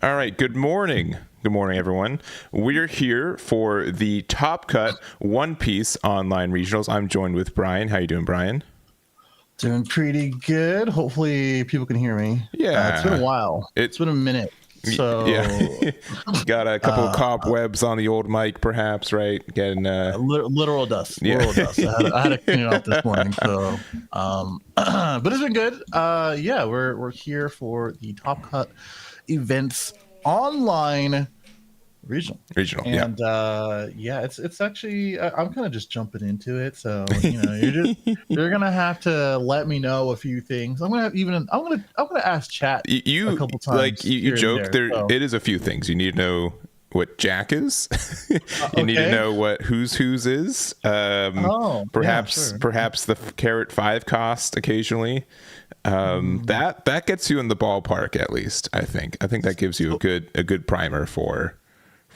All right, good morning. Good morning, everyone. We're here for the Top Cut One Piece Online Regionals. I'm joined with Brian. How you doing, Brian? Doing pretty good. Hopefully people can hear me. Yeah. It's been a while. It's been a minute. So yeah. Got a couple of cobwebs on the old mic, perhaps, right? Getting literal dust. Literal dust. I had to clean it off this morning. So but it's been good. Yeah, we're here for the Top Cut Events Online Regional. And yeah, it's actually I'm kind of just jumping into it. So you're gonna have to let me know a few things. I'm gonna ask chat a couple times. Like you joke there. So. It is a few things you need to know. What Jack is. You need to know what who's is. Perhaps the Carrot 5 cost occasionally. That gets you in the ballpark at least. I think that gives you a good primer for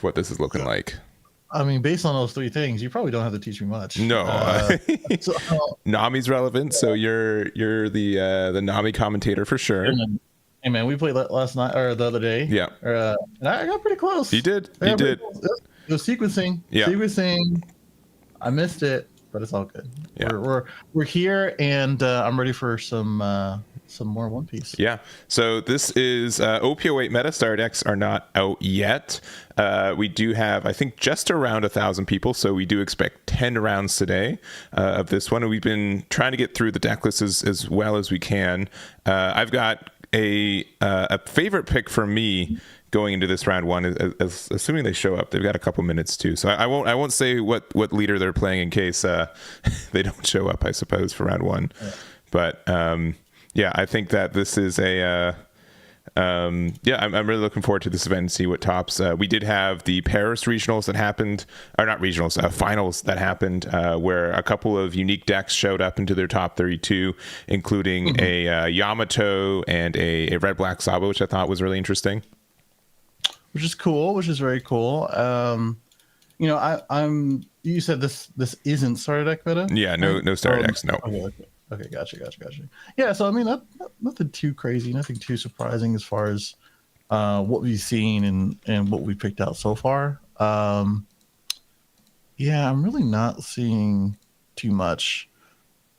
what this is looking like. I mean, based on those three things, you probably don't have to teach me much. No, Nami's relevant, so you're the Nami commentator for sure. Hey man, we played last night or the other day. Yeah, and I got pretty close. You did. You did. It was sequencing. Yeah. Sequencing. I missed it, but it's all good. Yeah. We're here, and I'm ready for some more One Piece. Yeah. So this is OP08 Metastar decks are not out yet. We do have, I think, just around 1,000 people, so we do expect 10 rounds today of this one. And we've been trying to get through the deck list as well as we can. I've got a favorite pick for me going into this round one, assuming they show up. They've got a couple minutes too, so I won't say what leader they're playing in case they don't show up, I suppose, for round one. Yeah. But yeah, I think that this is I'm really looking forward to this event and see what tops. We did have the Paris regionals that happened, or not regionals, finals that happened, where a couple of unique decks showed up into their top 32, including a Yamato and a red-black Sabo, which I thought was really interesting. Which is cool, which is very cool. You said this isn't starter deck meta? Yeah, no starter decks, no. Okay, gotcha. Yeah, so I mean, nothing too crazy, nothing too surprising as far as what we've seen and what we picked out so far. Yeah, I'm really not seeing too much.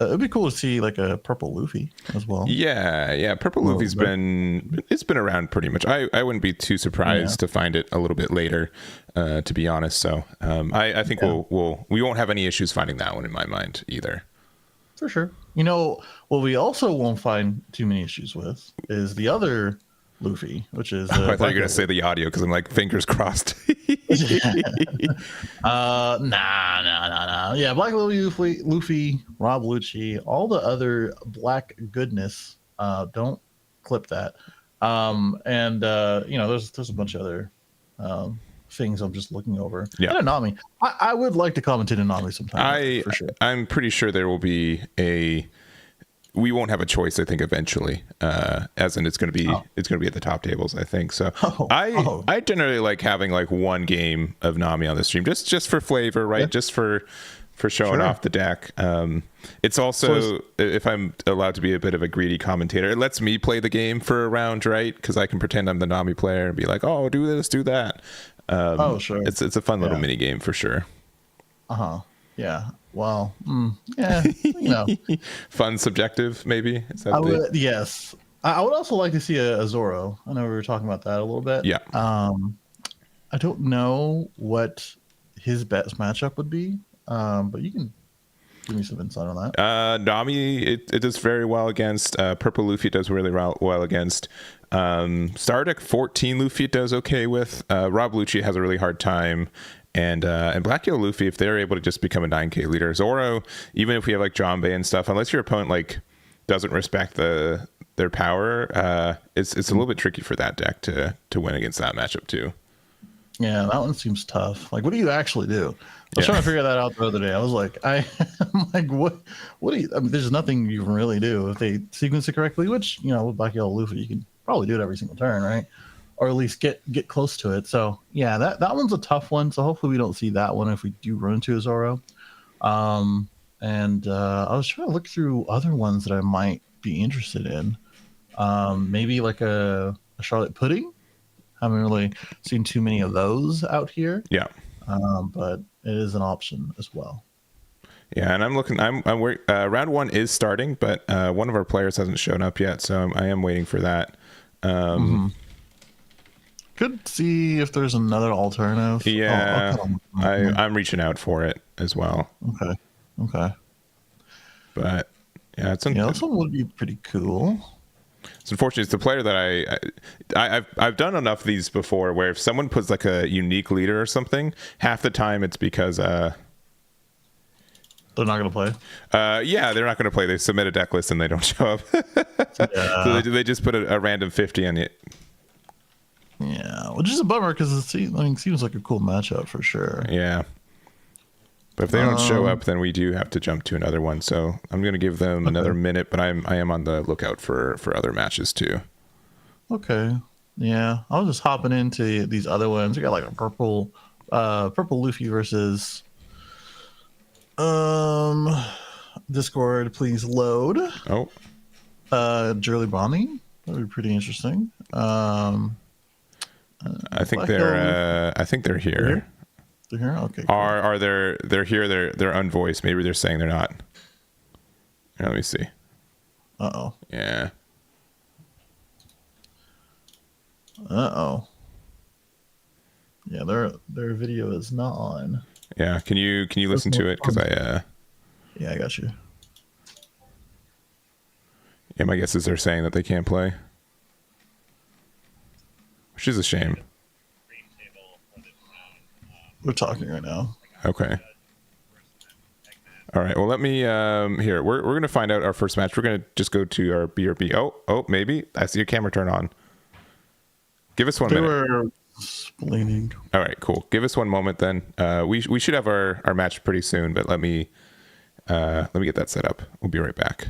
It'd be cool to see like a purple Luffy as well. Yeah, purple Luffy's been around pretty much. I wouldn't be too surprised to find it a little bit later, to be honest. So I think we won't have any issues finding that one in my mind either. For sure. What we also won't find too many issues with is the other Luffy, which is I thought you were going to say the audio because I'm like, fingers crossed. Nah. Yeah, Black Luffy, Rob Luchi, all the other black goodness. Don't clip that. There's a bunch of other things I'm just looking over. Yeah. And Nami. I would like to commentate in Nami sometime. For sure. I'm pretty sure there will be we won't have a choice, I think, eventually. As in it's gonna be at the top tables, I think. So I generally like having like one game of Nami on the stream, just for flavor, right? Yeah. Just for showing off the deck. It's also, if I'm allowed to be a bit of a greedy commentator, it lets me play the game for a round, right? Because I can pretend I'm the Nami player and be like, oh, do this, do that. Sure. It's a fun little mini game for sure. Yeah. Well, fun, subjective, maybe. Yes. I would also like to see a Zoro. I know we were talking about that a little bit. Yeah. I don't know what his best matchup would be, but you can Give me some insight on that. Nami, it does very well against. Purple Luffy does really well against. Star Deck 14 Luffy does okay with. Rob Luchi has a really hard time. And Black Yellow Luffy, if they're able to just become a 9k leader. Zoro, even if we have like John Bay and stuff, unless your opponent like doesn't respect their power, it's a little bit tricky for that deck to win against that matchup too. Yeah, that one seems tough. Like, what do you actually do? I was trying to figure that out the other day. I was like, I'm like, what do you? I mean, there's nothing you can really do if they sequence it correctly. Which, you know, with Black Yellow Luffy, you can probably do it every single turn, right? Or at least get close to it. So yeah, that one's a tough one. So hopefully we don't see that one if we do run into a Zoro. And I was trying to look through other ones that I might be interested in. Maybe like a Charlotte Pudding. Haven't really seen too many of those out here. Yeah. But it is an option as well. Yeah, and I'm looking. Round one is starting, but one of our players hasn't shown up yet, so I am waiting for that. Could see if there's another alternative. Yeah, I'm reaching out for it as well. Okay. But yeah, this one would be pretty cool. It's unfortunate. It's the player that I've done enough of these before, where if someone puts like a unique leader or something, half the time it's because they're not going to play. Yeah, they're not going to play. They submit a deck list and they don't show up. So they just put a random 50 on it. Yeah, which is a bummer because it seems like a cool matchup for sure. Yeah. But if they don't show up, then we do have to jump to another one. So I'm going to give them another minute, but I am on the lookout for other matches too. Okay. Yeah, I was just hopping into these other ones. We got like a purple Luffy versus Discord. Please load. Oh. Bonney. That would be pretty interesting. I think they're here. They're here. Okay. Cool. Are they're here? They're unvoiced. Maybe they're saying they're not. Here, let me see. Yeah. Yeah, their video is not on. Yeah. Can you listen to it? Because Yeah, I got you. Yeah, my guess is they're saying that they can't play, which is a shame. We're talking right now. Okay. All right. Well, let me here. We're gonna find out our first match. We're gonna just go to our BRB. Oh, maybe I see your camera turn on. Give us 1 minute. They were explaining. All right, cool. Give us 1 moment then. We should have our match pretty soon, but let me get that set up. We'll be right back.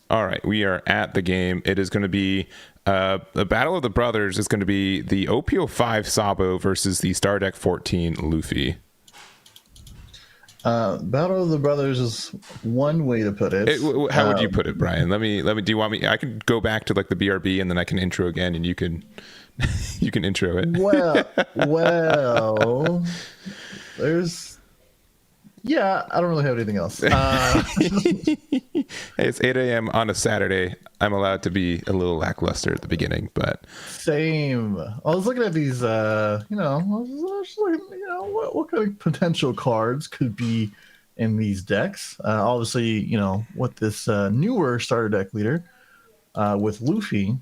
All right, we are at the game. It is going to be the Battle of the Brothers is going to be the OP05 Sabo versus the Star Deck 14 Luffy. Battle of the Brothers is one way to put it. How would you put it, Brian? Let me. Do you want me? I can go back to like the BRB and then I can intro again, and you can you can intro it. Well, there's. Yeah, I don't really have anything else. Hey, it's 8 a.m. on a Saturday. I'm allowed to be a little lackluster at the beginning, but same. I was looking at these. I was just looking, what kind of potential cards could be in these decks. Obviously, what this newer starter deck leader with Luffy.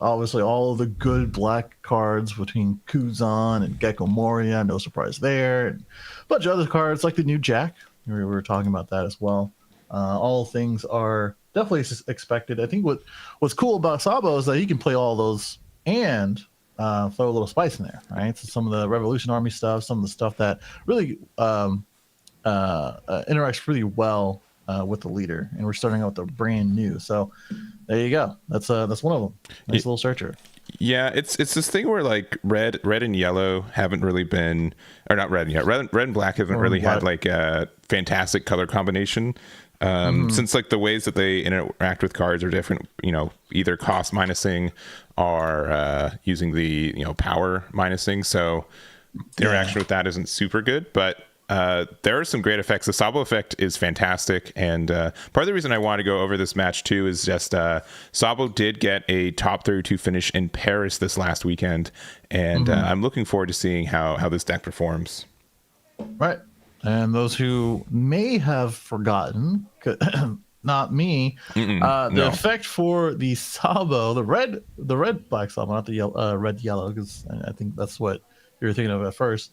Obviously, all of the good black cards between Kuzan and Gecko Moria, no surprise there. And a bunch of other cards like the new Jack. We were talking about that as well. All things are definitely expected. I think what's cool about Sabo is that he can play all those and throw a little spice in there, right? So some of the Revolution Army stuff, some of the stuff that really interacts really well with the leader, and we're starting out with a brand new. So there you go. That's one of them. Nice little searcher. Yeah, it's this thing where like red and yellow haven't really been, or not red and yellow, red and black haven't really had like a fantastic color combination. Since like the ways that they interact with cards are different, either cost minusing or using the power minusing. So the interaction with that isn't super good, but there are some great effects. The Sabo effect is fantastic, and part of the reason I want to go over this match too is just Sabo did get a top 32 finish in Paris this last weekend, and I'm looking forward to seeing how this deck performs. Right, and those who may have forgotten, not me, the effect for the Sabo, the red black Sabo, not the red yellow, because I think that's what you were thinking of at first.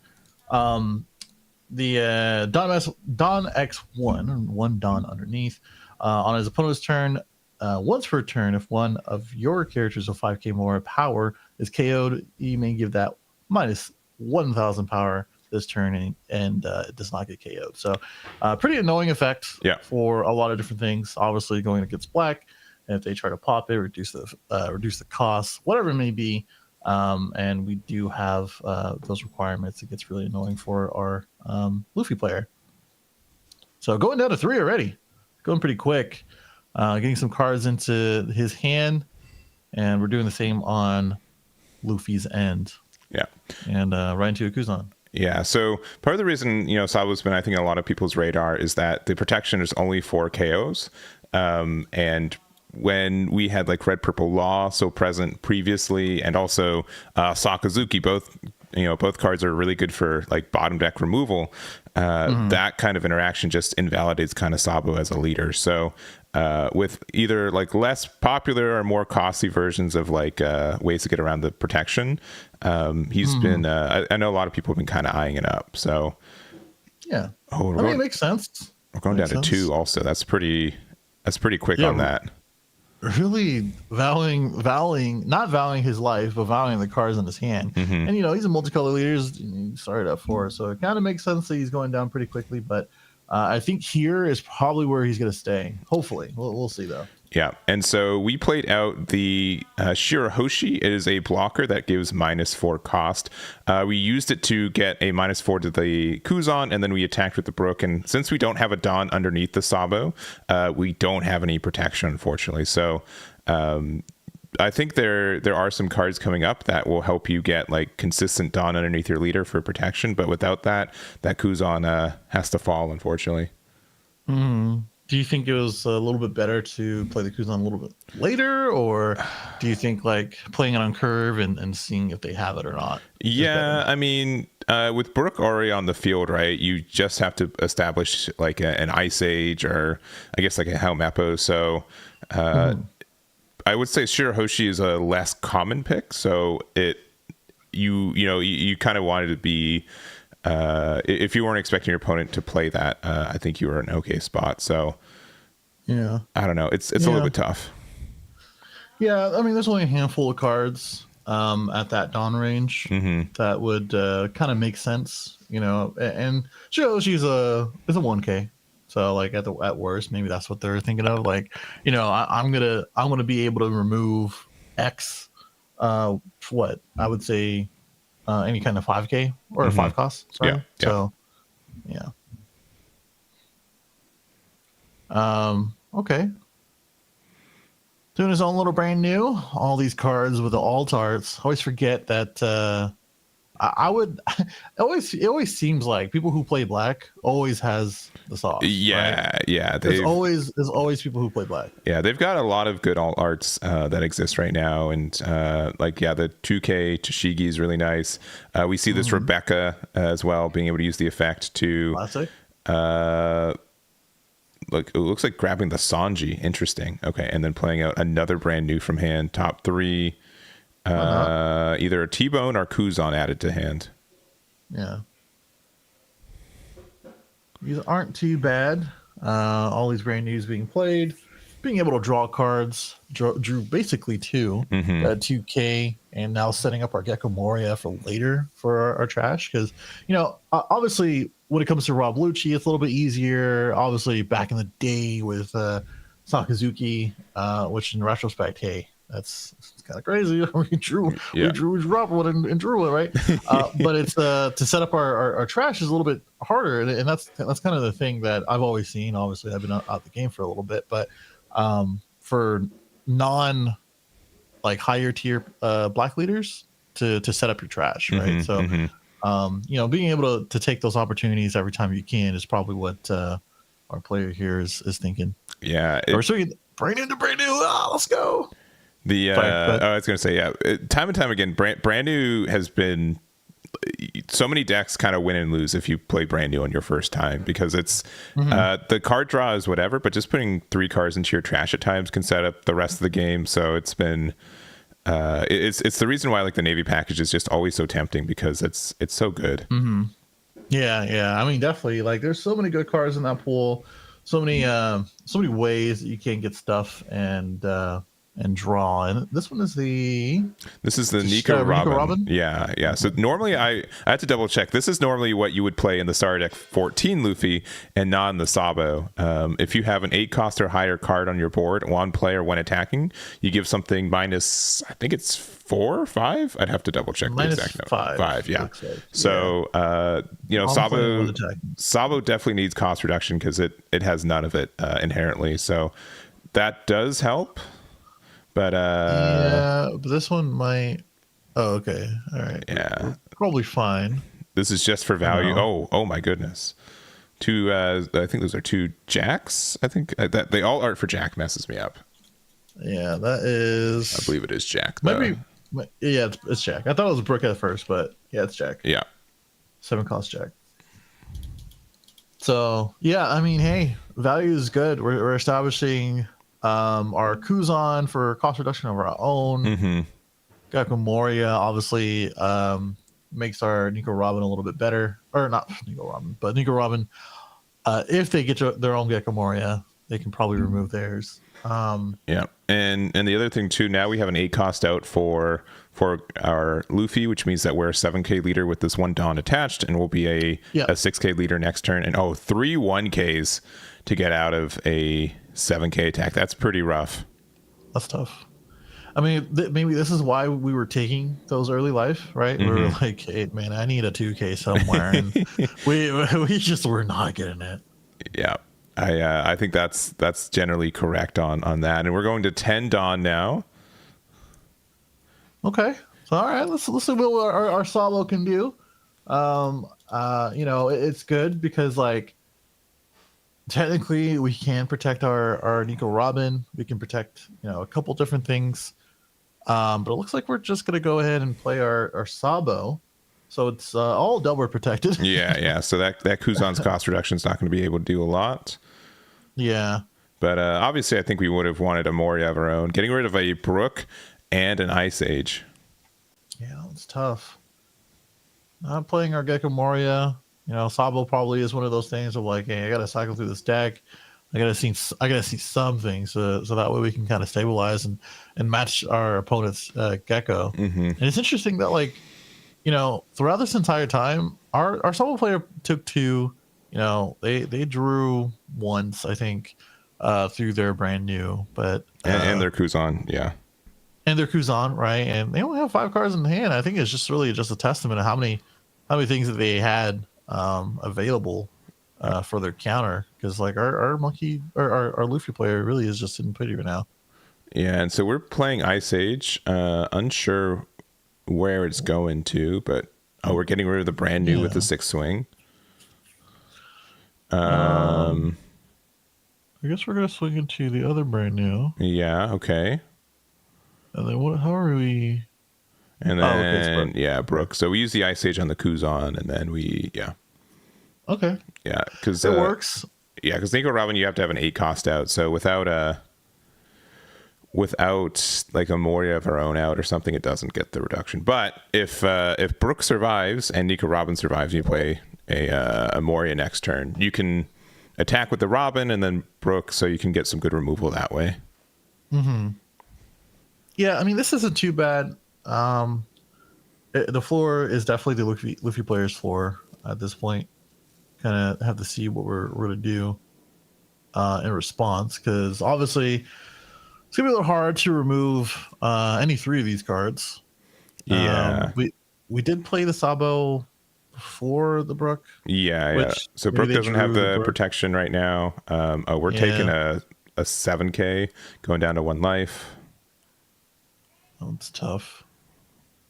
The Don X1, one Don underneath, on his opponent's turn, once per turn, if one of your characters of 5k more power is KO'd, you may give that minus 1,000 power this turn, and it does not get KO'd. So pretty annoying effect for a lot of different things. Obviously going against black, and if they try to pop it, reduce the cost, whatever it may be. And we do have those requirements. It gets really annoying for our Luffy player. So going down to 3 already, going pretty quick, getting some cards into his hand, and we're doing the same on Luffy's end. Yeah, and right into a Kuzan. Yeah, so part of the reason Sabo's been, I think, on a lot of people's radar is that the protection is only for KOs, and when we had like Red Purple Law so present previously, and also Sakazuki, both cards are really good for like bottom deck removal. That kind of interaction just invalidates kind of Sabo as a leader. So with either like less popular or more costly versions of like ways to get around the protection, he's been I know a lot of people have been kind of eyeing it up. So yeah, it makes sense. We're going down to 2 also. That's pretty quick on that. Really not vowing his life, but vowing the cards in his hand. And he's a multicolor leader. He started at 4, so it kind of makes sense that he's going down pretty quickly. But I think here is probably where he's going to stay. Hopefully, we'll see though. Yeah, and so we played out the Shirahoshi. It is a blocker that gives -4 cost. We used it to get a -4 to the Kuzan, and then we attacked with the Brook. And since we don't have a Don underneath the Sabo, we don't have any protection, unfortunately. So I think there are some cards coming up that will help you get like consistent Don underneath your leader for protection. But without that Kuzan has to fall, unfortunately. Do you think it was a little bit better to play the Kuzan a little bit later, or do you think like playing it on curve and seeing if they have it or not? Yeah, I mean, with Brook already on the field, right, you just have to establish like an Ice Age, or I guess like a Helmeppo. So I would say Shirahoshi is a less common pick. So you kind of wanted to be... if you weren't expecting your opponent to play that, I think you were in an okay spot. So yeah, I don't know. It's a little bit tough. Yeah, I mean, there's only a handful of cards at that Dawn range that would kind of make sense, And Shiroshi's a 1K, so like at worst, maybe that's what they're thinking of. Like, I'm gonna be able to remove X. What I would say. Any kind of 5k or 5 cost. Sorry. Yeah. So, yeah. Okay. Doing his own little brand new. All these cards with the alt arts. I always forget that. I would. It always seems like people who play black always has the sauce. Yeah, right? Yeah. There's always people who play black. Yeah, they've got a lot of good alt arts that exist right now, and the 2K Toshigi is really nice. We see this Rebecca as well, being able to use the effect to. Classic. It looks like grabbing the Sanji. Interesting. Okay, and then playing out another brand new from hand, top 3. Either a T-Bone or Kuzan added to hand. Yeah. These aren't too bad. All these brand news being played, being able to draw cards, drew basically two, 2K, and now setting up our Gecko Moria for later for our trash. Because, obviously, when it comes to Rob Luchi, it's a little bit easier. Obviously, back in the day with Sakazuki, which in retrospect, hey, it's kind of crazy. we drew Rob one and drew it, right? But it's to set up our trash is a little bit harder, and that's kind of the thing that I've always seen. Obviously, I've been out the game for a little bit, but for non higher tier black leaders to set up your trash, right? So being able to take those opportunities every time you can is probably what our player here is thinking. Yeah, we're swinging brand new. Let's go. I was going to say, time and time again, brand new has been so many decks kind of win and lose if you play brand new on your first time, because it's the card draw is whatever, but just putting 3 cards into your trash at times can set up the rest of the game. So it's been it's the reason why the Navy package is just always so tempting, because it's so good. Yeah, I mean, definitely, there's so many good cards in that pool, so many ways that you can get stuff and draw. And this one is the Nico Robin. Yeah. So normally I had to double check. This is normally what you would play in the starter deck 14 Luffy and not in the Sabo. If you have an 8 cost or higher card on your board, one player when attacking, you give something minus, I think it's 4 or 5. I'd have to double check minus the exact note. 5. Yeah. So Sabo definitely needs cost reduction because it has none of it inherently. So that does help. But but this one might. Oh, okay, all right. Yeah, we're probably fine. This is just for value. Oh my goodness. 2. I think those are 2 jacks. I think that they all art for Jack messes me up. Yeah, that is. I believe it is Jack. Though. Maybe. Yeah, it's Jack. I thought it was Brook at first, but yeah, it's Jack. Yeah. 7 cost Jack. So yeah, I mean, hey, value is good. We're establishing our Kuzan for cost reduction of our own. Gecko Moria obviously makes our Nico Robin a little bit better, or not Nico Robin, but Nico Robin. If they get their own Gecko Moria, they can probably remove theirs. Yeah, and the other thing too, now we have an 8 cost out for our Luffy, which means that we're a 7k leader with this 1 Dawn attached, and we'll be a 6k leader next turn, and 3 1ks to get out of a 7k attack. That's pretty rough. That's tough. I mean, maybe this is why we were taking those early life, right? We were like, hey man, I need a 2k somewhere, and we just were not getting it. Yeah, I think that's generally correct on that. And we're going to 10 Dawn now. Okay, so all right, let's see what our Sabo can do. It's good because technically we can protect our Nico Robin. We can protect a couple different things, but it looks like we're just gonna go ahead and play our Sabo, so it's all double protected. yeah. So that Kuzan's cost reduction is not going to be able to do a lot. Yeah, but obviously I think we would have wanted a Moria of our own. Getting rid of a Brook and an Ice Age. Yeah, it's tough. Not playing our Gecko Moria. Sabo probably is one of those things of hey, I gotta cycle through this deck. I gotta see something so that way we can kind of stabilize and match our opponent's Gecko. And it's interesting that throughout this entire time, our Sabo player took 2. They drew once, I think, through their brand new, but and their Kuzan, yeah. And their Kuzan, right? And they only have 5 cards in hand. I think it's just really just a testament of how many things that they had available for their counter, because our monkey or our Luffy player really is just sitting pretty right now. Yeah, and so we're playing Ice Age, unsure where it's going to, but we're getting rid of the brand new with the 6 swing. I guess we're gonna swing into the other brand new. Yeah, okay. And then how are we? And then Brook. So we use the Ice Age on the Kuzan, and then Okay. Yeah, because it works. Yeah, because Nico Robin, you have to have an 8 cost out. So without without like a Moria of her own out or something, it doesn't get the reduction. But if Brooke survives and Nico Robin survives, and you play a Moria next turn, you can attack with the Robin and then Brooke, so you can get some good removal that way. Yeah, I mean, this isn't too bad. The floor is definitely the Luffy player's floor at this point. Kind of have to see what we're going to do in response, because obviously it's going to be a little hard to remove any three of these cards. Yeah. We did play the Sabo before the Brook. Yeah. So Brook doesn't have the protection right now. We're taking a 7k, going down to 1 life. Oh, it's tough.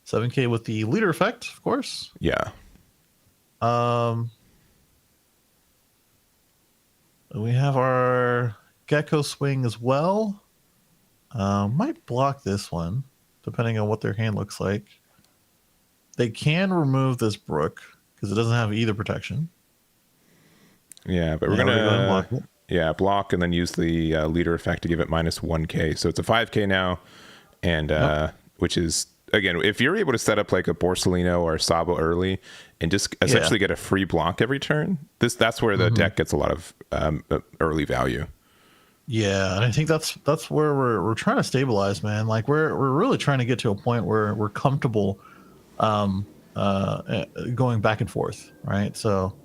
7k with the leader effect, of course. Yeah. We have our Gecko swing as well. Might block this one, depending on what their hand looks like. They can remove this Brook because it doesn't have either protection. Yeah, but we're gonna block and then use the leader effect to give it minus 1k. So it's a 5k now, and which is, again, if you're able to set up like a Borsellino or a Sabo early and just essentially get a free block every turn, that's where the deck gets a lot of early value. Yeah, and I think that's where we're trying to stabilize, man. Like we're really trying to get to a point where we're comfortable going back and forth, right? So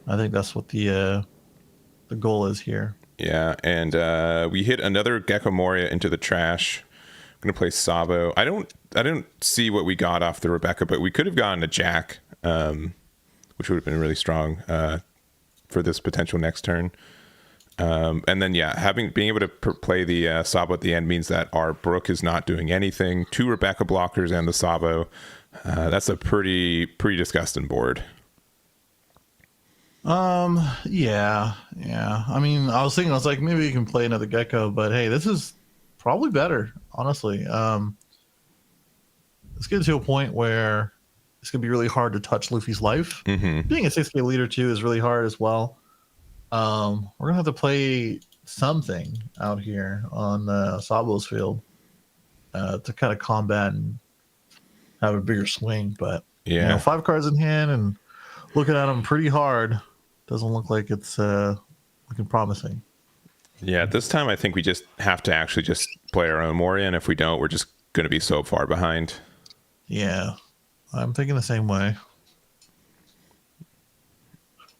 I think that's what the goal is here. Yeah, and we hit another Gecko Moria into the trash. I'm gonna play Sabo. I don't see what we got off the Rebecca, but we could have gotten a Jack, which would have been really strong for this potential next turn. And then being able to play the Sabo at the end means that our Brook is not doing anything. 2 Rebecca blockers and the Sabo. That's a pretty disgusting board. Yeah. I mean, I was like, maybe you can play another Gecko, but hey, this is probably better, honestly. Let's get to a point where it's gonna be really hard to touch Luffy's life. Being a 6k leader too is really hard as well. We're gonna have to play something out here on Sabo's field to kind of combat and have a bigger swing. But 5 cards in hand and looking at them pretty hard doesn't look like it's looking promising. Yeah, at this time I think we just have to actually just play our own Moria, and if we don't, we're just going to be so far behind. Yeah, I'm thinking the same way.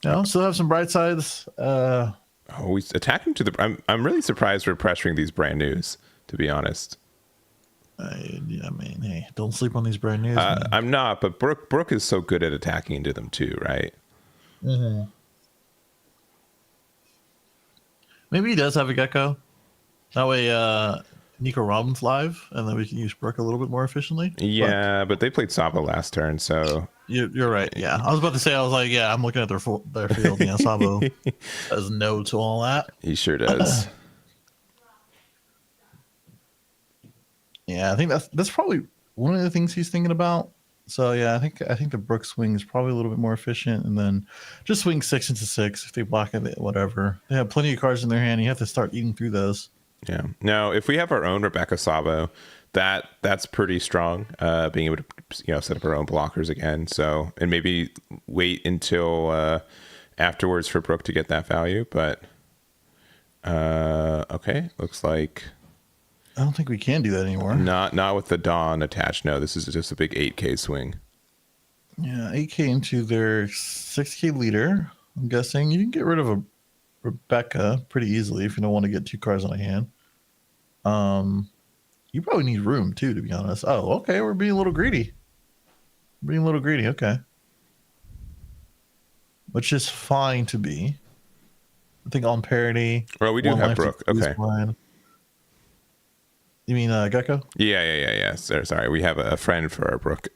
Still have some bright sides. We attacking to the. I'm really surprised we're pressuring these brand news, to be honest. I mean, hey, don't sleep on these brand news. I'm not, but Brooke is so good at attacking into them too, right? Maybe he does have a Gecko. That way, Nico Robin's live, and then we can use Brooke a little bit more efficiently. Yeah, but they played Sabo last turn, so you're right. Yeah, I was about to say, I was like, yeah, I'm looking at their field. Yeah, Sabo says no to all that. He sure does. Yeah, I think that's probably one of the things he's thinking about. So yeah, I think the Brook swing is probably a little bit more efficient, and then just swing 6 into 6 if they block it, whatever. They have plenty of cards in their hand. You have to start eating through those. Yeah. Now, if we have our own Rebecca Sabo, that's pretty strong. Being able to set up our own blockers again. So, and maybe wait until afterwards for Brooke to get that value. But okay, looks like I don't think we can do that anymore. Not with the Dawn attached. No, this is just a big 8k swing. Yeah, 8k into their 6k leader. I'm guessing you can get rid of a Rebecca pretty easily if you don't want to get 2 cards on a hand. You probably need room too, to be honest. Oh, okay, we're being a little greedy. Okay. Which is fine to be. I think on parity. Well, we do have Brooke. Okay. You mean Gecko? Yeah. Sorry, we have a friend for our Brooke.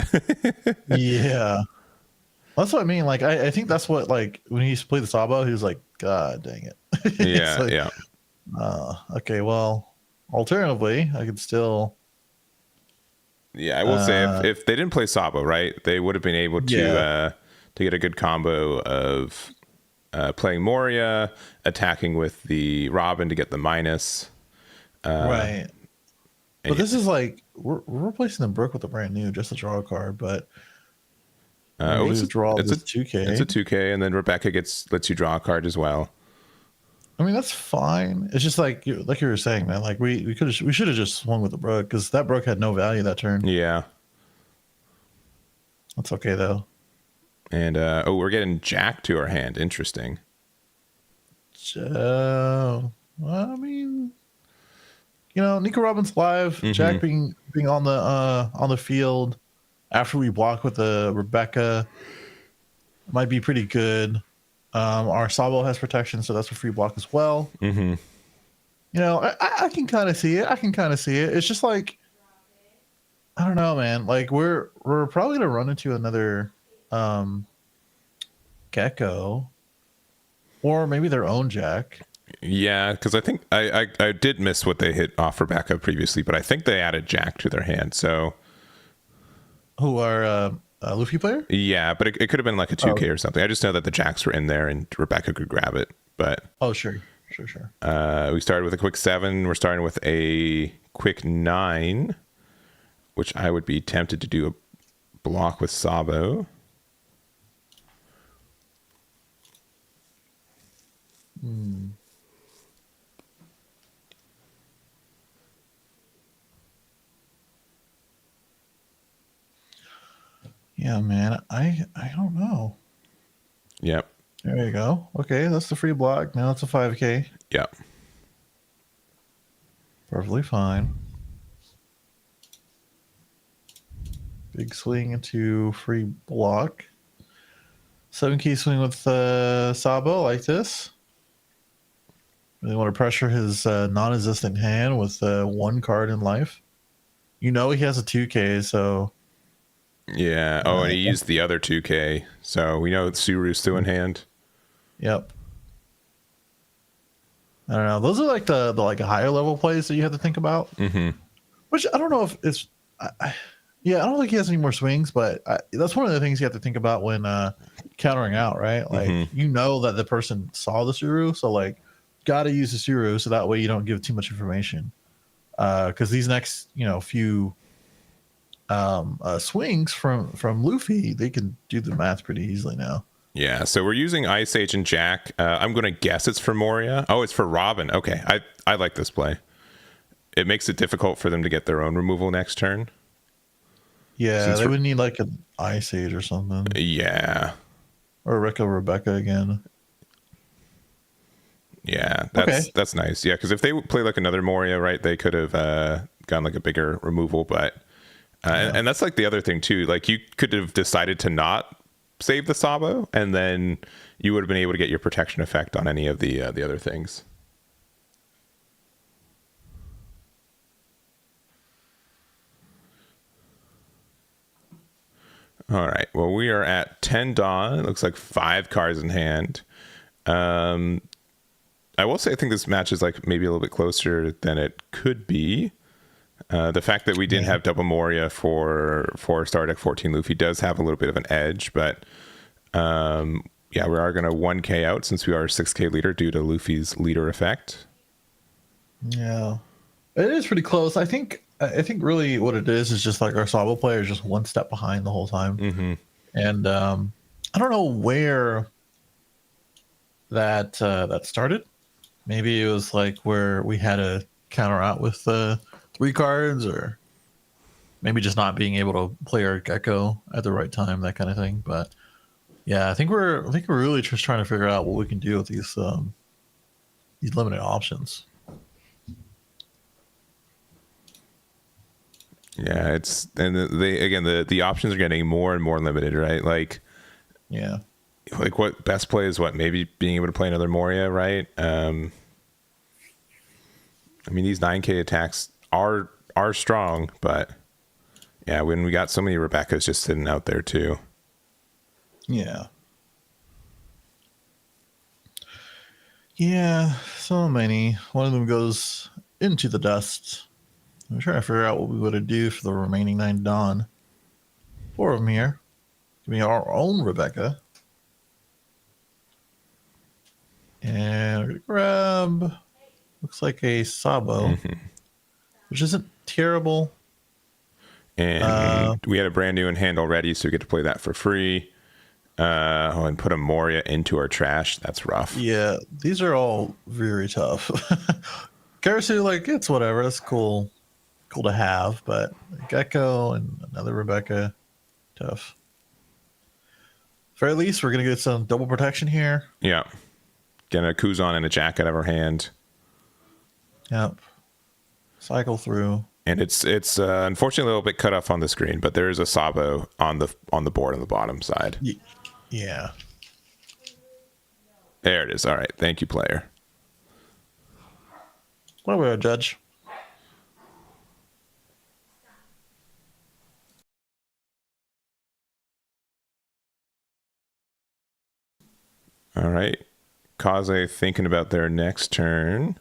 Yeah. That's what I mean. Like, I think that's what, like, when he used to play the Sabo, he was like, God dang it. Yeah. Okay, well, alternatively, I could still. Yeah, I will say if they didn't play Sabo, right, they would have been able to get a good combo of playing Moria, attacking with the Robin to get the minus. Right. But this is like we're replacing the Brook with a brand new, just a draw card. But it's draw it's this a 2K. it's a 2K, and then Rebecca lets you draw a card as well. I mean, that's fine. It's just like you were saying, man. Like we should have just swung with the Brook because that Brook had no value that turn. Yeah, that's okay though. And we're getting Jack to our hand. Interesting. Well, I mean, Nico Robbins live. Mm-hmm. Jack being on the field after we block with the Rebecca might be pretty good. Our Sabo has protection, so that's a free block as well. Mm-hmm. I can kind of see it. It's just like, I don't know, man. Like we're probably gonna run into another Gecko, or maybe their own Jack. Yeah, because I think I did miss what they hit off Rebecca previously, but I think they added Jack to their hand. So who are a Luffy player? Yeah, but it could have been like a 2K or something. I just know that the Jacks were in there and Rebecca could grab it. But sure. We started with a quick 7. We're starting with a quick 9, which I would be tempted to do a block with Sabo. Yeah, man. I don't know. Yep. There you go. Okay, that's the free block. Now it's a 5K. Yep. Perfectly fine. Big swing into free block. 7K swing with Sabo like this. Really want to pressure his non-existent hand with 1 card in life. He has a 2K, so... Yeah. And he used the other 2K, so we know Suru's still in hand. Yep. I don't know. Those are like the like higher level plays that you have to think about. Mm-hmm. Which I don't know if it's... I don't think he has any more swings, but that's one of the things you have to think about when countering out, right? Like, that the person saw the Suru, so like, got to use the Suru so that way you don't give too much information. Because these next, few swings from Luffy, they can do the math pretty easily now. Yeah, so we're using Ice Age and Jack. I'm going to guess it's for Moria. Oh, it's for Robin. Okay, I like this play. It makes it difficult for them to get their own removal next turn. Yeah, they would need like an Ice Age or something. Yeah. Or Rebecca again. Yeah, that's nice. Yeah, because if they play like another Moria, right, they could have gotten like a bigger removal. But and that's like the other thing too. Like you could have decided to not save the Sabo, and then you would have been able to get your protection effect on any of the other things. All right. Well, we are at 10 Dawn. It looks like 5 cards in hand. I will say I think this match is like maybe a little bit closer than it could be. The fact that we didn't have double Moria for Star Deck 14 Luffy does have a little bit of an edge, but we are going to 1K out since we are a 6K leader due to Luffy's leader effect. Yeah, it is pretty close. I think really what it is just like our Sabo player is just 1 step behind the whole time. Mm-hmm. And I don't know where that started. Maybe it was like where we had to counter out with 3 cards, or maybe just not being able to play our Gecko at the right time, that kind of thing. But yeah, I think we're really just trying to figure out what we can do with these limited options. Yeah, the options are getting more and more limited, right? Like, yeah, like what best play is what? Maybe being able to play another Moria, right? I mean, these 9K attacks are strong, but yeah, when we got so many Rebeccas just sitting out there too. Yeah. Yeah, so many. One of them goes into the dust. I'm trying to figure out what we would do for the remaining 9 Dawn. 4 of them here. Give me our own Rebecca. And we're going to grab, looks like a Sabo, which isn't terrible. And we had a brand new in hand already, so we get to play that for free. And put a Moria into our trash. That's rough. Yeah, these are all very tough. Karasu, like, it's whatever. That's cool to have, but Gecko and another Rebecca, tough. For at least we're gonna get some double protection here. Yeah. Get a Kuzan and a Jack out of our hand. Yep. Cycle through. And it's unfortunately a little bit cut off on the screen, but there is a Sabo on the board on the bottom side. Yeah. There it is. All right. Thank you, player. What are we, judge? All right. Kaze thinking about their next turn.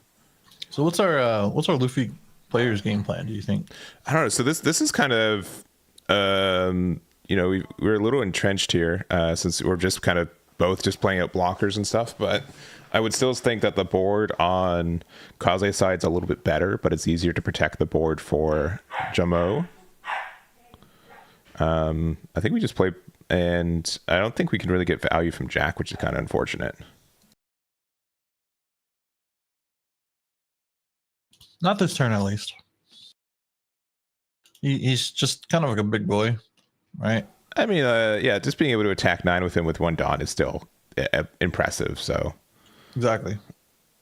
So what's our Luffy players game plan, do you think? I don't know. So this is kind of we're a little entrenched here since we're just kind of both just playing out blockers and stuff, but I would still think that the board on Kaze's side's a little bit better, but it's easier to protect the board for Jamo. I think we just play, and I don't think we can really get value from Jack, which is kind of unfortunate. Not this turn, at least. He's just kind of like a big boy, right? I mean, yeah, just being able to attack 9 with him with 1 Dawn is still impressive, so. Exactly.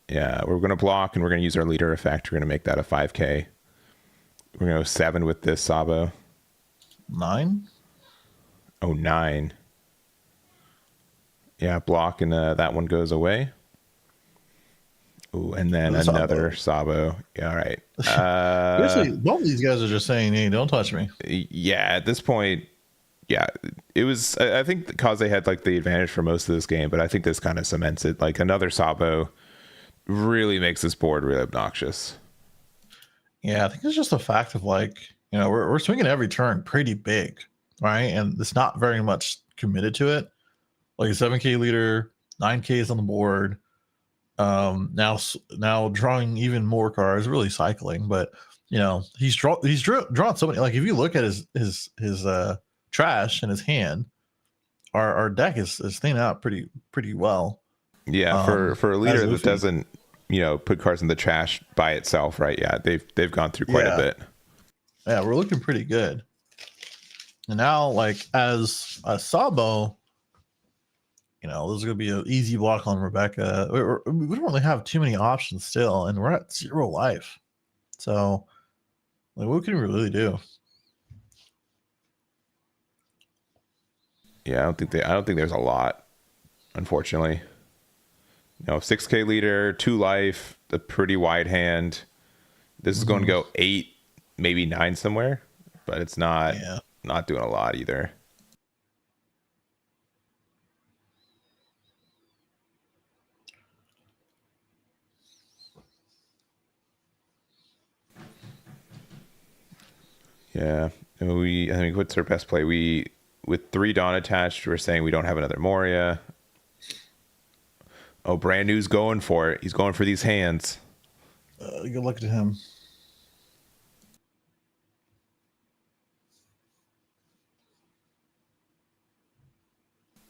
Yeah, we're going to block, and we're going to use our leader effect. We're going to make that a 5k. We're going to go 7 with this Sabo. 9? Oh, 9. Yeah, block, and that one goes away. Ooh, and then another Sabo. Yeah, all right. Basically, both of these guys are just saying, hey, don't touch me. Yeah, at this point, yeah, it was. I think Kaze had like the advantage for most of this game, but I think this kind of cements it. Like another Sabo really makes this board really obnoxious. Yeah, I think it's just a fact of like, we're swinging every turn pretty big, right? And it's not very much committed to it. Like a 7k leader, 9k is on the board. Now drawing even more cards, really cycling, but he's drawn so many. Like if you look at his trash in his hand, our deck is thinning out pretty well. Yeah, for a leader that doesn't put cards in the trash by itself, right? Yeah, they've gone through quite a bit. Yeah, we're looking pretty good. And now, like as a Sabo, this is going to be an easy block on Rebecca. We don't really have too many options still, and we're at 0 life. So, like, what can we really do? Yeah, I don't think there's a lot, unfortunately. 6k leader, 2 life, a pretty wide hand. This is going to go 8, maybe 9 somewhere, but it's not doing a lot either. Yeah, I think what's our best play? With 3 Dawn attached, we're saying we don't have another Moria. Oh, brand new's going for it. He's going for these hands. Good luck to him.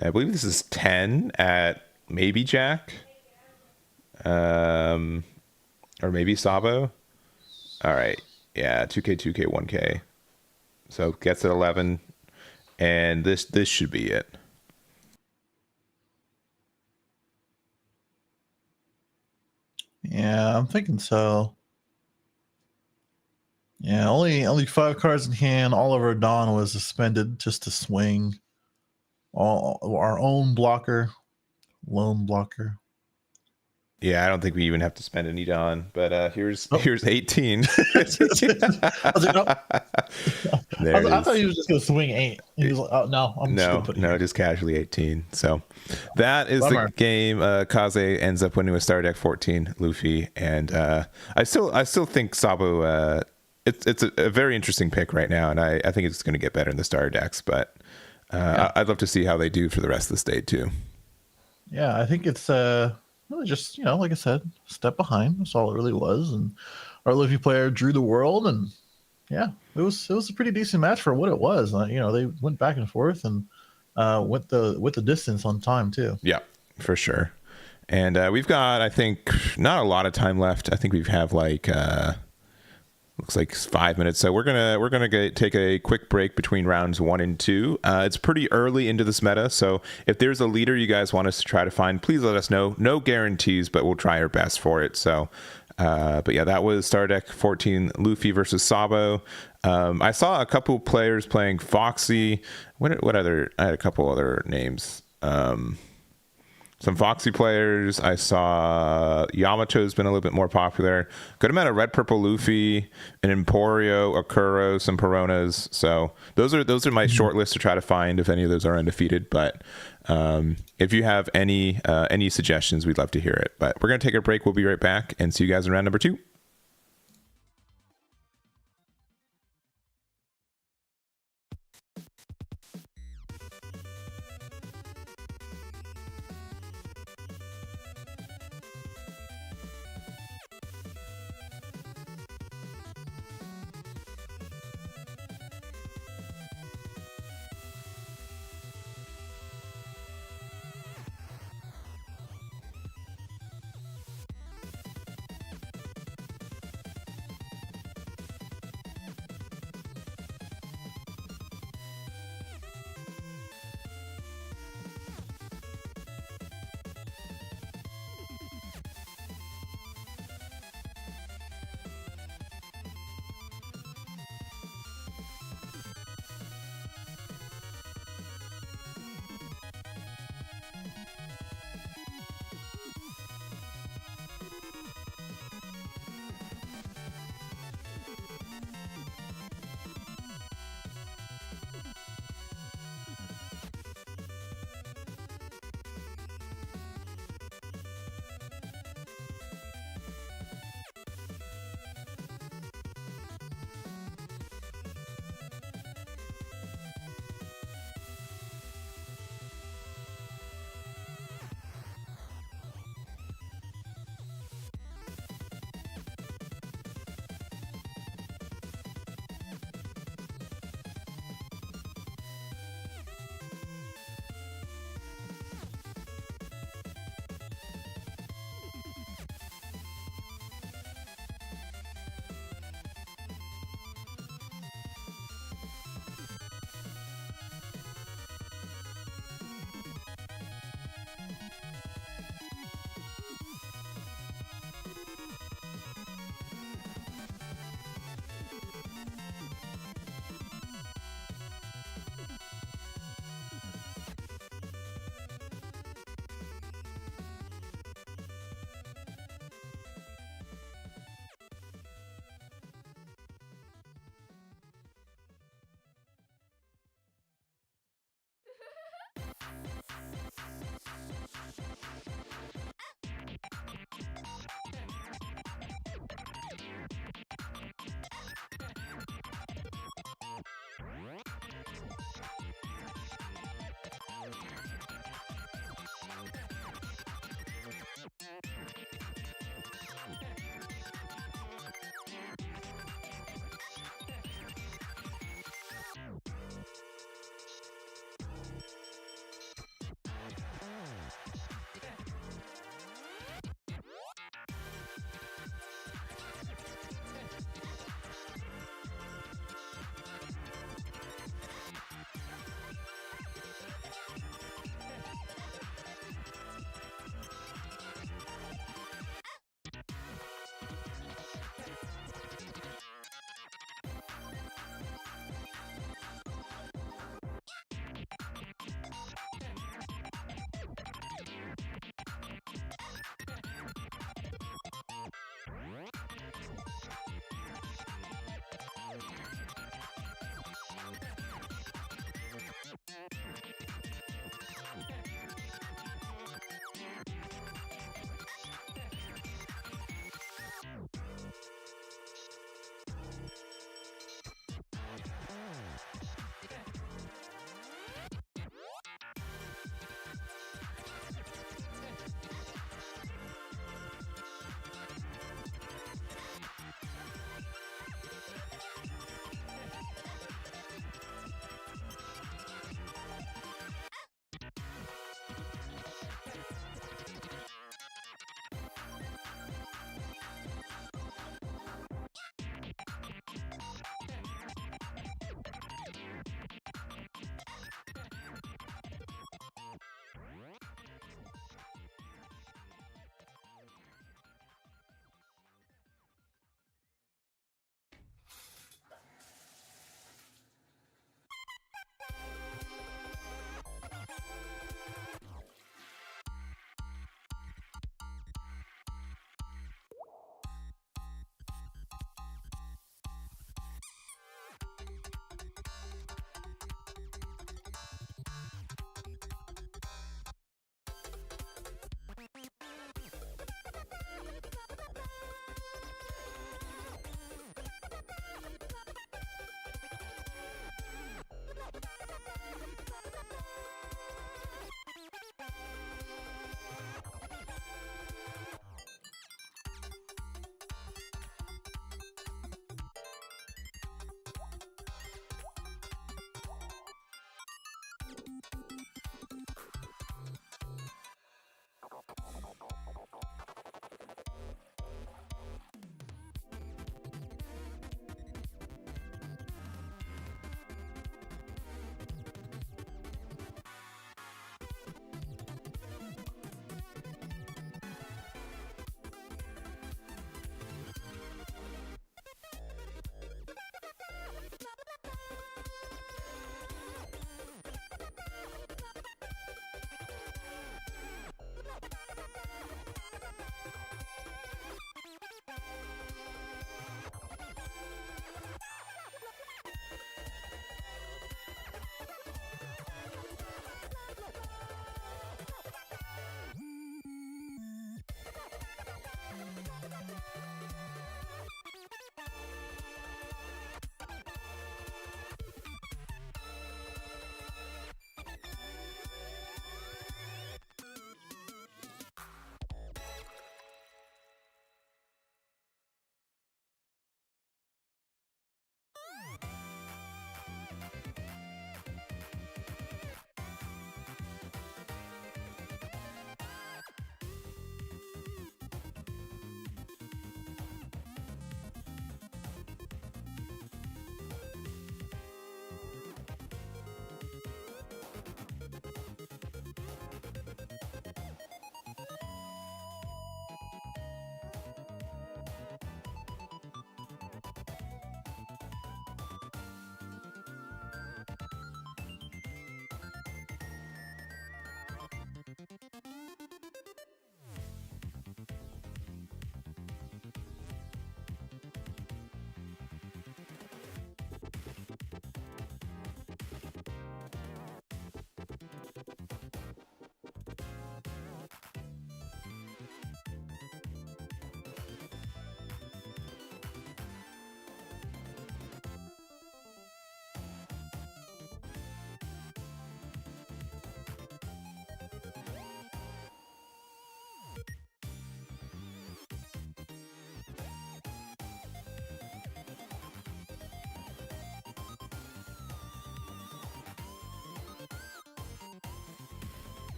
I believe this is 10 at maybe Jack, or maybe Sabo. All right, yeah, 2k, 2k, 1k. So gets it 11, and this should be it. Yeah, I'm thinking so. Yeah, only 5 cards in hand. All of our Dawn was suspended just to swing. All our own blocker, lone blocker. Yeah, I don't think we even have to spend any Dawn, but here's 18. I thought he was just going to swing 8. He was like, "Oh no, just casually 18." So that is the game. Kaze ends up winning with Star Deck 14, Luffy, and I still think Sabo. It's a very interesting pick right now, and I think it's going to get better in the Star Decks, but I'd love to see how they do for the rest of the state too. Yeah, I think it's really just like I said, step behind. That's all it really was, and our Luffy player drew the world, and Yeah, it was a pretty decent match for what it was. They went back and forth and went the distance on time too. Yeah, for sure. And we've got, I think, not a lot of time left. I think we have like looks like 5 minutes. So we're gonna take a quick break between rounds 1 and 2. It's pretty early into this meta, so if there's a leader you guys want us to try to find, please let us know. No guarantees, but we'll try our best for it. So, but yeah, that was Star Deck 14 Luffy versus Sabo. I saw a couple players playing Foxy. What other? I had a couple other names. Some Foxy players. I saw Yamato's been a little bit more popular. Good amount of red purple Luffy, an Emporio, a Kuro, some Peronas. So those are my short list to try to find if any of those are undefeated. But if you have any suggestions, we'd love to hear it. But we're gonna take a break. We'll be right back and see you guys in round number 2.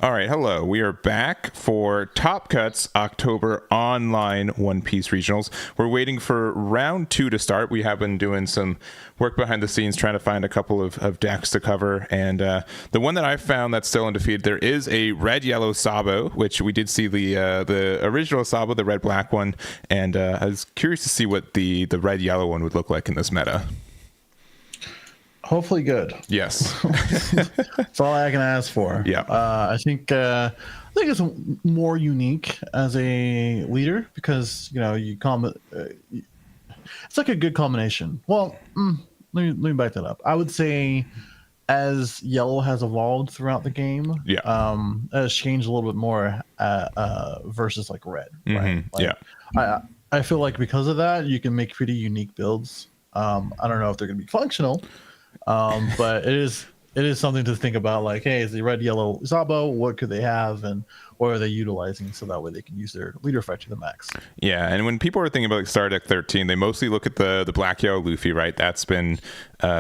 All right, hello. We are back for Top Cuts October online One Piece regionals. We're waiting for round 2 to start. We have been doing some work behind the scenes trying to find a couple of decks to cover, and the one that I found that's still undefeated, there is a red-yellow Sabo, which we did see the original Sabo, the red-black one, and I was curious to see what the red-yellow one would look like in this meta. Hopefully good. Yes. That's all I can ask for. Yeah. I think it's more unique as a leader because it's like a good combination. Well, let me back that up. I would say as yellow has evolved throughout the game, it has changed a little bit more versus like red. Right? Like, I feel like because of that, you can make pretty unique builds. I don't know if they're going to be functional. But it is something to think about, like, hey, is the red yellow Sabo, what could they have and what are they utilizing so that way they can use their leader effect to the max. Yeah, and when people are thinking about like Star Deck 13, they mostly look at the black yellow Luffy, right? That's been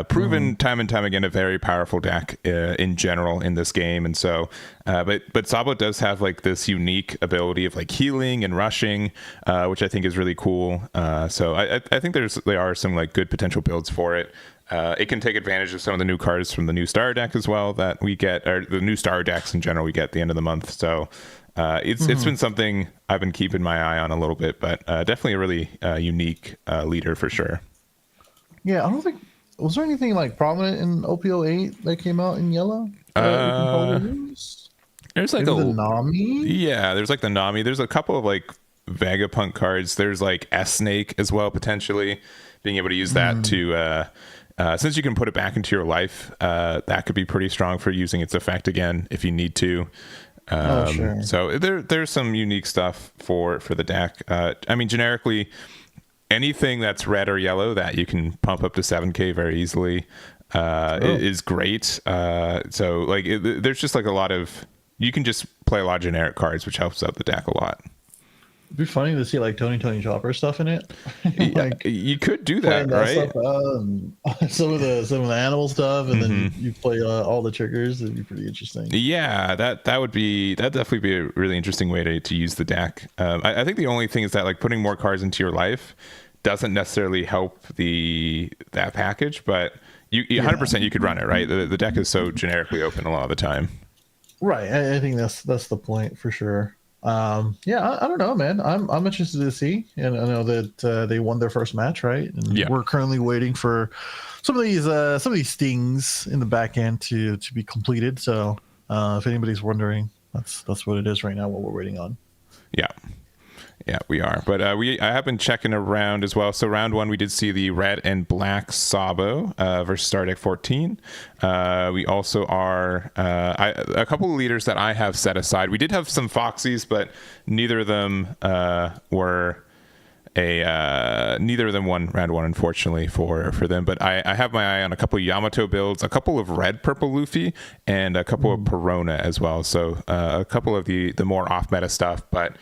proven time and time again a very powerful deck in general in this game. And so but Sabo does have like this unique ability of like healing and rushing, which I think is really cool. So I think there are some like good potential builds for it. It can take advantage of some of the new cards from the new Star Deck as well that we get, or the new Star Decks in general we get at the end of the month. So it's been something I've been keeping my eye on a little bit, but definitely a really unique leader for sure. Yeah, I don't think, was there anything like prominent in OP08 that came out in yellow? There's like the Nami? Yeah, there's like the Nami. There's a couple of like Vegapunk cards. There's like S-Snake as well, potentially being able to use that to since you can put it back into your life, that could be pretty strong for using its effect again if you need to. Sure. So there's some unique stuff for the deck. I mean, generically, anything that's red or yellow that you can pump up to 7k very easily is great. So like there's just like a lot of, you can just play a lot of generic cards, which helps out the deck a lot. It'd be funny to see like Tony Chopper stuff in it. Like, you could do that, right? Some of the animal stuff, and then you play all the triggers. It'd be pretty interesting. Yeah, that'd definitely be a really interesting way to use the deck. I think the only thing is that like putting more cards into your life doesn't necessarily help that package, but you 100% you could run it, right? The deck is so generically open a lot of the time. Right. I think that's the point for sure. I don't know, man. I'm interested to see, and I know that they won their first match, right? And we're currently waiting for some of these things in the back end to be completed. So if anybody's wondering, that's what it is right now, what we're waiting on. Yeah, we are. But I have been checking around as well. So round 1, we did see the red and black Sabo versus Star Deck 14. We also are a couple of leaders that I have set aside. We did have some Foxies, but neither of them won round 1, unfortunately for them. But I have my eye on a couple of Yamato builds, a couple of red purple Luffy, and a couple of Perona as well. So a couple of the more off meta stuff, but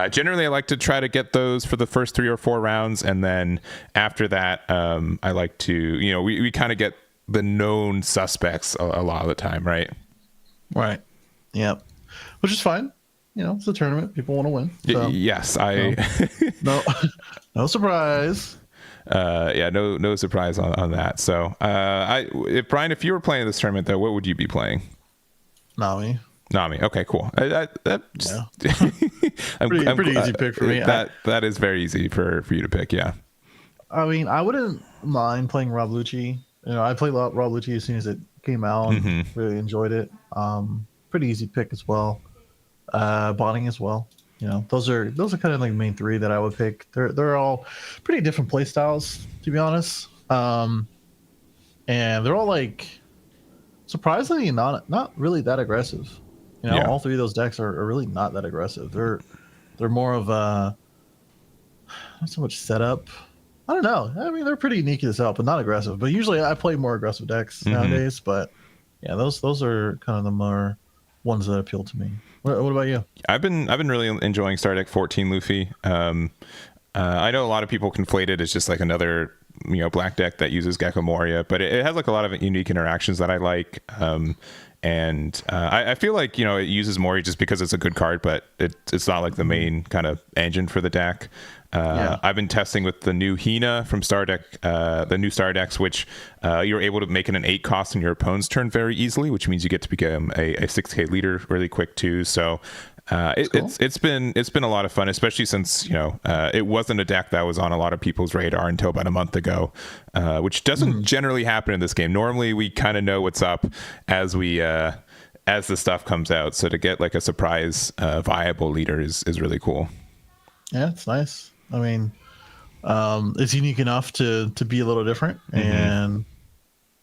generally I like to try to get those for the first 3 or 4 rounds, and then after that I like to, we kind of get the known suspects a lot of the time, right? Yep, which is fine. It's a tournament. People want to win. So, yes, no surprise. No surprise on that. So, Brian, if you were playing this tournament, though, what would you be playing? Nami. Okay, cool. Pretty easy pick for me. That is very easy for you to pick. Yeah. I mean, I wouldn't mind playing Rob Luchi. I played Rob Luchi as soon as it came out. Really enjoyed it. Pretty easy pick as well. Bonney as well. Those are kind of like the main 3 that I would pick. They're all pretty different play styles, to be honest. And they're all like surprisingly not really that aggressive. All 3 of those decks are really not that aggressive. They're more of a not so much setup. I don't know. I mean, they're pretty unique as hell, but not aggressive. But usually I play more aggressive decks nowadays. But yeah, those are kind of the more ones that appeal to me. What about you? I've been really enjoying Star Deck 14 Luffy. I know a lot of people conflate it as just like another black deck that uses Gecko Moria, but it has like a lot of unique interactions that I like. And I feel like it uses Moria just because it's a good card, but it's not like the main kind of engine for the deck. I've been testing with the new Hina from Star Deck, the new Star Decks, which you're able to make it an 8 cost on your opponent's turn very easily, which means you get to become a 6k leader really quick too. So cool. It's been a lot of fun, especially since it wasn't a deck that was on a lot of people's radar until about a month ago, which doesn't generally happen in this game. Normally we kind of know what's up as the stuff comes out. So to get like a surprise viable leader is really cool. Yeah, it's nice. I mean, it's unique enough to be a little different, and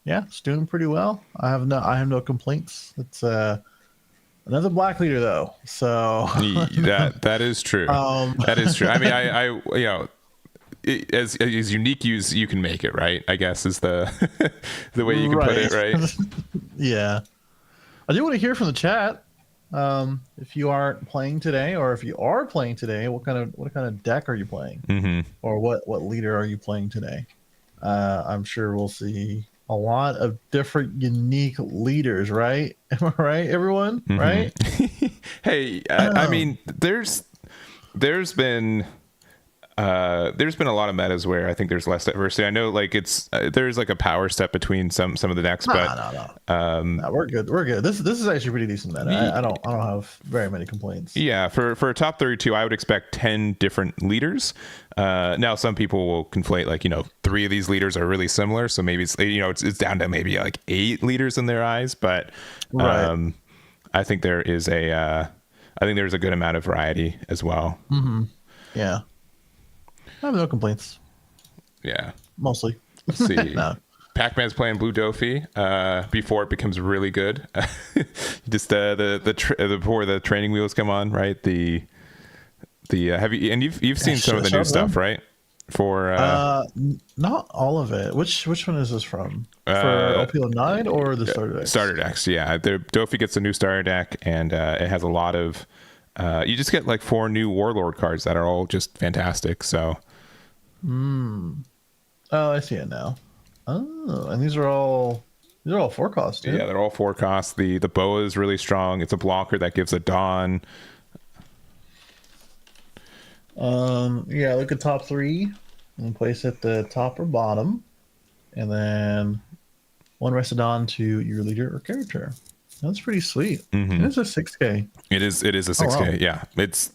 yeah, it's doing pretty well. I have no complaints. It's another black leader though, so that is true. That is true. I mean, I as unique as you can make it, right? I guess is the way you can put it, right? Yeah. I do want to hear from the chat. If you aren't playing today, or if you are playing today, what kind of deck are you playing, or what leader are you playing today? I'm sure we'll see a lot of different unique leaders, right? Am I right, everyone? Right? Hey, I mean, there's been a lot of metas where I think there's less diversity. I know like there's like a power step between some of the decks, but no, we're good. We're good. This is actually pretty decent meta. I don't have very many complaints. Yeah, for a top 32, I would expect 10 different leaders. Now some people will conflate like 3 of these leaders are really similar, so maybe it's down to maybe like 8 leaders in their eyes, but I think there's a good amount of variety as well. Yeah. I have no complaints. Yeah. Mostly. Let's see. No. Pac-Man's playing Blue Dofi before it becomes really good. Just before the training wheels come on, right? You've seen some of the new stuff, right? For not all of it. Which one is this from? For OP09 or the starter decks? Starter decks, yeah. Dofi gets a new starter deck, and it has a lot of. You just get like 4 new Warlord cards that are all just fantastic. So. Oh, I see it now. Oh, and these are all 4 costs. Yeah, they're all 4 costs. The boa is really strong. It's a blocker that gives a dawn. Yeah, look at top 3 and place it at the top or bottom, and then 1 Restodon to your leader or character. That's pretty sweet. It's a 6k. It is a 6k. Wow. Yeah, it's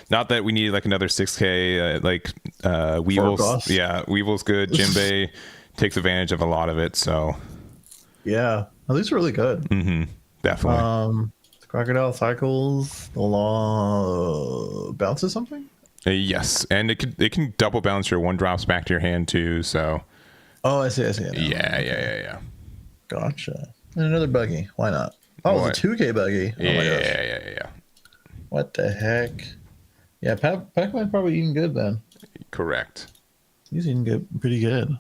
not that we need like another 6k Weevils. Yeah, Weevil's good. Jinbei takes advantage of a lot of it. So yeah, these are really good. Definitely. Crocodile cycles the law bounces something. Yes, and it can double bounce your 1-drops back to your hand too. So I see it now. Yeah. Gotcha. And another buggy. Why not? Oh, it's a 2k buggy. Oh my gosh. Yeah. What the heck? Yeah, Pac-Man's probably eating good then. Correct. He's eating pretty good.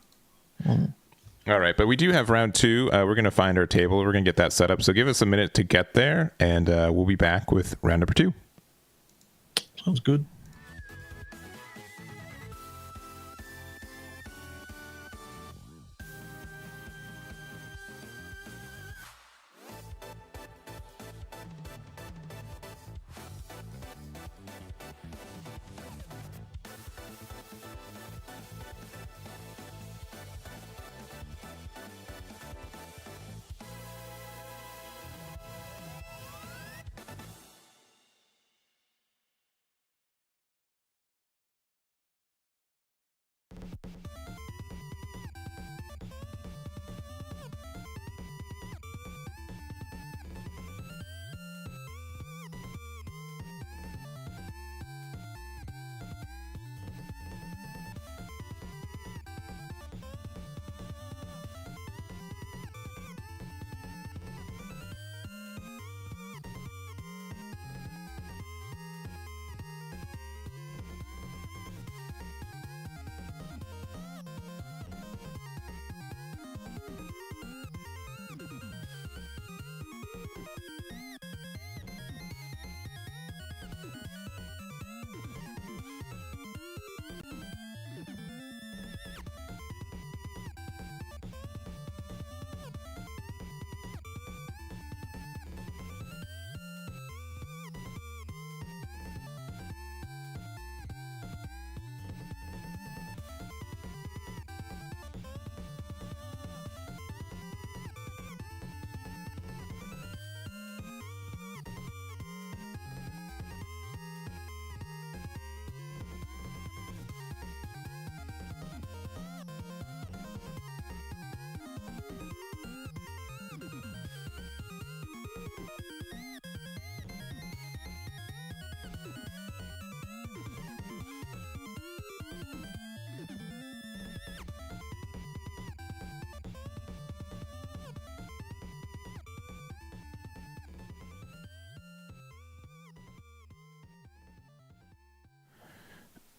All right, but we do have round 2. We're going to find our table. We're going to get that set up. So give us a minute to get there, and we'll be back with round number 2. Sounds good.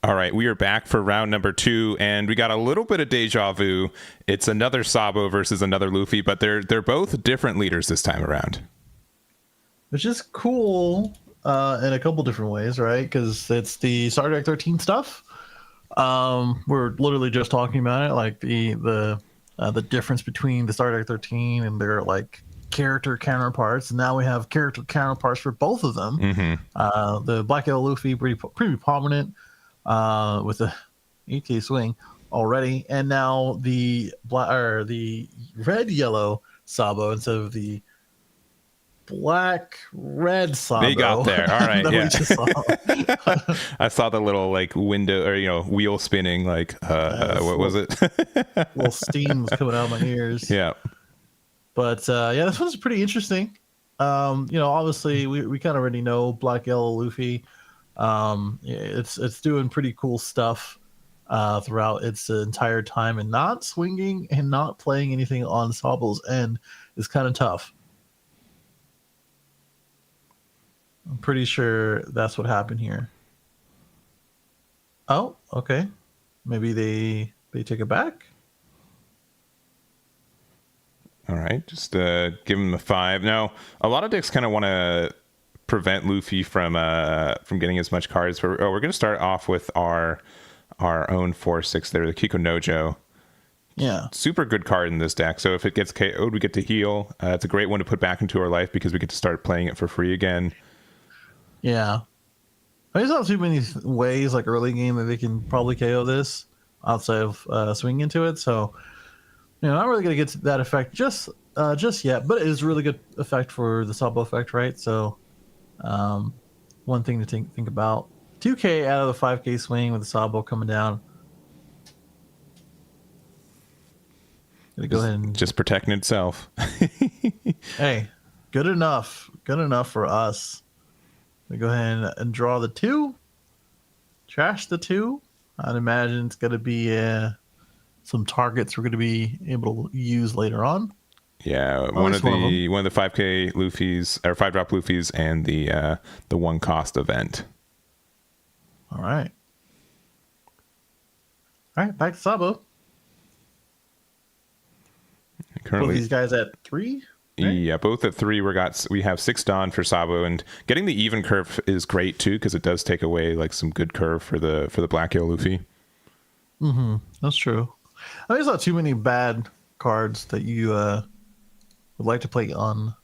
All right, we are back for round number 2, and we got a little bit of deja vu. It's another Sabo versus another Luffy, but they're both different leaders this time around. Which is cool in a couple different ways, right? Because it's the Star Trek 13 stuff. We're literally just talking about it, like the difference between the Star Trek 13 and their like character counterparts. And now we have character counterparts for both of them. Mm-hmm. The Black Yellow Luffy pretty prominent with the 8K swing already, and now the red yellow Sabo instead of the black red Sabo. They got there. All right. Yeah. We just saw. I saw the little like window or wheel spinning. Like what was it? Little steam was coming out of my ears. Yeah. But this one's pretty interesting. Obviously we kind of already know Black Yellow Luffy. It's doing pretty cool stuff throughout its entire time, and not swinging and not playing anything on Sabo's end is kind of tough. I'm pretty sure that's what happened here. Oh, okay. Maybe they take it back. All right, just give him a 5. Now, a lot of decks kind of want to prevent Luffy from getting as much cards. We're going to start off with our own 4/6 there, the Kiko Nojo. Yeah, super good card in this deck. So if it gets KO'd, we get to heal. It's a great one to put back into our life because we get to start playing it for free again. Yeah, there's not too many ways like early game that they can probably KO this outside of swinging into it. So not really going to get to that effect just yet, but it is really good effect for the Sabo effect, right? So one thing to think about. 2K out of the 5K swing with the Sabo coming down. Gonna go ahead and just protecting itself. Hey, good enough for us. We go ahead and draw the 2, trash the 2. I'd imagine it's gonna be some targets we're gonna be able to use later on. Yeah, one of the 5K Luffy's or 5-drop Luffy's and the 1 cost event. All right, back to Sabo. Currently, both these guys at 3. Right? Yeah, both at 3. We have 6 Dawn for Sabo, and getting the even curve is great too because it does take away like some good curve for the Black Yellow Luffy. Mm-hmm. That's true. There's not too many bad cards that you would like to play on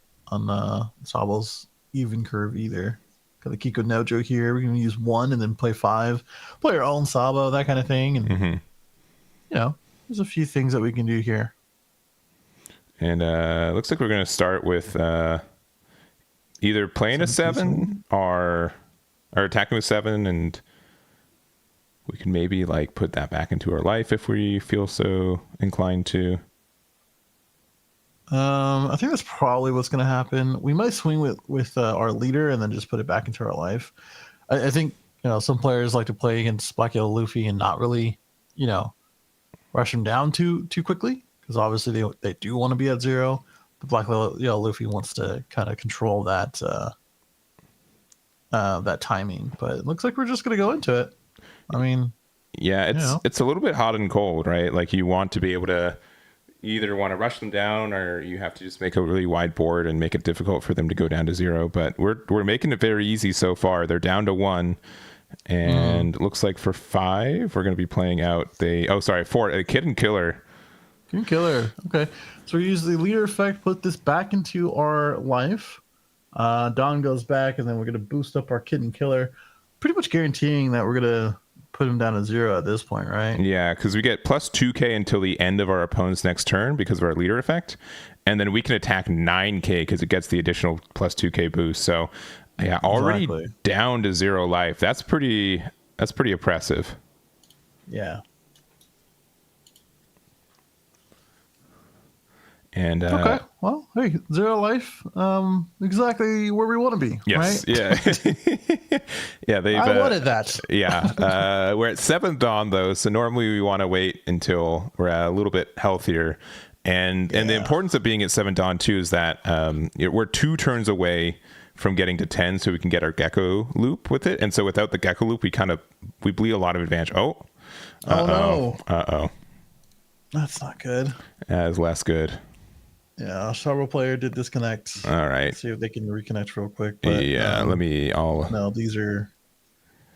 Sabo's even curve either. Got the Kiko Nojo here. We're gonna use 1 and then play 5. Play our own Sabo, that kind of thing, and there's a few things that we can do here. And looks like we're going to start with either playing a 7 or attacking with 7, and we can maybe like put that back into our life if we feel so inclined to. I think that's probably what's going to happen. We might swing with our leader and then just put it back into our life. I think some players like to play against Black Yellow Luffy and not really rush him down too quickly. Because obviously they do want to be at 0. The Black Yellow Luffy wants to kind of control that timing. But it looks like we're just going to go into it. I mean, yeah, it's a little bit hot and cold, right? Like you want to be able to either want to rush them down or you have to just make a really wide board and make it difficult for them to go down to 0. But we're making it very easy so far. They're down to 1. And it looks like for 5, we're going to be playing out 4, a Kid and Killer. Killer. Okay. So we use the leader effect, put this back into our life. Dawn goes back, and then we're going to boost up our Kid and Killer. Pretty much guaranteeing that we're going to put him down to 0 at this point, right? Yeah, because we get plus 2K until the end of our opponent's next turn because of our leader effect. And then we can attack 9K because it gets the additional plus 2K boost. So, yeah, already down to 0 life. That's pretty oppressive. Yeah. And okay, well, hey, 0 life, exactly where we want to be. Yes, right? Yeah, yeah. I wanted that. Yeah, we're at 7th Dawn though, so normally we want to wait until we're a little bit healthier. And the importance of being at 7th Dawn too is that we're 2 turns away from getting to 10 so we can get our gecko loop with it. And so without the gecko loop, we bleed a lot of advantage. Oh no. Uh-oh. That's not good. That is less good. Yeah, Sabo player did disconnect. All right. Let's see if they can reconnect real quick. But, yeah, No, these are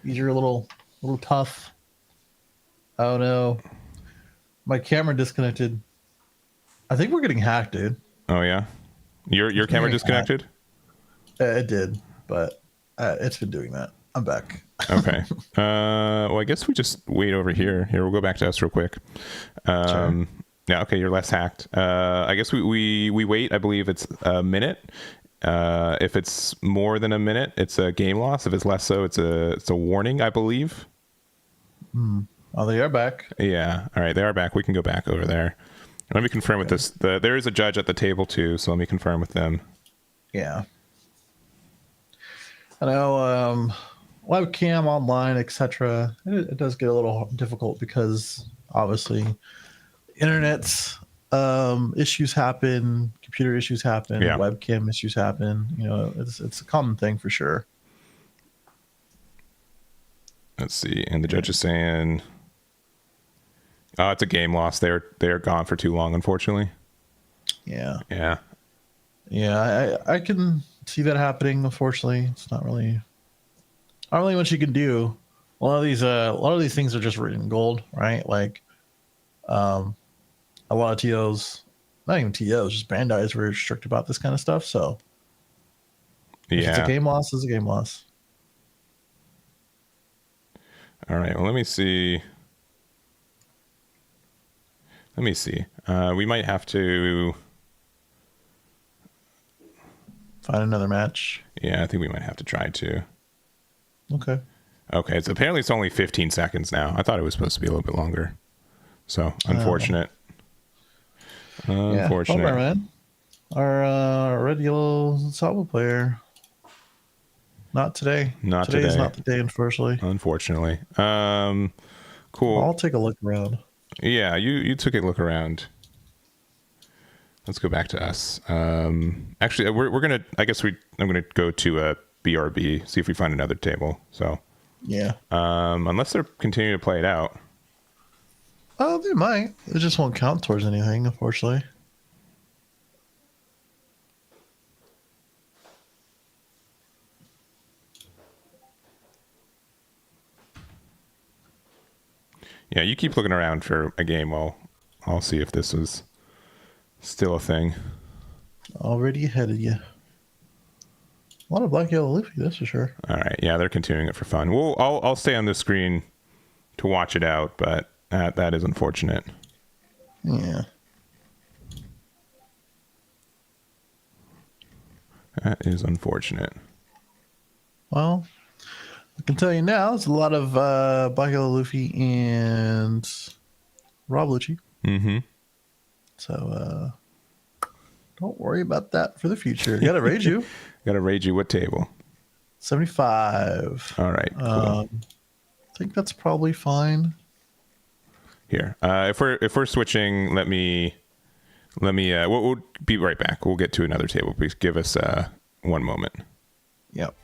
a little tough. Oh no. My camera disconnected. I think we're getting hacked, dude. Oh yeah? Your camera disconnected? It did, but it's been doing that. I'm back. Okay. Well, I guess we just wait over here. Here, we'll go back to us real quick. Sure. Yeah, okay, you're less hacked. I guess we wait. I believe it's a minute. If it's more than a minute, it's a game loss. If it's less so, it's a warning, I believe. Oh, they are back. Yeah. All right, they are back. We can go back over there. Let me confirm with this. There is a judge at the table too, so let me confirm with them. Yeah. I know webcam online, etc. It does get a little difficult because obviously internet's issues happen, computer issues happen, webcam issues happen. It's a common thing for sure. Let's see. And the judge is saying, "Oh, it's a game loss. They're gone for too long, unfortunately." Yeah. Yeah. Yeah, I can see that happening. Unfortunately, it's not really much you can do. A lot of these things are just written in gold, right? Like, a lot of TOs, not even TOs, just Bandai is very strict about this kind of stuff. So, if it's a game loss, it's a game loss. All right. Well, let me see. We might have to find another match. Yeah, I think we might have to try to. Okay. So apparently it's only 15 seconds now. I thought it was supposed to be a little bit longer. So unfortunate. Unfortunate. Yeah, man. Our red yellow Sabo player. Not today. Today is not the day, unfortunately. Unfortunately. Cool. I'll take a look around. Yeah, you took a look around. Let's go back to us. Actually, we're gonna. I'm gonna go to a BRB, see if we find another table. So. Yeah. Unless they're continuing to play it out. Oh, they might. It just won't count towards anything, unfortunately. Yeah, you keep looking around for a game while I'll see if this is still a thing. Already ahead of you. A lot of black, yellow, Luffy, that's for sure. All right, yeah, they're continuing it for fun. Well, I'll stay on the screen to watch it out, but that is unfortunate. Yeah. That is unfortunate. Well, I can tell you now, it's a lot of black, yellow, Luffy and Rob Luchi. Mm-hmm. So don't worry about that for the future. Gotta raid you. Gotta raid you. What table? 75. All right. Cool. I think that's probably fine. Here, if we're switching, let me. We'll be right back. We'll get to another table. Please give us one moment. Yep.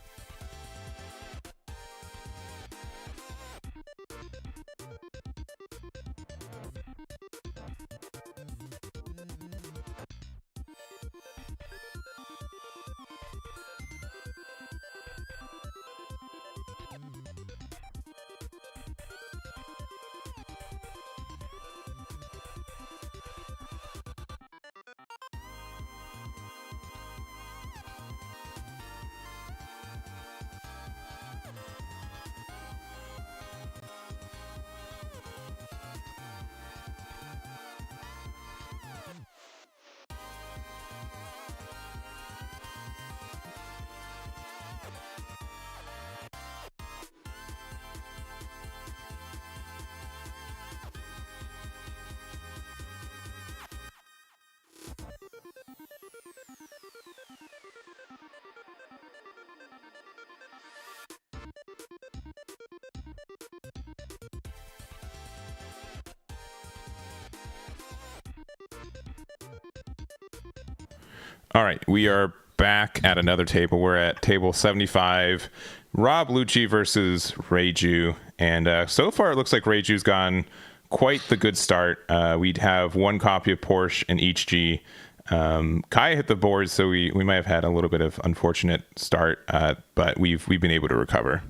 All right, we are back at another table. We're at table 75. Rob Luchi versus Reiju. And so far, it looks like Reiju's gone quite the good start. We'd have one copy of Porsche in each G. Kai hit the board, so we might have had a little bit of unfortunate start, but we've been able to recover.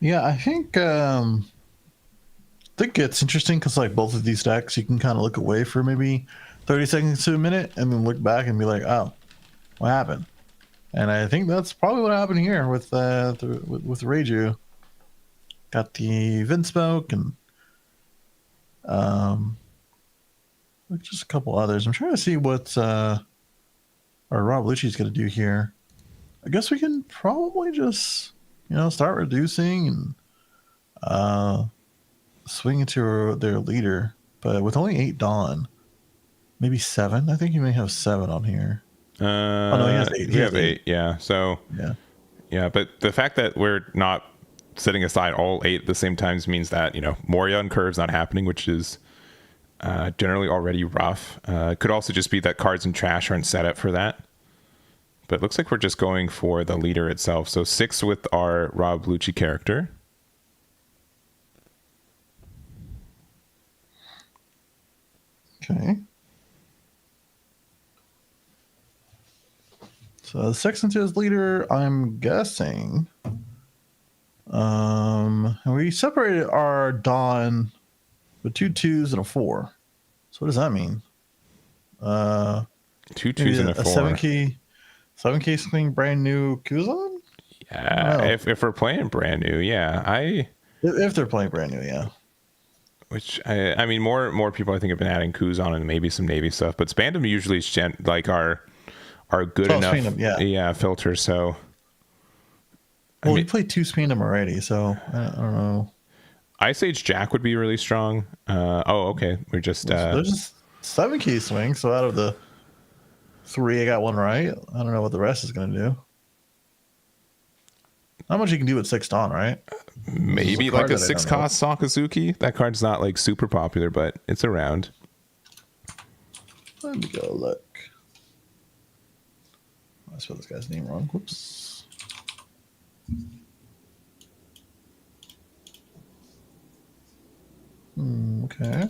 Yeah, I think it's interesting because like both of these decks, you can kind of look away for maybe 30 seconds to a minute, and then look back and be like, "Oh, what happened?" And I think that's probably what happened here with Reiju. Got the Vin Smoke and just a couple others. I'm trying to see what our Rob Lucci's going to do here. I guess we can probably just start reducing and swing into their leader, but with only 8 Dawn, maybe 7. I think you may have 7 on here. Oh no, he has 8. We have 8. Yeah. So yeah. But the fact that we're not setting aside all 8 at the same time means that Moria and Curve's not happening, which is generally already rough. It could also just be that cards and trash aren't set up for that. But it looks like we're just going for the leader itself. So 6 with our Rob Lucci character. Okay. So 6 into his leader, I'm guessing. And we separated our Dawn with 2 2s and a 4. So what does that mean? 2 2s and a 4. 7K swing brand new Kuzan? Yeah, if we're playing brand new, yeah. If they're playing brand new, yeah. Which I mean, more people I think have been adding Kuzan and maybe some Navy stuff, but Spandam usually is are good enough, Spandam, filter. So we played 2 Spandam already, so I don't know. Ice Age Jack would be really strong. Okay, we're just there's just 7K swing. So out of the 3, I got 1 right. I don't know what the rest is going to do. Not much you can do with 6 Dawn, right? Maybe like a 6 cost Sakazuki. That card's not like super popular, but it's around. Let me go look. I spelled this guy's name wrong. Whoops. Okay.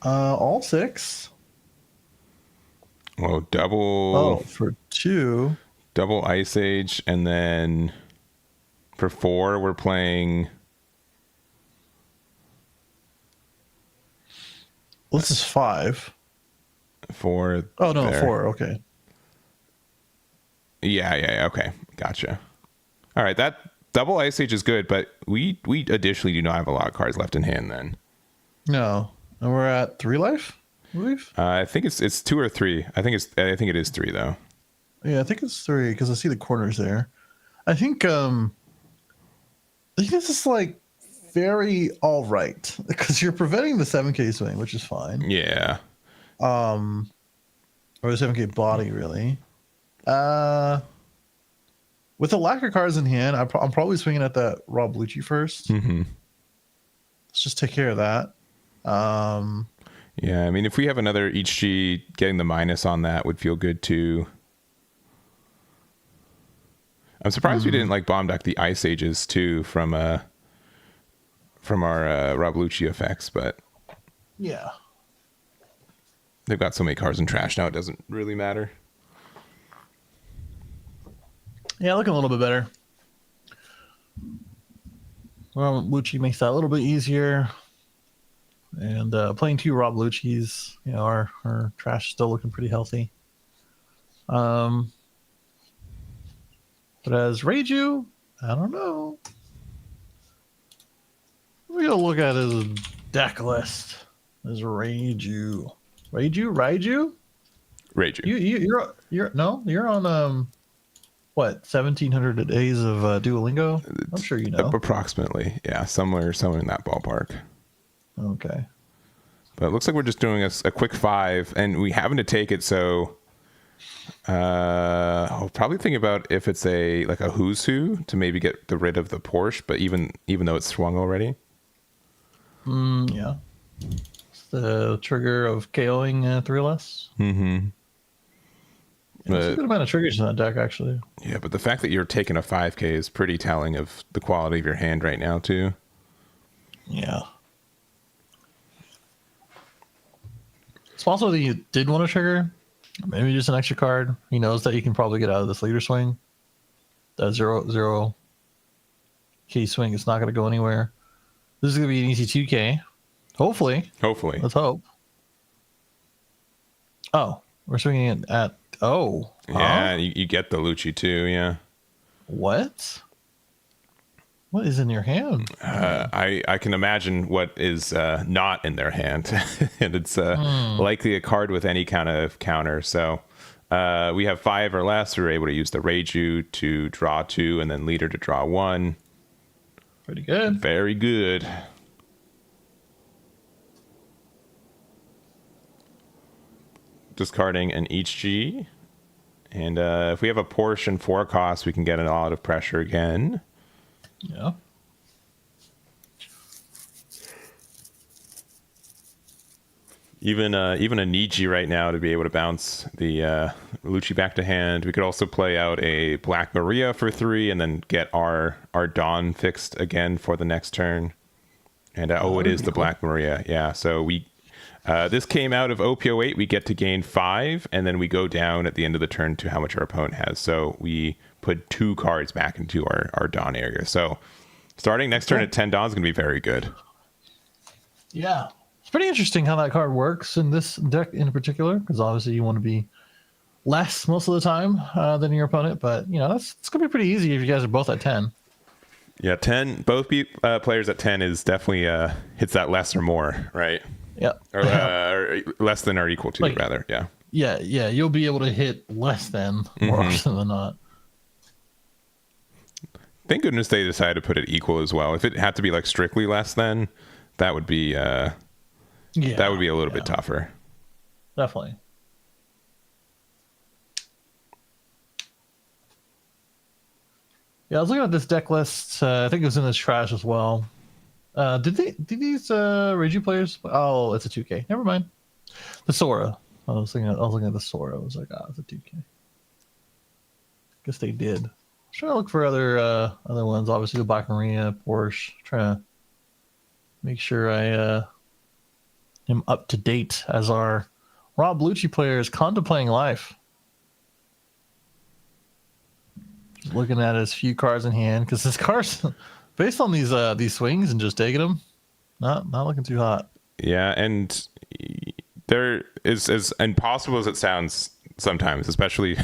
All 6. Well, double. Oh, for 2. Double Ice Age, and then for 4, we're playing. Well, this is 5. 4. Oh no, there. 4. Okay. Yeah. Okay, gotcha. All right, that double Ice Age is good, but we additionally do not have a lot of cards left in hand. Then. No, and we're at 3 life. I believe. I think it's 2 or 3. I think it is 3 though. Yeah, I think it's 3 because I see the corners there. I think this is like very all right because you're preventing the 7K swing, which is fine. Yeah. Or the 7K body really. With the lack of cards in hand, I'm probably swinging at that Rob Lucci first. Mm-hmm. Let's just take care of that. Yeah, I mean, if we have another HG, getting the minus on that would feel good too. I'm surprised we didn't like bomb deck the Ice Ages too from our Rob Lucci effects, but yeah, they've got so many cards in trash now it doesn't really matter. Yeah, looking a little bit better. Well, Lucci makes that a little bit easier. And playing 2 Rob Lucci's, our trash is still looking pretty healthy. But as Reiju, I don't know. We're gonna look at his deck list. As Reiju. Reiju? You're on what, 1,700 days of Duolingo? I'm sure you know. Approximately, yeah, somewhere in that ballpark. Okay. But it looks like we're just doing a quick 5, and we happen to take it, so I'll probably think about if it's a Who's Who to maybe get rid of the Porsche, but even though it's swung already. Yeah. It's the trigger of KOing 3 less. Mm-hmm. Yeah, that's a good amount of triggers in that deck, actually. Yeah, but the fact that you're taking a 5k is pretty telling of the quality of your hand right now, too. Yeah. It's possible that you did want to trigger. Maybe just an extra card. He knows that he can probably get out of this leader swing. That 0 key swing is not going to go anywhere. This is going to be an easy 2k. Hopefully. Let's hope. Oh, we're swinging it at... Oh. Yeah, you get the Luchi too, yeah. What? What is in your hand? I can imagine what is not in their hand. And it's likely a card with any kind of counter. So we have 5 or less. We're able to use the Reiju to draw 2 and then leader to draw 1. Pretty good. Very good. Discarding an HG. And if we have a portion 4 cost, we can get a lot of pressure again. Yeah. Even a Niji right now to be able to bounce the Luchi back to hand. We could also play out a Black Maria for 3 and then get our Dawn fixed again for the next turn. And it is the cool. Black Maria. Yeah, so we this came out of OP08. We get to gain 5, and then we go down at the end of the turn to how much our opponent has. So we put 2 cards back into our Dawn area. So starting next turn at 10 Dawn is going to be very good. Yeah. It's pretty interesting how that card works in this deck in particular, because obviously you want to be less most of the time than your opponent. But, you know, it's going to be pretty easy if you guys are both at 10. Yeah, 10. Both players at 10 is definitely hits that less or more, right? Yeah. Or less than or equal to, rather. Yeah. Yeah. You'll be able to hit less than more often than not. Thank goodness they decided to put it equal as well. If it had to be like strictly less than, that would be that would be a little bit tougher. Definitely. Yeah, I was looking at this deck list. I think it was in this trash as well. Did these Reiju players? Oh, it's a 2K. Never mind. The Sora. I was looking at the Sora. I was like, it's a 2K. Guess they did. I was trying to look for other ones. Obviously, the Black Maria, Porsche. Trying to make sure I am up to date as our Rob Luchi player is contemplating life. Just looking at his few cards in hand, because his cards, based on these swings and just taking them, not looking too hot. Yeah, and there is, as impossible as it sounds sometimes, especially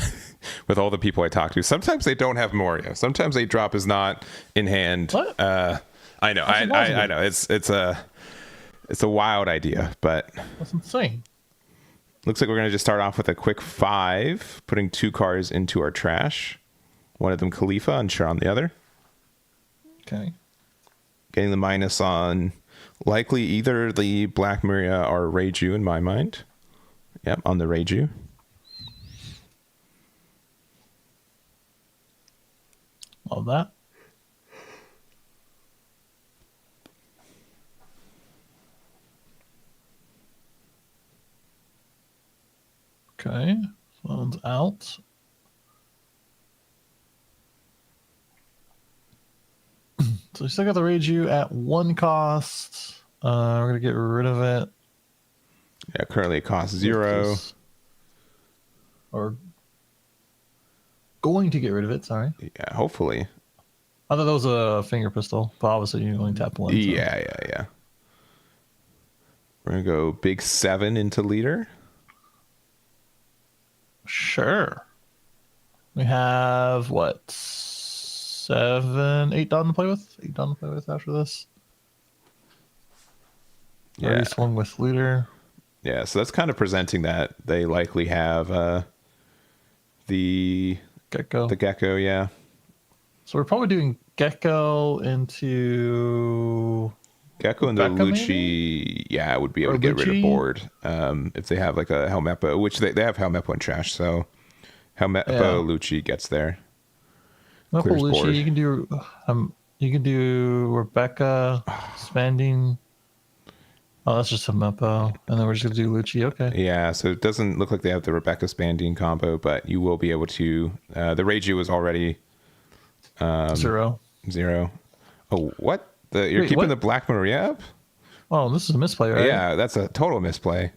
with all the people I talk to, sometimes they don't have Moria. Sometimes a drop is not in hand. What? I know. I know. It's a wild idea, but that's insane. Looks like we're going to just start off with a quick 5, putting 2 cards into our trash. One of them Khalifa and Sharon the other. Okay. Getting the minus on likely either the Black Maria or Reiju in my mind. Yep, on the Reiju. Love that. Okay, phone's out. So we still got the Reiju at 1 cost. We're gonna get rid of it. Yeah, currently it costs 0. Or going to get rid of it, sorry. Yeah, hopefully. I thought that was a finger pistol, but obviously you only tap 1. So. Yeah. We're gonna go big 7 into leader. Sure. We have what? 8 Dawn to play with? 8 Dawn to play with after this. Yeah. Already swung with leader. Yeah, so that's kind of presenting that they likely have the Gecko. The Gecko, yeah. So we're probably doing Gecko into Luchi. Maybe? Yeah, I would be able to get rid of board if they have like a Helmeppo, which they have Helmeppo and trash, so Helmeppo Luchi gets there. Helmeppo Luchi, you can do Rebecca, Spanding, Oh, that's just a Meppo. And then we're just going to do Luchi. Okay. Yeah, so it doesn't look like they have the Rebecca Spandine combo, but you will be able to. The Reiju was already 0. 0. Oh, what? You're Wait, keeping what? the Black Maria up? Oh, this is a misplay, right? Yeah, that's a total misplay.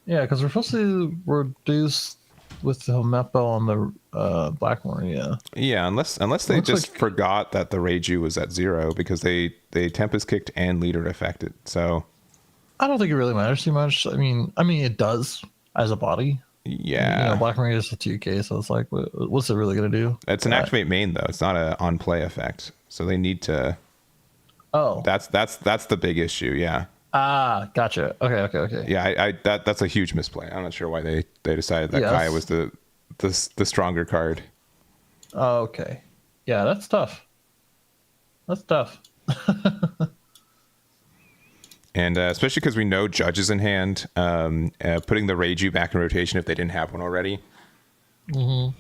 Yeah, because we're supposed to reduce with the Meppo on the Black Maria. Yeah, unless they just like... forgot that the Reiju was at 0 because they Tempest kicked and leader affected. So I don't think it really matters too much. I mean, it does as a body. Yeah, Black Maria is a 2K, so it's like, what's it really gonna do? it's an activate main though. It's not a on play effect, so they need to. Oh, that's the big issue. Yeah. Ah, gotcha. Okay. Yeah, that's a huge misplay. I'm not sure why they decided that Kaya was the stronger card. Okay. Yeah, that's tough. And especially because we know Judge is in hand, putting the Reiju back in rotation if they didn't have one already. Mm-hmm.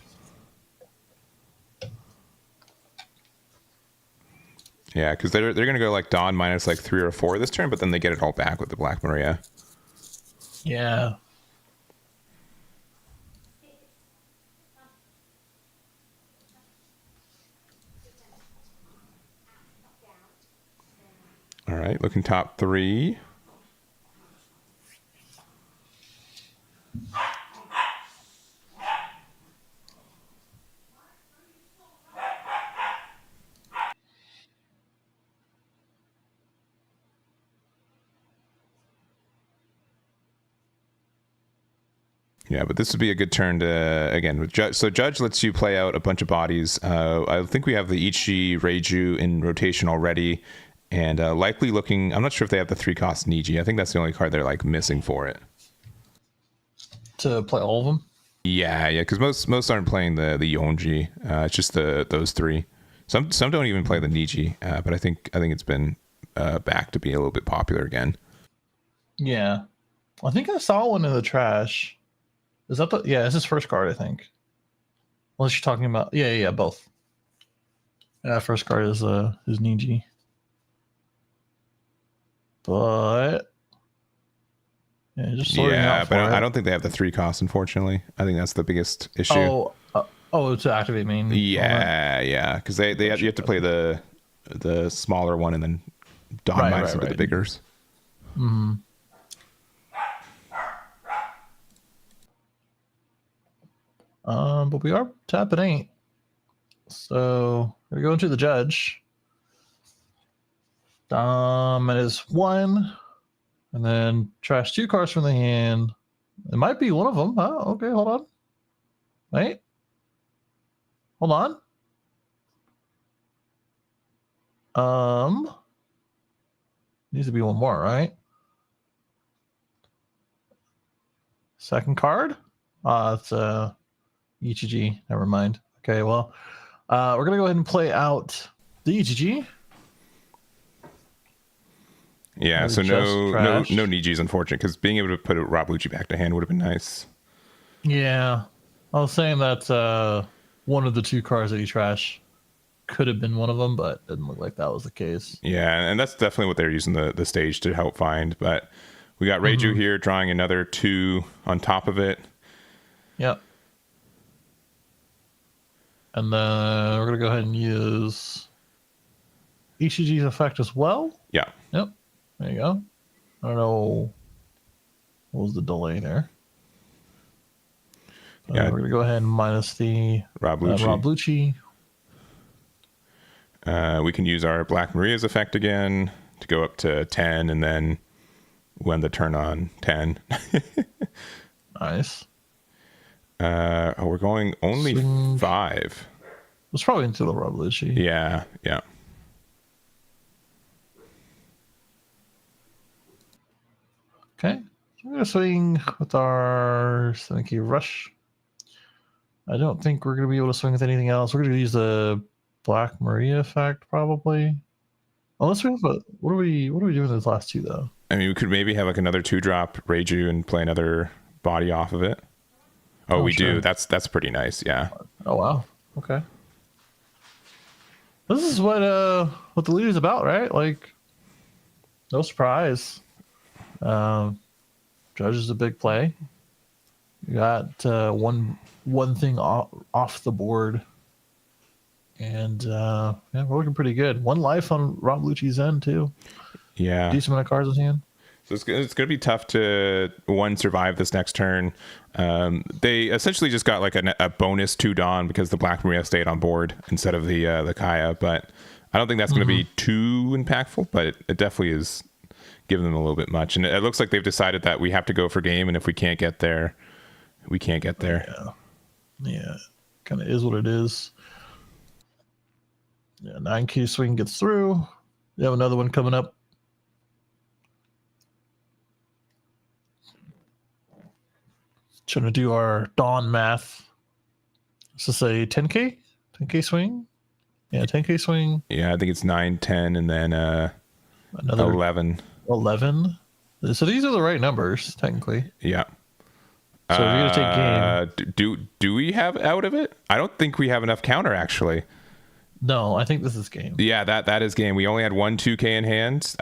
Yeah, because they're going to go like Dawn minus like 3 or 4 this turn, but then they get it all back with the Black Maria. Yeah. All right, looking top 3. Yeah, but this would be a good turn to, again, with Judge. So Judge lets you play out a bunch of bodies. I think we have the Ichi Reiju in rotation already, and likely looking, I'm not sure if they have the 3-cost Niji. I think that's the only card they're like missing for it. To play all of them? Yeah, because most aren't playing the Yonji. It's just those 3. Some don't even play the Niji, but I think it's been back to be a little bit popular again. Yeah. I think I saw one in the trash. Is that it's his first card, I think. Unless you're talking about both. Yeah, first card is his Niji. But just sorting out but I don't think they have the 3-cost, unfortunately. I think that's the biggest issue. To activate main. Yeah, because you have to play the smaller one and then Dawn minus the biggers. Mm-hmm. But we are tapping 8. So we're gonna go into the Judge. It is 1. And then trash 2 cards from the hand. It might be one of them. Oh, okay, hold on. Wait. Hold on. Needs to be one more, right? Second card? It's EGG. Never mind. Okay, well, we're gonna go ahead and play out the EGG. Yeah, so no Niji's unfortunate, because being able to put Rob Luchi back to hand would have been nice. Yeah, I was saying that one of the 2 cards that he trashed could have been one of them, but it didn't look like that was the case. Yeah, and that's definitely what they're using the stage to help find. But we got Reiju here drawing another 2 on top of it. Yep. And then we're gonna go ahead and use ECG's effect as well. Yeah. Yep. There you go. I don't know what was the delay there. Yeah, we're gonna go ahead and minus the Rob Luchi. We can use our Black Maria's effect again to go up to 10, and then when the turn on 10. Nice. We're going only 5. It's probably into the Rob Luchi. Yeah. Okay. So we're gonna swing with our 7K rush. I don't think we're gonna be able to swing with anything else. We're gonna use the Black Maria effect probably. Unless we have what are we doing with those last 2 though? I mean, we could maybe have like another 2-drop Reiju and play another body off of it. Oh, we do. That's pretty nice. Yeah. Oh wow. Okay. This is what the leader's about, right? Like, no surprise. Judge is a big play. You got one thing off the board, and yeah, we're looking pretty good. One life on Rob Lucci's end too. Yeah, decent amount of cards in hand. So it's going to be tough to survive this next turn. They essentially just got like a bonus 2 Dawn because the Black Maria stayed on board instead of the Kaya, but I don't think that's going to be too impactful, but it definitely is giving them a little bit much. And it looks like they've decided that we have to go for game, and if we can't get there, we can't get there. Yeah. Kind of is what it is. Yeah, 9K swing gets through. You have another one coming up. Trying to do our Dawn math. Let's just say 10K? 10K swing? Yeah, 10K swing. Yeah, I think it's 9, 10, and then another 11. 11? So these are the right numbers, technically. Yeah. So we're going to take game. Do we have out of it? I don't think we have enough counter, actually. No, I think this is game. Yeah, that is game. We only had 1 2K in hand.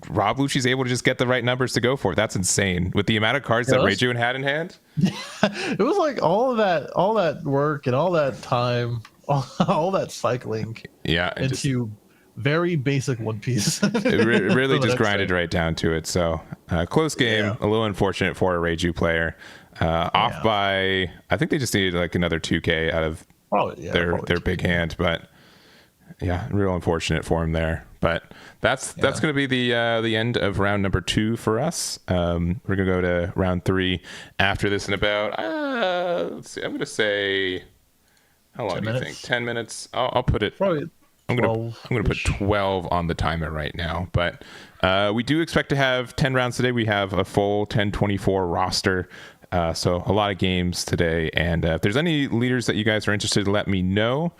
Rob Lucci's able to just get the right numbers to go for it. That's insane. With the amount of cards that Reiju had in hand. It was like all that work and all that time, all that cycling. Yeah, into very basic One Piece. It really just grinded right down to it. So close game, a little unfortunate for a Reiju player. Off by, I think they just needed like another 2K out of their big hand, but. Yeah, real unfortunate for him there, but that's going to be the end of round number 2 for us. We're gonna go to round 3 after this in about let's see, I'm gonna say, how long do you think? 10 minutes. I'll put it. Probably. I'm gonna put 12 on the timer right now, but we do expect to have 10 rounds today. We have a full 10-24 roster. So a lot of games today, and if there's any leaders that you guys are interested, let me know.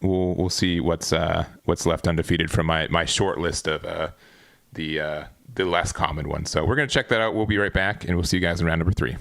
We'll see what's left undefeated from my short list of the less common ones. So we're gonna check that out. We'll be right back, and we'll see you guys in round number 3.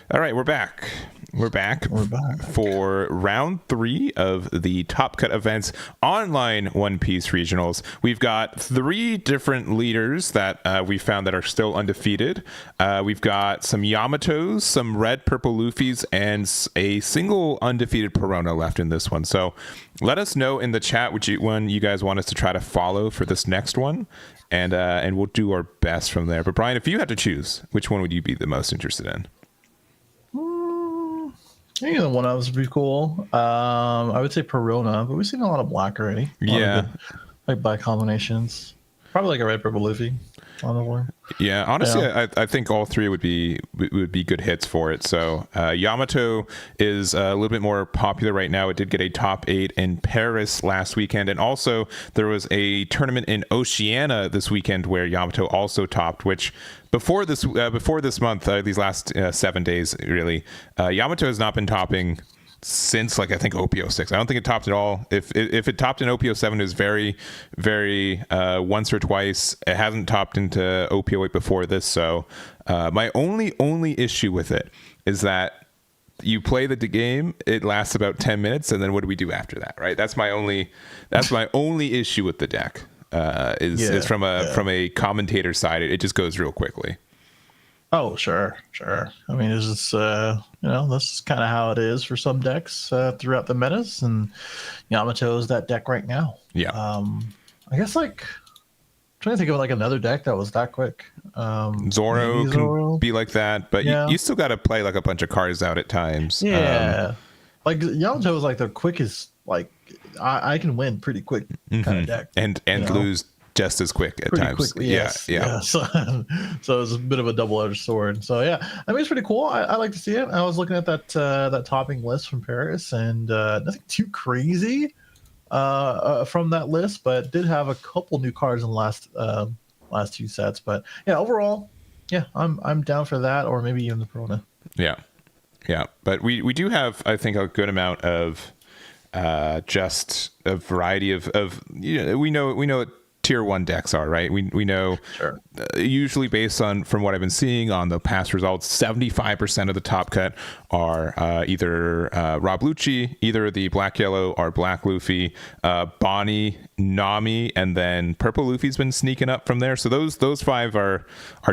All right, we're back. We're back for round 3 of the Top Cut events online One Piece regionals. We've got 3 different leaders that we found that are still undefeated. We've got some Yamatos, some red, purple Luffys, and a single undefeated Perona left in this one. So let us know in the chat which one you guys want us to try to follow for this next one, and we'll do our best from there. But Brian, if you had to choose, which one would you be the most interested in? I think the one I was pretty cool. I would say Perona, but we've seen a lot of black already. Yeah, like black combinations. Probably like a red, purple Luffy on the one. Yeah, honestly, yeah. I think all 3 would be good hits for it. So Yamato is a little bit more popular right now. It did get a top 8 in Paris last weekend, and also there was a tournament in Oceania this weekend where Yamato also topped. Which before this month, these last 7 days, really, Yamato has not been topping since, like, I think OP06. I don't think it topped at all. If it topped in OP07, it was very, very once or twice. It hasn't topped into OP08 before this. So my only issue with it is that you play the game, it lasts about 10 minutes, and then what do we do after that, right? That's my only issue with the deck. Is from a commentator side, it just goes real quickly. Oh, sure. I mean, it's just, this is kind of how it is for some decks throughout the metas, and Yamato is that deck right now. Yeah. I guess, like, I'm trying to think of, like, another deck that was that quick. Zoro can be like that, but you still got to play, like, a bunch of cards out at times. Yeah. Like, Yamato is, like, the quickest, like, I can win pretty quick kind of deck. And lose just as quick at times. Quickly, yes. Yeah. So it's a bit of a double-edged sword. So yeah, I mean, it's pretty cool. I like to see it. I was looking at that topping list from Paris, and nothing too crazy from that list, but did have a couple new cards in the last 2 sets. But yeah, overall, yeah, I'm down for that, or maybe even the Perona. Yeah. But we do have, I think, a good amount of just a variety of we know what tier 1 decks are, right? We know, sure. Usually based on, from what I've been seeing on the past results, 75% of the top cut are either Rob Luchi, either the black yellow or black Luffy, Bonney, Nami, and then purple Luffy's been sneaking up from there. So those 5 are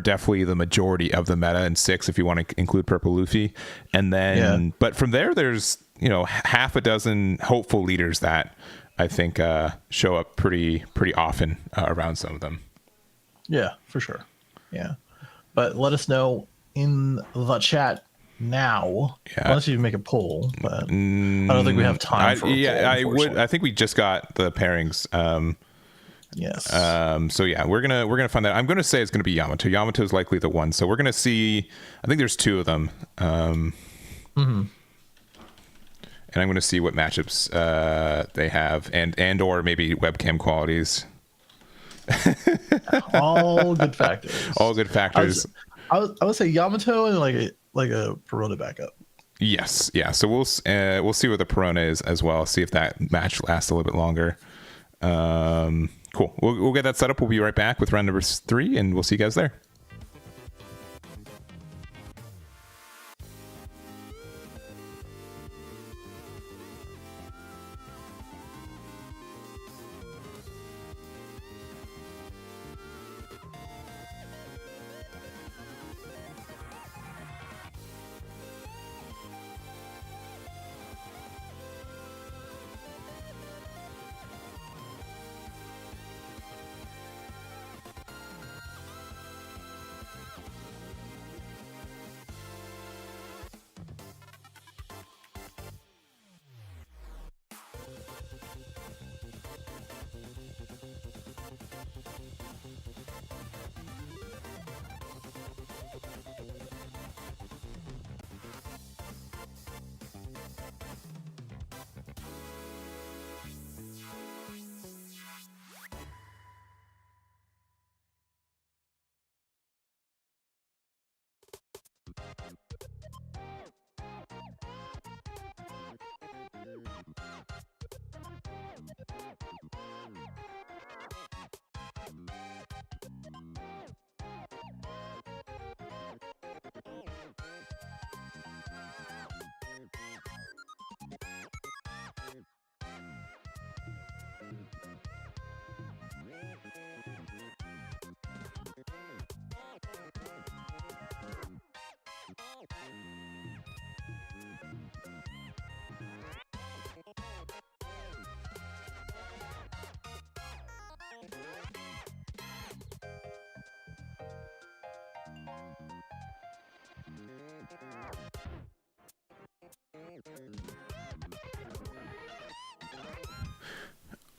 definitely the majority of the meta, and 6 if you want to include purple Luffy. And then but from there's half a dozen hopeful leaders that I think show up pretty often around some of them. Yeah, for sure. Yeah, but let us know in the chat now. Yeah. Unless you make a poll, but I don't think we have time for a poll, I think we just got the pairings. Yes. So yeah, we're gonna find that. I'm gonna say it's gonna be Yamato. Yamato is likely the one. So we're gonna see. I think there's 2 of them. And I'm going to see what matchups they have, and or maybe webcam qualities. All good factors. All good factors. I would say Yamato and like a Perona backup. Yes, yeah. So we'll see what the Perona is as well. See if that match lasts a little bit longer. Cool. We'll get that set up. We'll be right back with round number 3, and we'll see you guys there.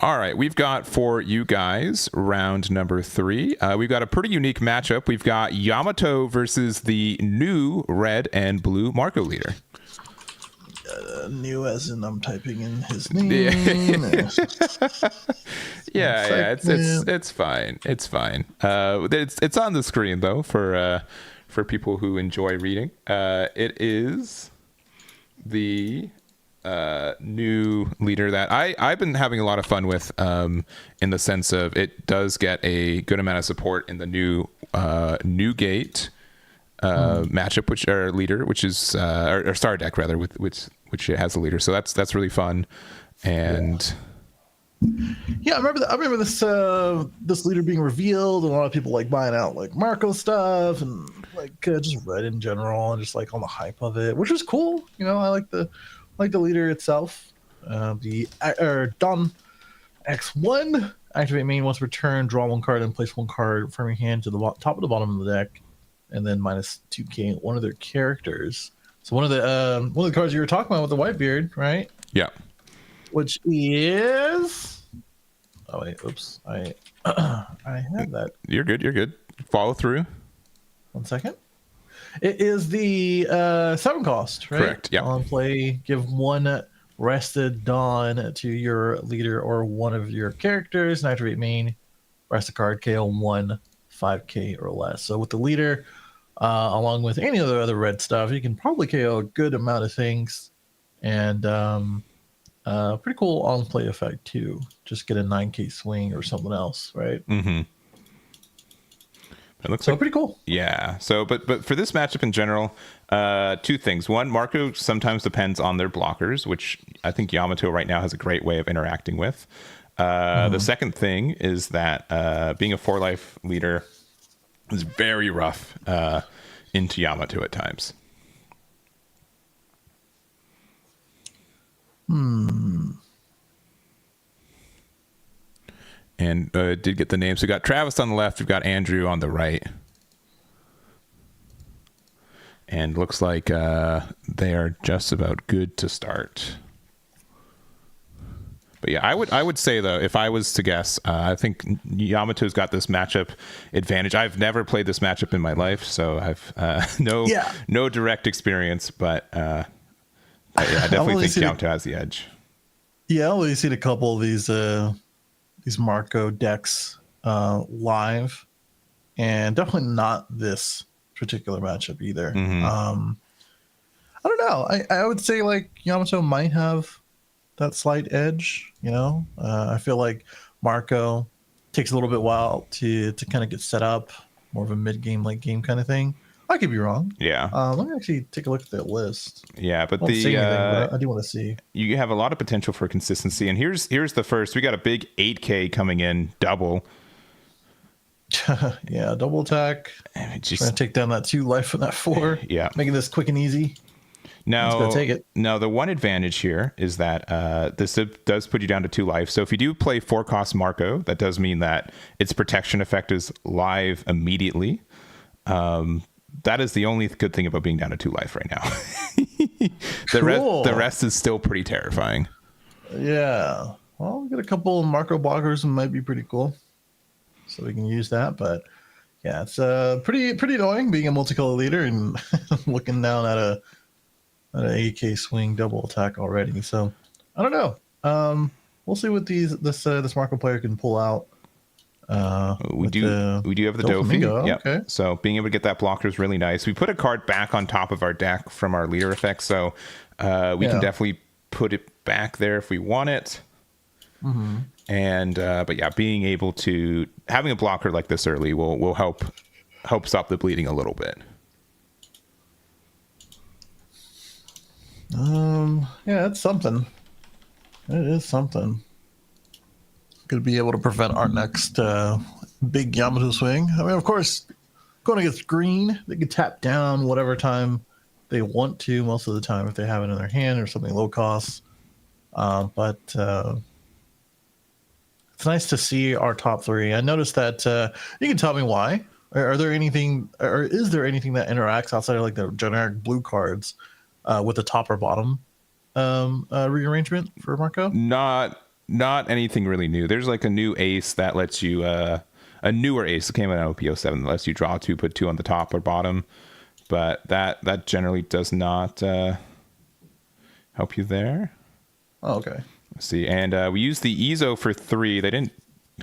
All right, we've got for you guys round number 3. We've got a pretty unique matchup. We've got Yamato versus the new red and blue Marco leader. New as in I'm typing in his name. Yeah, it's fine. It's fine. It's on the screen though for people who enjoy reading. It is the new leader that I've been having a lot of fun with, in the sense of it does get a good amount of support in the new gate matchup, which or leader, which is or star deck rather, with which it has a leader. So that's really fun. And yeah, I remember this this leader being revealed, and a lot of people like buying out like Marco stuff and like just red in general, and just like on the hype of it, which was cool. You know, I like the leader itself. The Don X1 activate main once returned, draw 1 card and place 1 card from your hand to the top of the bottom of the deck, and then minus 2k one of their characters. So one of the cards you were talking about with the Whitebeard, right? Yeah. Which is, oh wait, oops, I had that. You're good. Follow through. 1 second. It is the 7 cost, right? Correct. Yeah. On play, give 1 rested Dawn to your leader or one of your characters, and activate main. Rest a card, KO 1, 5k or less. So with the leader, along with any other red stuff, you can probably KO a good amount of things, and pretty cool on play effect too. Just get a 9k swing or something else, right? Mm-hmm. It looks so pretty cool. Yeah. So, but for this matchup in general, 2 things. One, Marco sometimes depends on their blockers, which I think Yamato right now has a great way of interacting with. The second thing is that being a 4-life leader is very rough into Yamato at times. And did get the names. So we got Travis on the left. We've got Andrew on the right. And looks like they are just about good to start. But yeah, I would say though, if I was to guess, I think Yamato's got this matchup advantage. I've never played this matchup in my life, so I've no direct experience. But I definitely think Yamato has the edge. Yeah, I've only seen a couple of these Marco decks live, and definitely not this particular matchup either. I don't know. I would say like Yamato might have that slight edge, you know. I feel like Marco takes a little bit while to kind of get set up, more of a mid game, late game kind of thing. I could be wrong. Yeah. Let me actually take a look at that list. Yeah, but I do want to see. You have a lot of potential for consistency, and here's the first. We got a big 8k coming in, double. Yeah, double attack. Just trying to take down that 2 life from that 4. Yeah, making this quick and easy. Now, take it. Now, the one advantage here is that this does put you down to 2 life. So if you do play 4-cost Marco, that does mean that its protection effect is live immediately. That is the only good thing about being down to 2 life right now. The rest is still pretty terrifying. Yeah. Well, we got a couple of Marco blockers and might be pretty cool. So we can use that. But yeah, it's pretty annoying being a multicolor leader and looking down at an 8k swing double attack already. So I don't know. We'll see what this Marco player can pull out. We do have the Doflamingo. Yep. Okay. So being able to get that blocker is really nice. We put a card back on top of our deck from our leader effect, so we can definitely put it back there if we want it. And but yeah, being able to having a blocker like this early will help stop the bleeding a little bit. Yeah, it's something. It is something. Could be able to prevent our next big Yamato swing. I mean, of course, going against green, they can tap down whatever time they want to, most of the time, if they have it in their hand or something low cost. But it's nice to see our top 3. I noticed that you can tell me why. Is there anything that interacts outside of like the generic blue cards with the top or bottom rearrangement for Marco? Not not anything really new. There's like a new ace that lets you a newer ace that came out in OP07 that lets you draw 2, put 2 on the top or bottom, but that generally does not help you there. Oh, okay. Let's see, and we used the EZO for 3. They didn't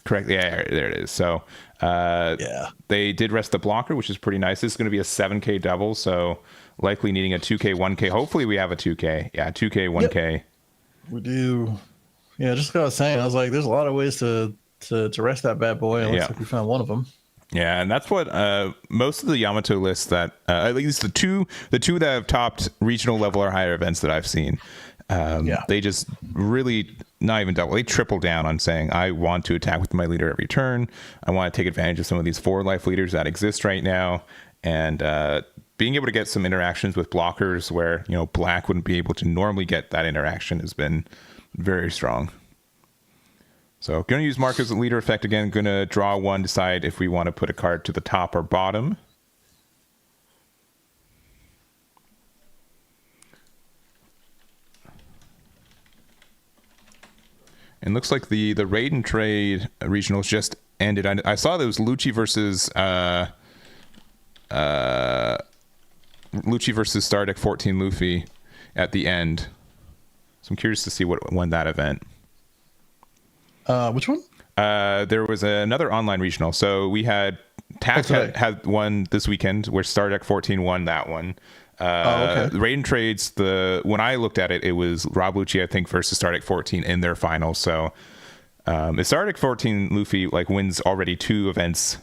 correctly. Yeah, there it is. So they did rest the blocker, which is pretty nice. This is going to be a 7K double, so likely needing a 2K, 1K. Hopefully we have a 2K. Yeah, 2K, 1K. Yep. We do. Yeah, just like I was saying, I was like, there's a lot of ways to rest that bad boy. It looks like we found one of them. Yeah, and that's what most of the Yamato lists that at least the two that have topped regional level or higher events that I've seen. They just really not even double. They triple down on saying, I want to attack with my leader every turn. I want to take advantage of some of these 4 life leaders that exist right now, and being able to get some interactions with blockers where black wouldn't be able to normally get that interaction has been very strong. So going to use Mark as a leader effect again. Going to draw 1, decide if we want to put a card to the top or bottom. And looks like the raid and trade regionals just ended. I saw there was Luchi versus Star Deck 14 Luffy at the end. So I'm curious to see what won that event. Which one? There was another online regional. So we had TAC had one this weekend where Star Deck 14 won that one. The raid and trades, when I looked at it, it was Rob Luchi, I think, versus Star Deck 14 in their finals. So if Star Deck 14 Luffy wins already 2 events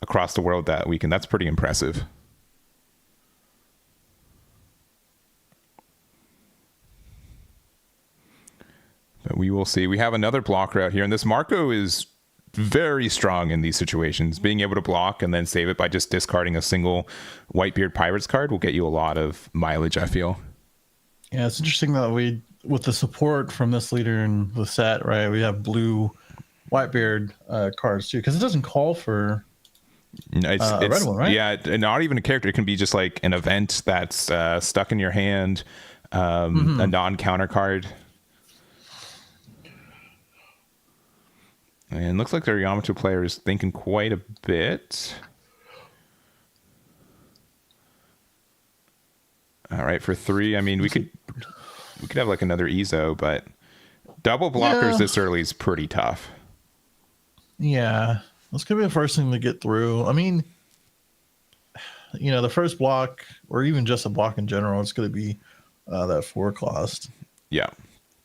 across the world that weekend, that's pretty impressive. But we will see. We have another blocker out here, and this Marco is very strong in these situations. Being able to block and then save it by just discarding a single Whitebeard Pirates card will get you a lot of mileage, I feel. Yeah, it's interesting that with the support from this leader in the set, right, we have blue Whitebeard cards too, because it doesn't call for a red one, right? Yeah, not even a character. It can be just like an event that's stuck in your hand, a non-counter card. And looks like their Yamato player is thinking quite a bit. All right, for 3, I mean, we could have like another EZO, but double blockers this early is pretty tough. Yeah, that's gonna be the first thing to get through. I mean, the first block, or even just a block in general, it's gonna be that 4 cost. Yeah,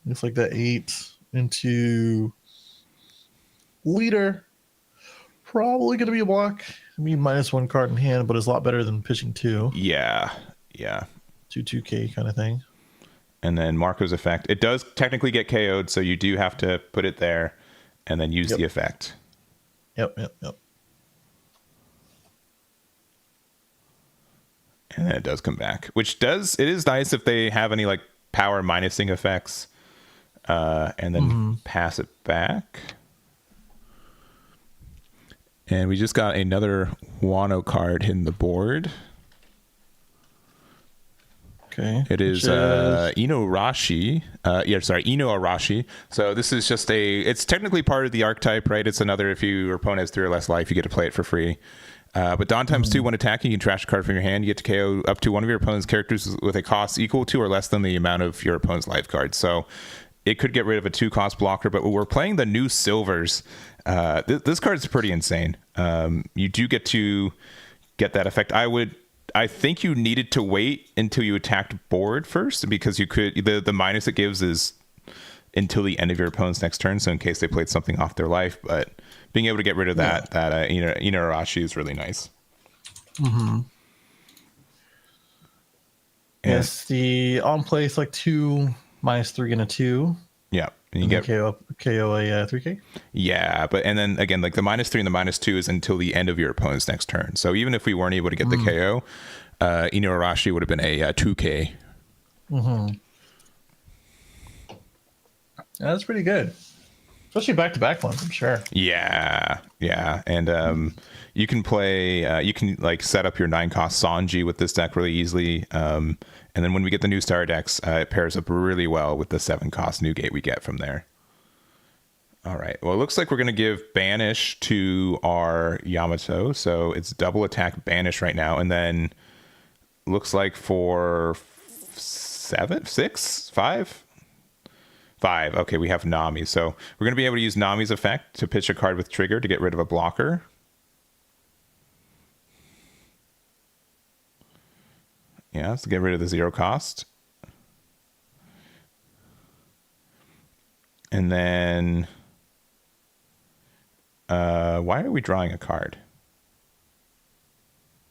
looks like that 8 into leader, probably going to be a block. I mean, -1 card in hand, but it's a lot better than pitching 2. Yeah. 2K kind of thing. And then Marco's effect. It does technically get KO'd, so you do have to put it there and then use the effect. Yep. And then it does come back, it is nice if they have any like power minusing effects, and then pass it back. And we just got another Wano card hitting the board. Okay. It is Ino Arashi. Ino Arashi. So this is just it's technically part of the archetype, right? It's another, if your opponent has 3 or less life, you get to play it for free. But Dawn times 2, when attacking, you can trash a card from your hand. You get to KO up to one of your opponent's characters with a cost equal to or less than the amount of your opponent's life cards. So it could get rid of a 2-cost blocker, but when we're playing the new silvers, this card is pretty insane. You do get to get that effect. I think you needed to wait until you attacked board first, because you could the minus it gives is until the end of your opponent's next turn. So in case they played something off their life, but being able to get rid of that Ino Arashi is really nice. Yes, the on play is like 2 -3 and a 2. Yeah. And you get KO a 3K. Yeah, and then again, like the -3 and the -2 is until the end of your opponent's next turn. So even if we weren't able to get the KO, Ino Arashi would have been a 2K. That's pretty good, especially back-to-back ones, I'm sure. Yeah, and you can play. You can like set up your 9-cost Sanji with this deck really easily. And then when we get the new Star decks, it pairs up really well with the 7-cost Newgate we get from there. All right. Well, it looks like we're going to give Banish to our Yamato. So it's double attack Banish right now. And then looks like for 7, 6, 5? 5. Okay, we have Nami. So we're going to be able to use Nami's effect to pitch a card with trigger to get rid of a blocker. Yeah, to get rid of the 0 cost. And then why are we drawing a card?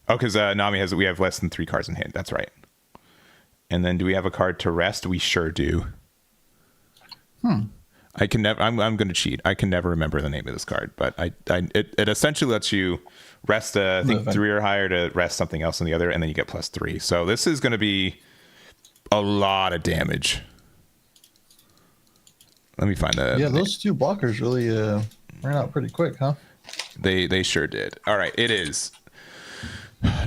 Oh, because we have less than 3 cards in hand. That's right. And then do we have a card to rest? We sure do. I can never. I'm going to cheat. I can never remember the name of this card, but it essentially lets you rest. I think 3 or higher to rest something else on the other, and then you get +3. So this is going to be a lot of damage. Let me find that. Yeah, those 2 blockers really ran out pretty quick, huh? They sure did. All right, it is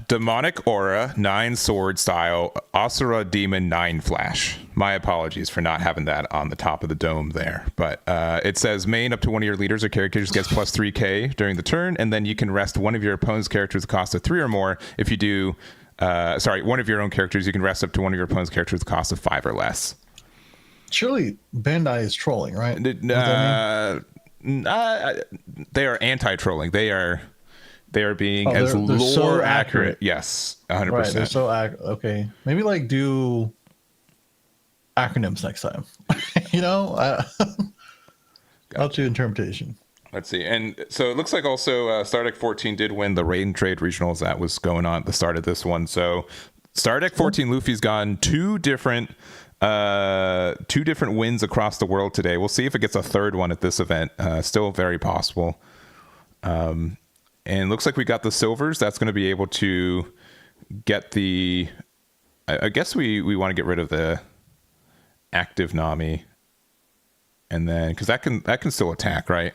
Demonic Aura, 9 sword style, Asura Demon, 9 flash. My apologies for not having that on the top of the dome there. But it says main up to one of your leaders or characters gets +3k during the turn, and then you can rest one of your opponent's characters with a cost of 3 or more. If you do, one of your own characters, you can rest up to one of your opponent's characters with a cost of 5 or less. Surely Bandai is trolling, right? They are anti-trolling. They are being they're lore so accurate. Yes, 100%. Right, they're so okay. Maybe like do acronyms next time. I'll do interpretation. Let's see. And so it looks like also Star Deck 14 did win the Raid and Trade Regionals that was going on at the start of this one. So Star Deck 14 Luffy's gotten 2 different wins across the world today. We'll see if it gets a 3rd one at this event. Still very possible. And it looks like we got the silvers. That's going to be able to get the... I guess we want to get rid of the active Nami. And then... Because that can still attack, right?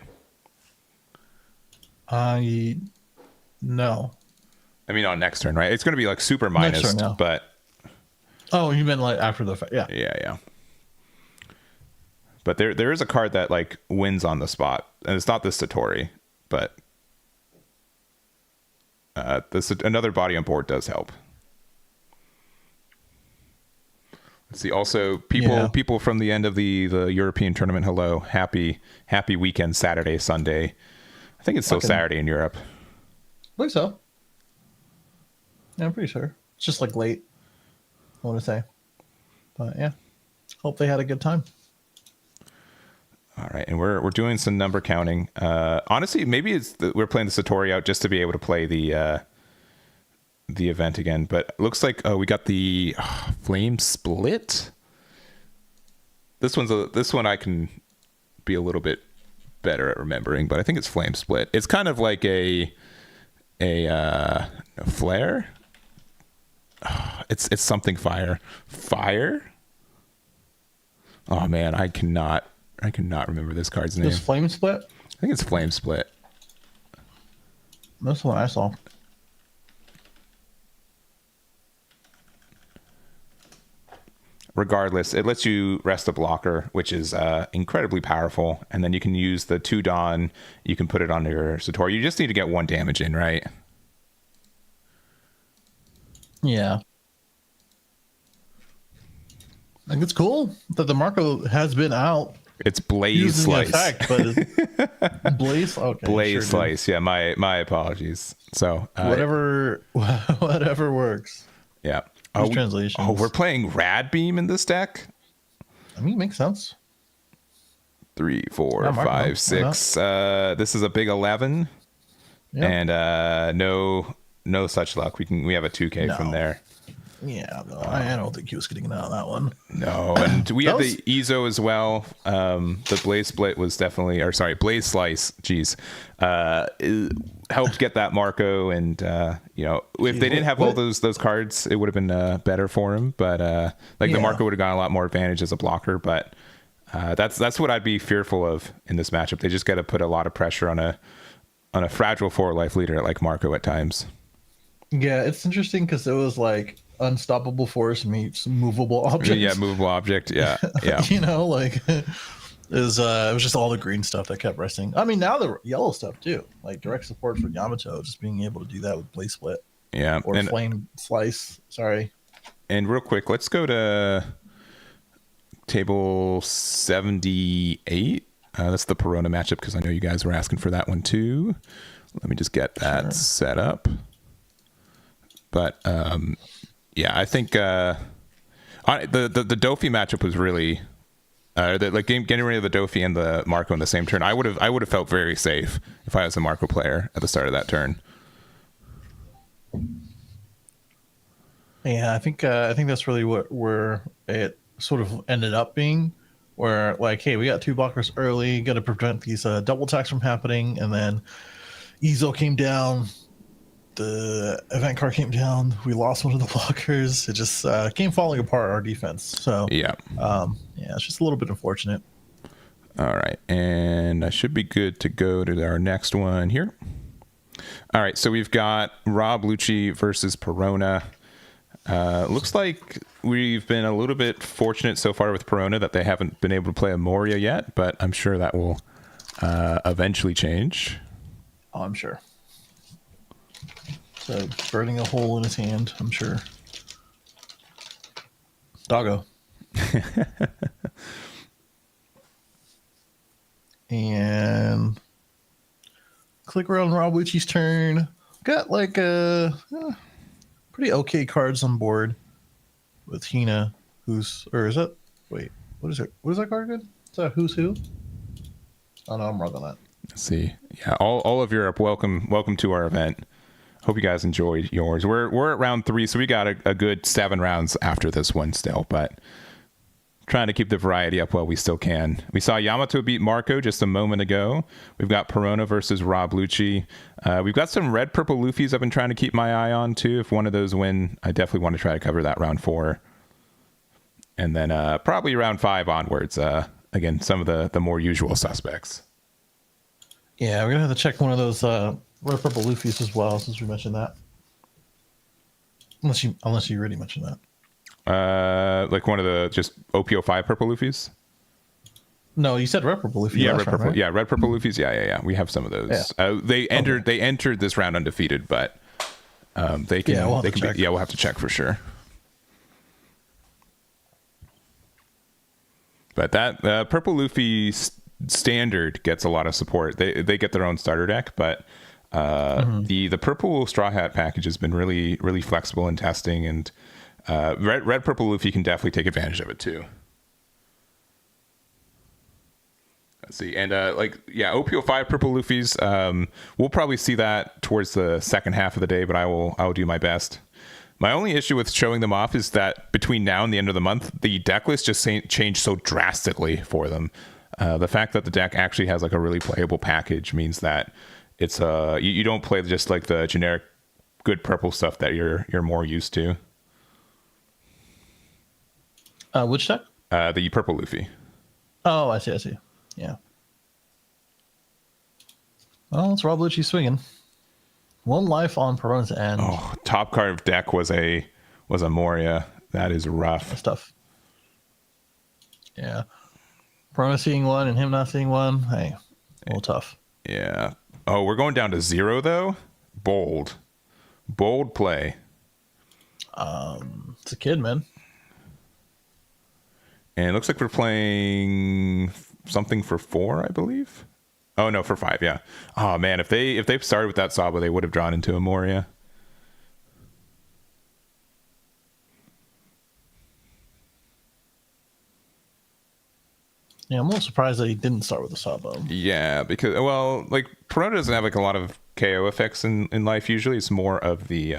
No. I mean, on next turn, right? It's going to be like super minus, turn, no. But... Oh, you meant like after the fact. Yeah. Yeah. But there is a card that like wins on the spot. And it's not this Satori, but... another body on board does help. Let's see. Also, people from the end of the European tournament. Hello, happy weekend, Saturday, Sunday. I think it's still Saturday in Europe. I think so. Yeah, I'm pretty sure. It's just like late, I want to say. But yeah, hope they had a good time. All right, and we're doing some number counting. Honestly, maybe we're playing the Satori out just to be able to play the event again. But it looks like we got the Flame Split. This one I can be a little bit better at remembering, but I think it's Flame Split. It's kind of like a flare. It's something fire. Oh man, I cannot remember this card's name. Just Flame Split? I think it's Flame Split. That's the one I saw. Regardless, it lets you rest a blocker, which is incredibly powerful. And then you can use the 2 Dawn. You can put it on your Satori. You just need to get 1 damage in, right? Yeah. I think it's cool that the Marco has been out. It's Blaze Slice. Effect, but it's Blaze. Okay, Blaze Slice. Yeah, my apologies. So whatever works. Yeah. Translations. We're playing Rad Beam in this deck. I mean, it makes sense. 3, 4, 5, 6. This is a big 11, and no such luck. We have a 2K from there. Yeah, no, I don't think he was getting out of that one. No, and we had the Ezo as well. The Blaze Split was definitely, Blaze Slice. Jeez, helped get that Marco, and if they didn't have all those cards, it would have been better for him. But the Marco would have gotten a lot more advantage as a blocker. But that's what I'd be fearful of in this matchup. They just got to put a lot of pressure on a fragile 4-life leader like Marco at times. Yeah, it's interesting because it was like unstoppable force meets movable object. Yeah, movable object. Yeah. Is it was just all the green stuff that kept resting. I mean, now the yellow stuff too, like direct support for Yamato, just being able to do that with Blaze Split. Yeah, or and, Flame Slice. Sorry. And real quick, let's go to table 78. That's the Perona matchup because I know you guys were asking for that one too. Let me just get that set up. But yeah, I think the Dofi matchup was really getting rid of the Dofi and the Marco in the same turn. I would have felt very safe if I was a Marco player at the start of that turn. Yeah, I think that's really where it sort of ended up being, where like, hey, we got 2 blockers early, got to prevent these double attacks from happening, and then Ezo came down, the event card came down, we lost one of the blockers. It just came falling apart our defense. So yeah, it's just a little bit unfortunate. All right, and I should be good to go to our next one here. All right, so we've got Rob Luchi versus Perona. Looks like we've been a little bit fortunate so far with Perona that they haven't been able to play a Moria yet, but I'm sure that will eventually change. Oh, I'm sure. So burning a hole in his hand, I'm sure. Doggo. And click around Rob Lucci's turn. Got like pretty okay cards on board with Hina, is that? Wait, what is it? What is that card again? Is that Who's Who? Oh no, I'm wrong on that. Let's see. Yeah, all of Europe, welcome to our event. Hope you guys enjoyed yours. We're at round 3, so we got a good 7 rounds after this one still, but trying to keep the variety up while we still can. We saw Yamato beat Marco just a moment ago. We've got Perona versus Rob Luchi. We've got some red purple Luffys I've been trying to keep my eye on too. If one of those win, I definitely want to try to cover that round 4. And then probably round 5 onwards. Again, some of the more usual suspects. Yeah, we're gonna have to check one of those red purple Luffys as well, since we mentioned that. Unless you already mentioned that. Like one of the just OP05 purple Luffys. No, you said red purple Luffy. Yeah, red purple. Right? Yeah, red purple Luffys. Yeah. We have some of those. Yeah. They entered this round undefeated, but they can. We'll we'll have to check for sure. But that purple Luffy standard gets a lot of support. They get their own starter deck, but the purple straw hat package has been really flexible in testing, and red purple Luffy can definitely take advantage of it too. Let's see, and OP05 purple Luffys. We'll probably see that towards the second half of the day, but I will do my best. My only issue with showing them off is that between now and the end of the month, the deck list just changed so drastically for them. The fact that the deck actually has like a really playable package means that it's you don't play just like the generic good purple stuff that you're more used to. Which deck? The purple Luffy. Oh, I see. Yeah. Well, it's Rob Lucci swinging. 1 life on Perona's end. Oh, top card of deck was a Moria. That is rough. That's tough. Yeah. Perona seeing 1 and him not seeing 1. Hey, a little tough. Yeah. Oh, we're going down to 0 though. Bold play. It's a kid, man. And it looks like we're playing something for 4, I believe. Oh no, for 5, yeah. Oh man, if they started with that Sabo, they would have drawn into a Moria. Yeah, I'm a little surprised that he didn't start with the Sabo. Yeah, because like Perona doesn't have like a lot of KO effects in life usually. It's more of the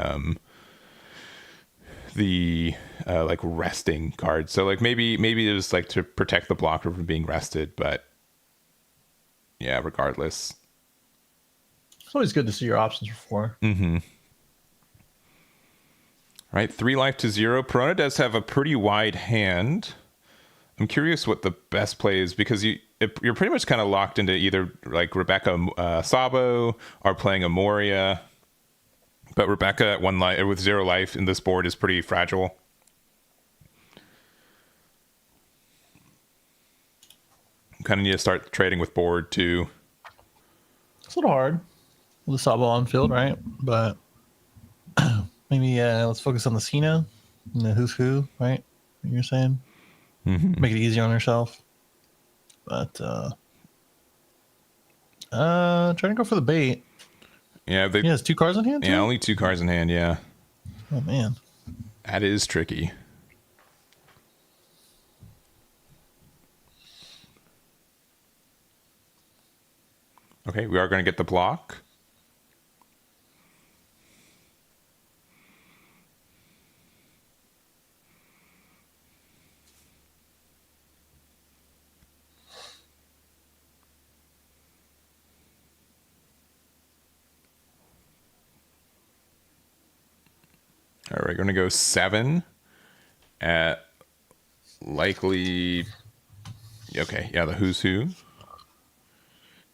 like resting cards. So like maybe it was like to protect the blocker from being rested, but yeah, regardless. It's always good to see your options for 4. Mm-hmm. Right, 3 life to 0. Perona does have a pretty wide hand. I'm curious what the best play is, because you're pretty much kind of locked into either like Rebecca Sabo or playing a Moria. But Rebecca at 1 life with 0 life in this board is pretty fragile. kind of need to start trading with board too. It's a little hard with the Sabo on field, right? But maybe let's focus on the Cena and the who's who, right? What you're saying? Make it easier on yourself. But trying to go for the bait. Yeah, it's 2 cards in hand. Yeah, only 2 cards in hand. Yeah. Oh man, that is tricky. Okay, we are going to get the block. All right, we're going to go 7 at likely. Okay, yeah, the who's who.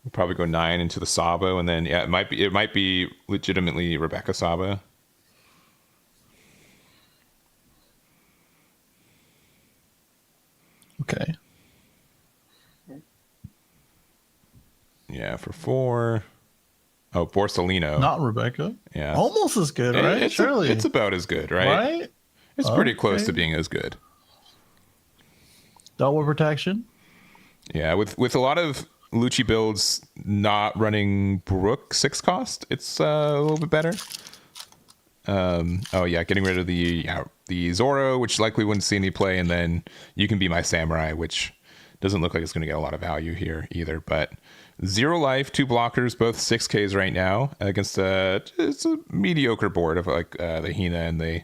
We'll probably go 9 into the Sabo, and then yeah, it might be legitimately Rebecca Sabo. Okay. Yeah, for 4. Oh, Borsalino. Not Rebecca. Yeah. Almost as good, right? Surely. It's about as good, right? Right? It's pretty close to being as good. Double protection. Yeah, with a lot of Luchi builds not running Brook 6 cost, it's a little bit better. Oh yeah, getting rid of the Zoro, which likely wouldn't see any play, and then you can be my Samurai, which doesn't look like it's going to get a lot of value here either. But 0 life, 2 blockers, both 6Ks right now against it's a mediocre board of like the Hina and the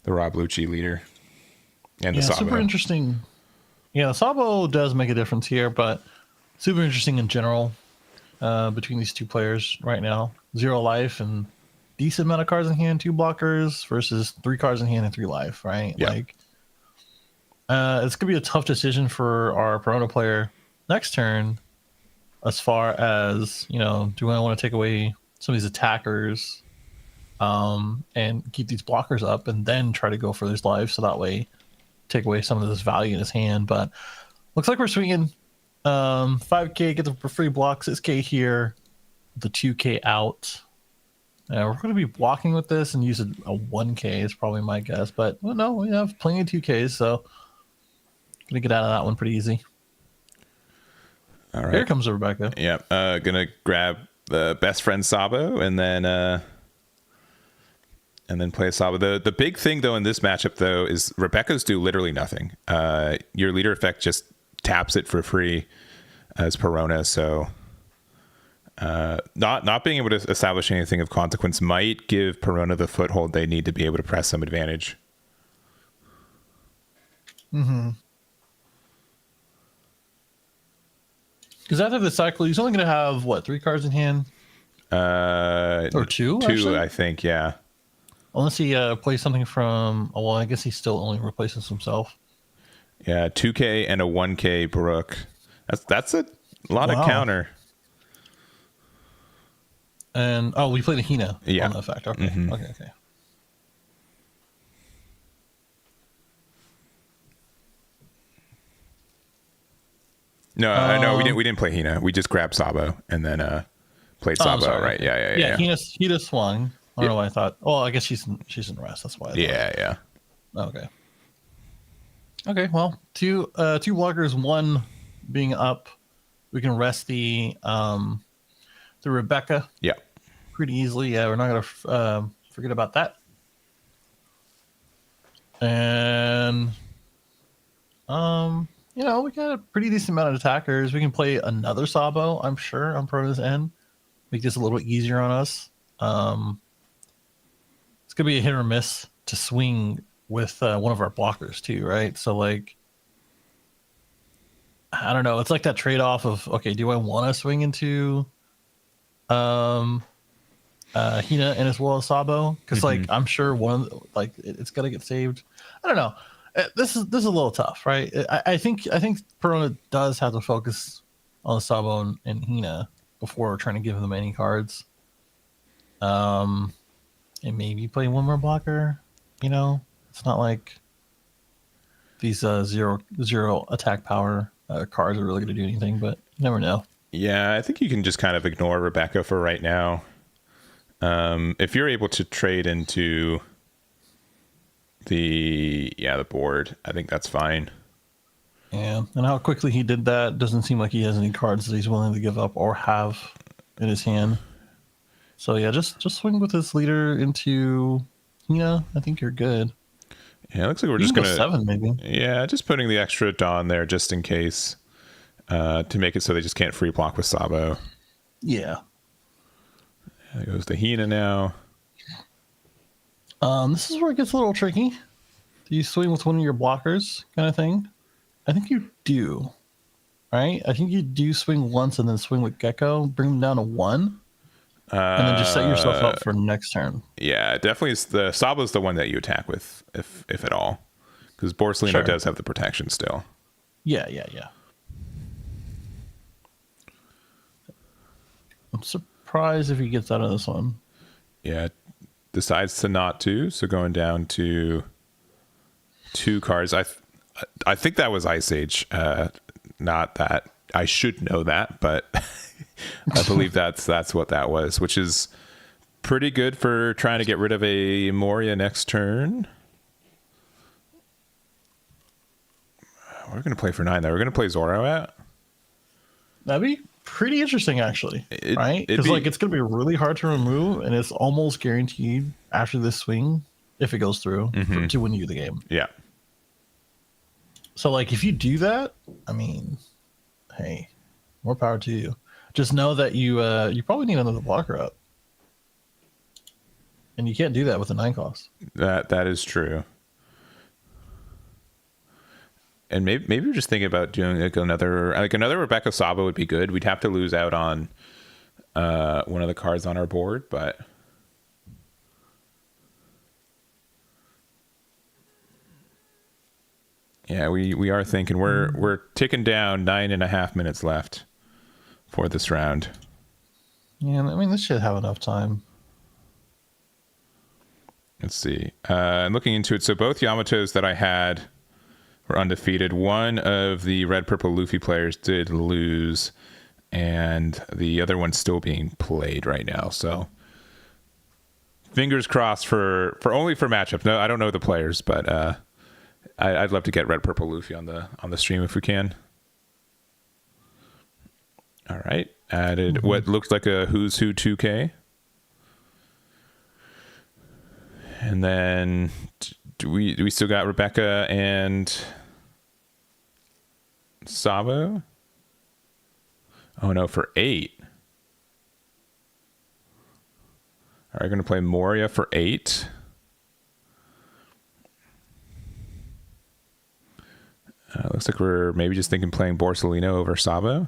Rob Luchi leader and the Sabo. Super interesting. Yeah, the Sabo does make a difference here, but super interesting in general between these 2 players right now. 0 life and decent amount of cards in hand, 2 blockers versus 3 cards in hand and 3 life, right? Yeah. Like, it's gonna be a tough decision for our Perona player next turn, as far as, do I want to take away some of these attackers, and keep these blockers up, and then try to go for his life, so that way take away some of this value in his hand. But looks like we're swinging 5K, get the free block, 6K here, the 2K out. We're going to be blocking with this and use a 1K is probably my guess. But well, no, we have plenty of 2Ks, so going to get out of that one pretty easy. All right. Here comes the Rebecca. Yeah, gonna grab the best friend Sabo and then play a Sabo. The big thing though in this matchup though is Rebecca's do literally nothing. Your leader effect just taps it for free as Perona, so not being able to establish anything of consequence might give Perona the foothold they need to be able to press some advantage. Because after the cycle, he's only going to have, 3 cards in hand? Or 2, 2, actually? I think, yeah. Unless he plays something from... Oh, well, I guess he still only replaces himself. Yeah, 2K and a 1K Brook. That's a lot of counter. And, we played a Hina on the effect. Okay, okay. No, we didn't play Hina. We just grabbed Sabo and then played Sabo, right? Yeah. Hina swung. I don't know why I thought. Oh, I guess she's in rest. That's why. Yeah. Okay. Okay. Well, two blockers, 1 being up. We can rest the Rebecca. Yeah. Pretty easily. Yeah, we're not gonna forget about that. And we got a pretty decent amount of attackers. We can play another Sabo, I'm sure, on Perona's end. Make this a little easier on us. It's gonna be a hit or miss to swing with one of our blockers too, right? So like, I don't know. It's like that trade-off of, okay, do I want to swing into Hina and as well as Sabo? Because like, I'm sure it's gonna get saved. I don't know. This is a little tough, right? I think Perona does have to focus on the Sabo and Hina before trying to give them any cards. And maybe play one more blocker. It's not like these zero attack power cards are really going to do anything, but you never know. Yeah, I think you can just kind of ignore Rebecca for right now. If you're able to trade into the board, I think that's fine. Yeah, and how quickly he did that doesn't seem like he has any cards that he's willing to give up or have in his hand. So yeah, just swing with this leader into Hina. I think you're good. Yeah, it looks like we're You just can gonna go 7 maybe. Yeah, just putting the extra Dawn there just in case, to make it so they just can't free block with Sabo. Yeah. There goes the Hina now. This is where it gets a little tricky. Do you swing with one of your blockers, kind of thing? I think you do, right? I think you do swing once and then swing with Gecko, bring them down to 1, and then just set yourself up for next turn. Yeah, definitely. The Sabo's the one that you attack with, if at all, because Borsalino does have the protection still. Yeah. I'm surprised if he gets out of this one. Yeah, decides to not to. So going down to 2 cards. I think that was Ice Age. Not that I should know that, but I believe that's what that was, which is pretty good for trying to get rid of a Moria next turn. We're going to play for 9 though. We're going to play Zoro at. That'd be pretty interesting, actually, right? Because it's going to be really hard to remove, and it's almost guaranteed after this swing, if it goes through, to win you the game. Yeah. So, if you do that, I mean, hey, more power to you. Just know that you probably need another blocker up, and you can't do that with a 9 cost. That is true. And maybe we're just thinking about doing another Rebecca Sabo would be good. We'd have to lose out on one of the cards on our board, but yeah, we are thinking we're ticking down 9.5 minutes left for this round. Yeah, I mean, this should have enough time. Let's see. I'm looking into it. So both Yamatos that I had were undefeated. One of the red purple Luffy players did lose, and the other one's still being played right now. So fingers crossed for only for matchup. No, I don't know the players, but I'd love to get red purple Luffy on the stream if we can. All right, added what looks like a Who's Who 2K, and then do we still got Rebecca and Sabo? Oh no, for 8. All right, going to play Moria for 8. Looks like we're maybe just thinking playing Borsalino over Sabo.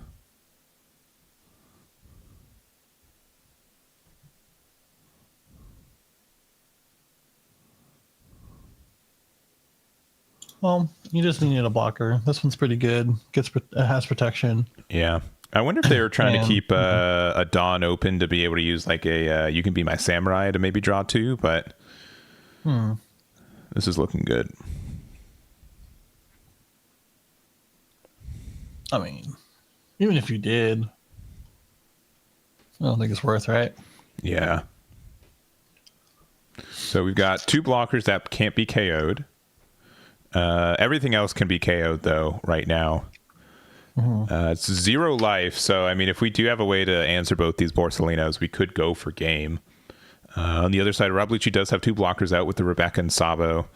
Well, you just needed a blocker. This one's pretty good. It has protection. Yeah. I wonder if they were trying to keep a Dawn open to be able to use a You Can Be My Samurai to maybe draw 2, but this is looking good. I mean, even if you did, I don't think it's worth, right? Yeah. So we've got 2 blockers that can't be KO'd. Everything else can be KO'd though right now. It's 0 life, so I mean, if we do have a way to answer both these Borsalinos, we could go for game. On the other side, Rob Luchi does have 2 blockers out with the Rebecca and Sabo,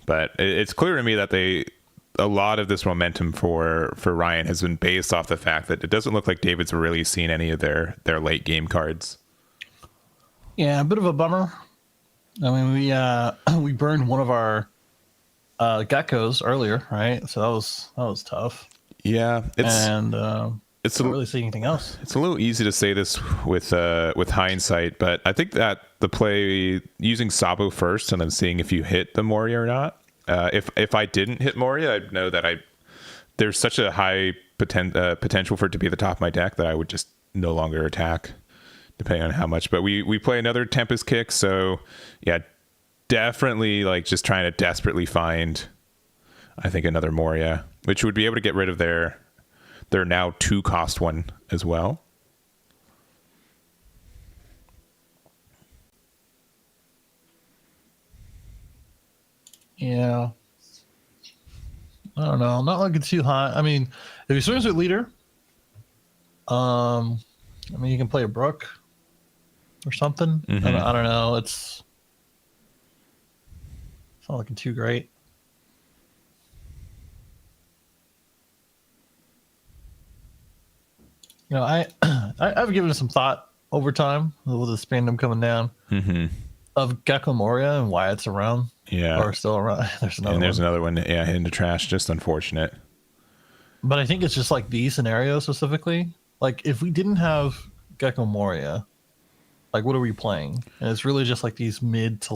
but it's clear to me that a lot of this momentum for Ryan has been based off the fact that it doesn't look like David's really seen any of their late game cards. Yeah, a bit of a bummer. I mean, we burned one of our geckos earlier, right? So that was tough. Yeah, it's not really seeing anything else. It's a little easy to say this with hindsight, but I think that the play using Sabo first and then seeing if you hit the Moria or not. If I didn't hit Moria, I'd know that there's such a high potential for it to be at the top of my deck that I would just no longer attack, depending on how much. But we play another Tempest Kick, so yeah, definitely just trying to desperately find, I think, another Moria. which would be able to get rid of their now 2 cost one as well. Yeah. I don't know. I'm not looking too high. I mean, if he swings with leader, I mean, you can play a Brook or something. Mm-hmm. I don't know. It's not looking too great. You know, I've given it some thought over time with this fandom coming down of Gecko Moria and why it's around. Yeah. Or still around. There's another one. Yeah, hit into trash. Just unfortunate. But I think it's just like these scenarios specifically. Like if we didn't have Gecko Moria, like what are we playing? And it's really just like these mid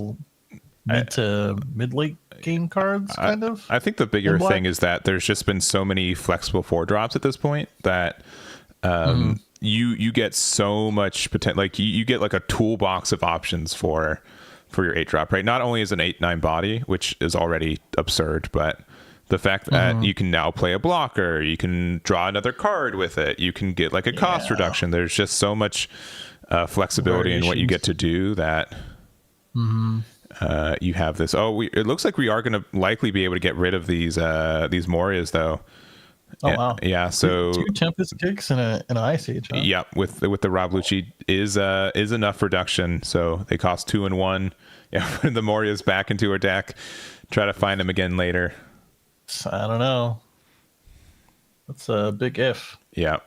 late game cards, kind of. I think the bigger thing is that there's just been so many flexible 4-drops at this point that you get so much potential. Like you get like a toolbox of options for your 8-drop, right? Not only is an 8/9 body, which is already absurd, but the fact that you can now play a blocker, you can draw another card with it, you can get like a cost reduction. There's just so much flexibility in what you get to do that you have this. It looks like we are going to likely be able to get rid of these Morias though. Wow. Yeah, so 2 Tempest kicks and an Ice Age. Huh? Yeah, with the Rob Luchi is enough reduction. So they cost 2 and 1. Yeah, put the Morias back into our deck. Try to find them again later. I don't know. That's a big if. Yeah.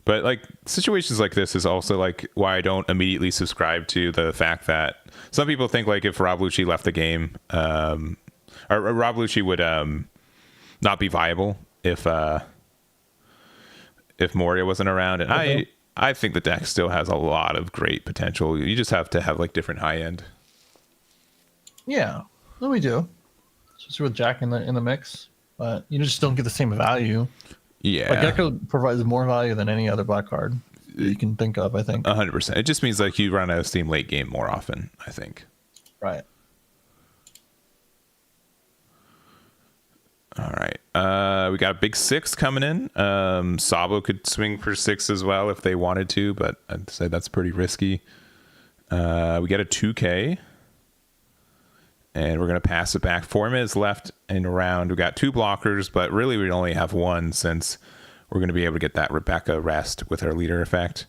But like situations like this is also like why I don't immediately subscribe to the fact that some people think like if Rob Luchi left the game, or Rob Luchi would not be viable if Moria wasn't around, and I think the deck still has a lot of great potential. You just have to have like different high end. Yeah, no, we do. Especially with Jack in the mix, but you just don't get the same value. Yeah, like Gecko provides more value than any other black card you can think of. I think 100%. It just means like you run out of steam late game more often. I think. Right. All right. We got a big 6 coming in. Sabo could swing for 6 as well if they wanted to, but I'd say that's pretty risky. We get a 2K. And we're going to pass it back. 4 minutes left in the round. We got 2 blockers, but really we only have 1 since we're going to be able to get that Rebecca rest with our leader effect.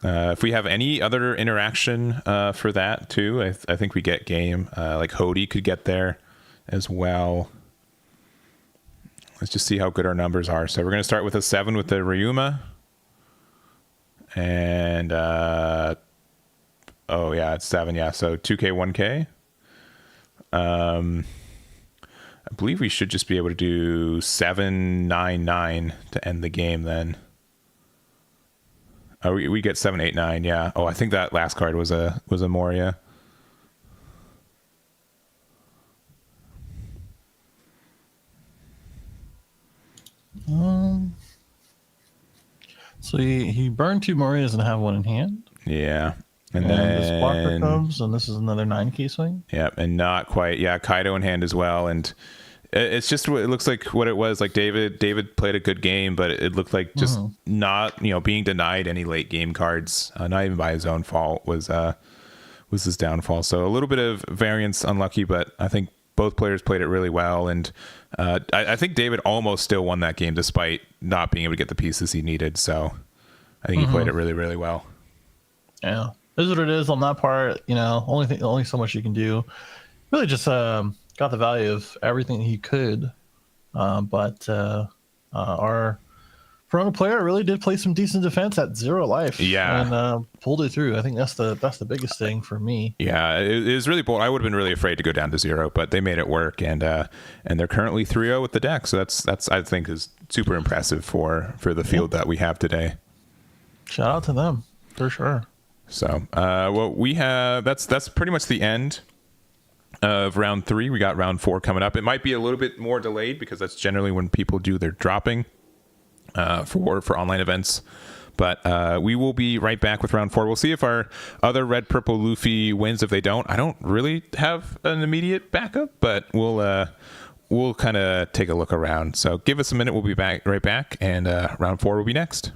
If we have any other interaction for that too, I think we get game. Like Hody could get there as well. Let's just see how good our numbers are. So we're going to start with a 7 with the Ryuma. And, it's 7. Yeah. So 2K, 1K. I believe we should just be able to do 7-9-9 to end the game then. Oh, we get 7-8-9. Yeah. Oh, I think that last card was a Moria. So he burned 2 Morias and have 1 in hand. Yeah. And then then this blocker comes, and this is another 9 swing. Yeah, and not quite. Yeah, Kaido in hand as well, and it's just what it looks like. What it was like. David played a good game, but it looked like just not being denied any late game cards, not even by his own fault, was his downfall. So a little bit of variance, unlucky, but I think both players played it really well, and I think David almost still won that game despite not being able to get the pieces he needed. So I think he played it really, really well. Yeah. This is what it is on that part. Only so much you can do. Really just got the value of everything he could. But our Perona player really did play some decent defense at 0 life. Yeah. And pulled it through. I think that's the biggest thing for me. Yeah, it was really bold. I would have been really afraid to go down to 0, but they made it work, and they're currently 3-0 with the deck. So that's I think is super impressive for the field that we have today. Shout out to them for sure. So, we have that's pretty much the end of round 3. We got round 4 coming up. It might be a little bit more delayed because that's generally when people do their dropping for online events. But we will be right back with round 4. We'll see if our other red purple Luffy wins. If they don't, I don't really have an immediate backup, but we'll we'll kind of take a look around. So give us a minute. We'll be right back, and round 4 will be next.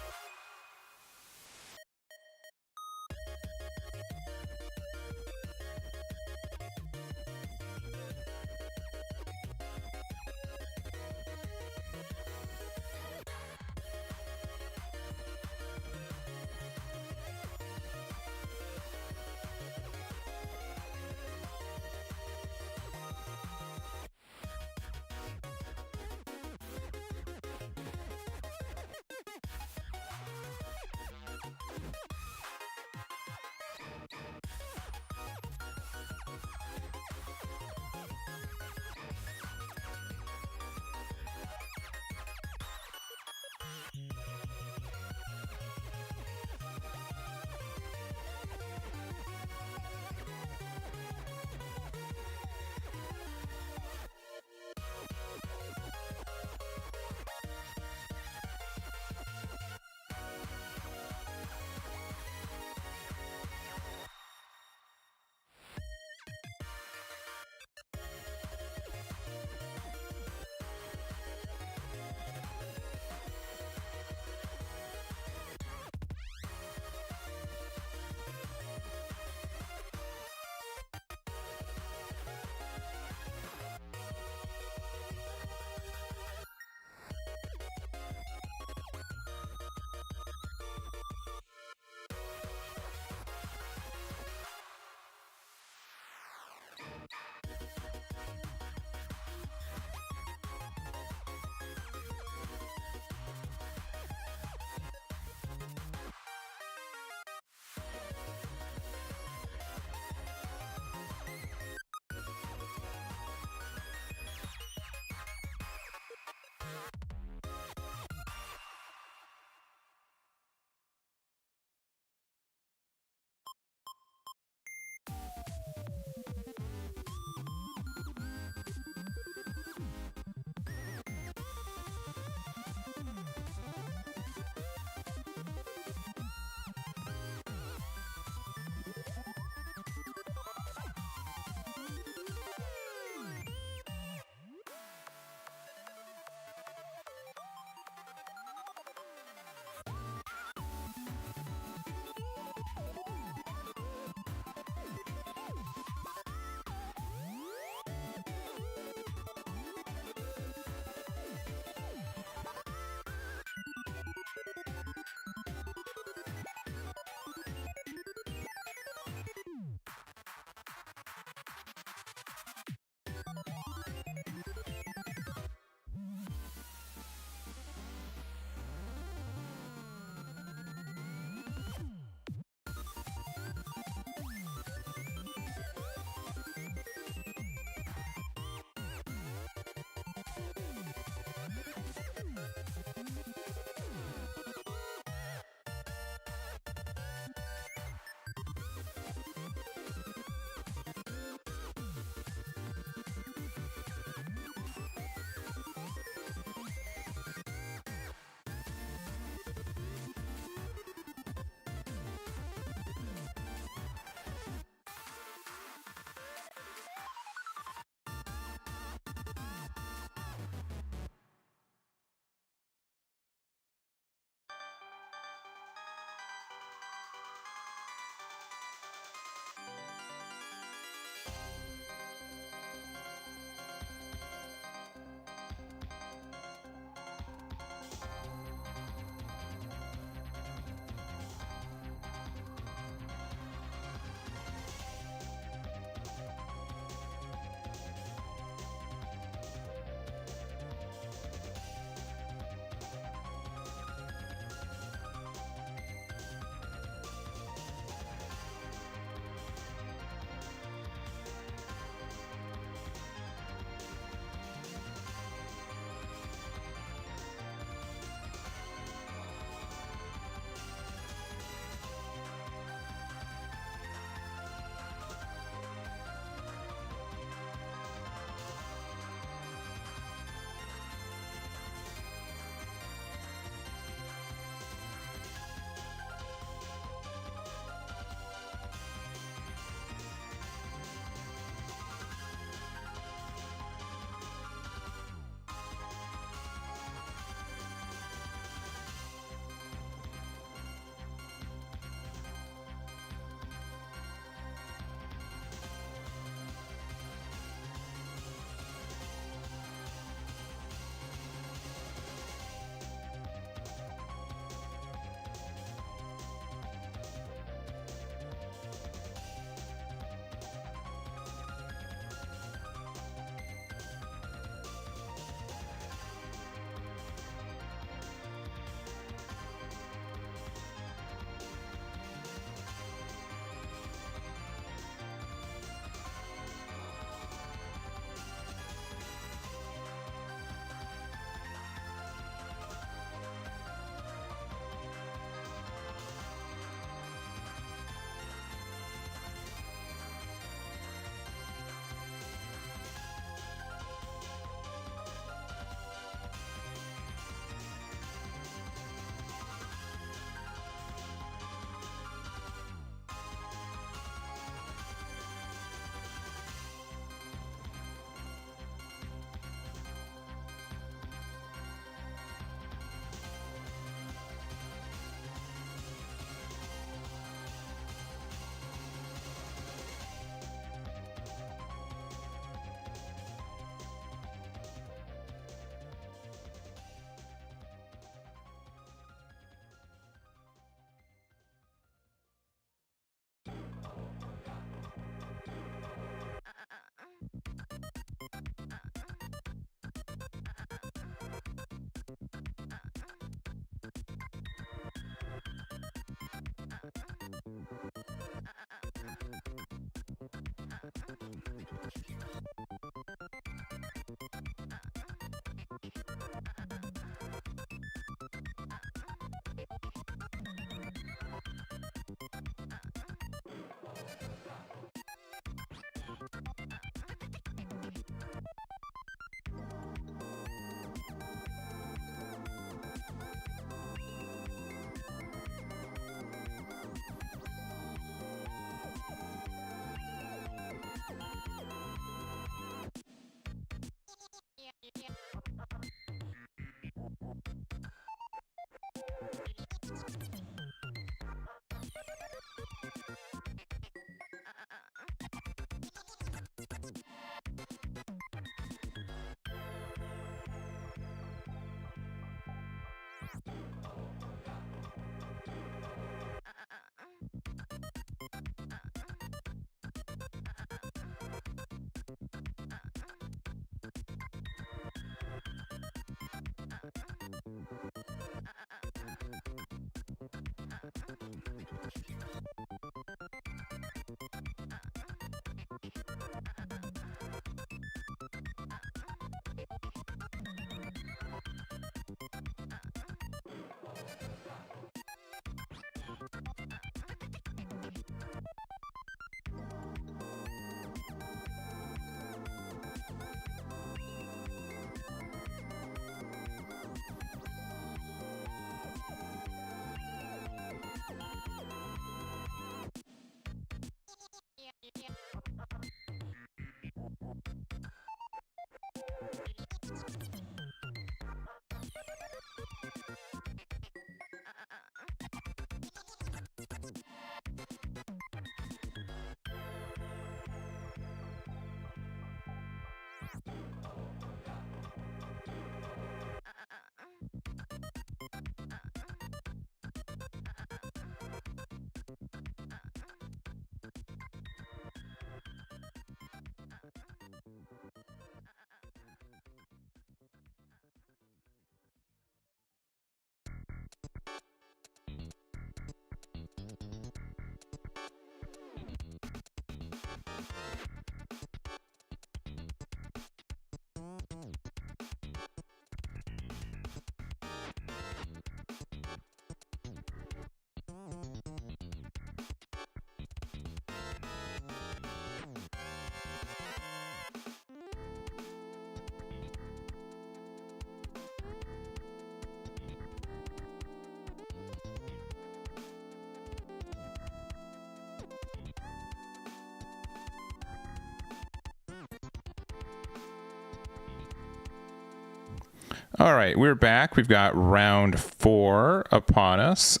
All right, we're back. We've got round 4 upon us.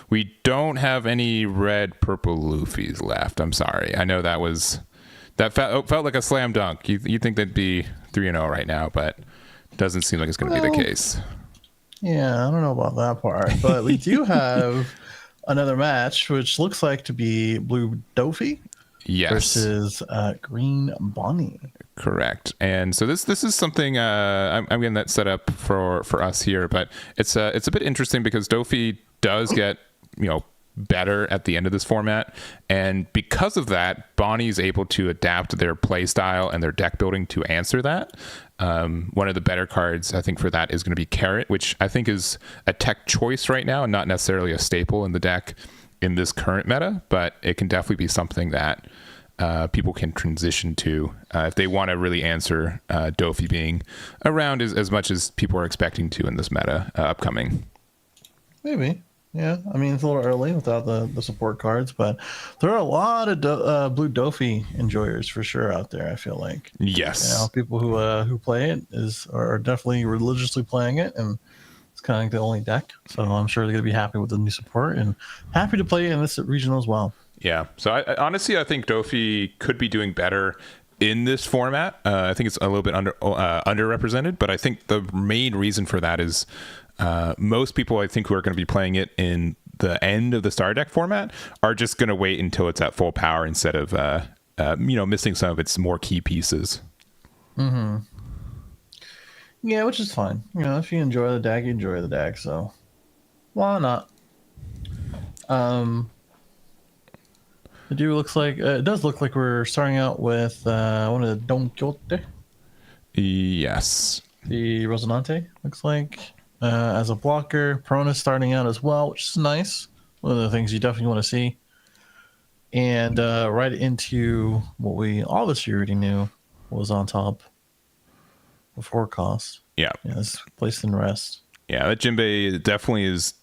We don't have any red, purple Luffys left. I'm sorry. I know that felt like a slam dunk. You think they'd be 3-0 right now, but it doesn't seem like it's going to be the case. Yeah, I don't know about that part, but we do have another match, which looks like to be blue Dofy versus green Bonney. Correct. And so this is something I'm getting that set up for us here, but it's a bit interesting because Dofy does get better at the end of this format, and because of that, Bonney's able to adapt their play style and their deck building to answer that. One of the better cards I think for that is going to be Carrot, which I think is a tech choice right now and not necessarily a staple in the deck in this current meta, but it can definitely be something that people can transition to if they want to really answer Dofy being around as much as people are expecting to in this meta upcoming. Maybe. Yeah, I mean, it's a little early without the support cards, but there are a lot of blue Dofy enjoyers for sure out there, I feel like. Yes. People who play it are definitely religiously playing it, and it's kind of like the only deck. So I'm sure they're going to be happy with the new support and happy to play in this regional as well. Yeah. So I honestly, I think Dofy could be doing better in this format. I think it's a little bit underrepresented, but I think the main reason for that is most people I think who are going to be playing it in the end of the star deck format are just going to wait until it's at full power instead of missing some of its more key pieces. Mm-hmm. Yeah, which is fine. If you enjoy the deck, you enjoy the deck. So why not? It does look like we're starting out with one of the Don Quixote. Yes. The Rosinante looks like as a blocker. Perona starting out as well, which is nice. One of the things you definitely want to see. And right into what we obviously already knew was on top before cost. Yeah. It's placed in rest. Yeah, that Jinbei definitely is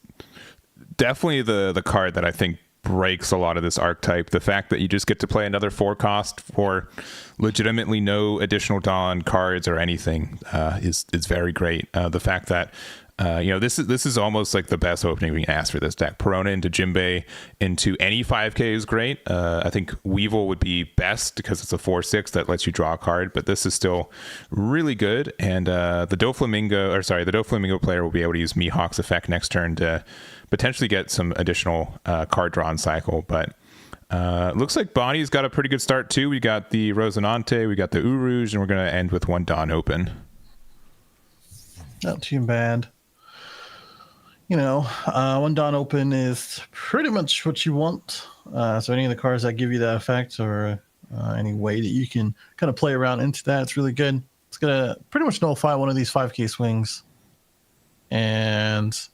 the card that I think breaks a lot of this archetype. The fact that you just get to play another 4 cost for legitimately no additional Dawn cards or anything is very great. The fact that This is almost like the best opening we can ask for this deck. Perona into Jinbei into any 5k is great. I think Weevil would be best because it's a 4/6 that lets you draw a card, but this is still really good. And the Doflamingo player will be able to use Mihawk's effect next turn to potentially get some additional card draw and cycle. But looks like Bonney's got a pretty good start too. We got the Rosinante, we got the Urouge, and we're going to end with one Dawn open. Not too bad. One Dawn open is pretty much what you want. So any of the cards that give you that effect or any way that you can kind of play around into that, it's really good. It's going to pretty much nullify one of these 5k swings. And it's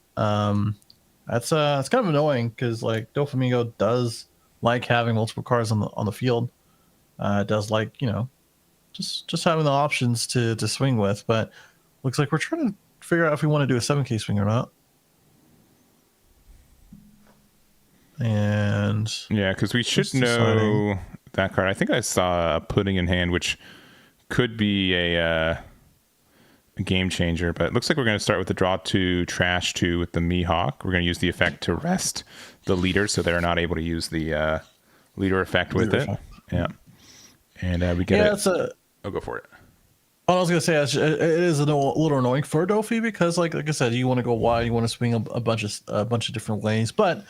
kind of annoying because like Doflamingo does like having multiple cards on the field. It does like, just having the options to swing with. But looks like we're trying to figure out if we want to do a 7k swing or not. And yeah, because we should know that card. I think I saw a Pudding in Hand, which could be a game changer, but it looks like we're going to start with the draw 2, trash 2 with the Mihawk. We're going to use the effect to rest the leader so they're not able to use the leader effect with it. Yeah. And we get it. I'll go for it. I was going to say, it is a little annoying for Dofi because, like I said, you want to go wide, you want to swing a bunch of different ways, but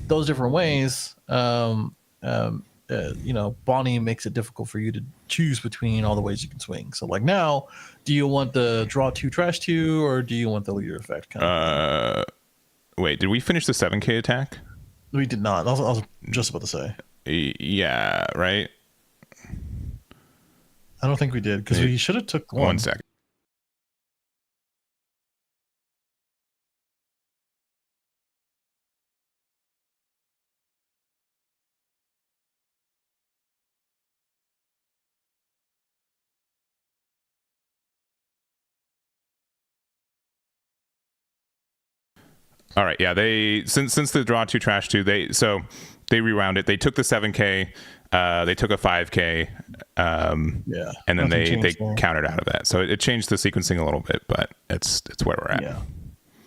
those different ways, Bonney makes it difficult for you to choose between all the ways you can swing. So, like now, do you want the draw 2, trash 2, or do you want the leader effect? Wait, did we finish the 7k attack? We did not. I was just about to say. Yeah, right. I don't think we did because we should have took one. 1 second. All right, yeah. They since the draw 2, trash 2, they rewound it. They took the 7k, they took a 5k, and then they countered out of that. So it changed the sequencing a little bit, but it's where we're at. Yeah,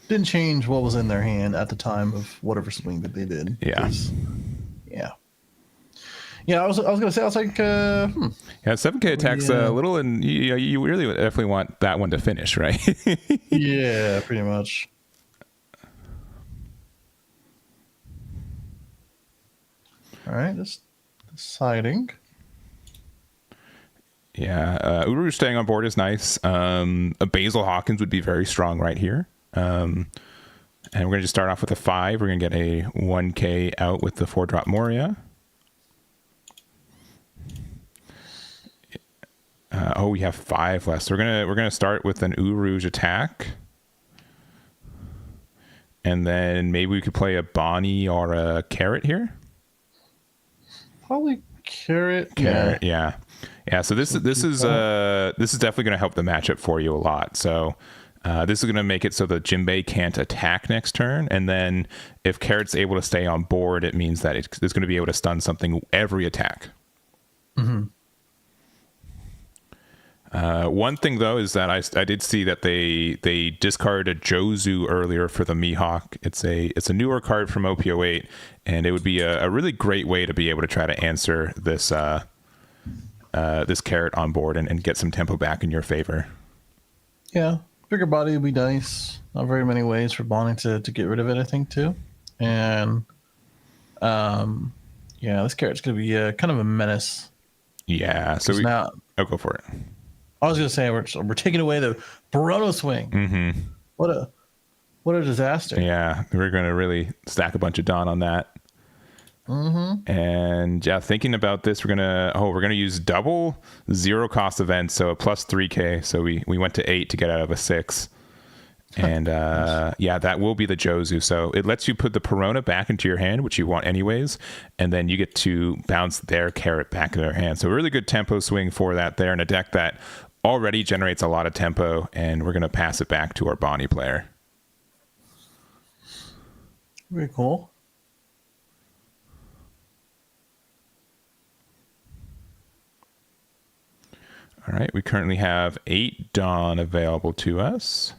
didn't change what was in their hand at the time of whatever swing that they did. Yeah, yeah. I was gonna say, I was like, yeah, 7k attack's a little, and you really definitely want that one to finish, right? Yeah, pretty much. All right, just deciding. Yeah, Uru staying on board is nice. A Basil Hawkins would be very strong right here. And we're going to just start off with a 5. We're going to get a 1k out with the 4-drop Moria. We have 5 left. So we're gonna start with an Urouge attack. And then maybe we could play a Bonney or a Carrot here. Probably Carrot. Yeah. So this is definitely going to help the matchup for you a lot. So this is going to make it so that Jinbei can't attack next turn, and then if Carrot's able to stay on board, it means that it's going to be able to stun something every attack. Mm-hmm. One thing though is that I did see that they discarded Jozu earlier for the Mihawk. It's a newer card from OP08, and it would be a really great way to be able to try to answer this this Carrot on board and get some tempo back in your favor. Yeah, bigger body would be nice. Not very many ways for Bonney to get rid of it, I think, too. And this Carrot's gonna be kind of a menace. Yeah, so I'll go for it. I was gonna say we're taking away the Perona swing. Mm-hmm. What a disaster. Yeah, we're gonna really stack a bunch of Dawn on that. Mm-hmm. And yeah, thinking about this, we're gonna use double 0 cost events, so a plus 3k. So we went to 8 to get out of a 6. And that will be the Jozu. So it lets you put the Perona back into your hand, which you want anyways, and then you get to bounce their Carrot back into their hand. So a really good tempo swing for that there in a deck that already generates a lot of tempo, and we're going to pass it back to our Bonney player. Very cool. All right, we currently have 8 Dawn available to us.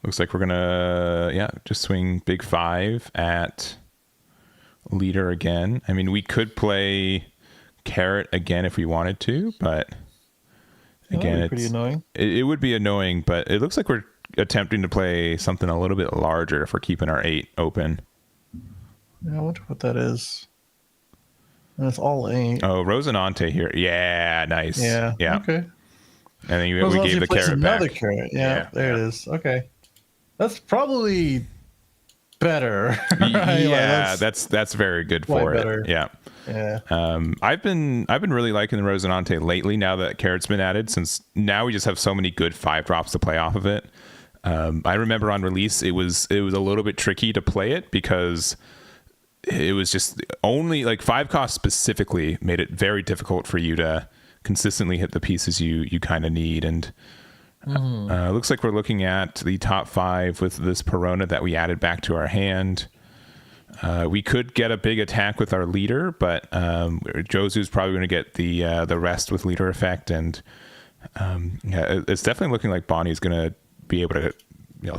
Looks like we're gonna just swing big 5 at leader again. I mean, we could play carrot again if we wanted to, but again, pretty annoying. It would be annoying, but it looks like we're attempting to play something a little bit larger if we're keeping our 8 open. Yeah, I wonder what that is. And it's all 8. Oh, Rosinante here. Yeah, nice. Yeah. Okay. And then we gave the carrot another back. Carrot. Yeah, there it is. Okay. That's probably better. Right? Yeah, that's very good for better. it. Yeah. Yeah. I've been really liking the Rosinante lately now that carrot's been added, since now we just have so many good 5 drops to play off of it. I remember on release it was a little bit tricky to play it because it was just only like 5 cost specifically made it very difficult for you to consistently hit the pieces you kind of need. And looks like we're looking at the top 5 with this Perona that we added back to our hand. We could get a big attack with our leader, but Josu's probably going to get the rest with leader effect. And it's definitely looking like Bonney's going to be able to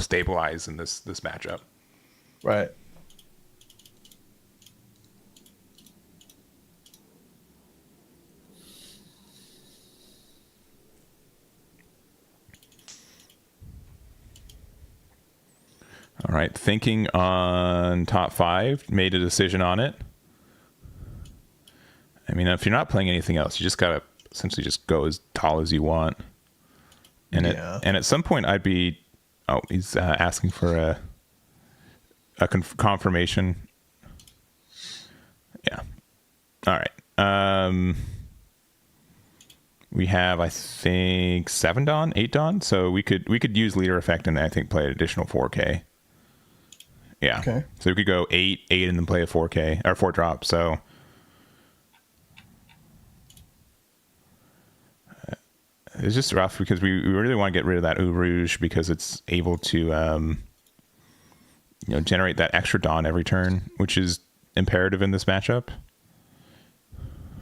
stabilize in this matchup. Right. All right, thinking on top 5, made a decision on it. I mean, if you're not playing anything else, you just gotta essentially just go as tall as you want. And and at some point, I'd be. Oh, he's asking for a confirmation. Yeah. All right. We have, I think, 7 Dawn, 8 Dawn, so we could use leader effect and I think play an additional 4K. Yeah. Okay. So we could go 8, and then play a 4K or 4 drop. So it's just rough because we really want to get rid of that Eau Rouge because it's able to generate that extra Dawn every turn, which is imperative in this matchup.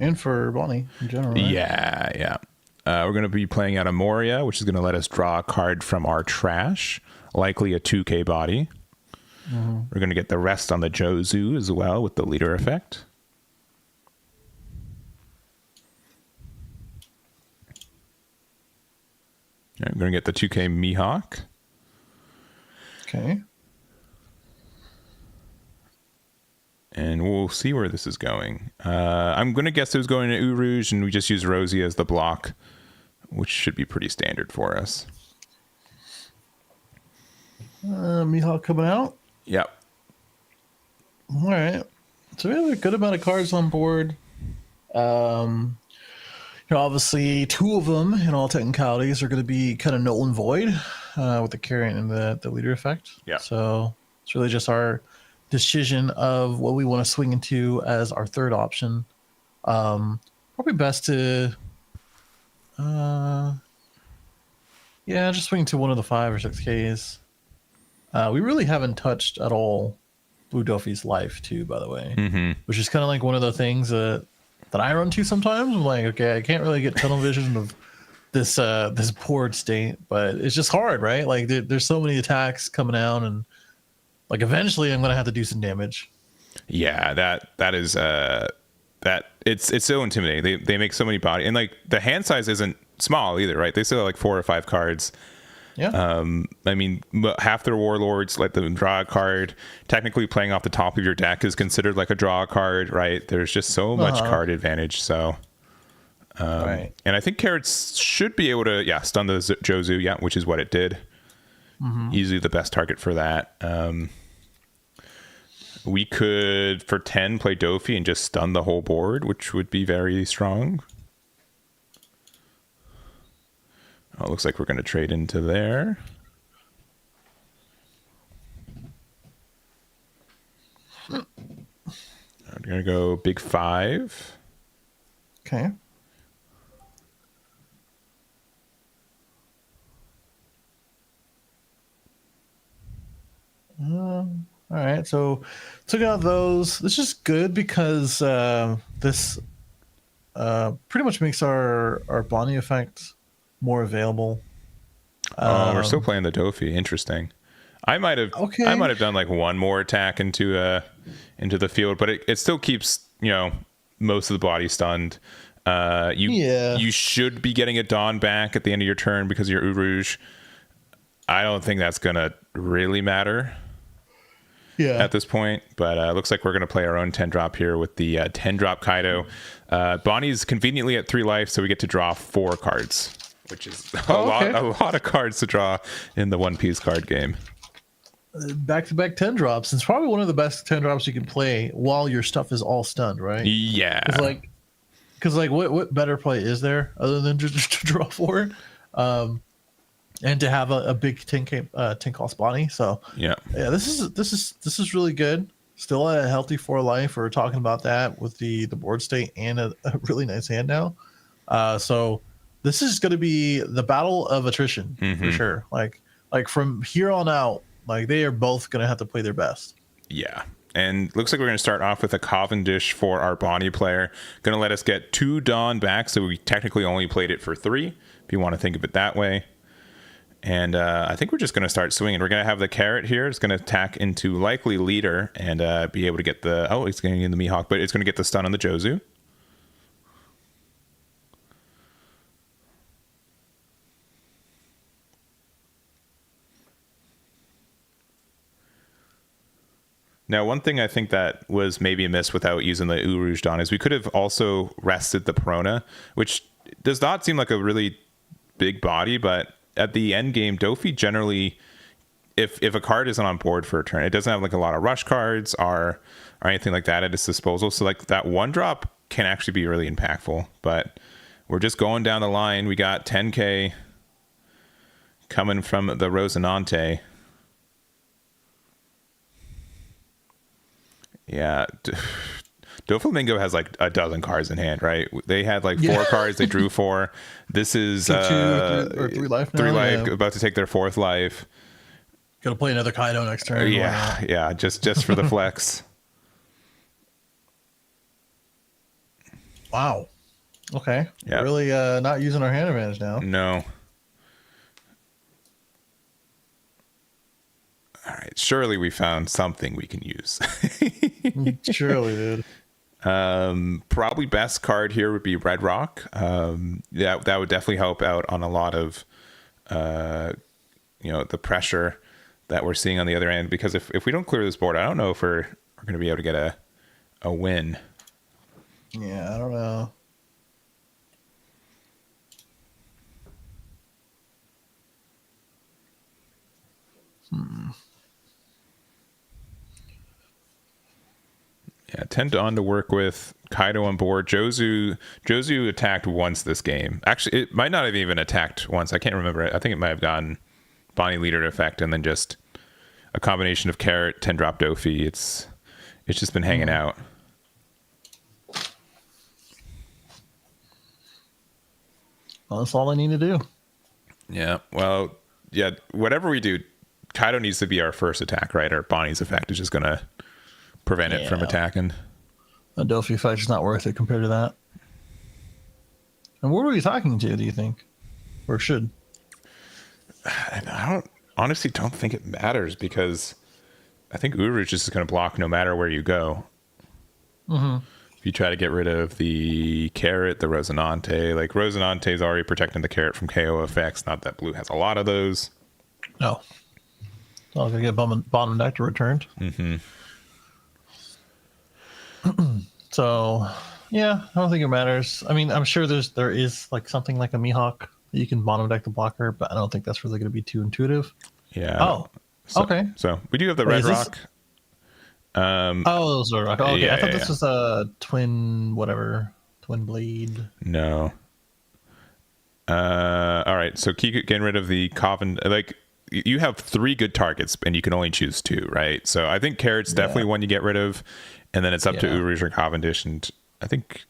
And for Bonney in general. Right? Yeah. We're going to be playing out a Moria, which is going to let us draw a card from our trash, likely a 2K body. We're going to get the rest on the Josu as well with the leader effect. Right, I'm going to get the 2K Mihawk. Okay. And we'll see where this is going. I'm going to guess it was going to Eau Rouge, and we just use Rosie as the block, which should be pretty standard for us. Mihawk coming out. Yep. All right. So we have a good amount of cards on board. Obviously 2 of them in all technicalities are going to be kind of null and void with the carrot and the leader effect. Yeah. So it's really just our decision of what we want to swing into as our third option. Probably best to just swing to one of the 5 or 6Ks. We really haven't touched at all Blue Duffy's life too, by the way, which is kind of like one of the things that I run to sometimes. I'm like, okay, I can't really get tunnel vision of this board state, but it's just hard, right? Like there's so many attacks coming out, and like eventually I'm gonna have to do some damage. Yeah, that is that it's so intimidating. They make so many body, and like the hand size isn't small either, right? They still have like 4 or 5 cards. Yeah. I mean, half their warlords let them draw a card. Technically, playing off the top of your deck is considered like a draw card, right? There's just so much card advantage. So, right. And I think carrots should be able to, stun the Josu, which is what it did. Easily the best target for that. We could, for 10, play Dofi and just stun the whole board, which would be very strong. Oh, it looks like we're going to trade into there. We're going to go big 5. Okay. All right, so took out those. This is good because this pretty much makes our Bonney effect more available. Oh, we're still playing the Dofi. Interesting. I might have done like one more attack into the field, but it still keeps, you know, most of the body stunned. You should be getting a Dawn back at the end of your turn because of your Urouge. I don't think that's gonna really matter at this point, but it looks like we're gonna play our own 10 drop here with the 10 drop Kaido. Bonney's conveniently at 3 life, so we get to draw 4 cards, which is a lot of cards to draw in the One Piece card game. Back-to-back 10 drops. It's probably one of the best 10 drops you can play while your stuff is all stunned, right? Yeah. Because what better play is there other than just to draw 4? And to have a big 10 cost Bonney. So yeah, this is really good. Still at a healthy 4 life. We're talking about that with the board state and a really nice hand now. So this is going to be the battle of attrition for sure. Like from here on out, like they are both going to have to play their best. Yeah. And looks like we're going to start off with a Cavendish for our Bonney player. Going to let us get 2 Dawn back. So we technically only played it for 3, if you want to think of it that way. And I think we're just going to start swinging. We're going to have the Carrot here. It's going to attack into likely Leader and be able to get the... Oh, it's getting in the Mihawk, but it's going to get the stun on the Jozu. Now, one thing I think that was maybe a miss without using the Urouge Dawn is we could have also rested the Perona, which does not seem like a really big body, but at the end game, Dofi generally, if a card isn't on board for a turn, it doesn't have like a lot of rush cards or anything like that at its disposal. So like that 1 drop can actually be really impactful. But we're just going down the line. We got 10k coming from the Rosinante. Yeah. Doflamingo has like a dozen cards in hand, right? They had like 4 cards. They drew 4. This is 2 or 3 life now. 3 life, about to take their 4th life. Gotta play another Kaido next turn. Yeah, just for the flex. Wow. Okay. Yeah. Really not using our hand advantage now. No. All right. Surely we found something we can use. Surely, dude. Probably best card here would be Red Rock. That would definitely help out on a lot of the pressure that we're seeing on the other end, because if we don't clear this board, I don't know if we're going to be able to get a win. Yeah, I don't know. Yeah, 10 Dawn to work with, Kaido on board. Jozu attacked once this game. Actually, it might not have even attacked once. I can't remember it. I think it might have gotten Bonney Leader effect and then just a combination of Carrot, 10 drop Dofi. It's just been hanging out. Well, that's all I need to do. Yeah, well, yeah, whatever we do, Kaido needs to be our first attack, right? Or Bonnie's effect is just going to prevent it from attacking. A Dofi effect is not worth it compared to that. And what are we talking to, do you think? Or should? I honestly don't think it matters, because I think Urouge is going to block no matter where you go. If you try to get rid of the Carrot, the Rosinante, like Rosinante is already protecting the Carrot from KO effects. Not that blue has a lot of those. No. So I'm going to get bottom deck returned. So, yeah, I don't think it matters. I mean, I'm sure there is like something like a Mihawk that you can bottom deck the blocker, but I don't think that's really going to be too intuitive. Yeah. Oh, okay. So we do have the Red Rock. Those are Rock. Oh, okay. Yeah, I thought this was a twin blade. No. All right. So keep getting rid of the Coven. Like, you have 3 good targets and you can only choose 2, right? So I think Carrot's definitely one you get rid of, and then it's up to Urouge or Cavendish. And I think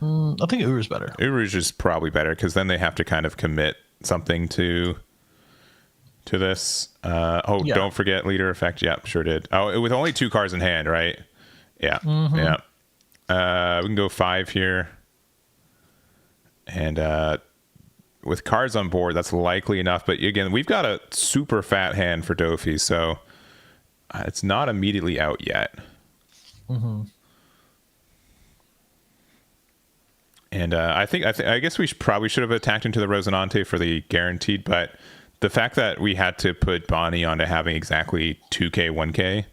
Urouge is better. Urouge is probably better, because then they have to kind of commit something to this. Don't forget Leader effect. Yeah, sure did. Oh, with only 2 cards in hand, right? Yeah. Yeah. We can go 5 here. And with cards on board, that's likely enough. But again, we've got a super fat hand for Dofi, so it's not immediately out yet. Mm-hmm. And I guess we probably should have attacked into the Rosinante for the guaranteed, but the fact that we had to put Bonney onto having exactly 2k 1k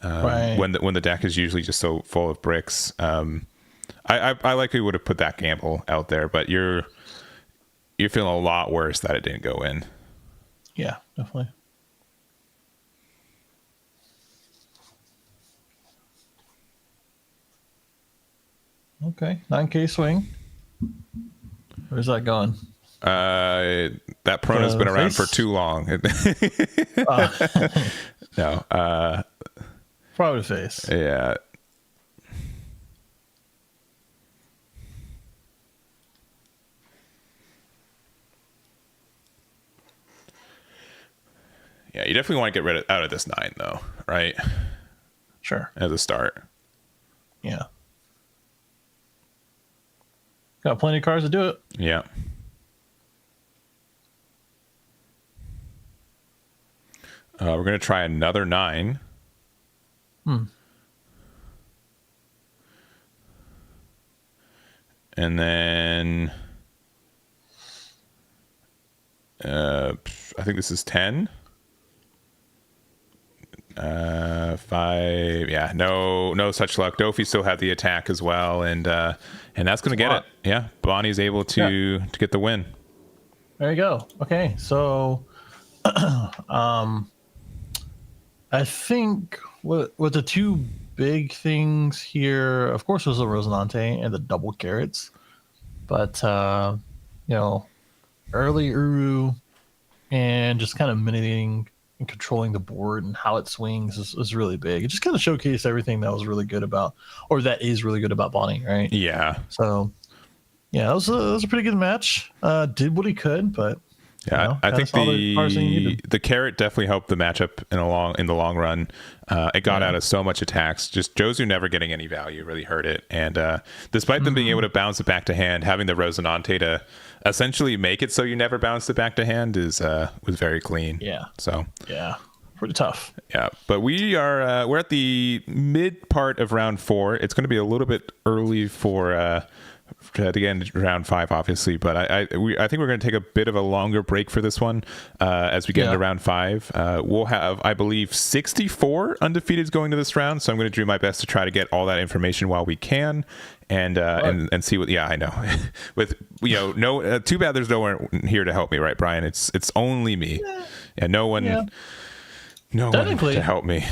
Right. when the deck is usually just so full of bricks, I likely would have put that gamble out there, but you're feeling a lot worse that it didn't go in. Yeah, definitely. Okay, 9k swing. Where's that going? That Perona's been around for too long. No. Probably the face. Yeah. Yeah, you definitely want to get out of this 9, though, right? Sure. As a start. Yeah. Got plenty of cards to do it. Yeah. We're going to try another 9. And then I think this is 10. 5. Yeah, no such luck. Dofi still had the attack as well, and that's going to get it. Yeah, Bonney's able to get the win. There you go. Okay, so I think what the two big things here, of course, was the Rosinante and the double carrots, but early Uru and just kind of mitigating and controlling the board and how it swings is really big. It just kind of showcased everything that was really good about, or that is really good about Bonney, right? Yeah. So yeah, that was a pretty good match. Did what he could, but yeah, I think the carrot definitely helped the matchup in the long run. It got out of so much attacks. Just Jozu never getting any value really hurt it. And despite them being able to bounce it back to hand, having the Rosinante to essentially make it so you never bounce it back to hand was very clean. Yeah. So yeah, pretty tough. Yeah, but we're at the mid part of round 4. It's going to be a little bit early for to get into round 5, obviously, but I think we're going to take a bit of a longer break for this one as we get into round 5. We'll have, I believe, 64 undefeateds going to this round, so I'm going to do my best to try to get all that information while we can, and see what. Yeah, I know. With no, too bad there's no one here to help me, right, Brian? It's only me. Yeah, no one. Yeah. No one to help me.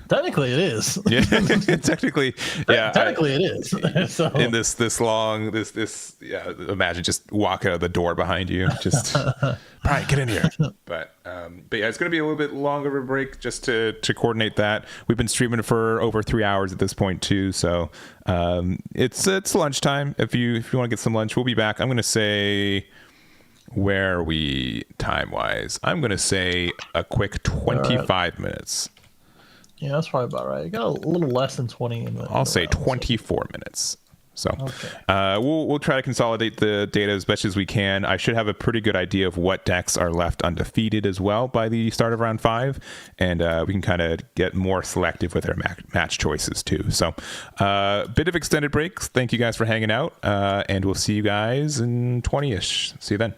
Technically, it is. Yeah, technically, yeah. Technically, it is. So. In this imagine just walk out of the door behind you, just Brian, get in here. But yeah, it's going to be a little bit longer of a break just to coordinate that. We've been streaming for over 3 hours at this point too, so it's lunchtime. If you want to get some lunch, we'll be back. I'm going to say. Where are we time wise? I'm going to say a quick 25 minutes. Yeah, that's probably about right. You got a little less than 20. I'll say 24 minutes. So we'll try to consolidate the data as best as we can. I should have a pretty good idea of what decks are left undefeated as well by the start of round 5. And we can kind of get more selective with our match choices too. So bit of extended breaks. Thank you guys for hanging out. And we'll see you guys in 20-ish. See you then.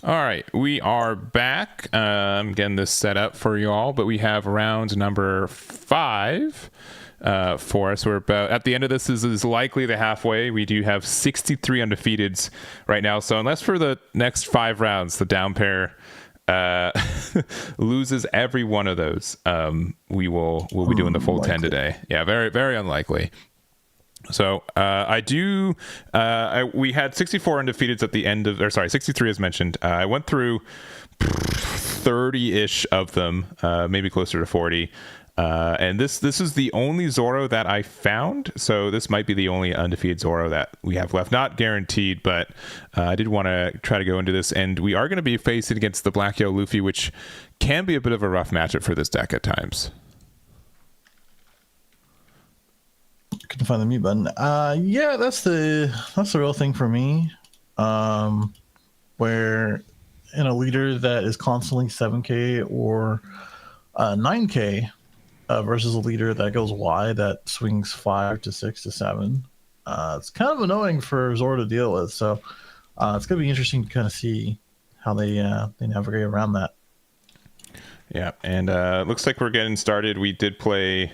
All right, we are back. Getting this set up for you all, but we have round number 5 for us. We're about at the end of this is likely the halfway. We do have 63 undefeateds right now. So unless for the next 5 rounds, the down pair loses every one of those, we'll be doing the full 10 today. Yeah, very, very unlikely. So we had 64 undefeateds at the end of, or sorry, 63 as mentioned. I went through 30-ish of them, maybe closer to 40. And this is the only Zoro that I found. So this might be the only undefeated Zoro that we have left. Not guaranteed, but I did want to try to go into this. And we are going to be facing against the Black Yellow Luffy, which can be a bit of a rough matchup for this deck at times. Couldn't find the mute button. Yeah, that's the real thing for me. Where in a leader that is constantly 7K or 9K versus a leader that goes wide that swings 5 to 6 to 7, it's kind of annoying for Zoro to deal with. So it's gonna be interesting to kind of see how they navigate around that. Yeah, and looks like we're getting started. We did play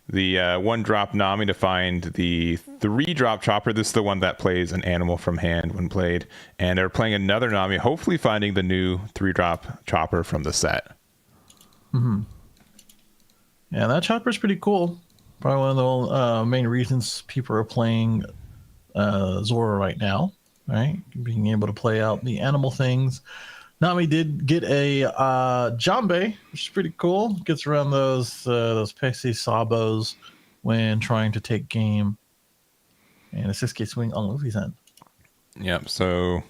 the 1-drop Nami to find the 3-drop Chopper. This is the one that plays an animal from hand when played. And they're playing another Nami, hopefully finding the new 3-drop Chopper from the set. Mm-hmm. Yeah, that Chopper's pretty cool. Probably one of the main reasons people are playing Zoro right now, right? Being able to play out the animal things. Nami did get a Jambe, which is pretty cool. Gets around those pesky Sabos when trying to take game. And a 6K swing on Luffy's end. Yep, so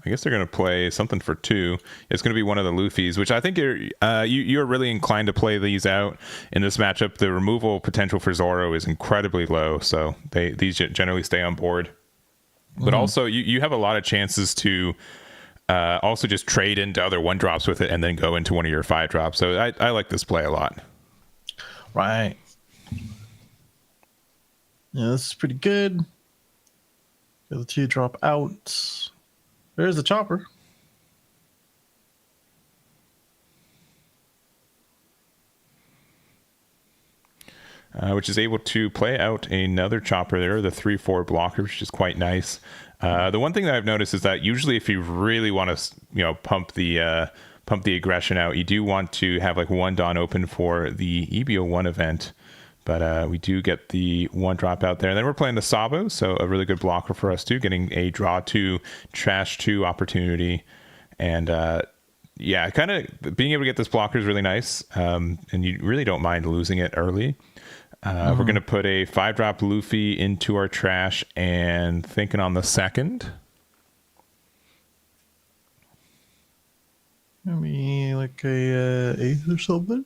I guess they're going to play something for 2. It's going to be one of the Luffys, which I think you're really inclined to play these out in this matchup. The removal potential for Zoro is incredibly low, so these generally stay on board. But also, you have a lot of chances to also just trade into other 1-drops with it and then go into one of your 5-drops. So I like this play a lot. Right. Yeah, this is pretty good. Get the 2-drop out. There's the Chopper. Which is able to play out another Chopper there, the 3/4 blocker, which is quite nice. The one thing that I've noticed is that usually if you really want to, pump the aggression out, you do want to have like 1 Dawn open for the EBO1 event. But we do get the 1-drop out there. And then we're playing the Sabo, so a really good blocker for us too, getting a draw 2, trash 2 opportunity. And yeah, kind of being able to get this blocker is really nice. And you really don't mind losing it early. We're going to put a 5-drop Luffy into our trash and thinking on the 2nd. Maybe like a 8th or something.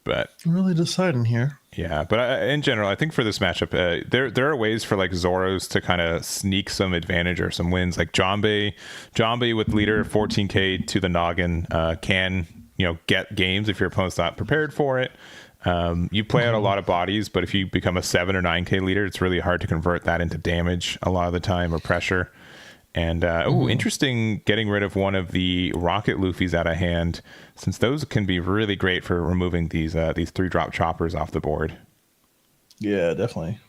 But I'm really deciding here. Yeah, but in general, I think for this matchup, there are ways for like Zoros to kind of sneak some advantage or some wins. Like Jambe with leader 14K to the noggin can get games if your opponent's not prepared for it. You play out a lot of bodies, but if you become a 7 or 9K leader, it's really hard to convert that into damage a lot of the time or pressure. And interesting, getting rid of one of the rocket Luffys out of hand, since those can be really great for removing these 3-drop choppers off the board. Yeah, definitely.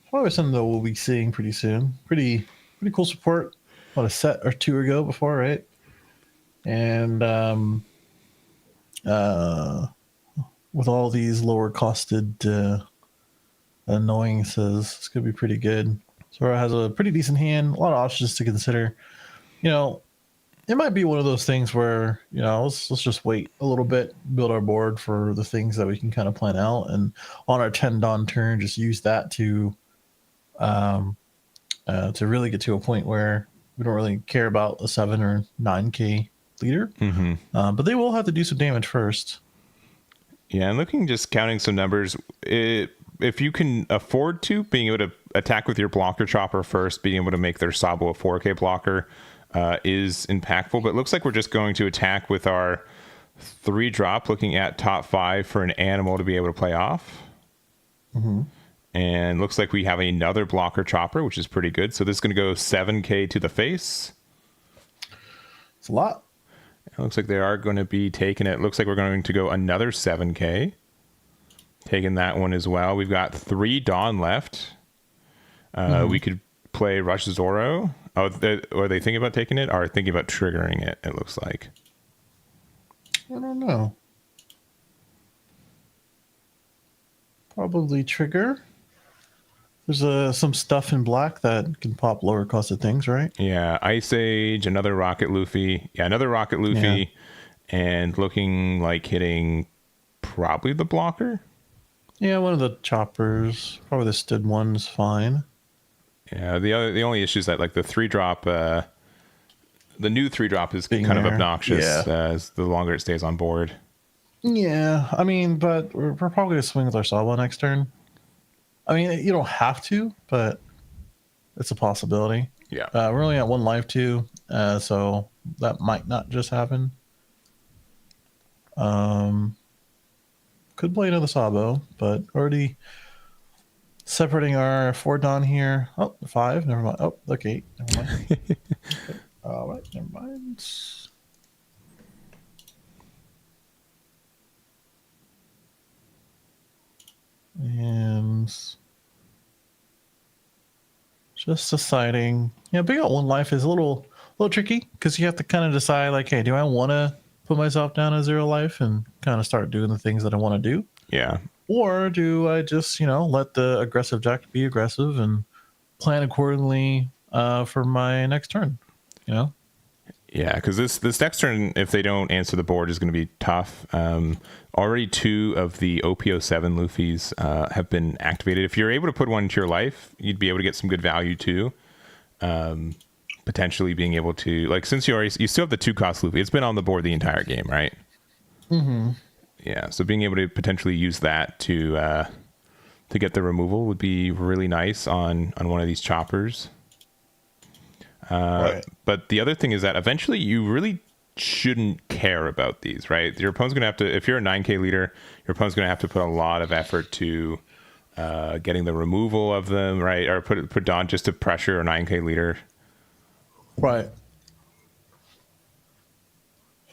Probably something that we'll be seeing pretty soon. Pretty cool support. About a set or 2 ago before, right? And with all these lower costed annoyances, it's gonna be pretty good. Zoro has a pretty decent hand, a lot of options to consider. It might be one of those things where, let's just wait a little bit, build our board for the things that we can kind of plan out, and on our 10 Dawn turn, just use that to really get to a point where we don't really care about a 7 or 9K leader. But they will have to do some damage first. Yeah, and just counting some numbers, if you can afford to, being able to attack with your blocker chopper first, being able to make their Sabo a 4K blocker is impactful. But it looks like we're just going to attack with our 3-drop, looking at top 5 for an animal to be able to play off. And looks like we have another blocker chopper, which is pretty good. So this is going to go 7k to the face. It's a lot. It looks like they are going to be taking it. Looks like we're going to go another 7k. Taking that one as well. We've got 3 Dawn left. We could play Rush Zoro. Oh, are they thinking about taking it? Or thinking about triggering it, it looks like. I don't know. Probably trigger. There's some stuff in black that can pop lower costed things, right? Yeah, Ice Age, another Rocket Luffy. Yeah, another Rocket Luffy. Yeah. And looking like hitting probably the blocker. Yeah, one of the choppers. Probably the stood one's fine. Yeah, the only issue is that like the 3-drop, the new 3-drop is kind of obnoxious as the longer it stays on board. Yeah, I mean, but we're probably going to swing with our Sabo next turn. I mean, you don't have to, but it's a possibility. Yeah. We're only at 1 life too, so that might not just happen. Could play another Sabo, but already separating our 4 Dawn here. Oh, 5. Never mind. Oh, look, 8. Never mind. Okay. All right, never mind. And just deciding, being at 1 life is a little tricky because you have to kind of decide, like, hey, do I want to put myself down at 0 life and kind of start doing the things that I want to do? Yeah. Or do I just, let the aggressive deck be aggressive and plan accordingly for my next turn? Yeah, because this next turn, if they don't answer the board, is going to be tough. Already 2 of the OP07 Luffys have been activated. If you're able to put one into your life, you'd be able to get some good value too. Potentially being able to, like, since you still have the 2-cost Luffy, it's been on the board the entire game, right? Mm-hmm. Yeah, so being able to potentially use that to get the removal would be really nice on one of these choppers. Right. But the other thing is that eventually you really shouldn't care about these, right? Your opponent's going to have to, if you're a 9k leader, your opponent's going to have to put a lot of effort to getting the removal of them, right? Or put Dawn just to pressure a 9k leader. Right.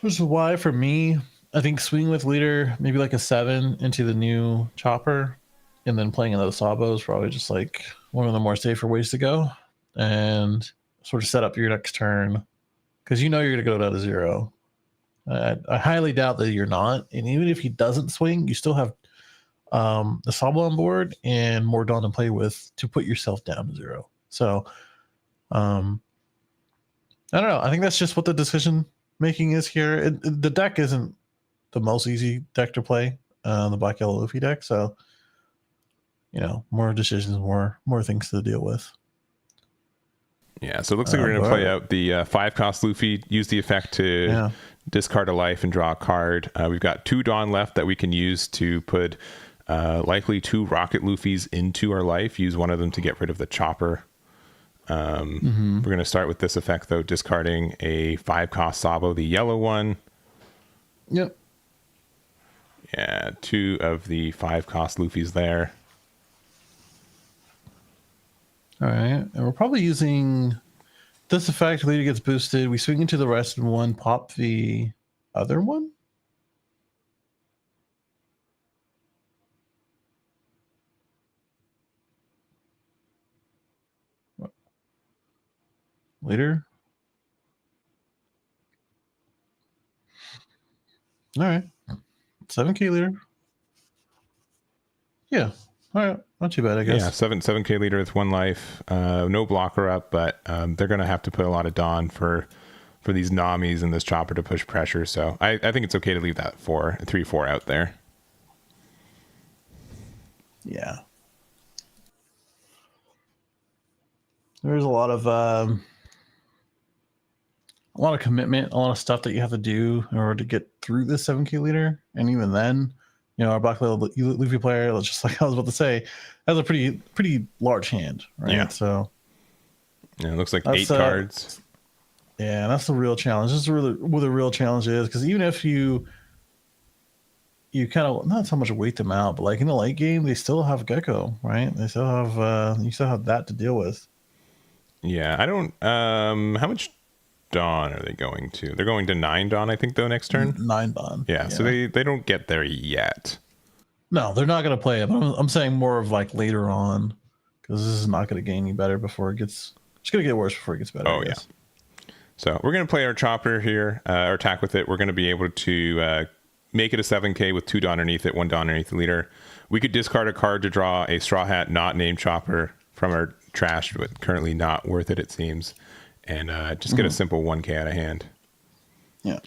Which is why, for me, I think swinging with leader, maybe like a 7 into the new chopper, and then playing another Sabo is probably just like one of the more safer ways to go. And sort of set up your next turn, because you're going to go down to 0. I highly doubt that you're not. And even if he doesn't swing, you still have the Sabo on board and more Dawn to play with to put yourself down to 0. So, I don't know. I think that's just what the decision making is here. The deck isn't the most easy deck to play, the Black Yellow Luffy deck. So, more decisions, more things to deal with. Yeah, so it looks like we're going to play out the 5-cost Luffy, use the effect to discard a life and draw a card. We've got 2 Dawn left that we can use to put likely 2 Rocket Luffys into our life, use one of them to get rid of the chopper. We're going to start with this effect, though, discarding a 5-cost Sabo, the yellow one. Yep. Yeah, 2 of the 5-cost Luffys there. All right, and we're probably using this effect. Leader gets boosted. We swing into the rest in 1, pop the other one. Leader. All right, 7k leader. Yeah. All right, not too bad, I guess. Yeah, 7k leader with 1 life, no blocker up, but they're going to have to put a lot of Dawn for these Namis and this chopper to push pressure. So I think it's okay to leave that 3-4 out there. Yeah. There's a lot of commitment, a lot of stuff that you have to do in order to get through this 7k leader, and even then, our Black Luffy player, just like I was about to say, has a pretty large hand, right? Yeah. So yeah, it looks like 8 cards. Yeah, that's the real challenge. This is really what the real challenge is, because even if you you kind of not so much wait them out, but like in the late game, they still have Gecko, right? They still have you still have that to deal with. Yeah, I don't. How much Dawn are they going to? They're going to 9 Dawn, I think, though, next turn. 9 Dawn. Yeah, so they don't get there yet. No, they're not going to play it. But I'm saying more of like later on, because this is not going to get any better before it gets. It's going to get worse before it gets better. Oh yeah. So we're going to play our chopper here, or attack with it. We're going to be able to make it a 7K with 2 Dawn underneath it, 1 Dawn underneath the leader. We could discard a card to draw a Straw Hat not named chopper from our trash, but currently not worth it seems, and just get a simple 1K out of hand. Yeah.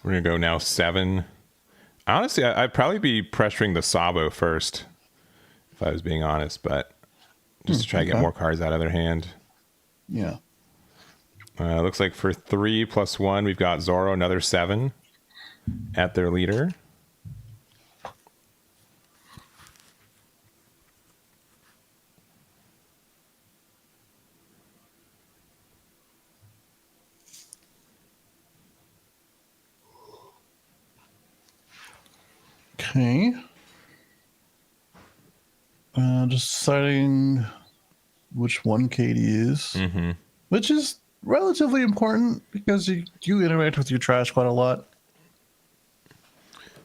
We're going to go now 7. Honestly, I'd probably be pressuring the Sabo first, if I was being honest, but just to try to get more cards out of their hand. Yeah. Looks like for 3 + 1, we've got Zoro, another 7 at their leader. Okay. Just deciding which 1K to use, which is relatively important because you interact with your trash quite a lot.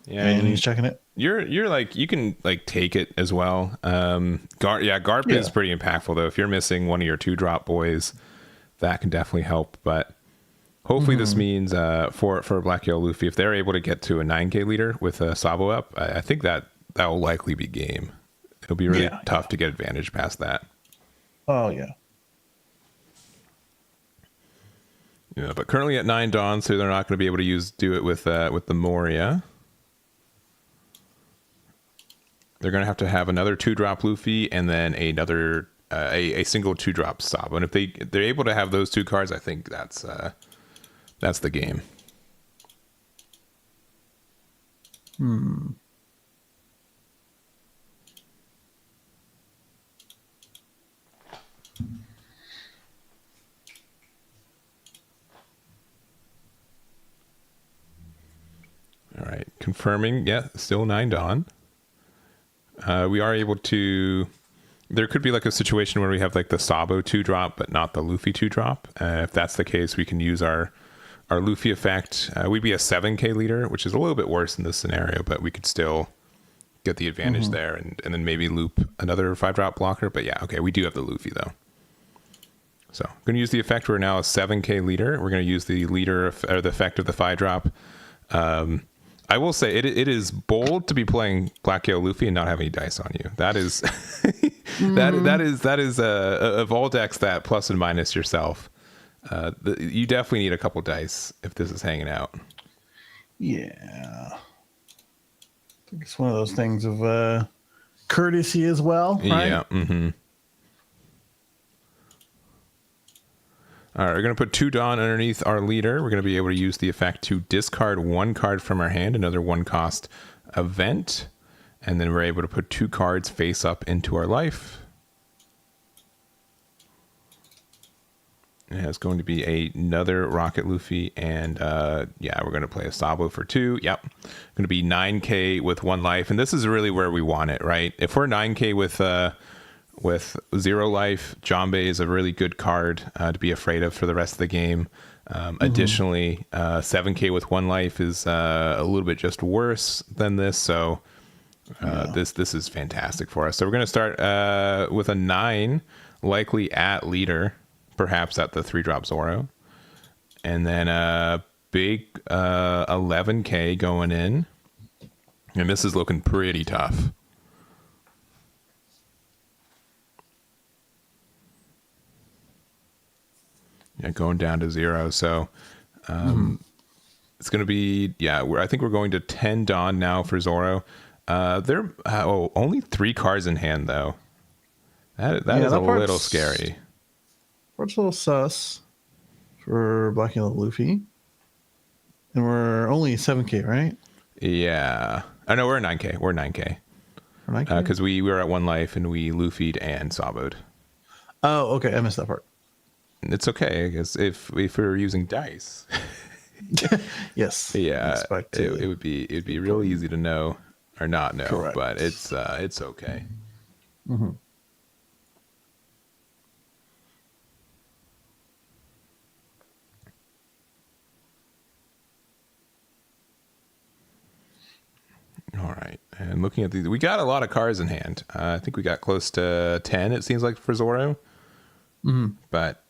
Yeah, and he's checking it. You're like, you can like take it as well. Garp is pretty impactful though. If you're missing one of your 2-drop boys, that can definitely help. But hopefully this means for Black Yellow Luffy, if they're able to get to a 9K leader with a Sabo up, I think that will likely be game. It'll be really tough to get advantage past that. Oh yeah. Yeah, but currently at 9 Dawn, so they're not going to be able to do it with the Moria. They're going to have another 2-drop Luffy and then another a single 2-drop Sabo. And if they're able to have those 2 cards, I think that's the game. All right, confirming. Yeah, still 9 Dawn. We are able to. There could be like a situation where we have like the Sabo 2-drop, but not the Luffy 2-drop. If that's the case, we can use our Luffy effect. We'd be a 7K leader, which is a little bit worse in this scenario, but we could still get the advantage there, and then maybe loop another 5-drop blocker. But yeah, okay, we do have the Luffy though. So I'm going to use the effect. We're now a 7K leader. We're going to use the or the effect of the 5-drop. I will say it is bold to be playing Black Yellow Luffy and not have any dice on you. That is that is of all decks that plus and minus yourself. You definitely need a couple dice if this is hanging out. Yeah, I think it's one of those things of courtesy as well, right? Yeah. All right, we're going to put 2 Dawn underneath our leader. We're going to be able to use the effect to discard 1 card from our hand, another 1-cost event. And then we're able to put 2 cards face up into our life. And it's going to be another Rocket Luffy. And yeah, we're going to play a Sabo for 2. Yep. Going to be 9K with 1 life. And this is really where we want it, right? If we're 9K with 0 life, Jambe is a really good card to be afraid of for the rest of the game. Additionally, 7K with 1 life is a little bit just worse than this. So this is fantastic for us. So we're going to start with a 9, likely at leader, perhaps at the 3-drop Zoro. And then a big 11K going in. And this is looking pretty tough. Yeah, going down to 0. So it's going to be, I think we're going to 10 Dawn now for Zoro. They're only 3 cards in hand, though. That is a little scary. Part's a little sus for Black Yellow Luffy. And we're only 7K, right? Yeah. I know we're 9K. We're 9K. We're 9K? Because we were at 1 life and we Luffy'd and Saboed. Oh, okay. I missed that part. It's okay, because if we were using dice. Yes. Yeah, Expect it'd be real easy to know or not know, correct. but it's okay. Mm-hmm. All right, and looking at these, we got a lot of cards in hand. I think we got close to 10. It seems like for Zoro, but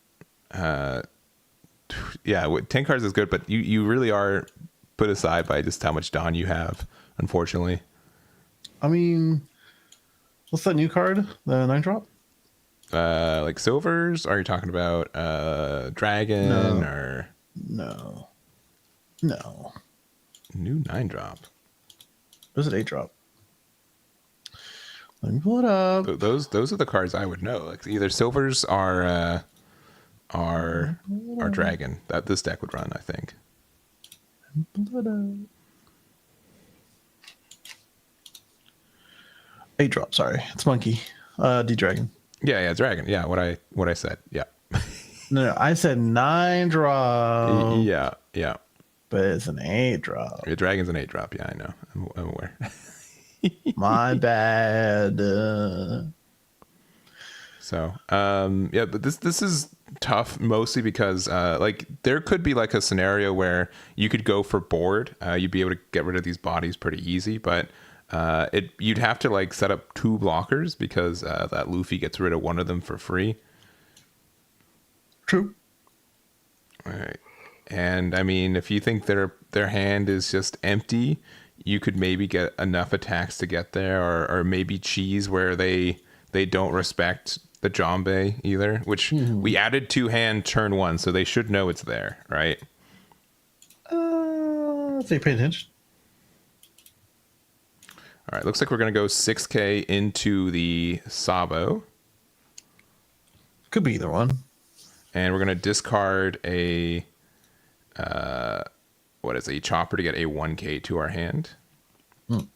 yeah, 10 cards is good, but you really are put aside by just how much Dawn you have, unfortunately. I mean, what's that new card? The 9-drop? Like silvers? Are you talking about dragon No. or No. new 9-drop? There's an 8-drop. Let me pull it up. Those are the cards I would know. Like either silvers are dragon that this deck would run, I think. Pull it up. 8-drop. Sorry, it's monkey. D-dragon. Yeah, dragon. Yeah, what I said. Yeah. No, I said 9-drop. Yeah. But it's an 8-drop. Your dragon's an 8-drop. Yeah, I know. I'm aware. My bad. So, yeah, but this is tough mostly because like there could be like a scenario where you could go for board. You'd be able to get rid of these bodies pretty easy, but you'd have to like set up 2 blockers because that Luffy gets rid of one of them for free. True. All right. And I mean, if you think their hand is just empty, you could maybe get enough attacks to get there, or maybe cheese where they don't respect the Jombe either, which we added 2 hand turn 1, so they should know it's there, right? If they pay attention. All right, looks like we're gonna go 6K into the Sabo, Could be either one. and we're gonna discard a a chopper to get a 1K to our hand. Mm.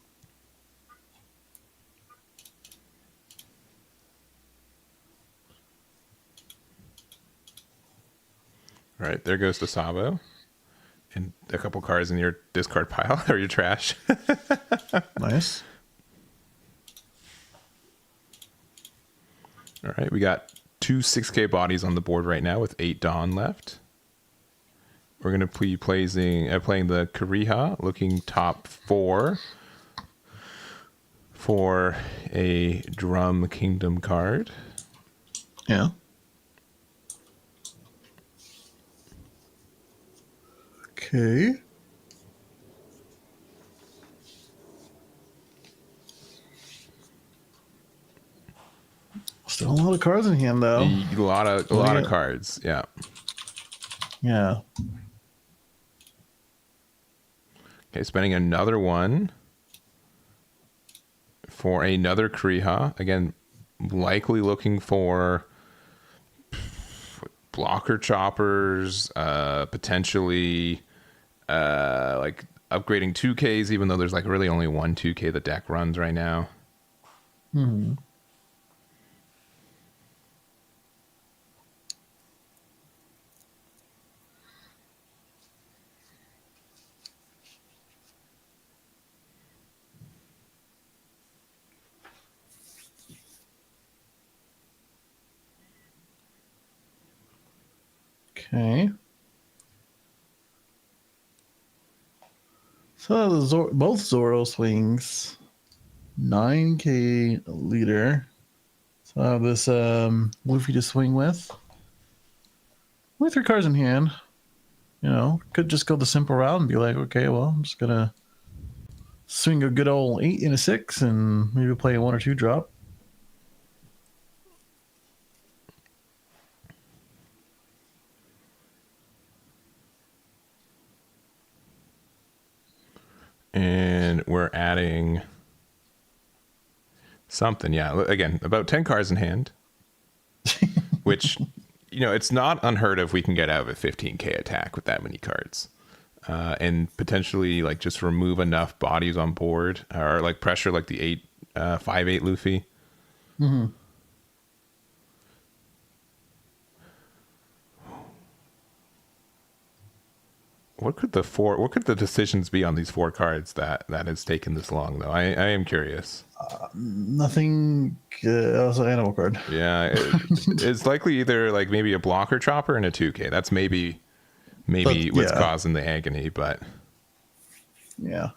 All right, there goes the Sabo. And a couple cards in your discard pile or your trash. Nice. All right, we got 2 6K bodies on the board right now with 8 Dawn left. We're going to be playing the Kariha, looking top 4 for a Drum Kingdom card. Yeah. Okay. Still a lot of cards in hand, though. A lot of cards, yeah. Yeah. Okay, spending another one for another Kariha. Again, likely looking for blocker choppers, potentially like upgrading 2Ks, even though there's like really only 1 2K the deck runs right now. Hmm. Okay. So both Zoro swings 9K leader. So I have this Luffy to swing with. Only 3 cards in hand. You know, could just go the simple route and be like, okay, well, I'm just gonna swing a good old 8 and a 6 and maybe play a 1 or 2 drop. And we're adding something. Yeah, again, about 10 cards in hand, which, you know, it's not unheard of. We can get out of a 15K attack with that many cards. And potentially like just remove enough bodies on board or like pressure like the 5/8 Luffy. Mm-hmm. what could the decisions be on these 4 cards that has taken this long though? I am curious. Nothing. Also, animal card. Yeah, it's likely either like maybe a blocker chopper and a 2K. That's maybe what's causing the agony, but yeah.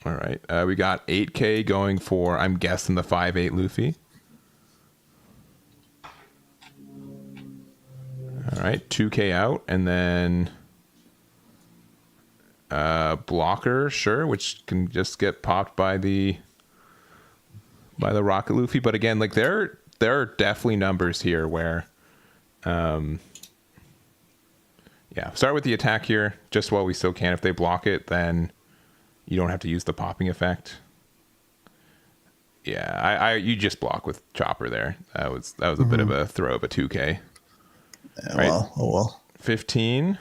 All right, we got 8K going for, I'm guessing, the 5/8 Luffy. All right, 2K out, and then blocker, sure, which can just get popped by the Rocket Luffy. But again, like there are definitely numbers here where, yeah, start with the attack here just while we still can. If they block it, then you don't have to use the popping effect. Yeah, you just block with chopper there. That was a bit of a throw of a 2K. Yeah, right. Well, oh well. 15.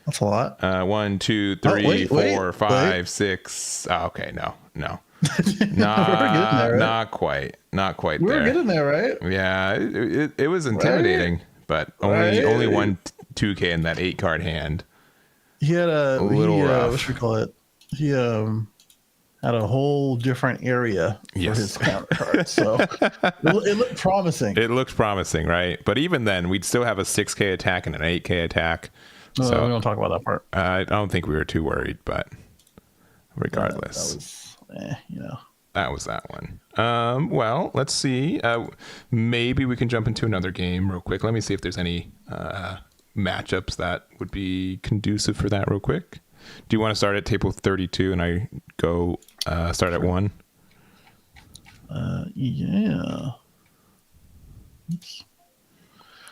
That's a lot. 1, 2, 3, 4, 5, 6. Oh, okay, no. Not quite there. We're getting there, right? Yeah, it was intimidating, but only one 2K in that 8 card hand. He had a little rough. What should we call it? He had a whole different area for his counter card, so it looked promising. It looked promising, right? But even then, we'd still have a 6K attack and an 8K attack. No, so we don't talk about that part. I don't think we were too worried, but regardless, that was, that was that one. Well, let's see. Maybe we can jump into another game real quick. Let me see if there's any matchups that would be conducive for that real quick. Do you want to start at table 32 and I go start at 1? Yeah. Oops.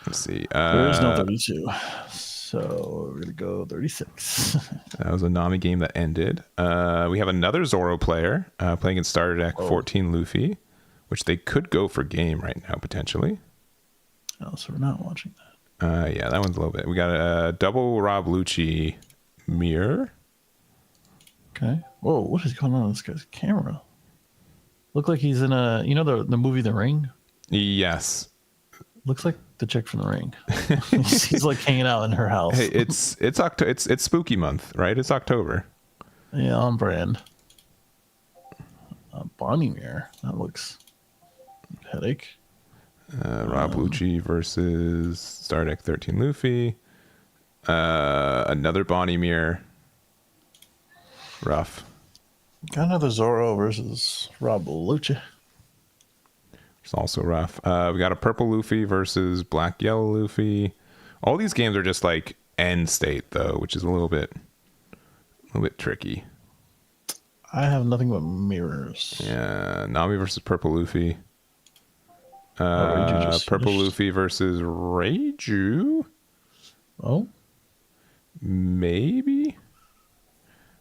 Let's see. There's no 32. So we're going to go 36. That was a Nami game that ended. We have another Zoro player playing in starter deck 14 Luffy, which they could go for game right now, potentially. Oh, so we're not watching that. Yeah, that one's a little bit. We got a double Rob Luchi mirror. Okay. Whoa, what is going on with this guy's camera? Look like he's in the movie The Ring? Yes. Looks like the chick from The Ring. He's like hanging out in her house. Hey, it's spooky month, right? It's October. Yeah, on brand. Bonney mirror. That looks headache. Rob Luchi versus Star Deck 13 Luffy. Another Bonney mirror. Rough. Got another Zoro versus Rob Luchi. It's also rough. We got a purple Luffy versus black yellow Luffy. All these games are just like end state though, which is a little bit tricky. I have nothing but mirrors. Yeah, Nami versus purple Luffy. Purple Luffy versus Reiju. Oh, maybe.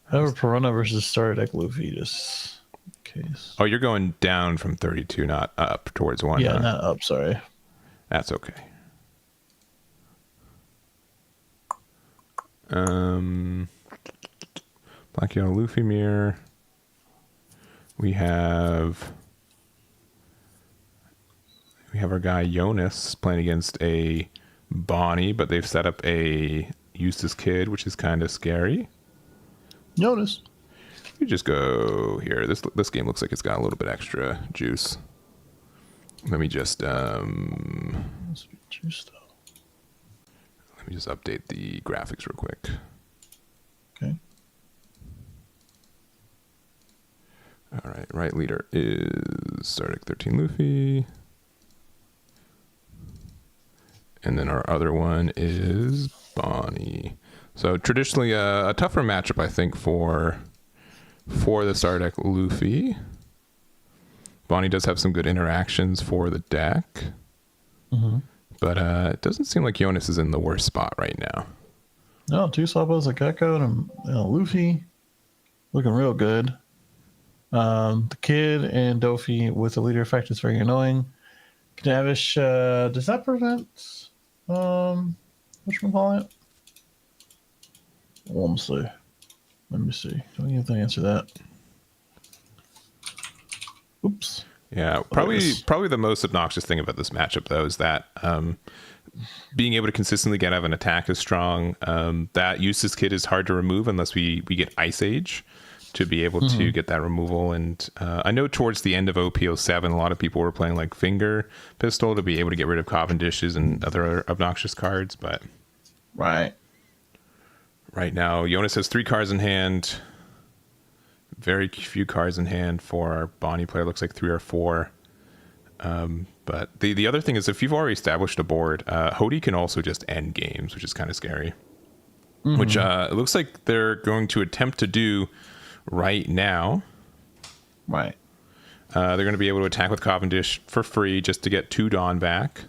However, Perona versus Star Deck Luffy, just in case. Oh, you're going down from 32, not up towards 1. Yeah, not up. Sorry. That's okay. Black yellow Luffy mirror. We have our guy Jonas playing against a Bonney, but they've set up a Eustace Kid, which is kind of scary. Jonas. You just go here. This game looks like it's got a little bit extra juice. Let me just juice though. Let me just update the graphics real quick. Okay. All right, right leader is Star Deck 13 Luffy. And then our other one is Bonney. So traditionally a tougher matchup, I think, for the Star Deck Luffy. Bonney does have some good interactions for the deck. Mm-hmm. But it doesn't seem like Jonas is in the worst spot right now. No, 2 Sabos, a Gecko, and Luffy looking real good. The Kid and Dofi with the leader effect is very annoying. Knavish, does that prevent whatchamacallit? Let me see. Don't you have to answer that? Oops. Yeah, probably the most obnoxious thing about this matchup though is that being able to consistently get out of an attack is strong. That Eustace Kid is hard to remove unless we get Ice Age to be able to get that removal. And I know towards the end of OP07, a lot of people were playing like Finger Pistol to be able to get rid of Cavendishes and other obnoxious cards. But right now, Jonas has 3 cards in hand. Very few cards in hand for our Bonney player. Looks like 3 or 4. But the other thing is, if you've already established a board, Hody can also just end games, which is kind of scary. Which it looks like they're going to attempt to do right now. Right. They're going to be able to attack with Cavendish for free just to get 2 Dawn back.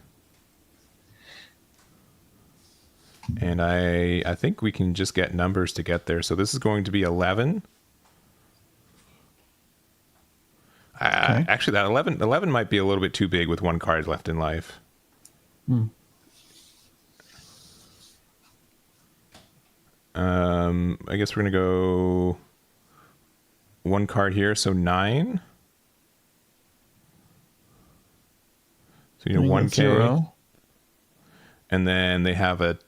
And I think we can just get numbers to get there. So this is going to be 11. Okay. Actually, that 11 might be a little bit too big with 1 card left in life. I guess we're going to go 1 card here, so 9. So you know 1K. 0. And then they have a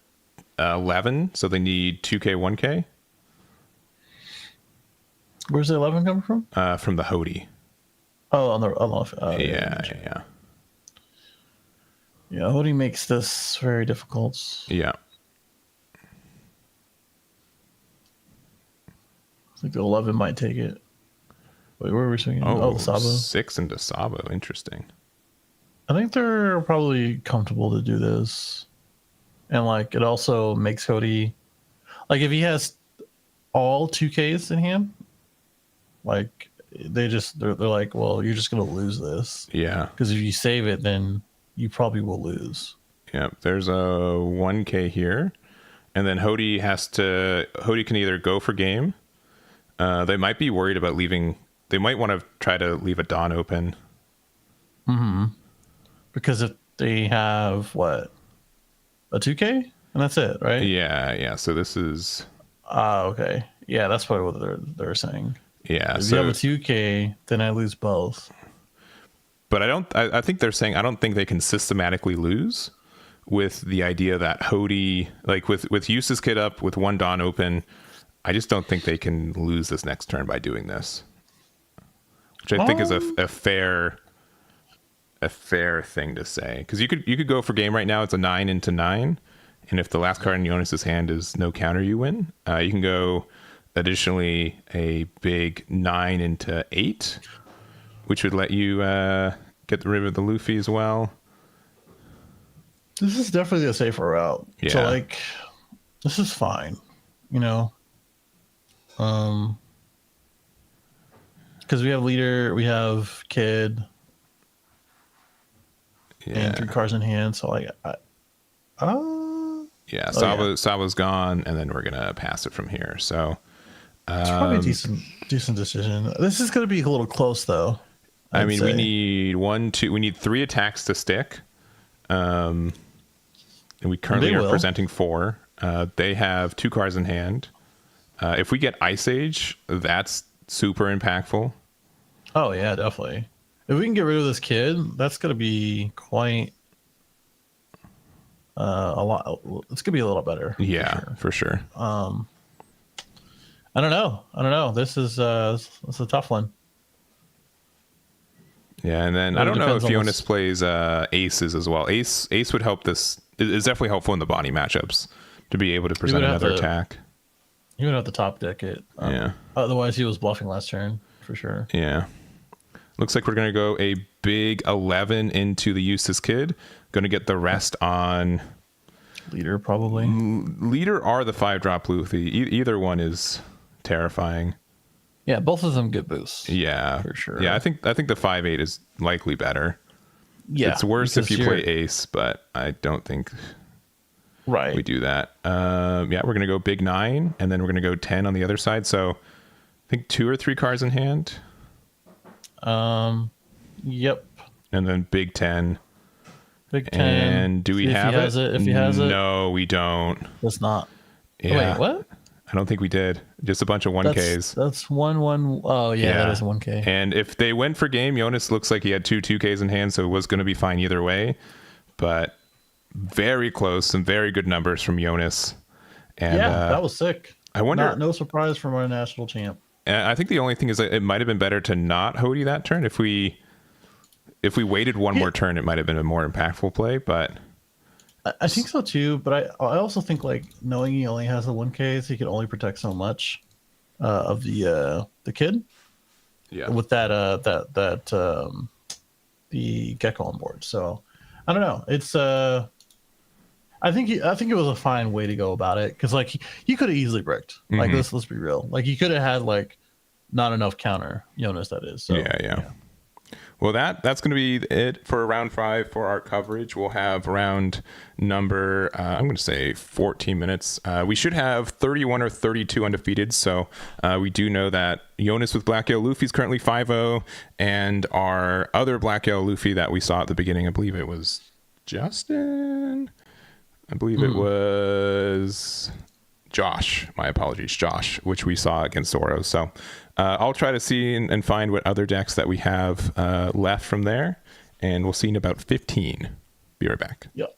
11, so they need 2K, 1K. Where's the 11 coming from? From the Hody. Oh, on the yeah. Yeah, Hody makes this very difficult. Yeah. I think the 11 might take it. Wait, where are we swinging? Oh, Sabo. 6 into Sabo. Interesting. I think they're probably comfortable to do this. And, like, it also makes Hody... Like, if he has all 2Ks in hand, like, they're like, well, you're just going to lose this. Yeah. Because if you save it, then you probably will lose. Yeah, there's a 1K here. And then Hody can either go for game. They might be worried about they might want to try to leave a Dawn open. Because if they have, what, a 2K? And that's it, right? Yeah. So this is... okay. Yeah, that's probably what they're saying. Yeah. If you have a 2K, then I lose both. But I think they're saying I don't think they can systematically lose with the idea that Hody, like with Eustace Kid up, with 1 Dawn open, I just don't think they can lose this next turn by doing this. Which I think is a fair thing to say. Because you could go for game right now, it's a 9 into 9. And if the last card in Jonas's hand is no counter, you win. You can go additionally a big 9 into 8, which would let you get rid of the Luffy as well. This is definitely a safer route. Yeah. So, like, this is fine, you know? Because we have leader, we have kid, and 3 cards in hand. So, like, yeah, Sabo's gone, and then we're gonna pass it from here. So it's probably a decent decision. This is gonna be a little close, though. I mean, we need 3 attacks to stick. And we currently are presenting 4. They have 2 cards in hand. If we get Ice Age, that's super impactful. Oh yeah, definitely. If we can get rid of this kid, that's gonna be quite a lot. It's gonna be a little better. Yeah, for sure. I don't know. This is a tough one. Yeah, and then I don't know if Jonas plays aces as well. Ace would help this. Is definitely helpful in the Bonney matchups to be able to present another attack. He would have to top deck it. Yeah. Otherwise, he was bluffing last turn for sure. Yeah. Looks like we're gonna go a big 11 into the Eustace Kid. Gonna get the rest on leader, probably. Leader or the 5-drop Luffy. Either one is terrifying. Yeah, both of them get boosts. Yeah, for sure. Yeah, I think the 5/8 is likely better. Yeah, it's worse if you play ace, but I don't think we do that. Yeah, we're gonna go big 9, and then we're gonna go 10 on the other side. So I think 2 or 3 cards in hand. Yep. And then big 10. Big 10. And do we have it? If he has it. No, we don't. It's not. Yeah. Wait, what? I don't think we did. Just a bunch of 1Ks. That's 1-1. Oh, yeah, that is 1K. And if they went for game, Jonas looks like he had 2Ks in hand, so it was going to be fine either way. But very close. Some very good numbers from Jonas. And, that was sick. I wonder. No surprise from our national champ. I think the only thing is that it might have been better to not Hody that turn. If we waited one more turn, it might have been a more impactful play. But I think so too. But I also think like knowing he only has the 1Ks, he can only protect so much of the kid. Yeah. With that the Gecko on board. So I don't know. It's I think it was a fine way to go about it, because like he could have easily bricked. Like let's be real. Like he could have had like not enough counter, Jonas, that is. So yeah. Well, that's going to be it for round 5 for our coverage. We'll have round number, I'm going to say 14 minutes. We should have 31 or 32 undefeated. So we do know that Jonas with Black Yellow Luffy is currently 5-0. And our other Black Yellow Luffy that we saw at the beginning, I believe it was Justin. I believe it was Josh. My apologies, Josh, which we saw against Zoro. So I'll try to see and find what other decks that we have left from there, and we'll see in about 15. Be right back. Yep.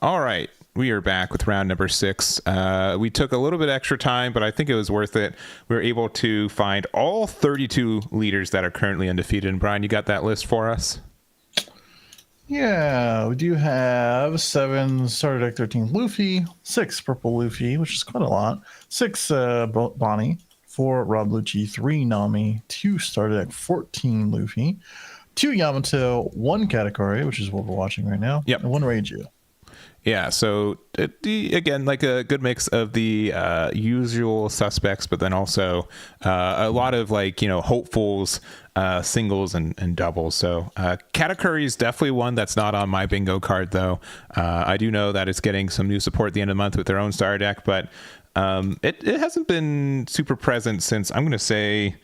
All right, we are back with round number 6. We took a little bit extra time, but I think it was worth it. We were able to find all 32 leaders that are currently undefeated. And Brian, you got that list for us? Yeah, we do have 7 starter deck 13 Luffy, 6 purple Luffy, which is quite a lot, 6 Bonney, 4 Rob Luchi, 3 Nami, 2 starter deck 14 Luffy, 2 Yamato, 1 Katakuri, which is what we're watching right now, yep, and 1 Reiju. Yeah, so again, like a good mix of the usual suspects, but then also a lot of like, you know, hopefuls, singles and doubles. So Katakuri is definitely one that's not on my bingo card, though. I do know that it's getting some new support at the end of the month with their own star deck, but it hasn't been super present since, I'm going to say,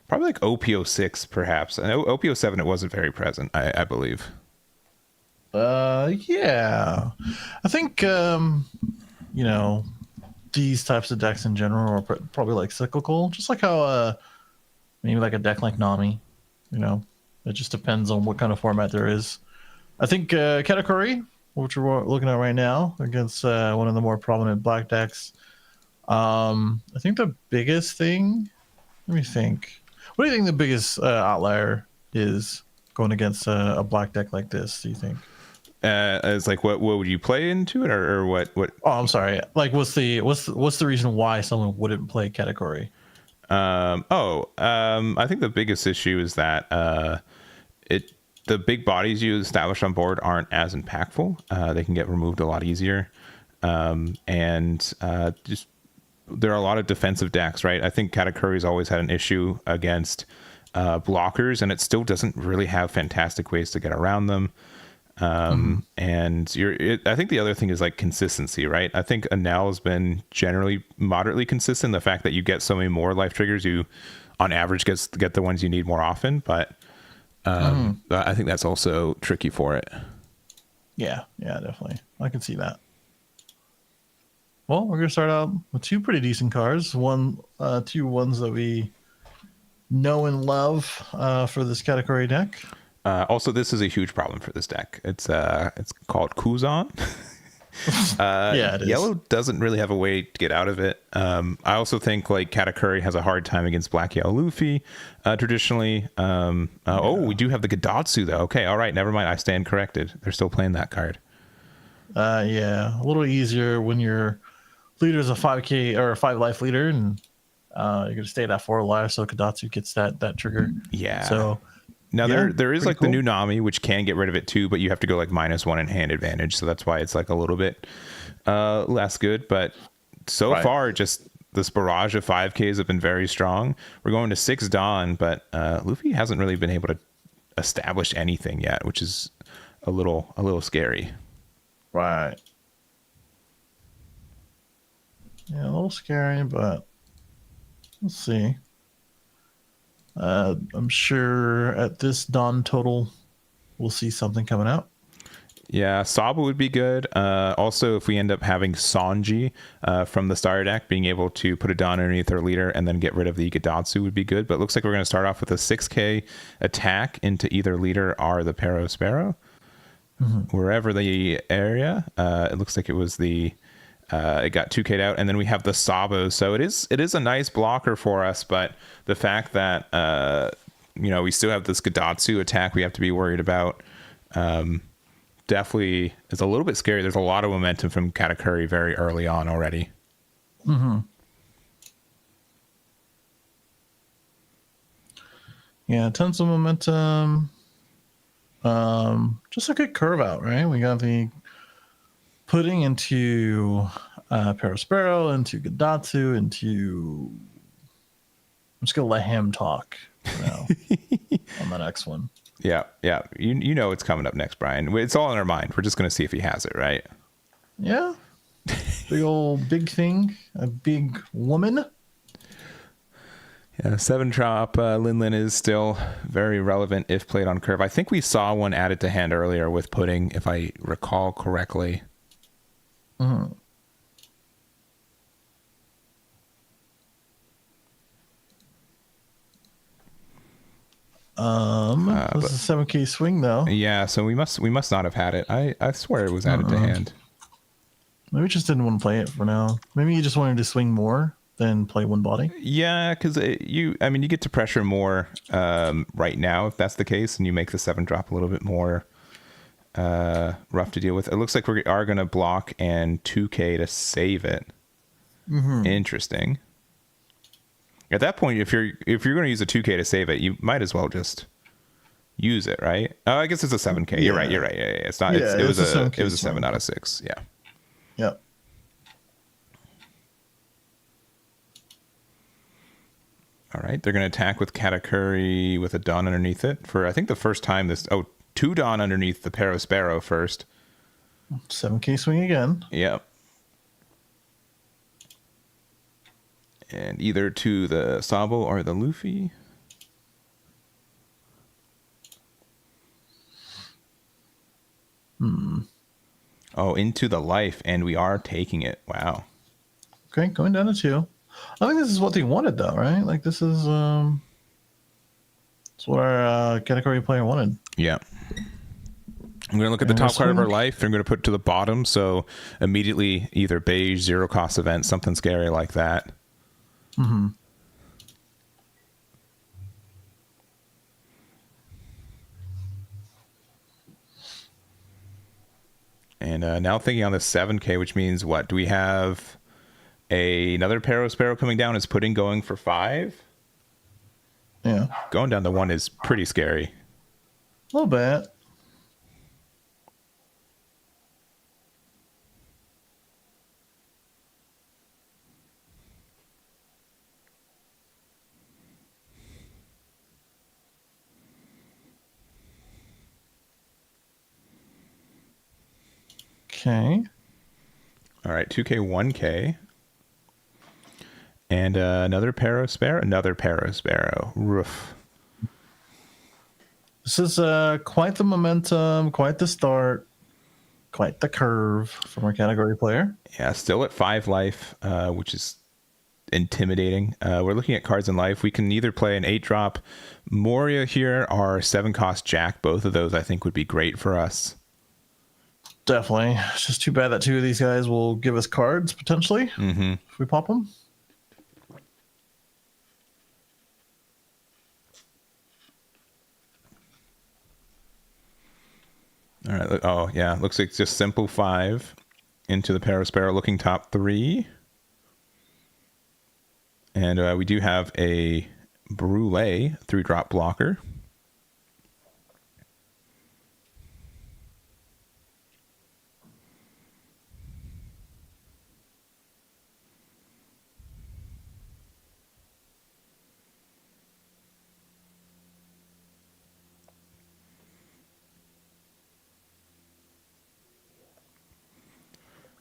probably like OP06, perhaps. And OP07, it wasn't very present, I believe. Yeah, I think you know, these types of decks in general are probably like cyclical, just like how maybe like a deck like Nami, you know, it just depends on what kind of format there is. I think Katakuri, which we're looking at right now, against one of the more prominent black decks. I think the biggest thing, let me think, what do you think the biggest outlier is going against a black deck like this, do you think? As like what would you play into it, or what Oh, I'm sorry, like what's the reason why someone wouldn't play Katakuri? I think the biggest issue is that the big bodies you establish on board aren't as impactful. They can get removed a lot easier, and just there are a lot of defensive decks, right? I think Katakuri's always had an issue against blockers, and it still doesn't really have fantastic ways to get around them. And I think the other thing is like consistency, right? I think Anel has been generally moderately consistent. The fact that you get so many more life triggers, you on average get the ones you need more often, but I think that's also tricky for it. Yeah, definitely, I can see that. Well, we're gonna start out with 2 pretty decent cards. 2 ones that we know and love for this Katakuri deck. Also, this is a huge problem for this deck. It's called Kuzan. Yeah, it is. Yellow doesn't really have a way to get out of it. I also think like Katakuri has a hard time against Black Yellow Luffy traditionally. We do have the Gadatsu though. Okay, all right, never mind. I stand corrected. They're still playing that card. Yeah, a little easier when your leader is a 5k or a 5 life leader, and you're gonna stay at that 4 life, so Gadatsu gets that trigger. Yeah. So. Now there is like cool. the new Nami, which can get rid of it too, but you have to go like -1 in hand advantage, so that's why it's like a little bit less good. But so far, just this barrage of 5Ks have been very strong. We're going to 6 Dawn, but Luffy hasn't really been able to establish anything yet, which is a little scary. Right. Yeah, a little scary, but let's see. I'm sure at this Dawn total, we'll see something coming out. Yeah, Sabo would be good. Also, if we end up having Sanji from the starter deck, being able to put a Dawn underneath their leader and then get rid of the Gadatsu would be good. But it looks like we're going to start off with a 6k attack into either leader or the Sparrow. Wherever the area. It looks like it was it got 2k'd out, and then we have the Sabo. So it is a nice blocker for us, but the fact that we still have this Gadatsu attack we have to be worried about definitely is a little bit scary. There's a lot of momentum from Katakuri very early on already. Yeah, tons of momentum. Just a good curve out, right? We got the putting into Sparrow, into Gadatsu, into... I'm just gonna let him talk now on the next one. Yeah. You know it's coming up next, Brian. It's all in our mind. We're just gonna see if he has it, right? Yeah. Big thing. A big woman. Yeah, 7-drop Lin is still very relevant if played on curve. I think we saw one added to hand earlier with pudding, if I recall correctly. This is a 7k swing though. Yeah, so we must not have had it. I swear it was added to hand. Maybe just didn't want to play it for now. Maybe you just wanted to swing more than play one body. Yeah, because you get to pressure more right now if that's the case, and you make the 7-drop a little bit more rough to deal with. It looks like we are going to block and 2K to save it. Interesting. At that point, if you're going to use a 2K to save it, you might as well just use it, right? Oh, I guess it's a 7K. You're right. Yeah, it's not. Yeah, it was a 7 out of 6. Yeah. Yep. All right, they're going to attack with Katakuri with a Dawn underneath it for, I think, the first time this... Oh, 2 Dawn underneath the Sparrow first. 7K swing again. Yep. And either to the Sabo or the Luffy. Oh, into the life, and we are taking it. Wow. Okay, going down to 2. I think this is what they wanted, though, right? Like, this is it's what our category player wanted. Yeah. I'm going to look at the top card of our life. I'm going to put it to the bottom, so immediately either beige, 0 cost event, something scary like that. And now thinking on the 7K, which means what? Do we have another Sparrow coming down? Is Pudding going for 5? Yeah. Going down to 1 is pretty scary. A little bit. Okay. All right, 2K, 1K. And another Sparrow. Roof. This is quite the momentum, quite the start, quite the curve from our category player. Yeah, still at 5 life, which is intimidating. We're looking at cards in life. We can either play an 8-drop Moria here or 7-cost Jack. Both of those I think would be great for us. Definitely. It's just too bad that 2 of these guys will give us cards, potentially, if we pop them. All right. Oh, yeah. Looks like just simple 5 into the Sparrow looking top 3. And we do have a Brule 3-drop blocker.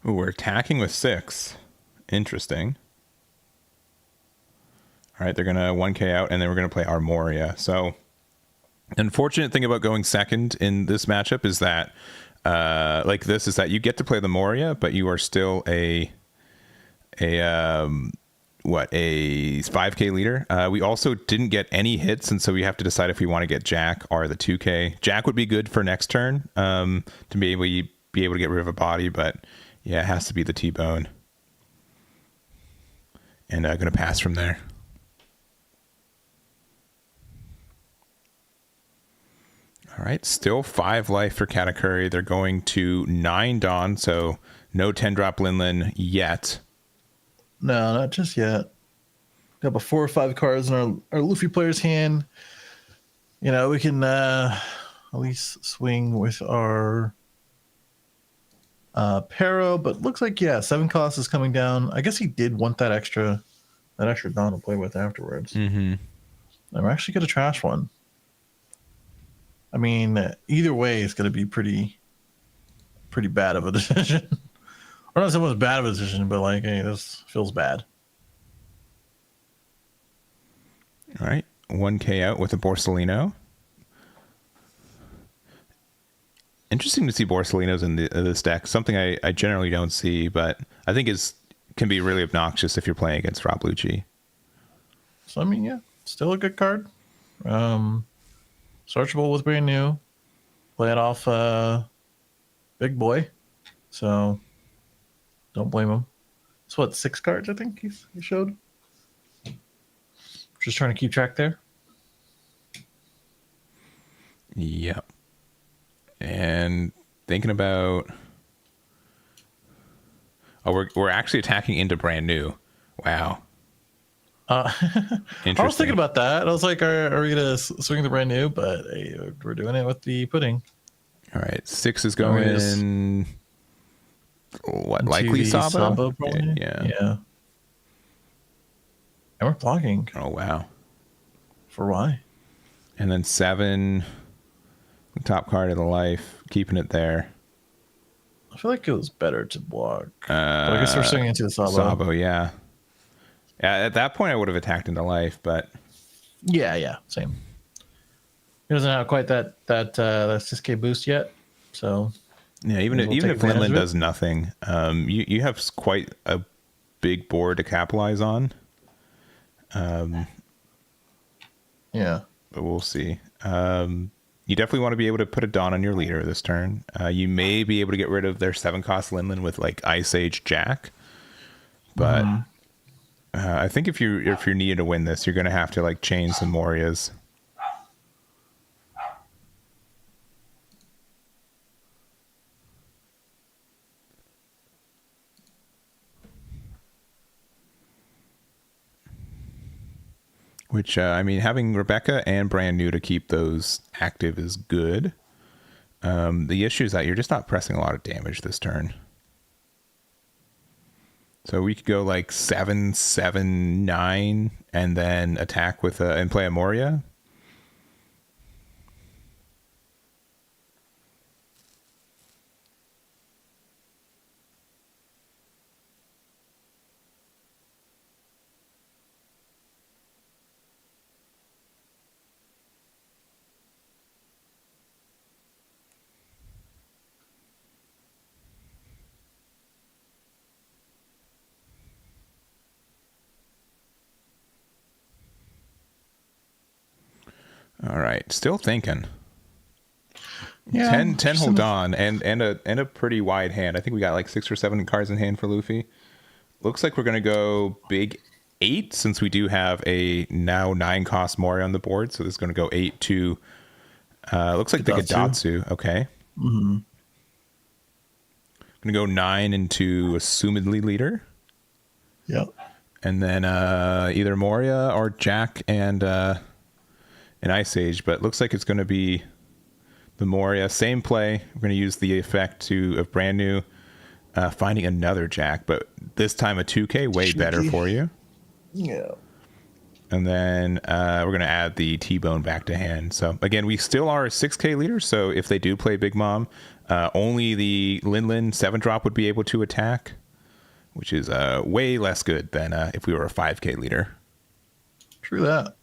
Ooh, we're attacking with 6. Interesting. All right, they're going to 1K out, and then we're going to play Armoria. So, unfortunate thing about going second in this matchup is that, is that you get to play the Moria, but you are still a 5K leader. We also didn't get any hits, and so we have to decide if we want to get Jack or the 2K. Jack would be good for next turn to be able to get rid of a body, but yeah, it has to be the T-Bone. And I'm going to pass from there. All right, still 5 life for Katakuri. They're going to 9 Dawn, so no 10-drop Linlin yet. No, not just yet. Got about 4 or 5 cards in our Luffy player's hand. You know, we can at least swing with our Pero, but looks like, 7 cost is coming down. I guess he did want that extra Dawn to play with afterwards. And we're actually going to trash one. I mean, either way, it's going to be pretty bad of a decision. Or not someone's bad of a decision, but like, hey, this feels bad. All right, 1K out with a Borsalino. Interesting to see Borsalinos in this deck. Something I generally don't see, but I think can be really obnoxious if you're playing against Rob Luchi. So, I mean, still a good card. Searchable with brand new. Play it off Big Boy. So, Don't blame him. It's what, 6 cards, I think he showed? Just trying to keep track there. Yep. And thinking about... Oh, we're actually attacking into brand new. Wow. I was thinking about that. I was like, are we going to swing the brand new? But hey, we're doing it with the pudding. All right. 6 is going... What, likely Sabo? Probably? Yeah. And we're blocking. Oh, wow. For why? And then 7, the top card of the life, keeping it there. I feel like it was better to block. But I guess we're swinging into the Sabo. Sabo, yeah. At that point, I would have attacked into life, but... Yeah, same. He doesn't have quite that 6K boost yet, so... Yeah, even if Linlin does nothing, you have quite a big board to capitalize on. Yeah. But we'll see. You definitely want to be able to put a Dawn on your leader this turn. You may be able to get rid of their 7-cost Linlin with like Ice Age Jack. But I think if you're needed to win this, you're going to have to like chain some Morias. Which, I mean, having Rebecca and brand new to keep those active is good. The issue is that you're just not pressing a lot of damage this turn. So we could go like 7, 7, 9, and then attack with and play a Moria. All right, still thinking. Yeah, 10 hold on, and a pretty wide hand. I think we got like 6 or 7 cards in hand for Luffy. Looks like we're gonna go big 8 since we do have a now 9-cost Mori on the board. So this is gonna go 8 to. Looks like the Gadatsu. Okay. Mm-hmm. Gonna go 9 into assumedly leader. Yep. And then either Moria or Jack and an Ice Age, but it looks like it's going to be the Moria. Same play. We're going to use the effect of brand new, finding another Jack, but this time a 2K, way better for you. Yeah. And then we're going to add the T-Bone back to hand. So again, we still are a 6K leader, so if they do play Big Mom, only the Linlin 7-drop would be able to attack, which is way less good than if we were a 5K leader. True that.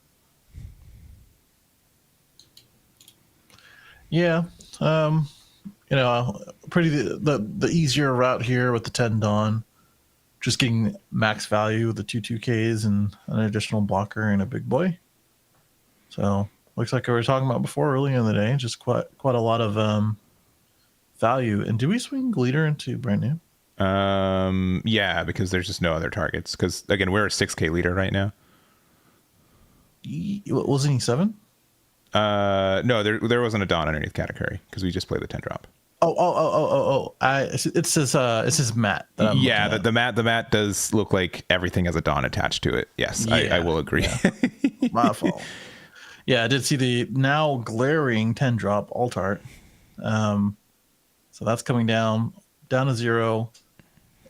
Yeah, pretty the easier route here with the 10 Dawn, just getting max value with the 2Ks and an additional blocker and a big boy. So looks like we were talking about before earlier in the day, just quite a lot of value. And do we swing leader into brand new? Yeah, because there's just no other targets. Because again, we're a 6K leader right now. Wasn't he 7? No, there wasn't a Dawn underneath Katakuri because we just played the 10-drop. It says Matt. Yeah, the mat does look like everything has a Dawn attached to it. Yes, yeah, I will agree. Yeah. My fault. Yeah, I did see the now glaring 10-drop alt art. So that's coming down to 0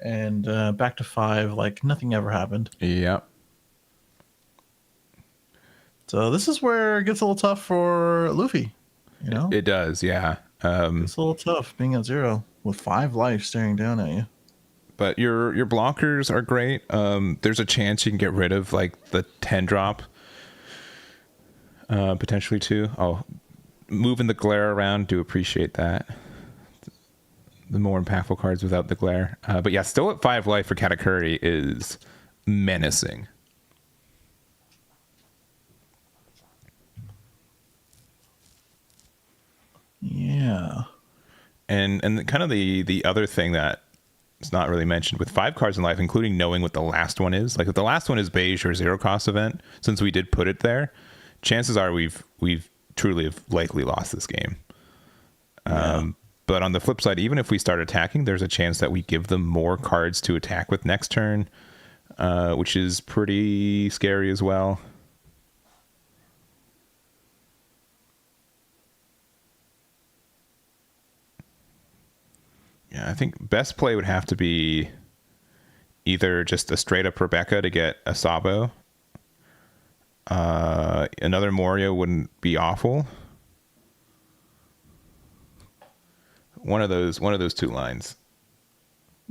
and back to 5 like nothing ever happened. Yep. So this is where it gets a little tough for Luffy, you know? It does, yeah. It's a little tough being at 0 with 5 life staring down at you. But your blockers are great. There's a chance you can get rid of like the 10-drop, potentially too. Oh, moving the glare around, do appreciate that. The more impactful cards without the glare. But yeah, still at 5 life for Katakuri is menacing. Yeah. And kind of the other thing that it's not really mentioned. With 5 cards in life, including knowing what the last one is. Like if the last one is beige or 0 cost event, since we did put it there, chances are we've truly have likely lost this game. But on the flip side, even if we start attacking, there's a chance that we give them more cards to attack with next turn, which is pretty scary as well. Yeah, I think best play would have to be either just a straight up Rebecca to get a Sabo. Another Morio wouldn't be awful. One of those 2 lines.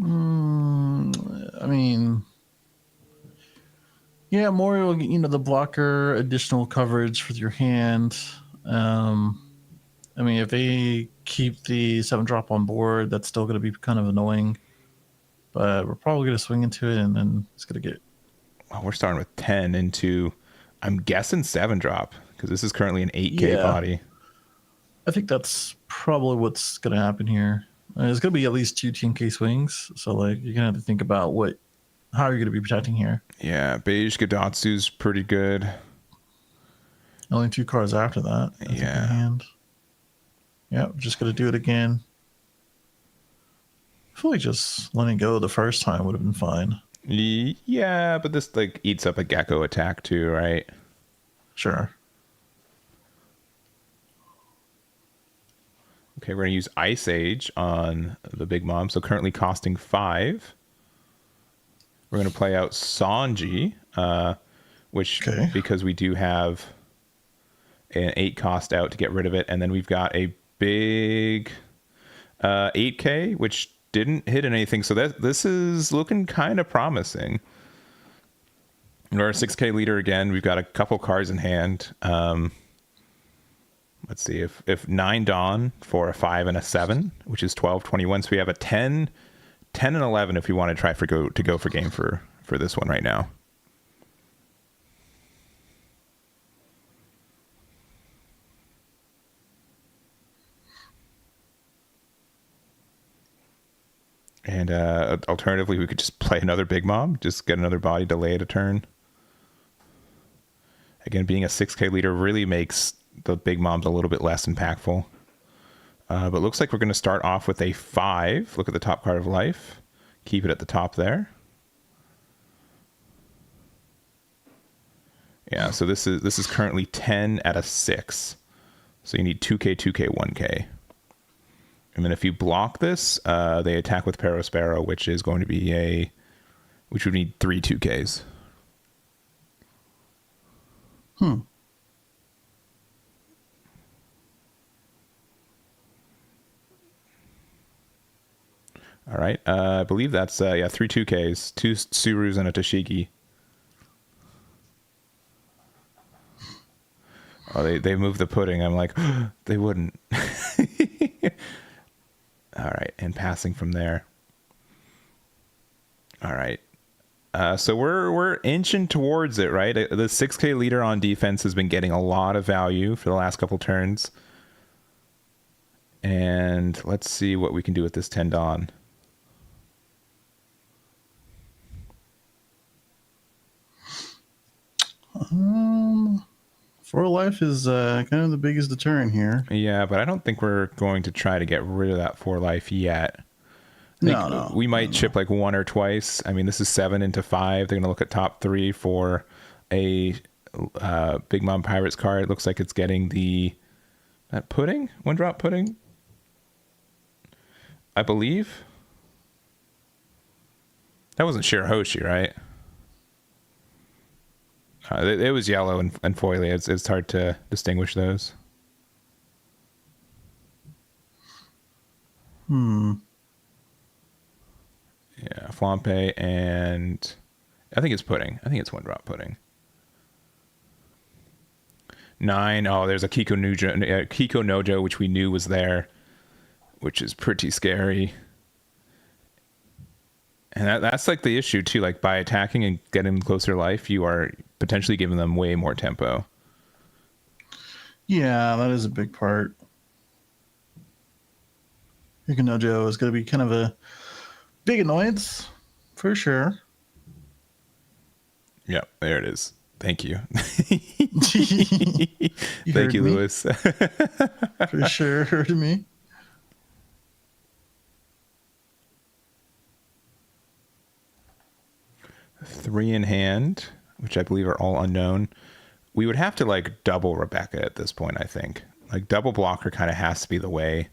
I mean, yeah, Morio, the blocker, additional coverage with your hand. I mean, if they keep the 7-drop on board, that's still going to be kind of annoying. But we're probably going to swing into it, and then it's going to get... Well, we're starting with 10 into, I'm guessing 7-drop, because this is currently an 8K body. I think that's probably what's going to happen here. There's going to be at least 2 10K swings, so like you're going to have to think about how you're going to be protecting here. Yeah, beige Gadatsu's pretty good. Only 2 cards after that. Yeah. Hand. Yeah, just going to do it again. I feel like just letting go the first time would have been fine. Yeah, but this like eats up a Gecko attack too, right? Sure. Okay, we're going to use Ice Age on the Big Mom, so currently costing 5. We're going to play out Sanji, which, because we do have an 8 cost out to get rid of it, and then we've got a big 8K, which didn't hit anything, so this is looking kind of promising. And our 6K leader again, we've got a couple cards in hand. Let's see, if 9 Dawn for a 5 and a 7, which is 12, 21. So we have a 10 and 11 if we want to try to go for game for this one right now. And alternatively, we could just play another Big Mom, just get another body, delay it a turn. Again, being a 6K leader really makes the Big Moms a little bit less impactful. But looks like we're going to start off with a 5. Look at the top card of life. Keep it at the top there. Yeah, so this is currently 10 at a 6. So you need 2K, 2K, 1K. And then if you block this, they attack with Perospero, which is going to be which would need 3 2Ks. All right. I believe that's 3 2Ks, 2 Surus and a Toshiki. Oh, they moved the pudding. I'm like, they wouldn't. All right, and passing from there. All right. So we're inching towards it, right? The 6K leader on defense has been getting a lot of value for the last couple turns. And let's see what we can do with this 10 Dawn. For life is kind of the biggest deterrent here. Yeah, but I don't think we're going to try to get rid of that 4 life yet. No. We might chip like 1 or twice. I mean, this is 7 into 5. They're going to look at top 3 for a Big Mom Pirates card. It looks like it's getting that pudding? 1-drop pudding? I believe. That wasn't Shirahoshi, right? It was yellow and foily. It's hard to distinguish those. Yeah, Flampe, and I think it's pudding. I think it's 1-drop pudding. 9. Oh, there's a Kiko Nojo, which we knew was there, which is pretty scary. And that's like the issue too. Like by attacking and getting them closer to life, you are potentially giving them way more tempo. Yeah, that is a big part. Kiko Nojo is going to be kind of a big annoyance for sure. Yeah, there it is. Thank you. You Thank you, me. Lewis. For sure, heard me. Three in hand, which I believe are all unknown. We would have to like double Rebecca at this point, I think. Like double blocker kind of has to be the way.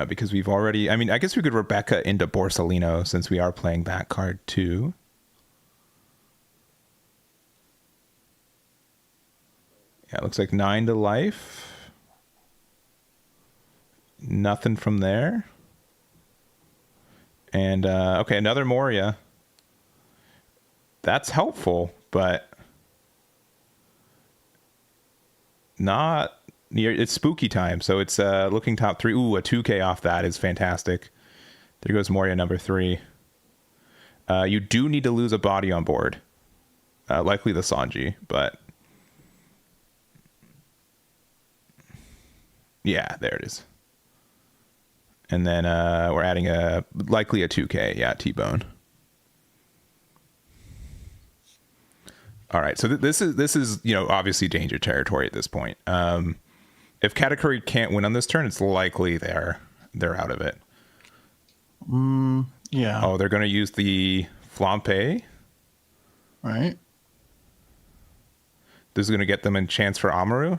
Because we've already, I mean, I guess we could Rebecca into Borsalino since we are playing that card too. Yeah, it looks like 9 to life. Nothing from there. And, okay, another Moria. That's helpful, but not... It's spooky time, so it's looking top 3. Ooh, a 2K off that is fantastic. There goes Moria number 3. You do need to lose a body on board. Likely the Sanji, but... Yeah, there it is. And then we're adding likely a 2K. Yeah, T-Bone. All right, so this is obviously danger territory at this point. If Katakuri can't win on this turn, it's likely they're out of it. Yeah. Oh, they're going to use the Flampe. Right. This is going to get them a chance for Amaru,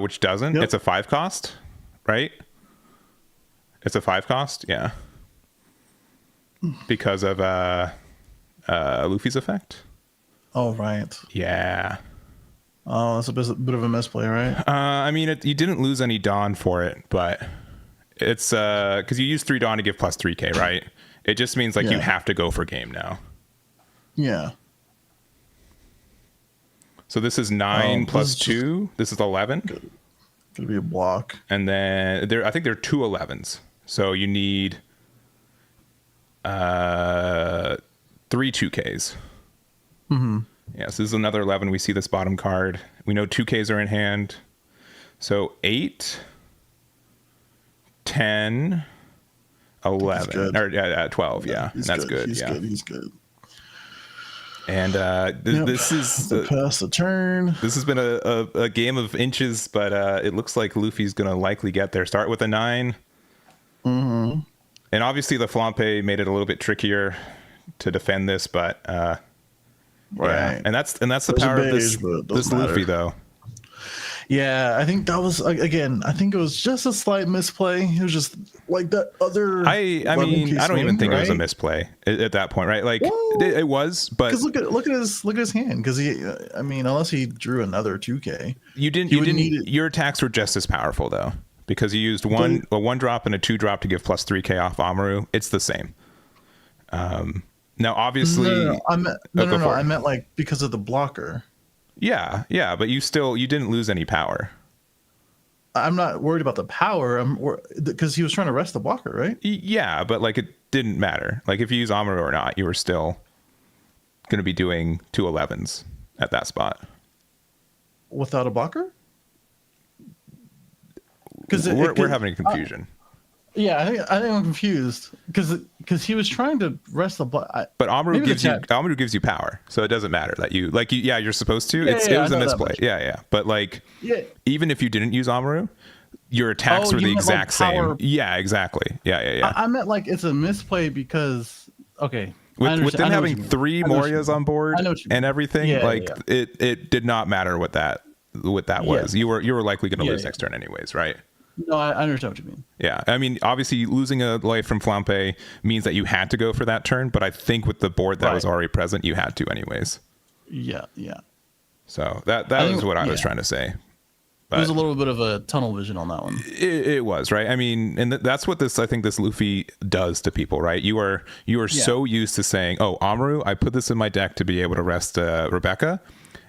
which doesn't. Yep. It's a 5 cost, right? It's a 5 cost, yeah. Because of Luffy's effect. Oh, right. Yeah. Oh, that's a bit of a misplay, right? I mean, you didn't lose any Dawn for it, but it's because you use 3 Dawn to give plus 3K, right? It just means like you have to go for game now. Yeah. So this is 9 plus 2. This is 11. Gonna be a block. And then I think there are 2 11s. So you need 3 2Ks. Mm-hmm. Yeah, so this is another 11. We see this bottom card. We know 2Ks are in hand. So 8, 10, 11. Or 12, yeah. And that's good. He's good. He's good. And this is... pass the turn. This has been a game of inches, but it looks like Luffy's going to likely get there. Start with a 9. Mm-hmm. And obviously the Flampe made it a little bit trickier to defend this, but... Right. Yeah. And that's the power of this Luffy, though. Yeah, I think that was, again, I think it was just a slight misplay. It was just like that other... I mean, I don't even think it was a misplay at that point, right? Like, it was, but... Because look at his hand. Because I mean, unless he drew another 2K. Your attacks were just as powerful, though. Because you used a 1 drop and a 2 drop to give plus 3K off Amaru. It's the same. Now, obviously... No, I meant like because of the blocker. Yeah, but you didn't lose any power. I'm not worried about the power. Because he was trying to rest the blocker, right? Yeah, but like it didn't matter. Like if you use Amaru or not, you were still going to be doing 2 11s at that spot. Without a blocker? Because we're having confusion. Yeah, I think I'm confused because he was trying to wrest the block. But Amaru gives you power, so it doesn't matter that you're supposed to. It was a misplay. Yeah. But even if you didn't use Amaru, your attacks were the exact same. Yeah, exactly. Yeah. I meant like it's a misplay because with them having 3 Morias on board and everything, it did not matter what that was. You were likely going to lose next turn anyways, right? No, I understand what you mean. Yeah, I mean, obviously losing a life from Flampe means that you had to go for that turn, but I think with the board that was already present, you had to anyways. Yeah. So that is what I was trying to say. But there's a little bit of a tunnel vision on that one. It was, right? I mean, and that's what I think this Luffy does to people, right? You are so used to saying, "Oh, Amaru, I put this in my deck to be able to rest Rebecca,"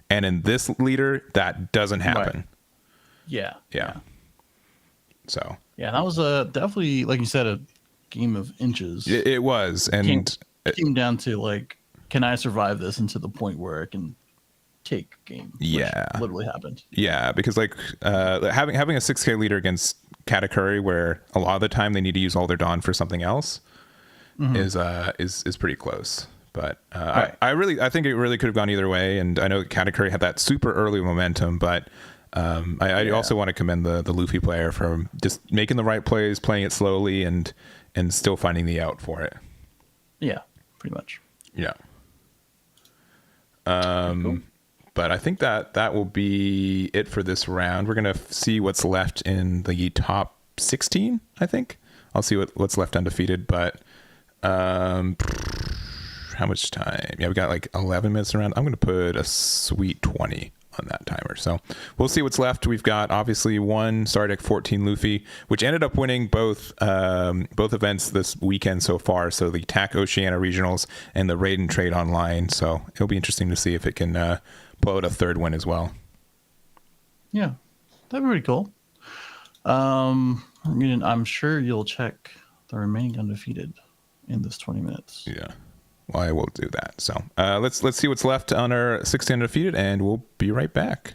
and in this leader, that doesn't happen. Right. Yeah. So that was definitely, like you said, a game of inches. It was, and it came down to like, can I survive this, and to the point where it can cake game. Yeah, which literally happened. Yeah, because like having a 6K leader against Katakuri, where a lot of the time they need to use all their Dawn for something else, is pretty close. But Right. I think it really could have gone either way. And I know Katakuri had that super early momentum, but I also want to commend the Luffy player for just making the right plays, playing it slowly, and still finding the out for it. Yeah, pretty much. Yeah. Cool. But I think that will be it for this round. We're gonna see what's left in the top 16. I think I'll see what's left undefeated. But how much time? Yeah, we got like 11 minutes around. I'm gonna put a sweet 20 on that timer. So we'll see what's left. We've got obviously one Stardeck 14 Luffy, which ended up winning both events this weekend so far. So the TAC Oceania Regionals and the Raid and Trade Online. So it'll be interesting to see if it can pull out a third win as well. Yeah, that'd be pretty cool. I'm sure you'll check the remaining undefeated in this 20 minutes. Yeah. Well, I will do that. So let's see what's left on our 16 undefeated, and we'll be right back.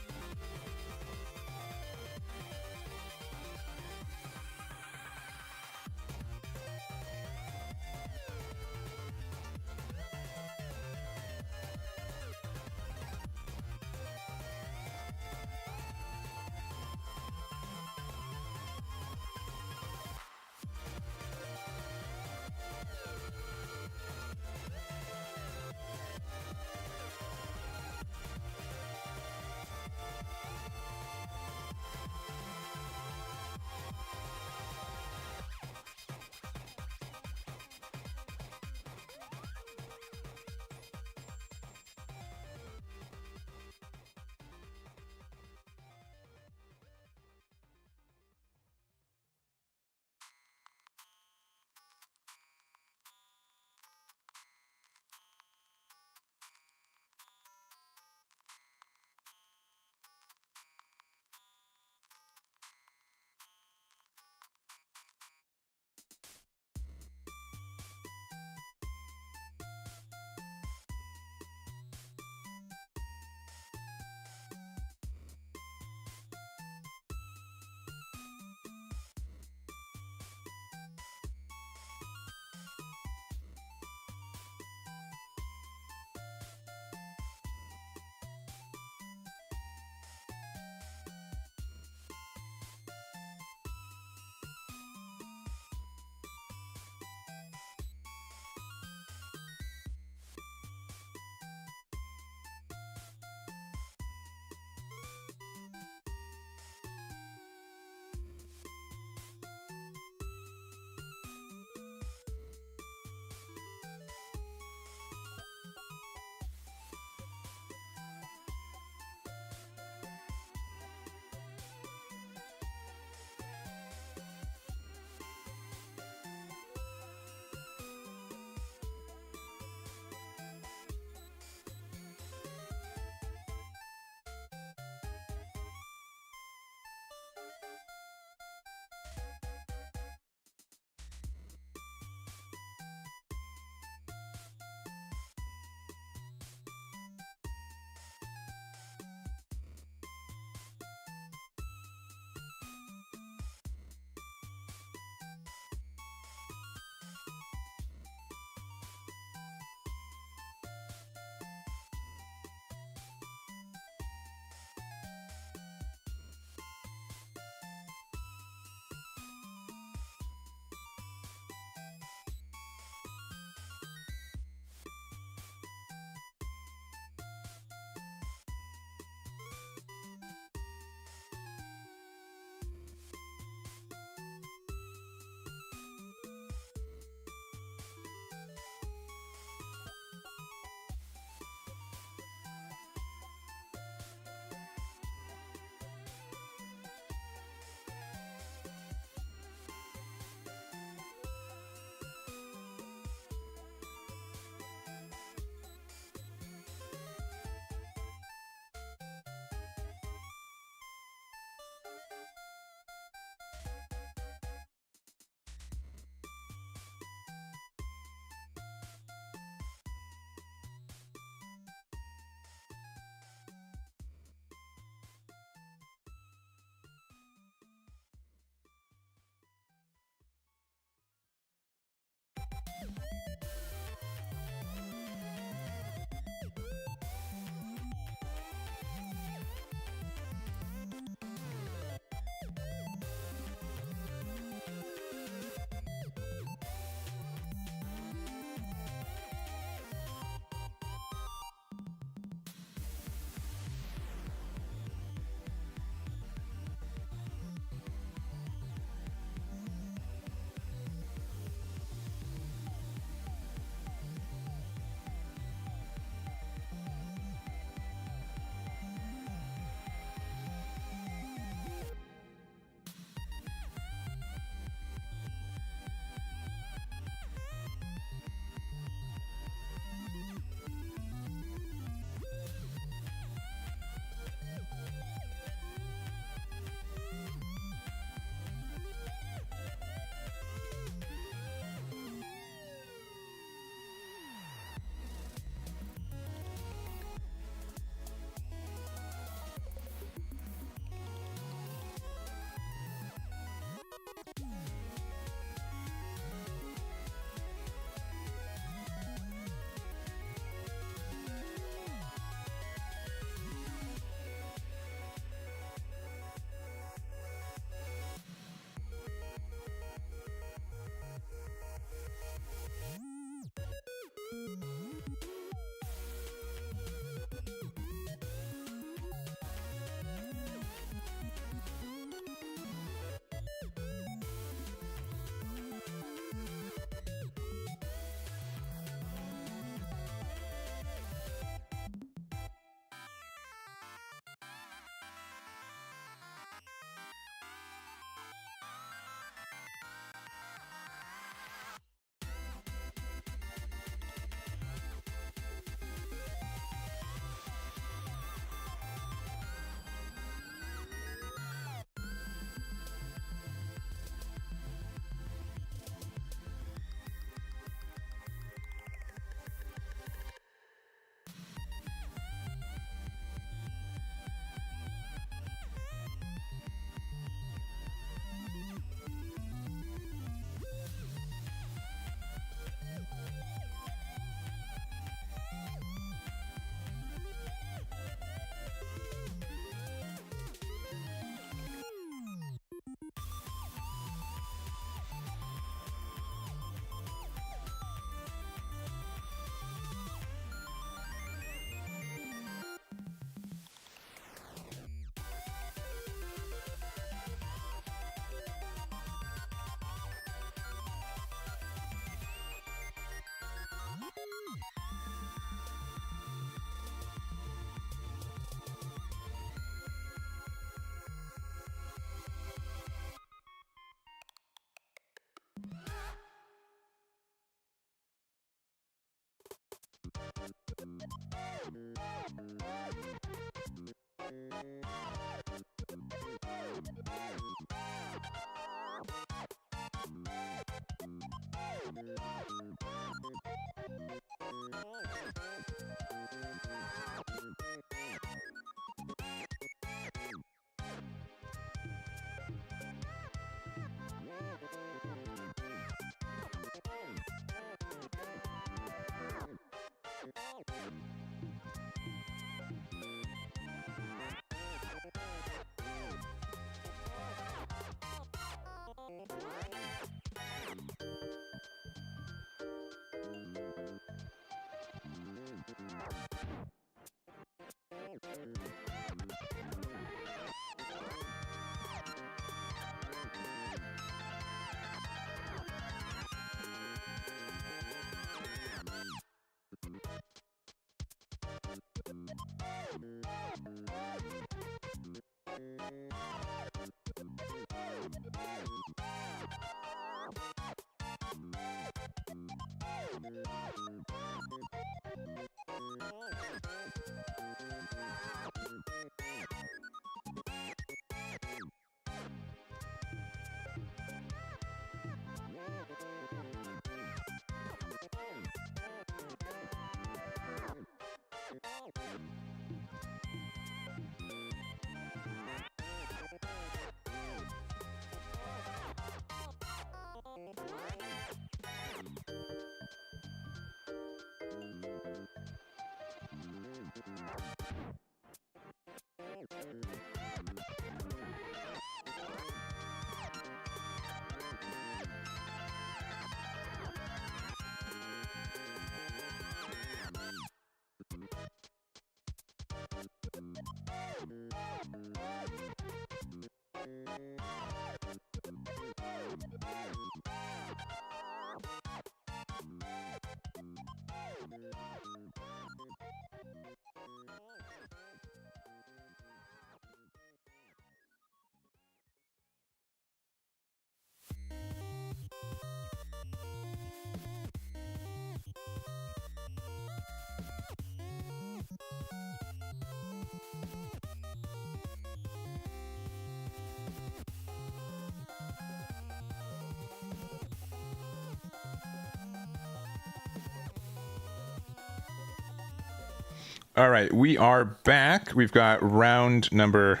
All right, we are back. We've got round number,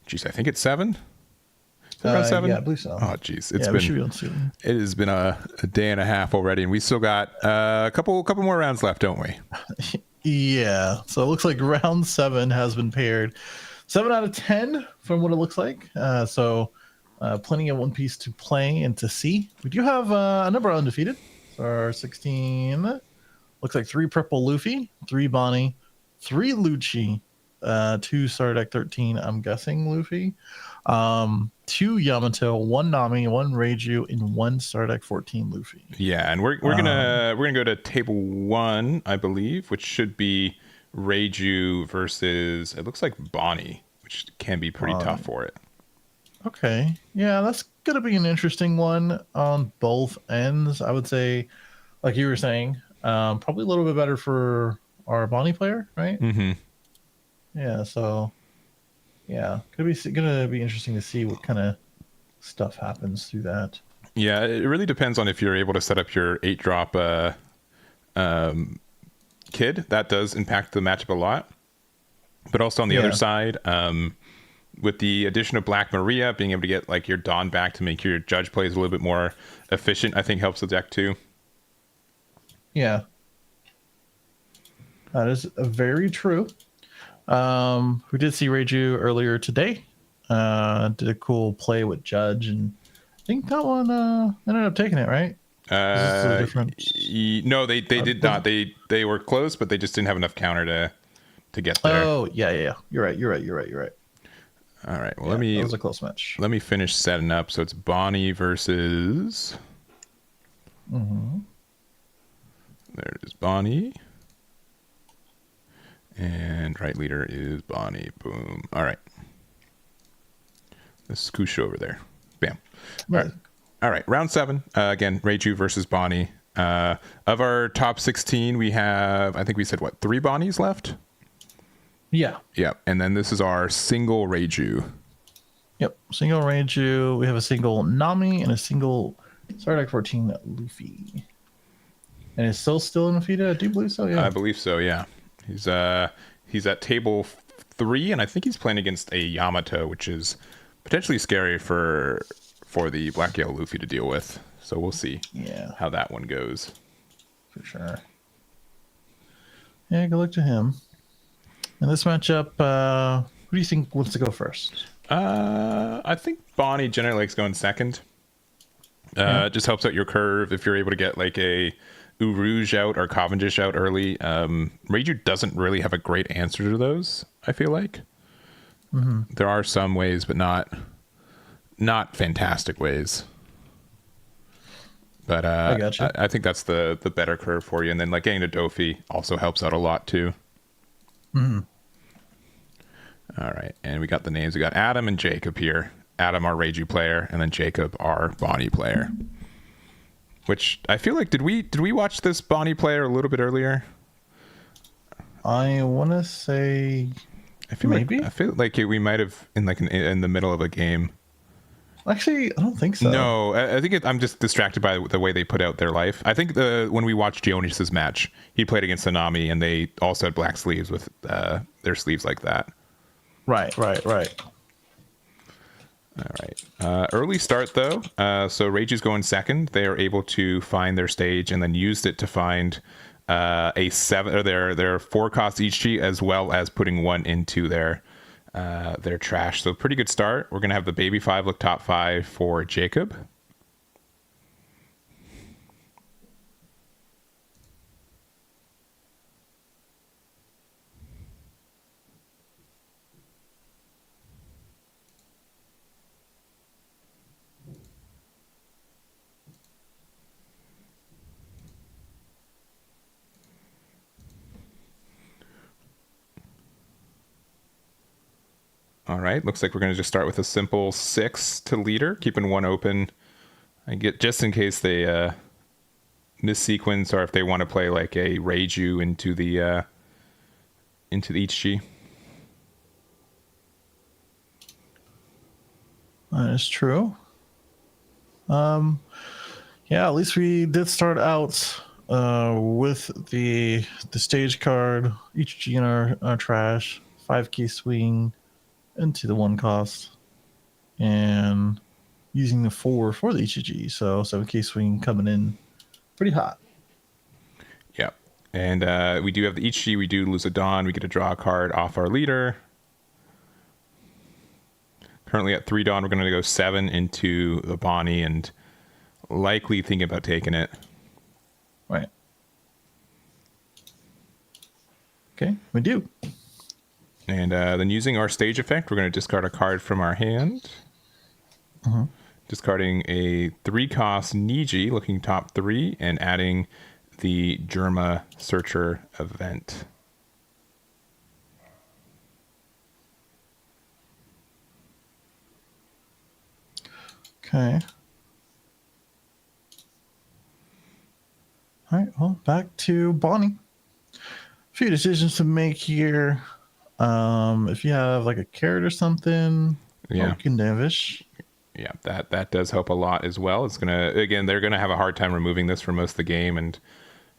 geez, I think it's 7. Is it round 7? Yeah, I believe so. Oh, geez, We should be on soon. it has been a day and a half already, and we still got a couple more rounds left, don't we? Yeah, so it looks like round 7 has been paired 7 out of 10 from what it looks like. So plenty of One Piece to play and to see. We do have a number of undefeated. So our 16 looks like 3 purple Luffy, 3 Bonney, 3 Luchi, 2 Sardec 13, I'm guessing Luffy, 2 Yamato, 1 Nami, 1 Reiju, and 1 Sardec 14 Luffy. Yeah, and we're gonna go to table 1, I believe, which should be Reiju versus, it looks like Bonney, which can be pretty tough for it. Okay, yeah, that's gonna be an interesting one on both ends. I would say, like you were saying, probably a little bit better for our Bonney player, right? Mm-hmm. Yeah, so yeah, gonna be interesting to see what kind of stuff happens through that. Yeah, it really depends on if you're able to set up your 8-drop kid. That does impact the matchup a lot. But also on the other side, with the addition of Black Maria, being able to get like your Dawn back to make your judge plays a little bit more efficient, I think helps the deck too. Yeah, that is very true. We did see Reiju earlier today. Did a cool play with Judge, and I think that one ended up taking it, right? No, they did not. They were close, but they just didn't have enough counter to get there. Oh, yeah. You're right. All right. Well, that was a close match. Let me finish setting up. So it's Bonney versus. Mm-hmm. There's Bonney. And right leader is Bonney. Boom. All right. Let's scoosh over there. Bam. Right. All right. Round 7. Again, Reiju versus Bonney. Of our top 16, we have, I think we said, 3 Bonnies left? Yeah. Yep. And then this is our single Reiju. Yep. Single Reiju. We have a single Nami and a single Star Deck 14 Luffy. And it's still in Fida? I do believe so, yeah. I believe so, yeah. He's at table 3, and I think he's playing against a Yamato, which is potentially scary for the Black Yellow Luffy to deal with. So we'll see how that one goes. For sure. Yeah, good luck to him. And this matchup, who do you think wants to go first? I think Bonney generally likes going second. It just helps out your curve if you're able to get like a Urouge out or Cavendish out early. Reiju doesn't really have a great answer to those, I feel like. There are some ways, but not fantastic ways. But I gotcha. I think that's the better curve for you. And then like getting to Dofi also helps out a lot too. All right, and we got the names. We got Adam and Jacob here. Adam, our Reiju player, and then Jacob, our Bonney player. Which I feel like did we watch this Bonney player a little bit earlier? I want to say maybe. I feel like we might have in the middle of a game. Actually, I don't think so. No, I think I'm just distracted by the way they put out their life. I think when we watched Jonas' match, he played against Sanami, and they also had black sleeves with their sleeves like that. Right. All right. Early start though. So Reiju's going second. They are able to find their stage and then used it to find a 7 or their 4 cost Ichi, as well as putting 1 into their trash. So pretty good start. We're gonna have the baby 5 look top 5 for Jacob. All right, looks like we're going to just start with a simple 6 to leader, keeping 1 open. I get just in case they miss sequence, or if they want to play like a Reiju into the Ichi. That is true. Yeah, at least we did start out with the stage card, Ichi in our trash, 5k swing into the 1 cost, and using the 4 for the Ichiji, so 7k swing coming in pretty hot. Yep. And we do have the Ichi, we do lose a Dawn, we get to draw a card off our leader. Currently at 3 Dawn, we're going to go 7 into the Bonney and likely thinking about taking it. Right. Okay, we do. And then using our stage effect, we're going to discard a card from our hand. Discarding a 3 cost Niji, looking top 3, and adding the Germa Searcher event. Okay. All right, well, back to Bonney. A few decisions to make here. If you have like a carrot or something, you can Davish. Yeah, that does help a lot as well. It's they're gonna have a hard time removing this for most of the game, and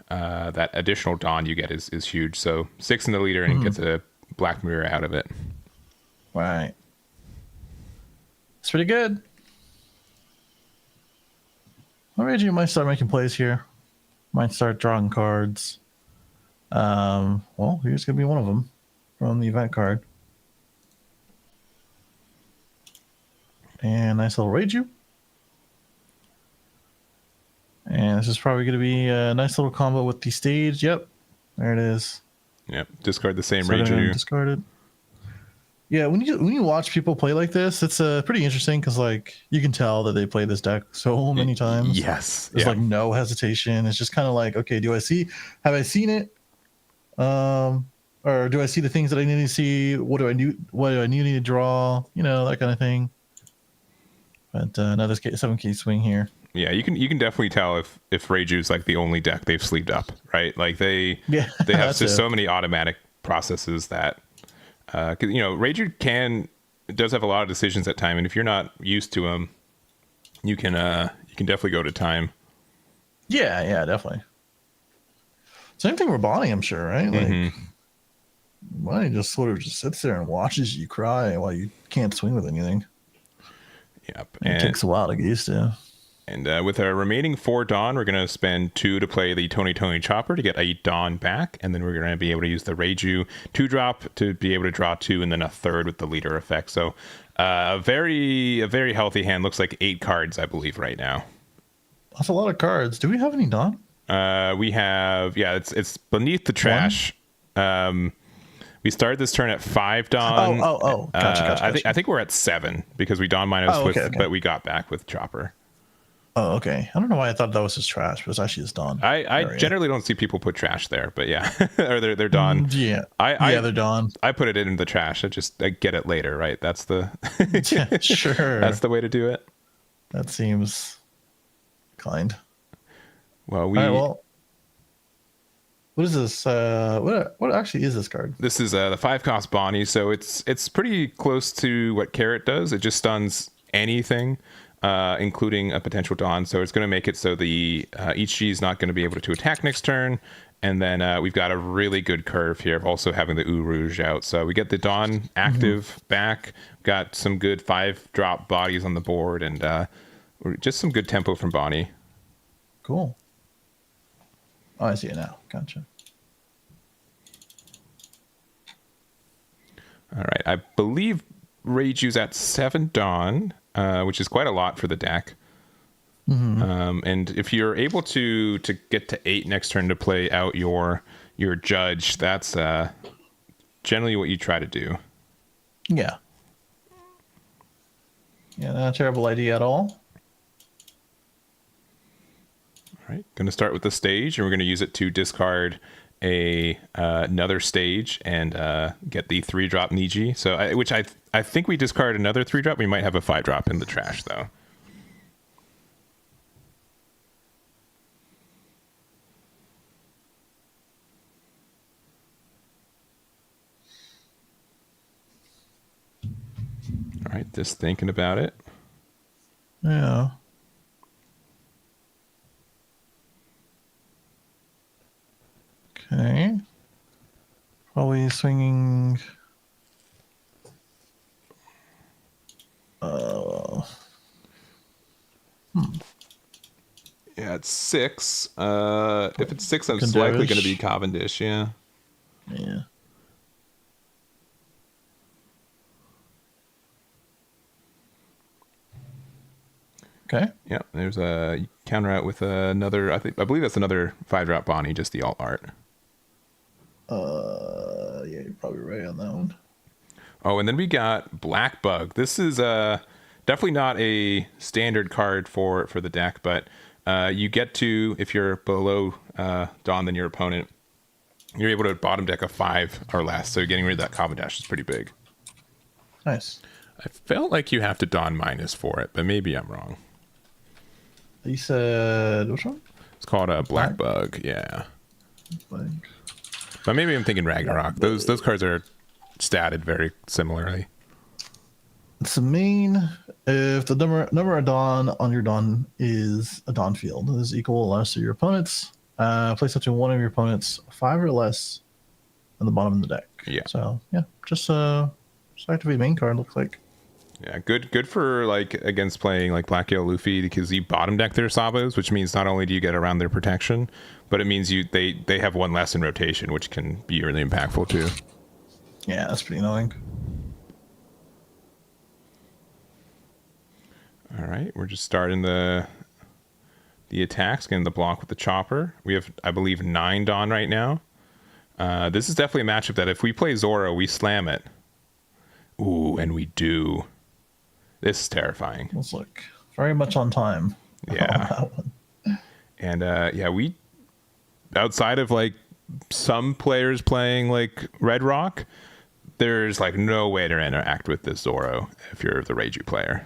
that additional Dawn you get is huge. So 6 in the leader and gets a Black Mirror out of it. Right. It's pretty good. Alright, you might start making plays here. Might start drawing cards. Well, here's gonna be one of them from the event card. And nice little Reiju. And this is probably going to be a nice little combo with the stage. Yep. There it is. Yep. Discard the same Reiju. Discarded. Yeah, when you watch people play like this, it's pretty interesting because like you can tell that they play this deck so many times. Yes. There's like no hesitation. It's just kind of like, okay, have I seen it? Or do I see the things that I need to see? What do I need to draw? You know, that kind of thing. But another 7k swing here. Yeah, you can definitely tell if Reiju's like the only deck they've sleeved up, right? Like they have just so many automatic processes that 'Cause, Reiju does have a lot of decisions at time, and if you're not used to them, you can definitely go to time. Yeah, definitely. Same thing with Bonney, I'm sure, right? Like Bonney just sort of just sits there and watches you cry while you can't swing with anything. Yep. And it takes a while to get used to. And with our remaining 4 Dawn, we're going to spend 2 to play the Tony Chopper to get a Dawn back. And then we're going to be able to use the Reiju 2-drop to be able to draw 2, and then a 3rd with the leader effect. So a very healthy hand. Looks like 8 cards, I believe, right now. That's a lot of cards. Do we have any Dawn? We have, it's beneath the trash. We started this turn at 5 Dawn. Oh. Gotcha. I think we're at 7 because we Dawn minus okay. But we got back with Chopper. Oh, okay. I don't know why I thought that was his trash, but it's actually his Dawn. I generally don't see people put trash there, but yeah, or they're Dawn. Yeah, they're Dawn. I put it in the trash. I get it later, right? That's the yeah, sure. That's the way to do it. That seems kind. Well, what is this? What actually is this card? This is the 5-cost Bonney, so it's pretty close to what Carrot does. It just stuns anything. Including a potential Dawn, so it's going to make it so the each G is not going to be able to attack next turn, and then we've got a really good curve here of also having the Ooh Rouge out, so we get the Dawn active back, got some good 5-drop bodies on the board, and just some good tempo from Bonney. Cool. Oh, I see it now. Gotcha. All right, I believe Reiju's at 7 Dawn. Which is quite a lot for the deck. And if you're able to get to 8 next turn to play out your judge, that's generally what you try to do. Yeah, not a terrible idea at all. All right, going to start with the stage, and we're going to use it to discard another stage and get the 3-drop Niji. So which I think we discard another 3-drop. We might have a 5-drop in the trash though. All right, just thinking about it. Yeah. Okay. Probably swinging. Yeah, it's 6. If it's 6, I'm likely going to be Cavendish. Yeah. Yeah. Okay. Yeah, there's a counter out with another. I believe that's another 5-drop Bonney, just the alt art. Yeah, you're probably right on that one. Oh, and then we got Black Bug. This is definitely not a standard card for the deck, but you get to, if you're below Dawn than your opponent, you're able to bottom deck a 5 or less. So getting rid of that Cavendish is pretty big. Nice. I felt like you have to Dawn minus for it, but maybe I'm wrong. You said which one? It's called a Black Bug. Yeah. Black. But maybe I'm thinking Ragnarok. Those cards are statted very similarly. It's the main. If the number of Dawn on your Dawn is a Dawn field, is equal or less to your opponent's, place up to one of your opponent's 5 or less on the bottom of the deck. Yeah. So yeah, just activate main card. Looks like. Yeah, good for like against playing like Black Yellow Luffy, because you bottom deck their Sabos, which means not only do you get around their protection, but it means they have 1 less in rotation, which can be really impactful too. Yeah, that's pretty annoying. All right, we're just starting the attacks, getting the block with the chopper. We have, I believe, 9 Dawn right now. This is definitely a matchup that if we play Zoro, we slam it. Ooh, and we do. This is terrifying. Let's look. Very much on time. Yeah. On that one. And we, outside of like some players playing like Red Rock, there's like no way to interact with this Zoro if you're the Reiju player.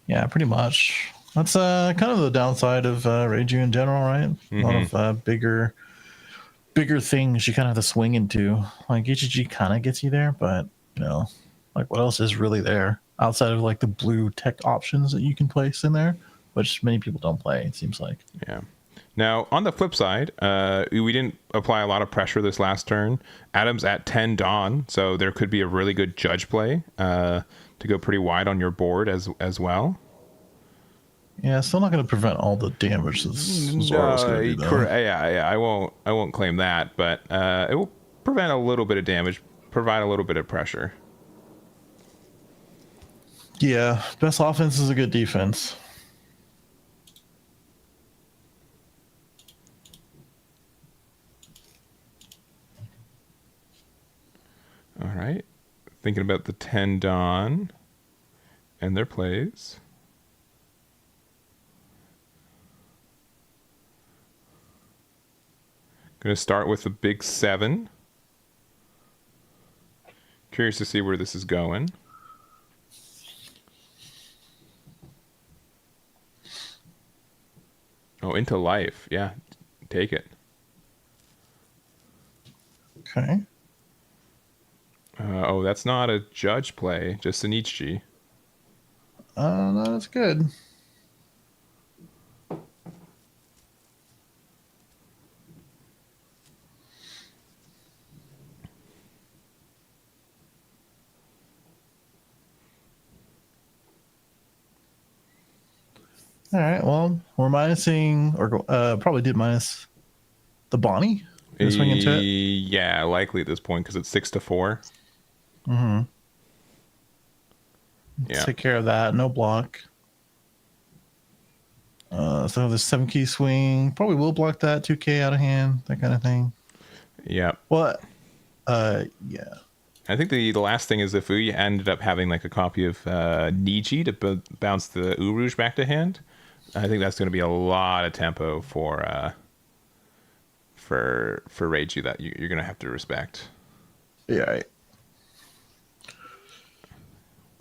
Yeah, pretty much. That's kind of the downside of Reiju in general, right? A lot of bigger bigger things you kind of have to swing into. Like HG kind of gets you there, but like what else is really there outside of like the blue tech options that you can place in there, which many people don't play, it seems like. Yeah. Now, on the flip side, we didn't apply a lot of pressure this last turn. Adam's at 10 Dawn, so there could be a really good judge play to go pretty wide on your board as well. Yeah, still not going to prevent all the damage that Zoro's going to do, though. Yeah. I won't claim that, but it will prevent a little bit of damage, provide a little bit of pressure. Yeah, best offense is a good defense. All right. Thinking about the 10 Dawn and their plays. Going to start with the big 7. Curious to see where this is going. Oh, into life. Yeah, take it. Okay. Oh, that's not a judge play, just an Ichi. No, that's good. All right, well, we're minusing, or probably did minus the Bonney. Swing into it. Yeah, likely at this point because it's 6-4. Mm-hmm. Yeah. Take care of that. No block. So the 7-key swing probably will block that 2K out of hand, that kind of thing. Yeah. What? Yeah. I think the last thing is if we ended up having like a copy of Niji to bounce the Uruj back to hand, I think that's going to be a lot of tempo for Reiju that you're going to have to respect. Yeah.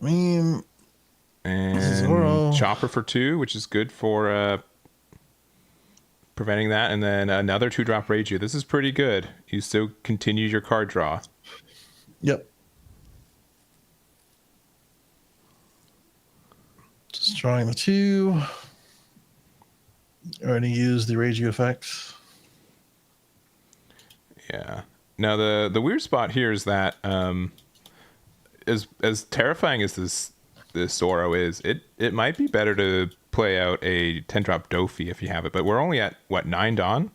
I mean, and Zoro. Chopper for 2, which is good for preventing that, and then another 2-drop Reiju. This is pretty good. You still continue your card draw. Yep. Just drawing the 2. Already used the Reiju effects. Yeah. Now the weird spot here is that as terrifying as this Zoro is, it might be better to play out a 10-drop Dofi if you have it. But we're only at what, 9 Dawn?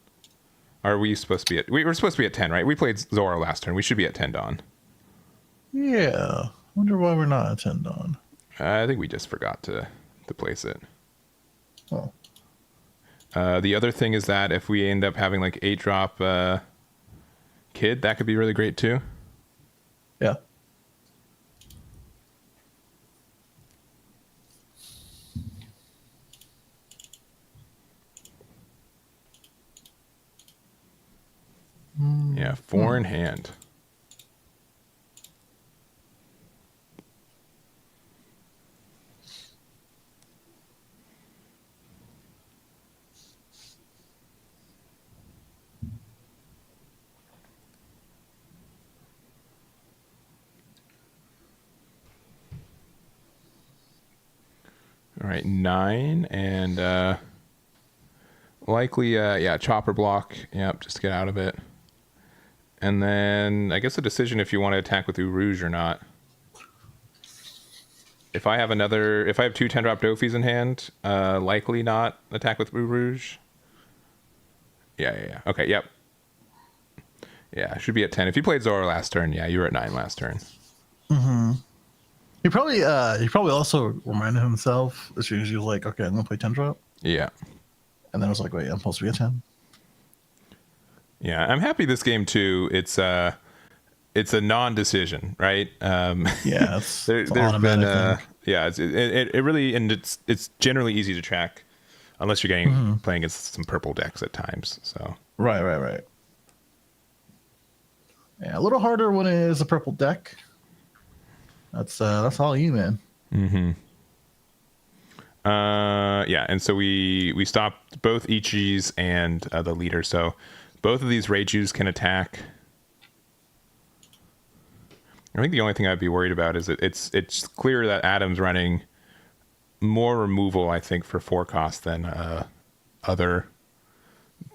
Are we supposed to be at? We're supposed to be at 10, right? We played Zoro last turn. We should be at 10 Dawn. Yeah. Wonder why we're not at 10 Dawn. I think we just forgot to place it. Oh. The other thing is that if we end up having like 8-drop Kid, that could be really great too. Yeah. Yeah, 4 in hand. All right, 9 and likely chopper block. Yep, just to get out of it. And then I guess a decision if you want to attack with Uruj or not. If I have 2 10-drop Dofis in hand, likely not attack with Uruj. Yeah. Okay, yep. Yeah, should be at 10. If you played Zoro last turn, yeah, you were at 9 last turn. Mm-hmm. He probably also reminded himself as soon as he was like, okay, I'm gonna play 10-drop. Yeah. And then I was like, wait, I'm supposed to be at 10. Yeah, I'm happy this game too. It's a non-decision, right? Yeah, it's there's been it really, and it's generally easy to track unless you're playing against some purple decks at times. So right. Yeah, a little harder when it is a purple deck. That's all you, man. Mm-hmm. And so we stopped both Ichis and the leader. So both of these Reijus can attack. I think the only thing I'd be worried about is it's clear that Adam's running more removal, I think, for 4 cost than other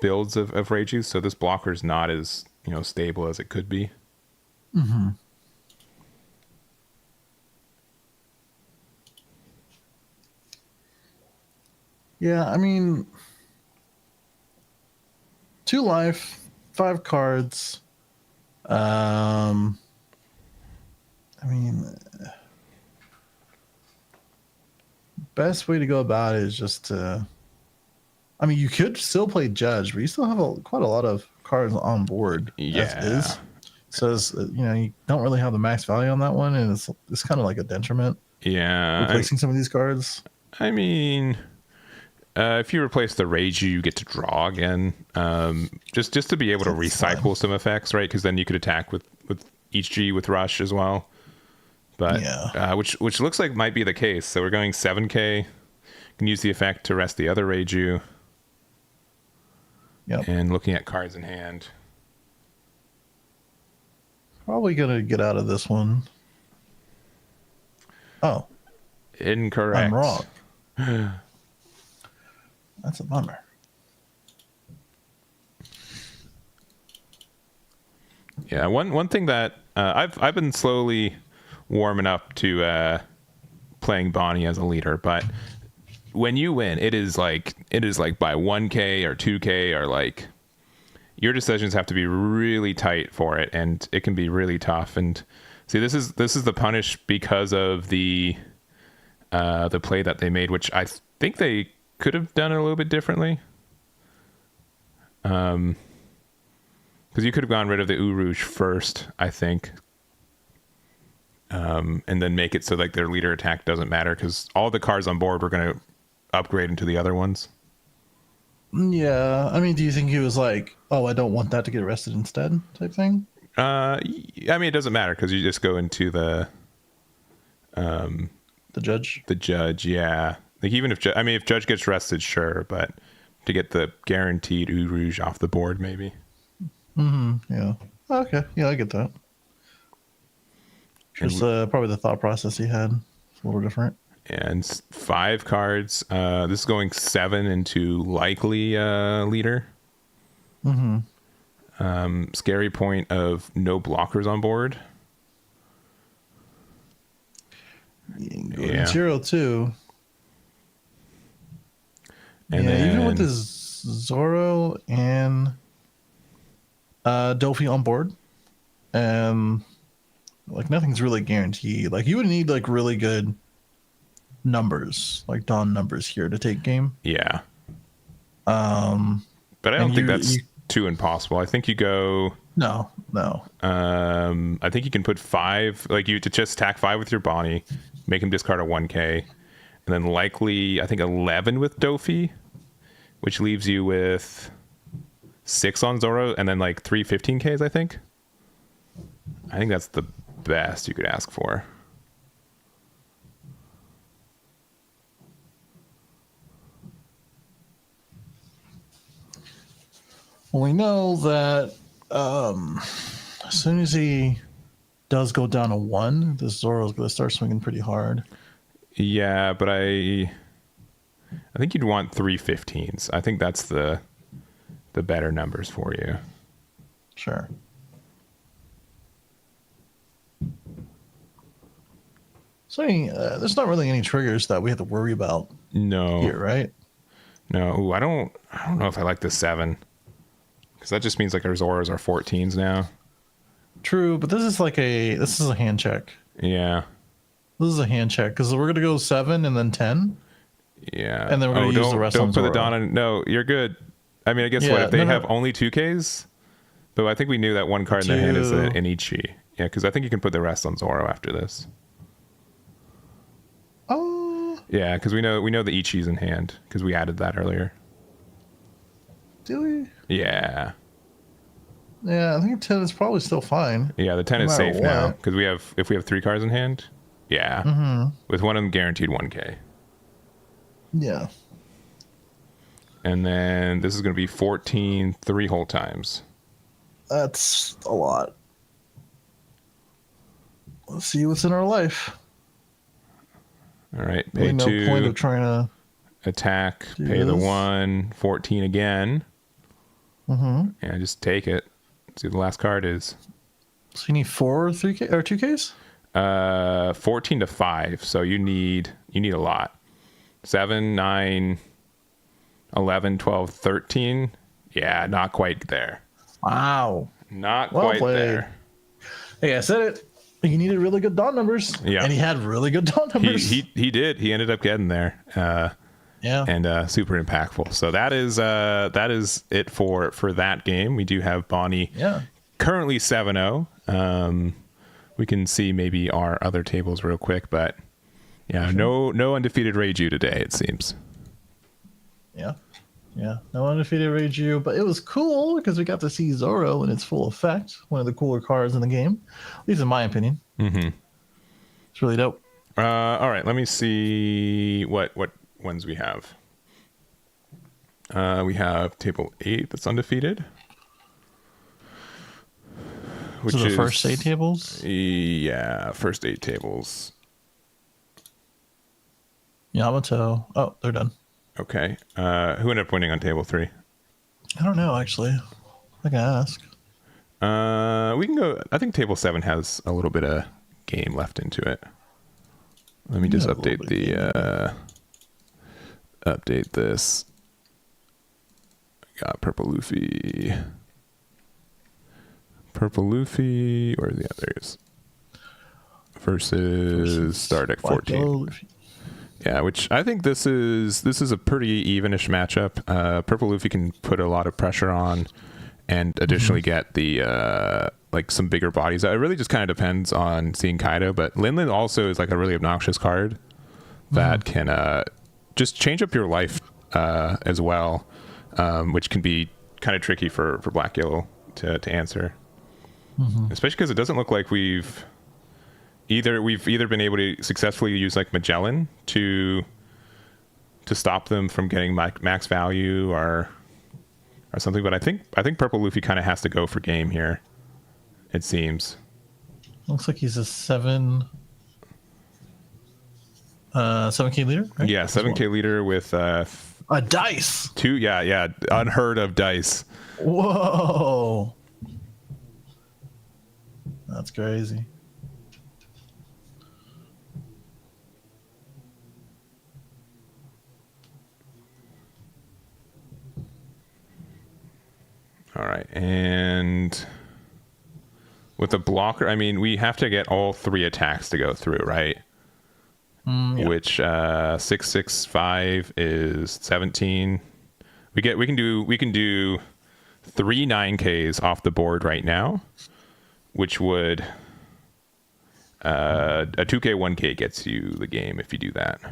builds of Reiju. So this blocker's not as stable as it could be. Mm-hmm. Yeah, I mean, 2 life, 5 cards. I mean, best way to go about it is just to. I mean, you could still play Judge, but you still have quite a lot of cards on board. Yeah. As is. So it's, you don't really have the max value on that one, and it's kind of like a detriment. Yeah. Replacing some of these cards. I mean, if you replace the Reiju, you get to draw again. Just to be able to recycle some effects, right? Because then you could attack with each G with Rush as well. But yeah. Which looks like might be the case. So we're going 7k. You can use the effect to rest the other Reiju. Yep. And looking at cards in hand. Probably gonna get out of this one. Oh. Incorrect. I'm wrong. That's a bummer. Yeah, one thing that I've been slowly warming up to playing Bonney as a leader, but when you win, it is like by 1k or 2k, or like your decisions have to be really tight for it, and it can be really tough. And see, this is the punish because of the play that they made, which I think they could have done it a little bit differently. Because you could have gone rid of the Uruj first, I think. And then make it so like their leader attack doesn't matter, because all the cards on board were going to upgrade into the other ones. Yeah, I mean, do you think he was like, "Oh, I don't want that to get arrested instead," type thing? I mean, it doesn't matter because you just go into the judge. The judge, yeah. Like even if if Judge gets arrested, sure, but to get the guaranteed Uruj off the board, maybe. Mm-hmm. Yeah. Okay. Yeah, I get that. Just probably the thought process he had. It's a little different. And 5 cards. This is going 7 into likely leader. Mm-hmm. Scary point of no blockers on board. Yeah. 0-2. And yeah, then, even with this Zoro and Dofi on board, and like nothing's really guaranteed. Like you would need like really good numbers, like Dawn numbers here to take game. Yeah. But I don't think that's too impossible. I think you go. No. I think you can put 5, like you to just attack 5 with your Bonney, make him discard a 1k, and then likely I think 11 with Dofi, which leaves you with 6 on Zoro, and then like 3 15ks. I think that's the best you could ask for. Well, we know that as soon as he does go down to 1, the Zoro's going to start swinging pretty hard. Yeah, but I think you'd want 3 15s. I think that's the better numbers for you. Sure. So there's not really any triggers that we have to worry about. No. Here, right? No. Ooh, I don't know if I like the 7. Because that just means like our Zoros are 14s now. True, but this is a hand check. Yeah. This is a hand check because we're gonna go 7 and then 10. Yeah. And then we're gonna use the rest on Don't put Zoro. the Dawn on. No, you're good. I mean, I guess what if they have only 2Ks? But I think we knew that one card in their hand is an Ichi. Yeah, because I think you can put the rest on Zoro after this. Oh. Yeah, because we know the Ichi's in hand because we added that earlier. Do we? Yeah. Yeah, I think 10 is probably still fine. Yeah, the 10 is safe now because if we have 3 cards in hand. Yeah. Mm-hmm. With one of them guaranteed 1k. Yeah. And then this is going to be 14 3-hole times. That's a lot. Let's see what's in our life. All right. Pay Really no 2. point of trying to attack. Pay the 1. 14 again. Mm-hmm. Yeah, just take it. See what the last card is. So you need 4 3K or 2Ks? 14 to 5. So you need a lot. 7, 9, 11, 12, 13. Yeah, not quite there. Wow. Not Well quite played. there. Hey, I said it. He needed really good dawn numbers. Yeah. And he had really good dawn numbers. He did. He ended up getting there. Yeah. And super impactful. So that is it for that game. We do have Bonney currently 7-0. We can see maybe our other tables real quick, but yeah, no undefeated Reiju today, it seems. Yeah. No undefeated Reiju, but it was cool because we got to see Zoro in its full effect. One of the cooler cards in the game, at least in my opinion. Mm-hmm. It's really dope. All right, let me see what ones we have. We have table 8 that's undefeated. Which is the first 8 tables? Yeah, first 8 tables. Yamato. Oh, they're done. Okay. Who ended up winning on table 3? I don't know, actually. I can ask. We can go. I think table 7 has a little bit of game left into it. Let me just update this. Got purple Luffy. Where are the others? Versus Star Deck 14. Yeah, which I think this is a pretty evenish matchup. Purple Luffy can put a lot of pressure on, and additionally get the like some bigger bodies. It really just kind of depends on seeing Kaido, but Linlin also is like a really obnoxious card that can just change up your life as well, which can be kind of tricky for Black Yellow to answer, especially because it doesn't look like we've either been able to successfully use like Magellan to stop them from getting max value or something. But I think Purple Luffy kind of has to go for game here, it seems. Looks like he's a 7K leader, right? Yeah, 7K leader with a dice. 2, yeah, unheard of dice. Whoa, that's crazy. All right, and with a blocker, I mean, we have to get all 3 attacks to go through, right? Yeah. Which 665 is 17. We can do 3 9Ks off the board right now, which would a 2K 1K gets you the game if you do that.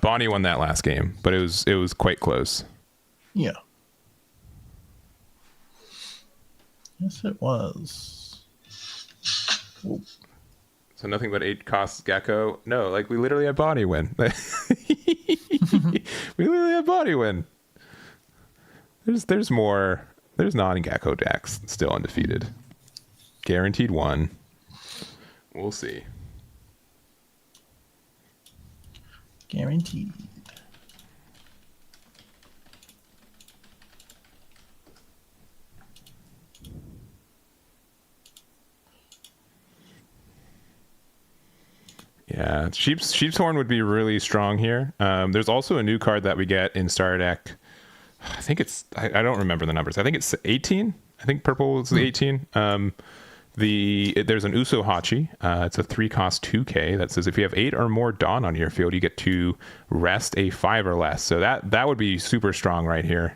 Bonney won that last game, but it was quite close. Yeah. Yes, it was. Whoa. So nothing but 8 costs Gecko. No, like we literally had Bonney win. We literally had Bonney win. There's more. There's non-Gecko decks still undefeated. Guaranteed 1. We'll see. Guaranteed. Yeah, Sheep's Horn would be really strong here. There's also a new card that we get in Star Deck. I think it's I don't remember the numbers. I think it's 18. I think purple is the 18. There's an Uso Hachi. It's a 3-cost 2K that says if you have 8 or more Dawn on your field, you get to rest a 5 or less. So that would be super strong right here,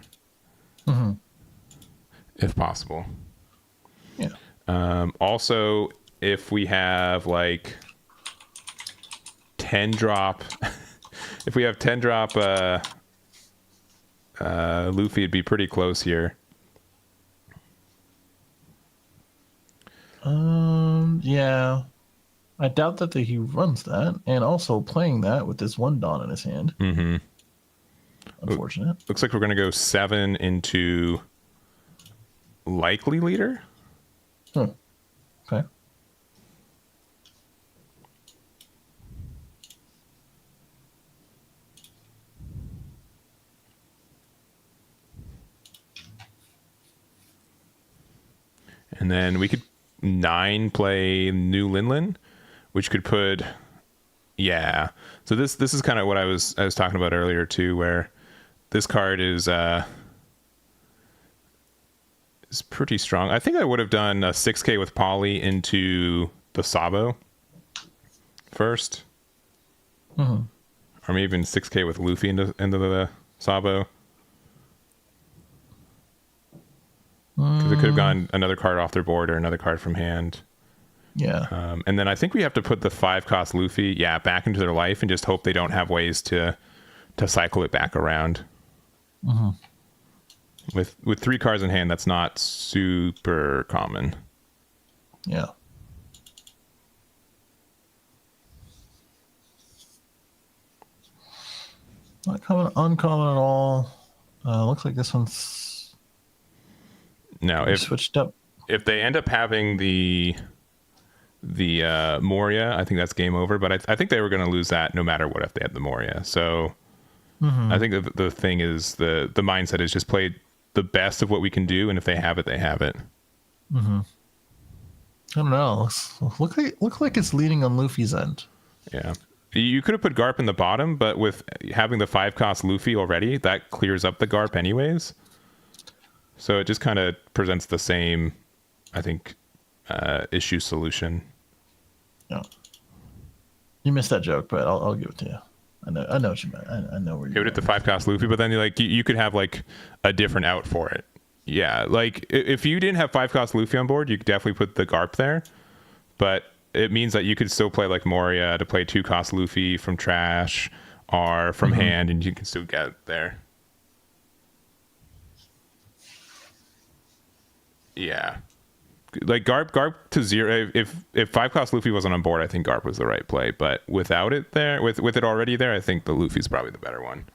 if possible. Yeah. Also, if we have like 10 drop, if we have 10 drop Luffy, it'd be pretty close here. Yeah. I doubt that he runs that, and also playing that with this one Dawn in his hand. Mm-hmm. Unfortunate. Looks like we're going to go 7 into likely leader. Okay. And then we could 9 play New Linlin, which could put, yeah. So this is kind of what I was talking about earlier too, where this card is pretty strong. I think I would have done a 6K with Polly into the Sabo first, or maybe even 6K with Luffy into the Sabo. Because it could have gone another card off their board or another card from hand. Yeah. And then I think we have to put the 5 cost Luffy, back into their life and just hope they don't have ways to cycle it back around. With 3 cards in hand, that's not super common. Yeah. Not uncommon at all. Looks like this one's Now, if switched up. If they end up having the Moria, I think that's game over. But I think they were going to lose that no matter what if they had the Moria. So I think the thing is the mindset is just play the best of what we can do, and if they have it, they have it. I don't know. Look like it's leaning on Luffy's end. Yeah. You could have put Garp in the bottom, but with having the 5 cost Luffy already, that clears up the Garp anyways. So it just kind of presents the same, I think, issue solution. Yeah. You missed that joke, but I'll give it to you. I know what you meant. I know where you're Give it the 5 cost Luffy, but then you could have like a different out for it. Yeah, like if you didn't have 5 cost Luffy on board, you could definitely put the Garp there. But it means that you could still play like Moria to play 2 cost Luffy from trash or from hand, and you can still get there. Yeah. Like Garp to 0. If 5 cost Luffy wasn't on board, I think Garp was the right play. But without it there, with it already there, I think the Luffy's probably the better one.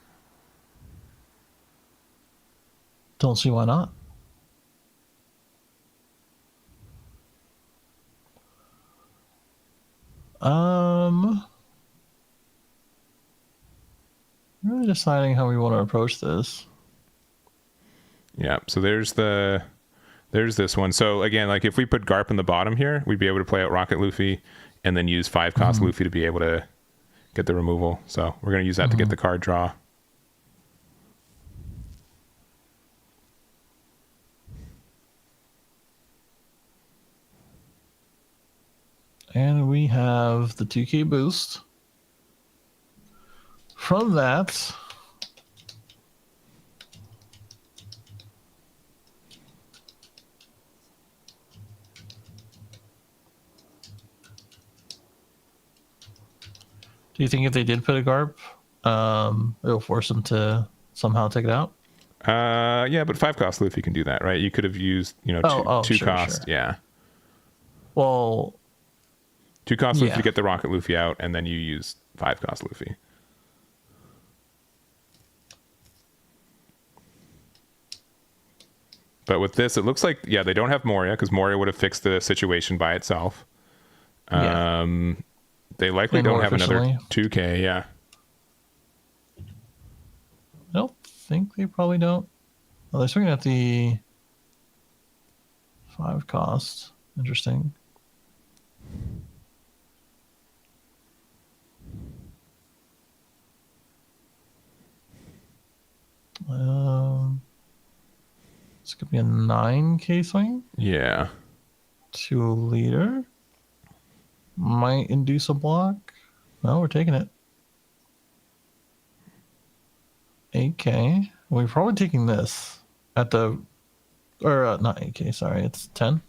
Don't see why not. Really deciding how we want to approach this. Yeah. So there's this one. So again, like if we put Garp in the bottom here, we'd be able to play out Rocket Luffy and then use 5 cost Luffy to be able to get the removal. So we're going to use that to get the card draw. And we have the 2K boost. From that, do you think if they did put a Garp, it'll force them to somehow take it out? Yeah, but 5 cost Luffy can do that, right? You could have used, two sure, cost. sure. Yeah. Well, 2 cost Luffy yeah. to get the Rocket Luffy out, and then you use 5 cost Luffy. But with this, it looks like, they don't have Moria, because Moria would have fixed the situation by itself. Yeah. They likely don't have another 2K, yeah. I don't think they probably don't. Oh, they're swinging at the 5 cost. Interesting. This could be a 9K swing. Yeah. To a leader. Might induce a block. No, we're taking it. 8K. We're probably taking this at the, or not 8K, sorry, it's 10.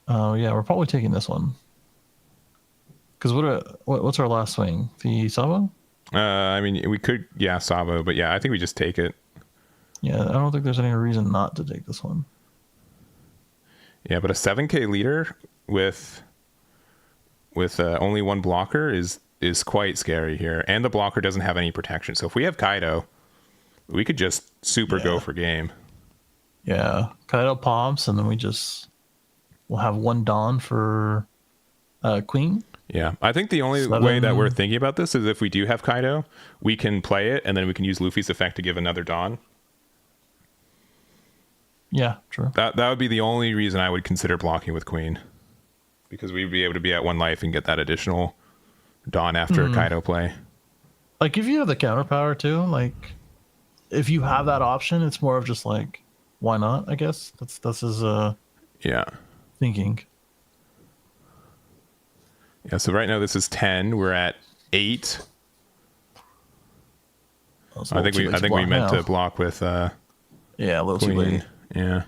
Oh yeah, we're probably taking this one. Because what's our last swing? The Sabo? I mean, we could, Sabo, but I think we just take it. Yeah, I don't think there's any reason not to take this one. Yeah, but a 7K leader with only one blocker is quite scary here, and the blocker doesn't have any protection. So if we have Kaido, we could just super go for game. Yeah, Kaido pops, and then we'll have one Dawn for Queen. Yeah, I think the only way that we're thinking about this is if we do have Kaido, we can play it, and then we can use Luffy's effect to give another Dawn. Yeah, true. That would be the only reason I would consider blocking with Queen, because we'd be able to be at 1 life and get that additional Dawn after a Kaido play. Like if you have the counter power too, like if you have that option, it's more of just like, why not? I guess that's his thinking. Yeah. So right now this is 10. We're at 8. I think we meant to block with a little Queen. Too late. Yeah.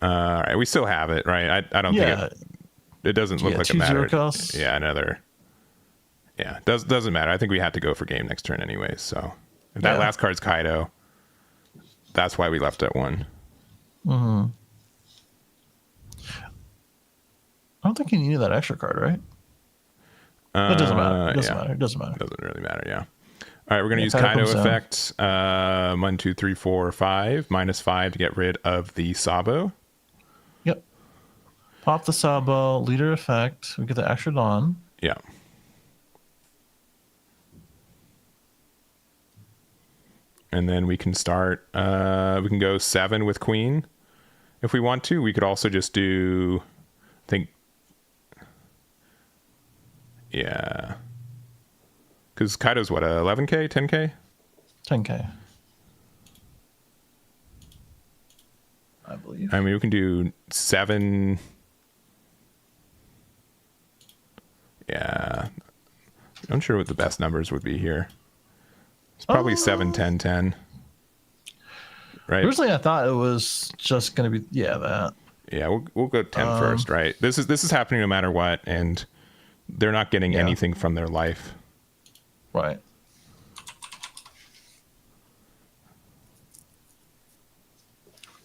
All right, we still have it, right? I don't think it doesn't look like it matters. Yeah, another. Yeah, doesn't matter. I think we have to go for game next turn anyway. So if that last card's Kaido, that's why we left at 1. Mm-hmm. I don't think you needed that extra card, right? It doesn't matter. It doesn't matter. It doesn't matter. It doesn't really matter. Yeah. All right, we're going to use Kaido effect. 1, 2, 3, 4, 5. -5 to get rid of the Sabo. Yep. Pop the Sabo, leader effect. We get the extra Dawn. Yeah. And then we can start, we can go 7 with Queen if we want to. We could also just do, I think, yeah. Because Kaido's what, 11K, 10K? 10K. I believe. I mean, we can do 7. Yeah. I'm sure what the best numbers would be here. It's probably 7, 10, 10. Right? Originally, I thought it was just going to be, that. Yeah, we'll go 10 first, right? This is happening no matter what, and they're not getting anything from their life. Right.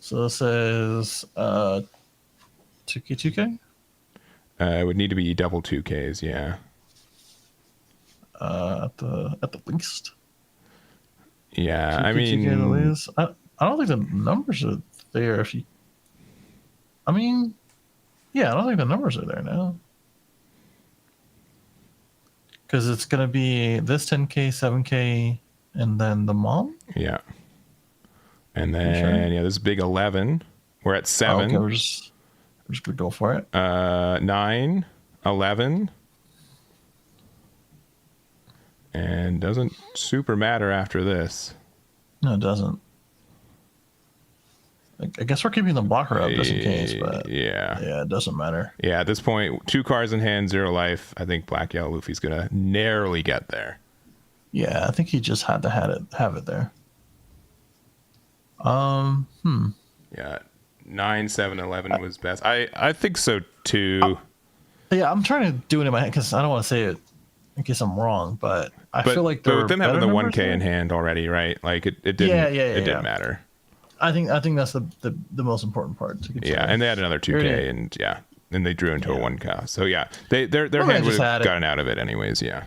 So this is 2K, 2K? It would need to be double 2Ks, yeah. At the least. Yeah, 2K, I mean, 2K at the least. I don't think the numbers are there. I don't think the numbers are there now. Because it's going to be this 10K, 7K, and then the mom? Yeah. And then, this is big 11. We're at 7. Okay, we're just going to go for it. 9, 11. And doesn't super matter after this. No, it doesn't. I guess we're keeping the blocker up just in case, but yeah, it doesn't matter. Yeah, at this point, 2 cards in hand, 0 life. I think Black Yellow Luffy's gonna narrowly get there. Yeah, I think he just had to have it there. Yeah, 9, 7, 11 was best. I think so too. Yeah, I'm trying to do it in my head because I don't want to say it in case I'm wrong, but I feel like with them having the 1K in hand already, right? Like it didn't. It didn't matter. I think that's the most important part to consider. Yeah, and they had another 2K, and they drew into a 1K. So yeah, their hand would have gotten out of it anyways. Yeah.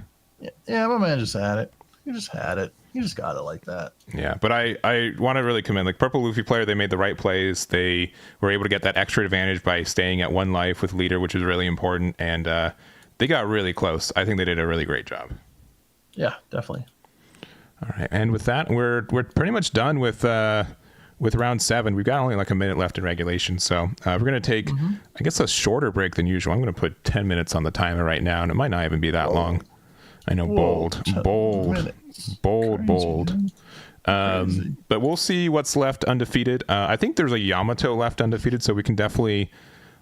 Yeah, my man just had it. He just had it. He just got it like that. Yeah, but I want to really commend Purple Luffy player. They made the right plays. They were able to get that extra advantage by staying at 1 life with leader, which is really important. And they got really close. I think they did a really great job. Yeah, definitely. All right, and with that, we're pretty much done with round 7. We've got only like a minute left in regulation, so we're going to take, I guess, a shorter break than usual. I'm going to put 10 minutes on the timer right now, and it might not even be that long. I know, bold. But we'll see what's left undefeated. I think there's a Yamato left undefeated, so we can definitely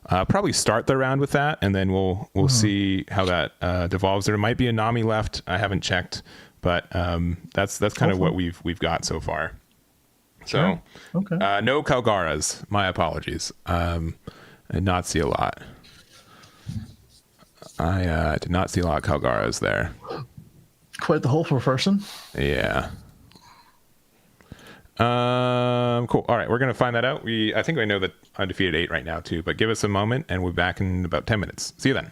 probably start the round with that, and then we'll see how that devolves. There might be a Nami left. I haven't checked, but that's kind of what we've got so far. So, no Kalgaras. My apologies. I did not see a lot. I did not see a lot of Kalgaras there. Quite the hole for a person. Yeah. Cool. All right, we're gonna find that out. I think I know the undefeated 8 right now too, but give us a moment and we'll be back in about 10 minutes. See you then.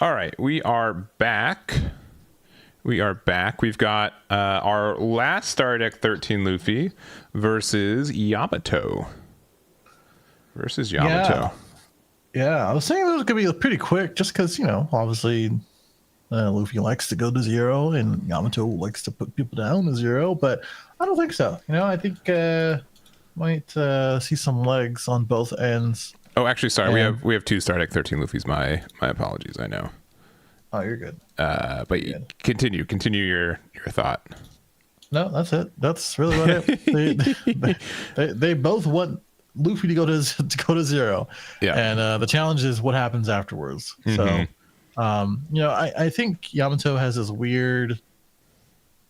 All right, we are back. We've got our last Star Deck 13 Luffy versus Yamato. Yeah, I was saying it was gonna be pretty quick, just because obviously Luffy likes to go to zero, and Yamato likes to put people down to zero. But I don't think so. I think might see some legs on both ends. Oh, actually, sorry, we have 2 Star Deck 13 Luffy's. My apologies. I know. Oh, you're good. But good. Continue your thought. No, that's it. That's really what it. They both want Luffy to go to zero. Yeah. And the challenge is what happens afterwards. So, I think Yamato has this weird,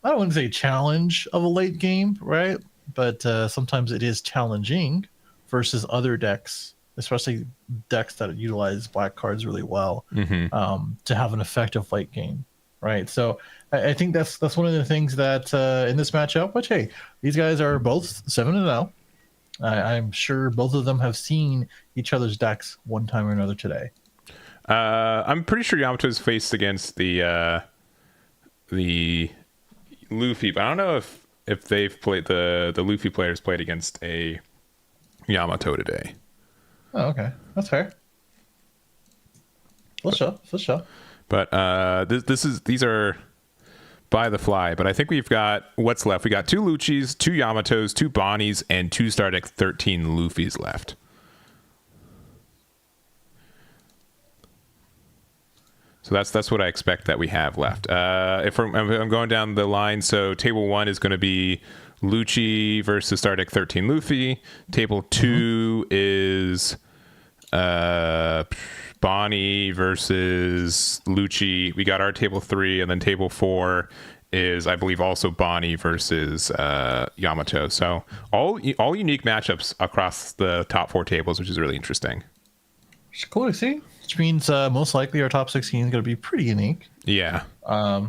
I don't want to say challenge of a late game, right? But sometimes it is challenging versus other decks, especially decks that utilize black cards really well, to have an effective late game, right? So I think that's one of the things that in this matchup, which, hey, these guys are both 7-0. I'm sure both of them have seen each other's decks one time or another today. I'm pretty sure Yamato's faced against the Luffy, but I don't know if they've played the Luffy players played against a Yamato today. Oh, okay, that's fair. Let's show. But these are by the fly. But I think we've got what's left. We got 2 Luchis, 2 Yamatos, 2 Bonnies, and 2 Star Deck 13 Luffys left. So that's what I expect that we have left. If I'm going down the line, so table 1 is going to be Luchi versus Star Deck 13 Luffy. Table 2 is Bonney versus Luchi. We got our table 3, and then table 4 is, I believe, also Bonney versus Yamato. So all unique matchups across the top 4 tables, which is really interesting. It's cool to see. Which means most likely our top 16 is going to be pretty unique. Yeah. I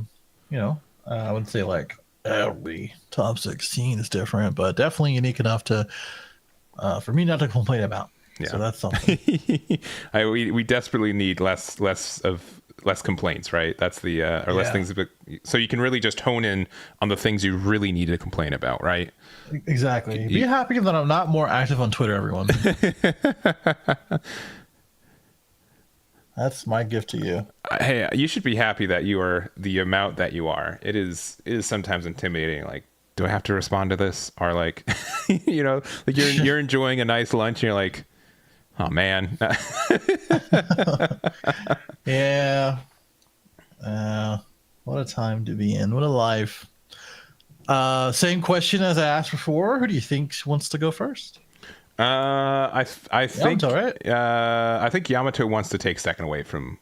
wouldn't say like every top 16 is different, but definitely unique enough to for me not to complain about. Yeah. So that's something. we desperately need less complaints, right? That's the or less things. So you can really just hone in on the things you really need to complain about, right? Exactly. Be happy that I'm not more active on Twitter, everyone. That's my gift to you. Hey, you should be happy that you are the amount that you are. It is sometimes intimidating. Like, do I have to respond to this? Or like, like you're enjoying a nice lunch and you're like, oh man. Yeah. What a time to be in. What a life. Same question as I asked before. Who do you think wants to go first? I think Yamato, right? I think Yamato wants to take second away from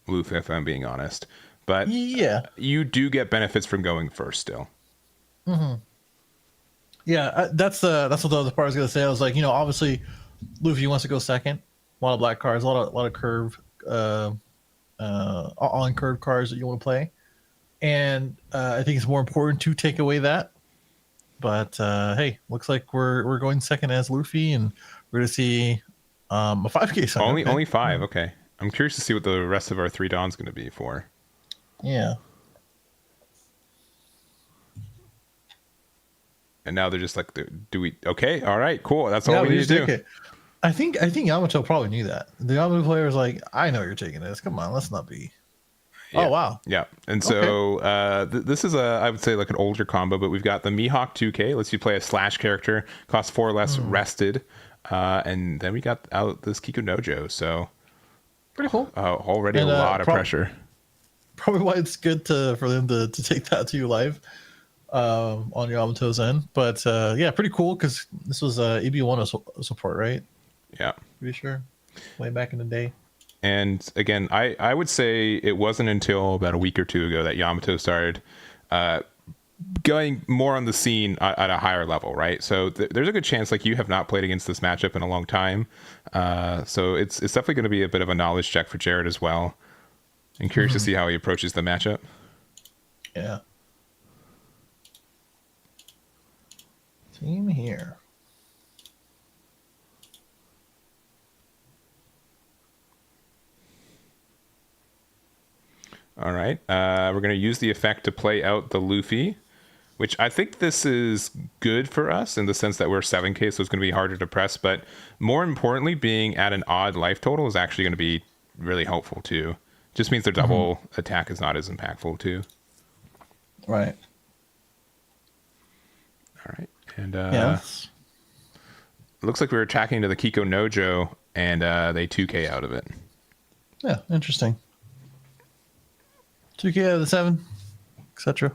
Luffy, if I'm being honest. But yeah, you do get benefits from going first still. Yeah, that's what the other part I was gonna say. I was like, obviously Luffy wants to go second. A lot of black cards, a lot of curve, on curve cards that you want to play, and I think it's more important to take away that. But hey, looks like we're going second as Luffy, and we're gonna see a 5K second. Only 5. Okay, I'm curious to see what the rest of our 3 Dawn's going to be for. Yeah. And now they're just like, do we? Okay, all right, cool. That's all we need to do. I think Yamato probably knew that. The Yamato player was like, I know you're taking this. Come on, let's not be. Yeah. Oh wow. Yeah. And so this is I would say like an older combo, but we've got the Mihawk 2K. Lets you play a slash character, costs 4 less rested, and then we got out this Kikunojo. So pretty cool. Already a lot of pressure. Probably why it's good for them to take that to you live on Yamato's end. But yeah, pretty cool because this was EB1 support, right? Yeah. Pretty sure. Way back in the day. And again, I would say it wasn't until about a week or 2 ago that Yamato started going more on the scene at a higher level, right? So there's a good chance like you have not played against this matchup in a long time. So it's definitely going to be a bit of a knowledge check for Jared as well. I'm curious to see how he approaches the matchup. Yeah. Team here. All right. We're going to use the effect to play out the Luffy, which I think this is good for us in the sense that we're 7k, so it's going to be harder to press. But more importantly, being at an odd life total is actually going to be really helpful too. Just means their double attack is not as impactful too. Right. All right. And Yes. looks like we were attacking to the Kiko Nojo, and they 2k out of it. Yeah, interesting. 2K out of the 7, etc.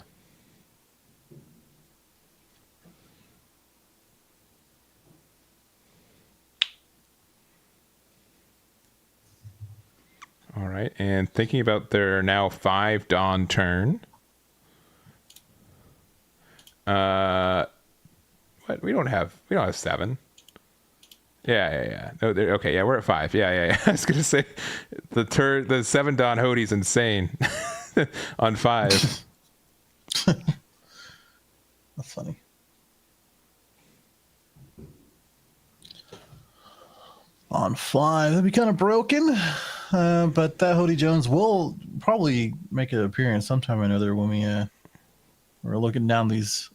All right, and thinking about their now 5 Dawn turn. What we don't have 7. Yeah. No, okay. Yeah, we're at 5. Yeah. I was gonna say the 7 Don Hody's insane on 5. That's funny. On 5, that'd be kind of broken. But that Hody Jones will probably make an appearance sometime or another when we're looking down these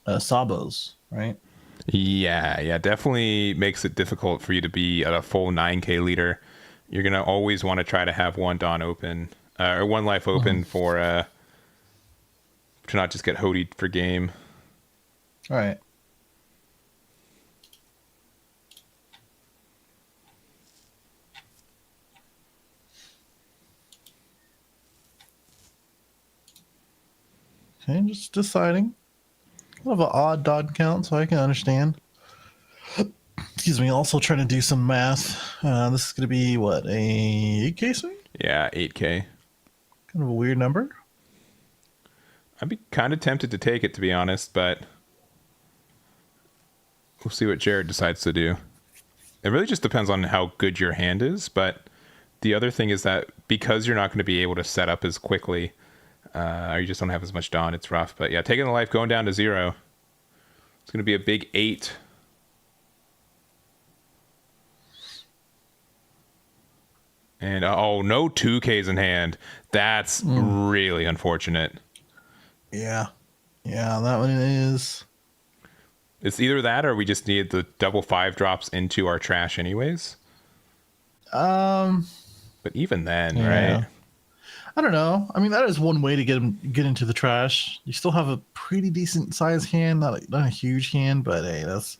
Sabos, right? Yeah, definitely makes it difficult for you to be at a full 9k leader. You're gonna always want to try to have one Dawn open or one life open for to not just get Hodied for game. All right. Okay, just deciding. Kind of an odd dot count, so I can understand. Excuse me. Also trying to do some math. This is going to be what, a 8K swing? Yeah, 8k. Kind of a weird number. I'd be kind of tempted to take it, to be honest, but we'll see what Jared decides to do. It really just depends on how good your hand is, but the other thing is that because you're not going to be able to set up as quickly, or you just don't have as much Dawn, it's rough. But yeah, taking the life, going down to 0. It's going to be a big 8. And oh, no 2Ks in hand. That's really unfortunate. Yeah, that one is. It's either that or we just need the double 5 drops into our trash anyways. But even then, right? I don't know. I mean, that is one way to get into the trash. You still have a pretty decent sized hand, not a huge hand, but hey, that's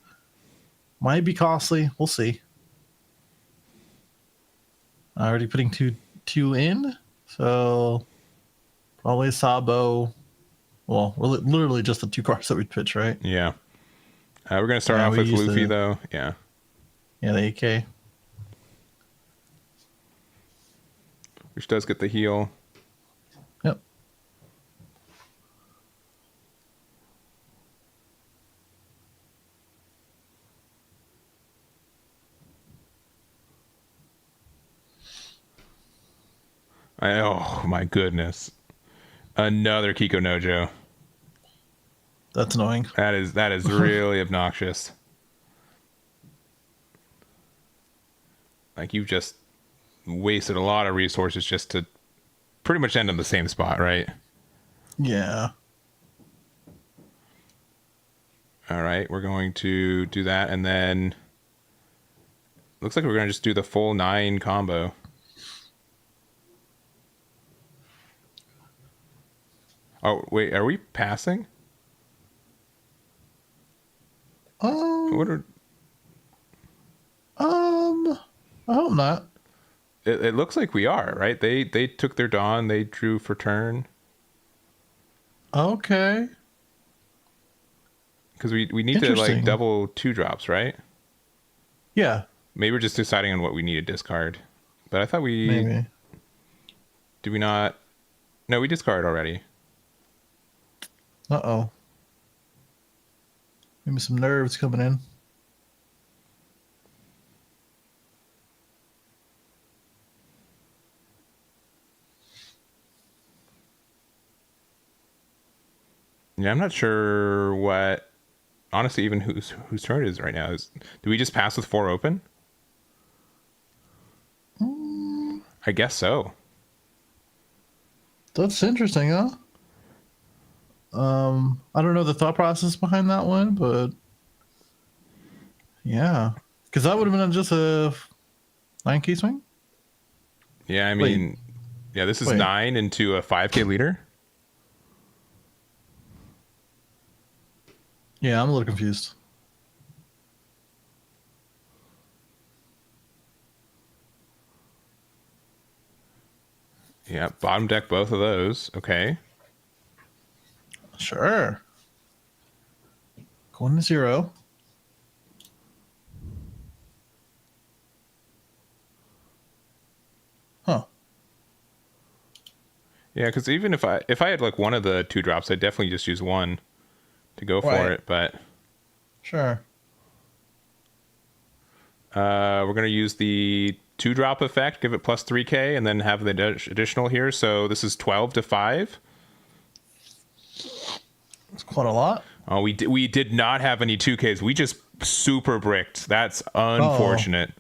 might be costly. We'll see. Already putting two in, so probably Sabo. Well, we're literally just the 2 cards that we pitch, right? Yeah. We're gonna start off with Luffy though. Yeah. Yeah, the AK. Which does get the heal. Yep. Oh my goodness. Another Kiko Nojo. That's annoying. That is really obnoxious. Like you've just wasted a lot of resources just to pretty much end in the same spot, right? Yeah. All right, we're going to do that, and then looks like we're going to just do the full 9 combo. Oh, wait, are we passing? What are... I hope not. It looks like we are, right? They took their Dawn, they drew for turn. Okay. Because we need to like double 2 drops, right? Yeah. Maybe we're just deciding on what we need to discard. But I thought we... Maybe. Did we not... No, we discarded already. Uh-oh. Maybe some nerves coming in. Yeah, I'm not sure what... Honestly, even whose turn it is right now. Do we just pass with 4 open? I guess so. That's interesting, huh? I don't know the thought process behind that one, but yeah, because that would have been just a 9K swing. Yeah, I Wait, mean, yeah, this is wait. 9 into a 5K leader. Yeah, I'm a little confused. Yeah, bottom deck both of those. Okay. Sure. Going to 0. Huh. Yeah, because even if I had like one of the 2 drops, I'd definitely just use one to go for Right. it. But Sure. we're gonna use the 2 drop effect, give it plus 3K, and then have the additional here. So this is 12 to 5. It's quite a lot. Oh, we did not have any 2Ks. We just super bricked. That's unfortunate.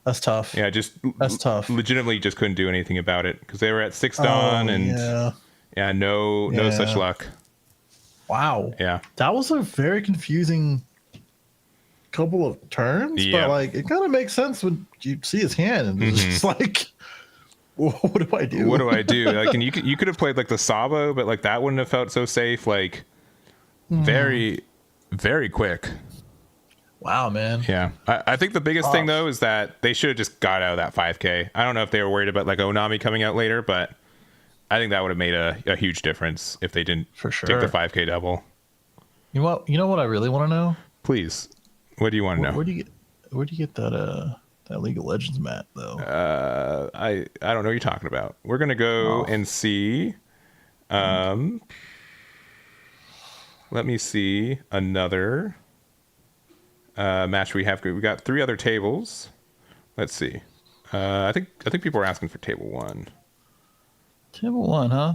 That's tough. Yeah, just That's tough. legitimately just couldn't do anything about it because they were at 6 Dawn and yeah. no such luck. Wow. Yeah. That was a very confusing couple of turns, Yeah. but like it kind of makes sense when you see his hand and it's just like, what do I do? What do I do? Like, and you could have played like the Sabo, but like that wouldn't have felt so safe. Like, very, very quick. Wow, man. Yeah, I think the biggest thing though is that they should have just got out of that 5K. I don't know if they were worried about like Onami coming out later, but I think that would have made a huge difference if they didn't For sure. take the 5K double. You know what I really want to know? Please, what do you want to know? Where do you get that League of Legends mat though? I don't know what you're talking about. We're gonna go and see. Let me see another match we have. We got 3 other tables. Let's see. I think people are asking for table 1. Table 1, huh?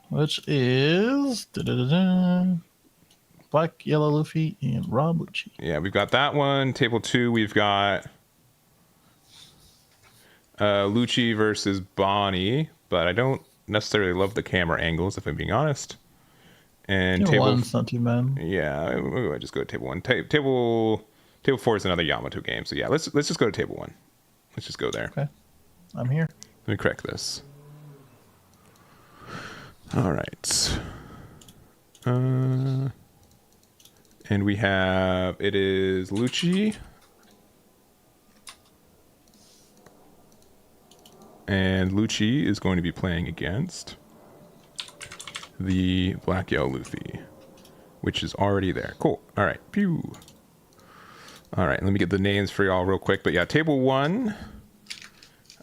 Which is Black, Yellow Luffy, and Rob Luchi. Yeah, we've got that one. Table 2, we've got Luchi versus Bonney, but I don't necessarily love the camera angles, if I'm being honest. And table 1's not too bad. Yeah, I just go to table 1. Table 4 is another Yamato game. So yeah, let's just go to table 1. Let's just go there. Okay, I'm here. Let me correct this. All right. And we have, it is Luchi. And Luchi is going to be playing against the Black Yellow Luffy, which is already there. Cool. All right. Pew. All right. Let me get the names for y'all real quick. But yeah, table 1.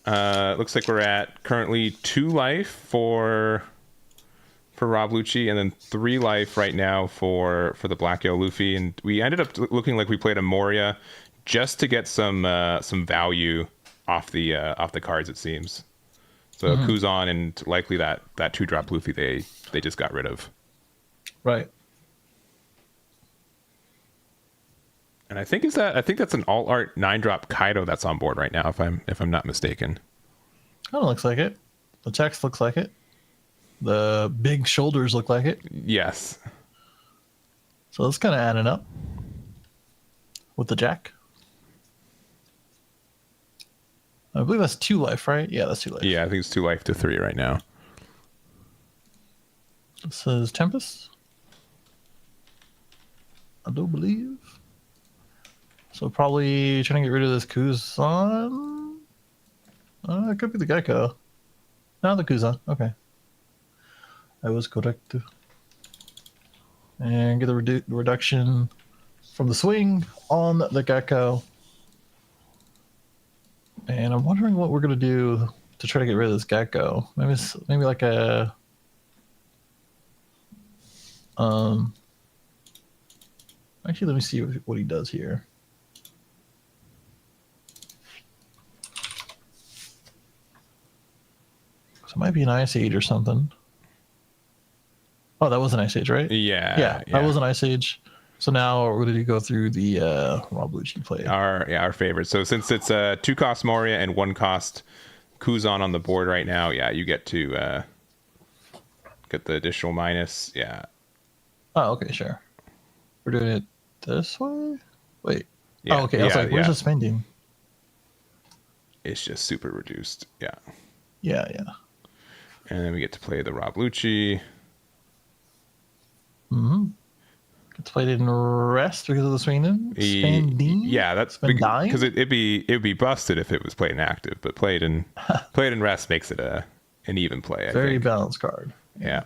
Looks like we're at currently 2 life for Rob Luchi, and then 3 life right now for the Black Yellow Luffy. And we ended up looking like we played a Moria just to get some value off the cards, it seems. So Kuzan and likely that 2-drop Luffy they just got rid of. Right. And I think that's an alt art 9-drop Kaido that's on board right now, if I'm not mistaken. Kind of looks like it. The text looks like it. The big shoulders look like it. Yes. So it's kind of adding up with the jack. I believe that's 2 life, right? Yeah, that's 2 life. Yeah, I think it's 2 life to 3 right now. This is Tempest. I do believe. So probably trying to get rid of this Kuzan. It could be the Gecko. No, the Kuzan. Okay. I was correct. And get the reduction from the swing on the Gecko. And I'm wondering what we're going to do to try to get rid of this Gecko. Maybe like a... Actually, let me see what he does here. So it might be an Ice Age or something. Oh, that was an Ice Age, right? Yeah. That was an Ice Age. So now we're going to go through the Rob Luchi play. Our favorite. So since it's 2 cost Moria and 1 cost Kuzan on the board right now, yeah, you get to Get the additional minus. Yeah. Oh, okay, sure. We're doing it this way? Wait. Yeah, Oh, okay. I was like, where's the spending? It's just super reduced. Yeah. Yeah, yeah. And then we get to play the Rob Luchi. Mm-hmm. Get to play it in rest because of the spending. Yeah, that's because it'd be busted if it was played in active, but played in rest makes it an even play. Very balanced card. Yeah.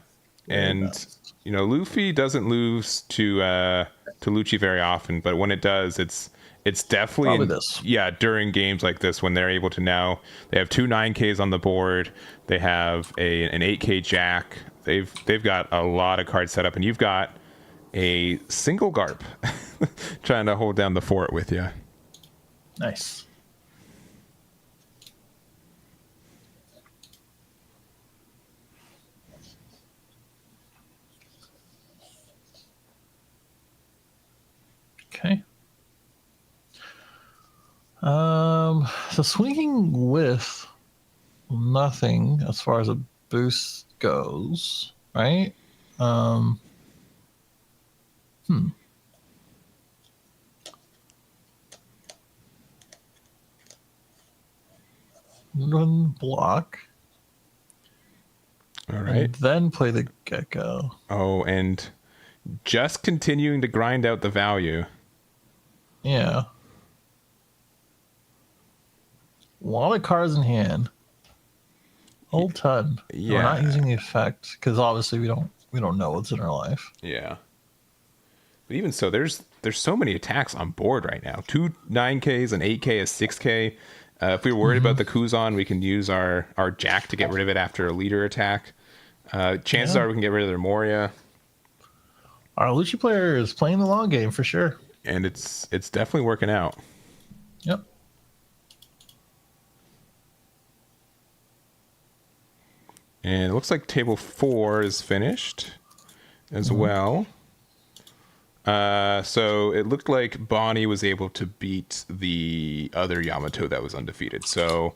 And balanced. Luffy doesn't lose to Luchi very often, but when it does, it's definitely during games like this when they're able to now they have 2 9Ks on the board, they have an 8K Jack, they've got a lot of cards set up, and you've got a single Garp trying to hold down the fort with you. Nice. Okay. So swinging with nothing as far as a boost goes, right? Run block. All right. And then play the Gecko. Oh, and just continuing to grind out the value. Yeah. A lot of cards in hand. Whole ton. Yeah. We're not using the effect because obviously we don't know what's in our life. Yeah. But even so, there's so many attacks on board right now. 2 9Ks, an 8K, a 6K. If we were worried about the Kuzan, we can use our Jack to get rid of it after a leader attack. Chances are we can get rid of their Moria. Our Luchi player is playing the long game for sure. And it's definitely working out. Yep. And it looks like table 4 is finished as well. So it looked like Bonney was able to beat the other Yamato that was undefeated. So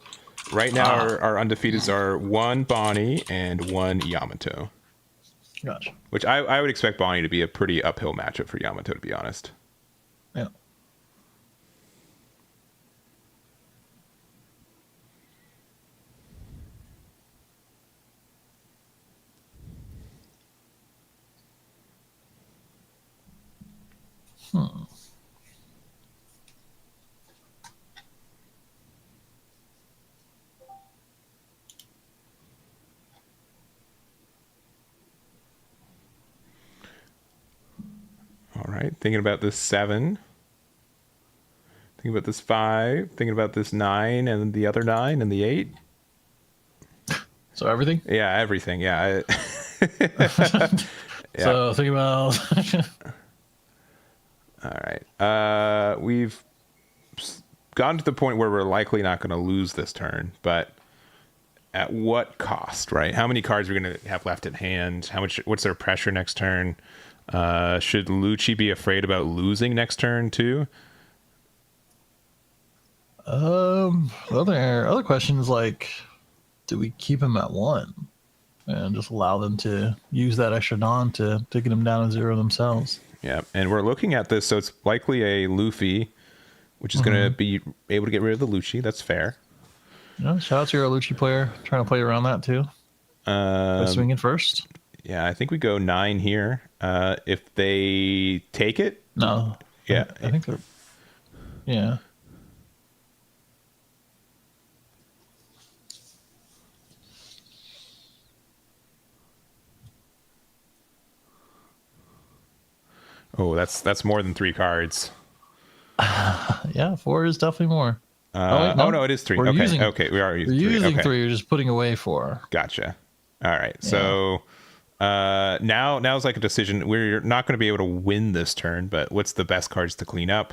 right now our undefeateds are 1 Bonney and 1 Yamato. Gotcha. Which I would expect Bonney to be a pretty uphill matchup for Yamato, to be honest. Yeah. All right. Thinking about this 7. Thinking about this 5. Thinking about this 9 and the other 9 and the 8. So everything? Yeah, everything. Yeah. So think about. All right. We've gotten to the point where we're likely not going to lose this turn, but at what cost, right? How many cards are we going to have left at hand? What's their pressure next turn? Should Luchi be afraid about losing next turn too? Other question is like, do we keep him at 1 and just allow them to use that extra Dawn to get him down to 0 themselves? Yeah, and we're looking at this, so it's likely a Luffy, which is going to be able to get rid of the Luchi. That's fair. Yeah, shout out to your Luchi player trying to play around that too. Swinging first. Yeah, I think we go 9 here. If they take it, no. Yeah, I think they're. Yeah. Oh, that's more than 3 cards. Yeah, 4 is definitely more. No, it is 3. Okay, we are using 3. You're just putting away 4. Gotcha. All right, so now's like a decision. We're not going to be able to win this turn, but what's the best cards to clean up?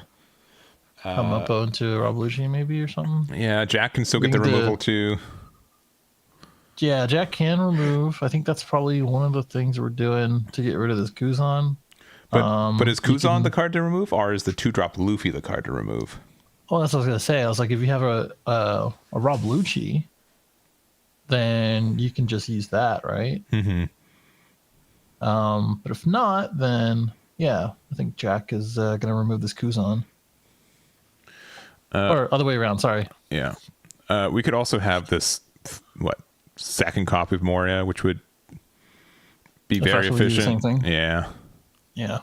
Come up into Rob Luchi maybe or something. Yeah, Jack can still get the removal too. Yeah, Jack can remove. I think that's probably one of the things we're doing to get rid of this Kuzan. But is Kuzan the card to remove, or is the 2-drop Luffy the card to remove? Well, that's what I was gonna say. I was like, if you have a Rob Luchi, then you can just use that, right? Mm-hmm. But if not, then yeah, I think Jack is going to remove this Kuzan. Or other way around, sorry. Yeah. We could also have this, second copy of Moria, which would be very efficient. Same thing. Yeah. Yeah.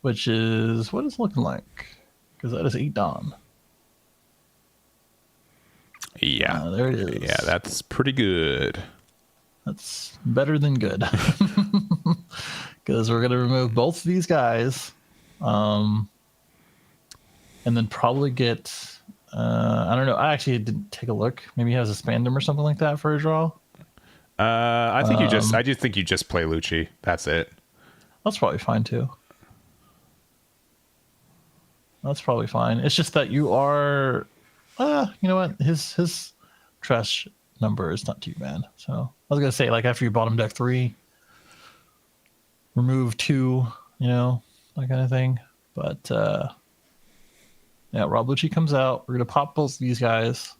Which is what it's looking like. Because that is 8 Dawn. Yeah. There it is. Yeah, that's pretty good. That's better than good. Because we're going to remove both of these guys. And then probably get... I don't know. I actually didn't take a look. Maybe he has a Spandam or something like that for a draw. I think I just think you just play Luchi. That's it. That's probably fine too. That's probably fine. It's just that you are, you know what? His trash number is not too bad. So I was gonna say, like, after you bottom deck 3, remove 2, you know, that kind of thing. But yeah, Rob Luchi comes out. We're gonna pop both these guys.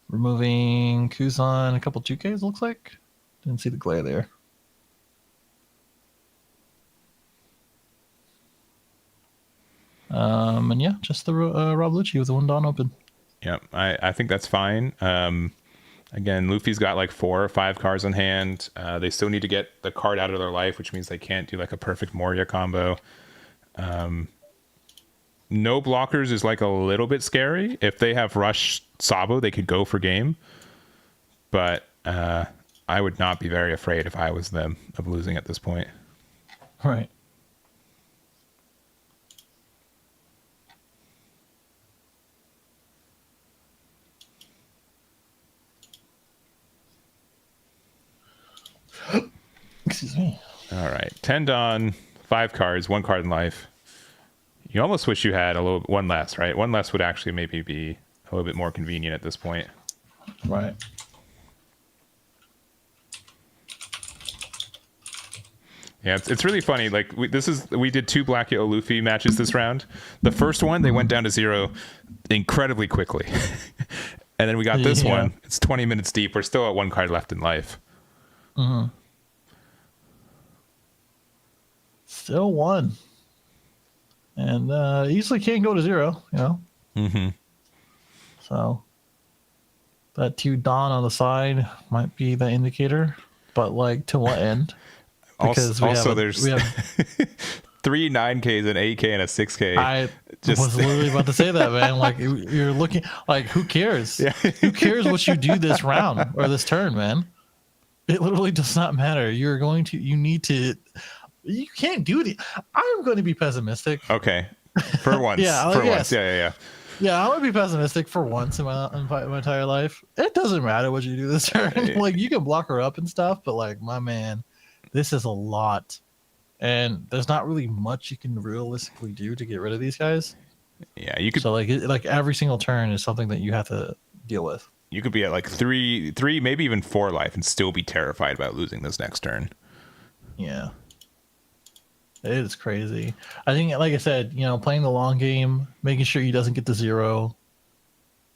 Removing Kuzan, a couple 2Ks, looks like. Didn't see the glare there. And yeah, just the Rob Luchi with the 1 Dawn open. Yeah, I think that's fine. Again, Luffy's got like 4 or 5 cards on hand. They still need to get the card out of their life, which means they can't do like a perfect Moria combo. No blockers is like a little bit scary. If they have Rush Sabo, they could go for game. But I would not be very afraid if I was them of losing at this point. Right. Excuse me. All right. 10 Dawn, 5 cards, 1 card in life. You almost wish you had one less, right? 1 less would actually maybe be a little bit more convenient at this point. Right. Yeah, it's really funny. Like we did 2 Black Yellow Luffy matches this round. The first one they went down to 0 incredibly quickly, and then we got this one. It's 20 minutes deep. We're still at 1 card left in life. Mm-hmm. Still 1, and easily can't go to 0. You know. Mm-hmm. So that 2 Dawn on the side might be the indicator, but like to what end? Because there's 3 9Ks, an 8K, and a 6K. I was literally about to say that, man. Like, you're looking, like, who cares? Yeah. Who cares what you do this round or this turn, man? It literally does not matter. You can't do it. I'm going to be pessimistic. Okay. For once. Once. Yeah. Yeah, I would be pessimistic for once in my entire life. It doesn't matter what you do this turn. Like, you can block her up and stuff, but like, my man, this is a lot. And there's not really much you can realistically do to get rid of these guys. Yeah, you could. So like every single turn is something that you have to deal with. You could be at like 3, maybe even 4 life and still be terrified about losing this next turn. Yeah. It is crazy. I think, like I said, you know, playing the long game, making sure he doesn't get to 0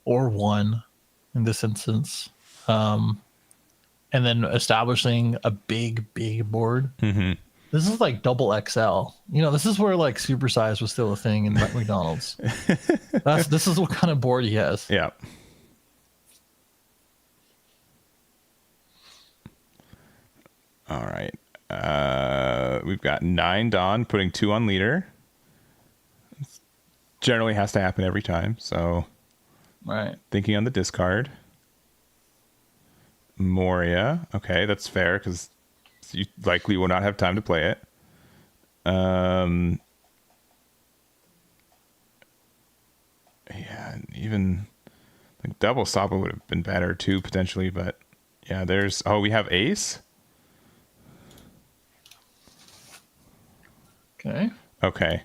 or 1 in this instance, and then establishing a big board. Mm-hmm. This is like double XL. You know, this is where like supersize was still a thing in McDonald's. This is what kind of board he has. Yeah. All right. We've got 9 Dawn, putting 2 on leader. Generally has to happen every time. So, right. Thinking on the discard. Moria. Okay, that's fair because you likely will not have time to play it. Yeah, even like double Sabo would have been better too potentially, but yeah, we have Ace. Okay.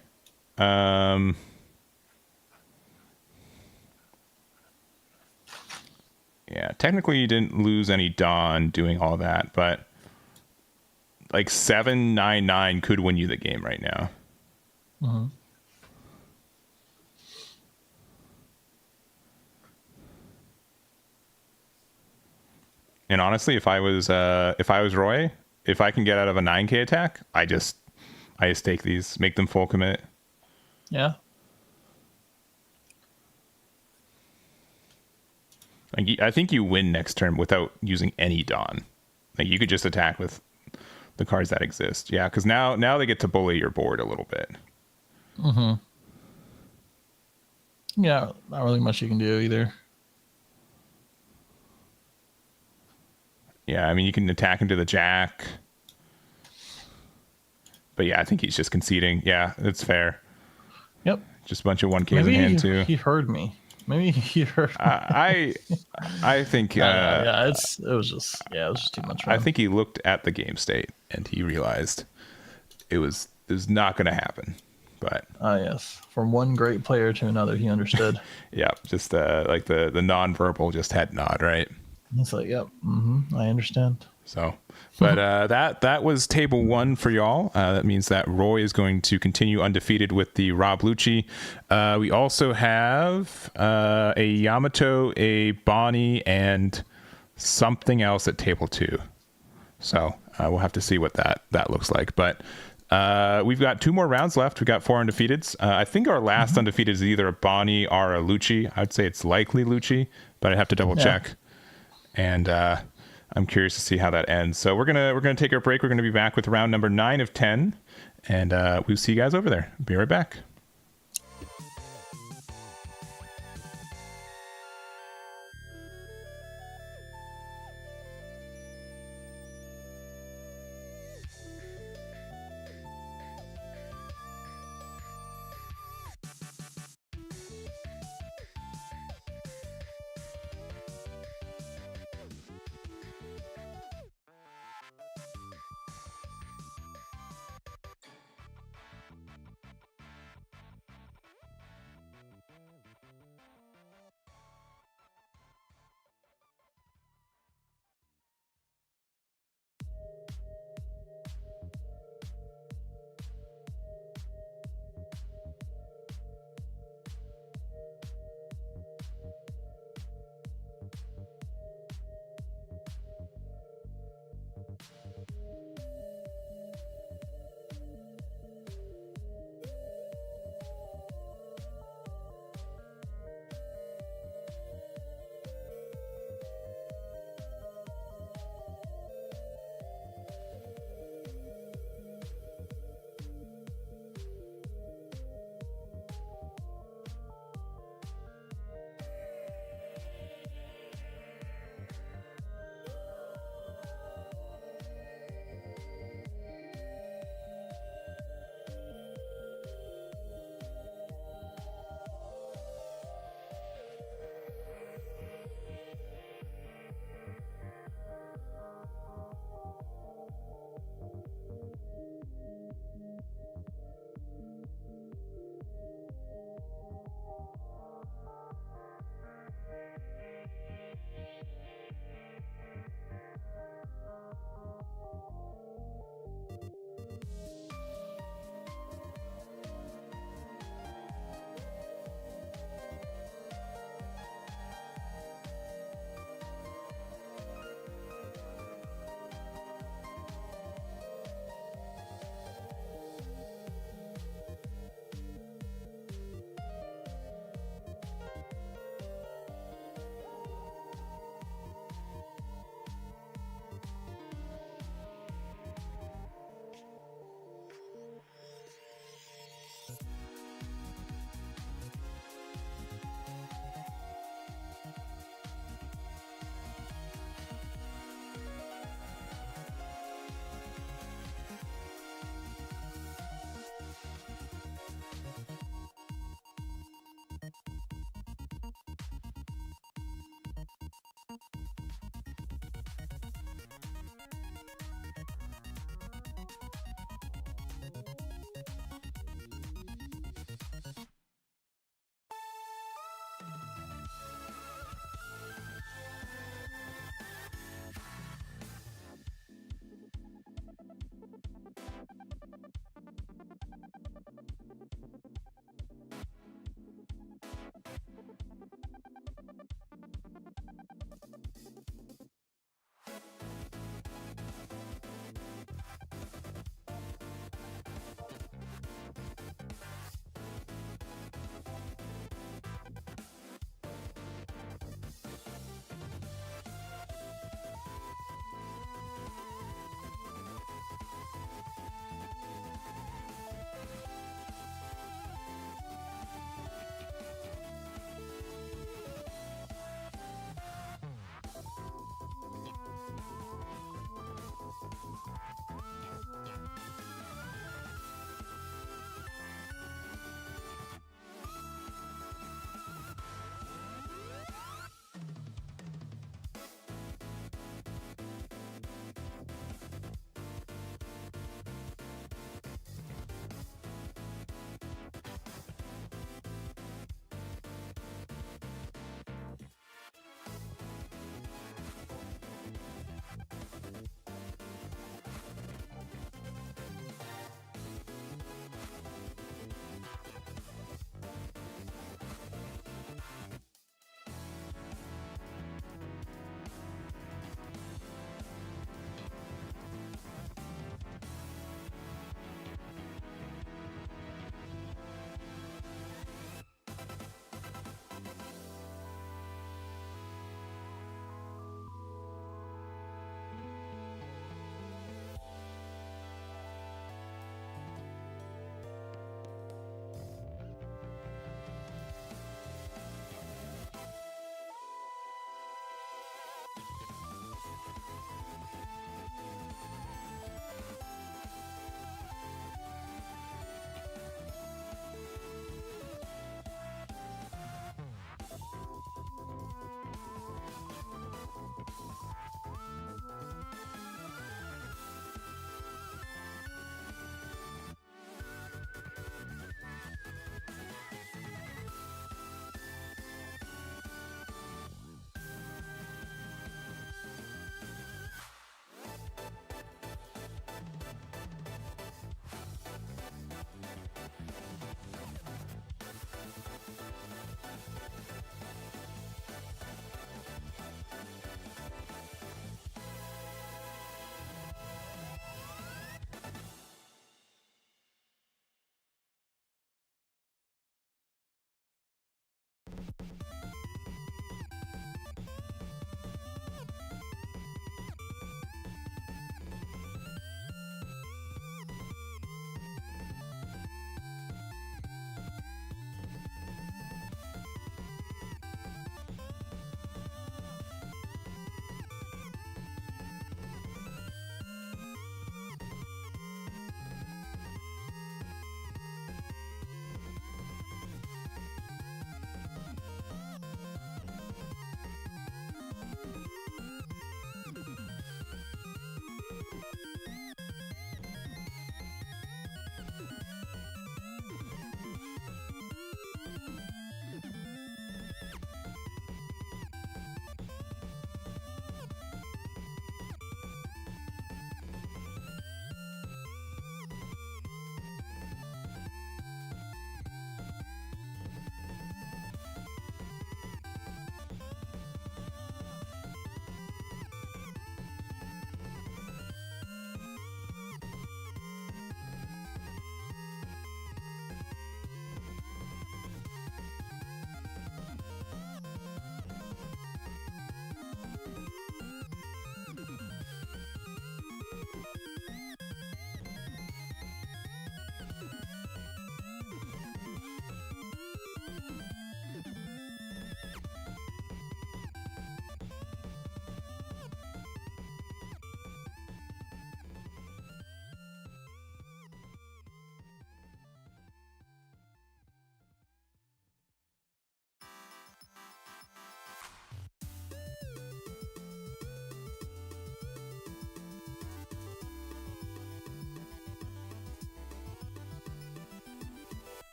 Yeah, technically you didn't lose any Dawn doing all that, but like 7-9-9 could win you the game right now. Mm-hmm. And honestly, if I was Roy, if I can get out of a 9k attack, I just take these, make them full commit. Yeah. Like, I think you win next turn without using any Dawn. Like, you could just attack with the cards that exist. Yeah, because now they get to bully your board a little bit. Mm-hmm. Yeah, not really much you can do either. Yeah, I mean, you can attack into the jack. But yeah, I think he's just conceding. Yeah, that's fair. Yep. Just a bunch of 1Ks in hand, too. He heard me. Maybe he heard me. I think... yeah, it was just too much. I think he looked at the game state and he realized it was not going to happen. But yes, from one great player to another, he understood. Yeah, just like the nonverbal just head nod, right? He's like, "Yep, I understand." So, but that was table 1 for y'all. That means that Roy is going to continue undefeated with the Rob Luchi. We also have a Yamato, a Bonney, and something else at table 2. So we'll have to see what that looks like. But we've got 2 more rounds left. We've got 4 undefeateds. I think our last undefeated is either a Bonney or a Luchi. I'd say it's likely Luchi, but I'd have to double check. And I'm curious to see how that ends. So we're gonna take our break. We're gonna be back with round number 9 of 10, and we'll see you guys over there. Be right back.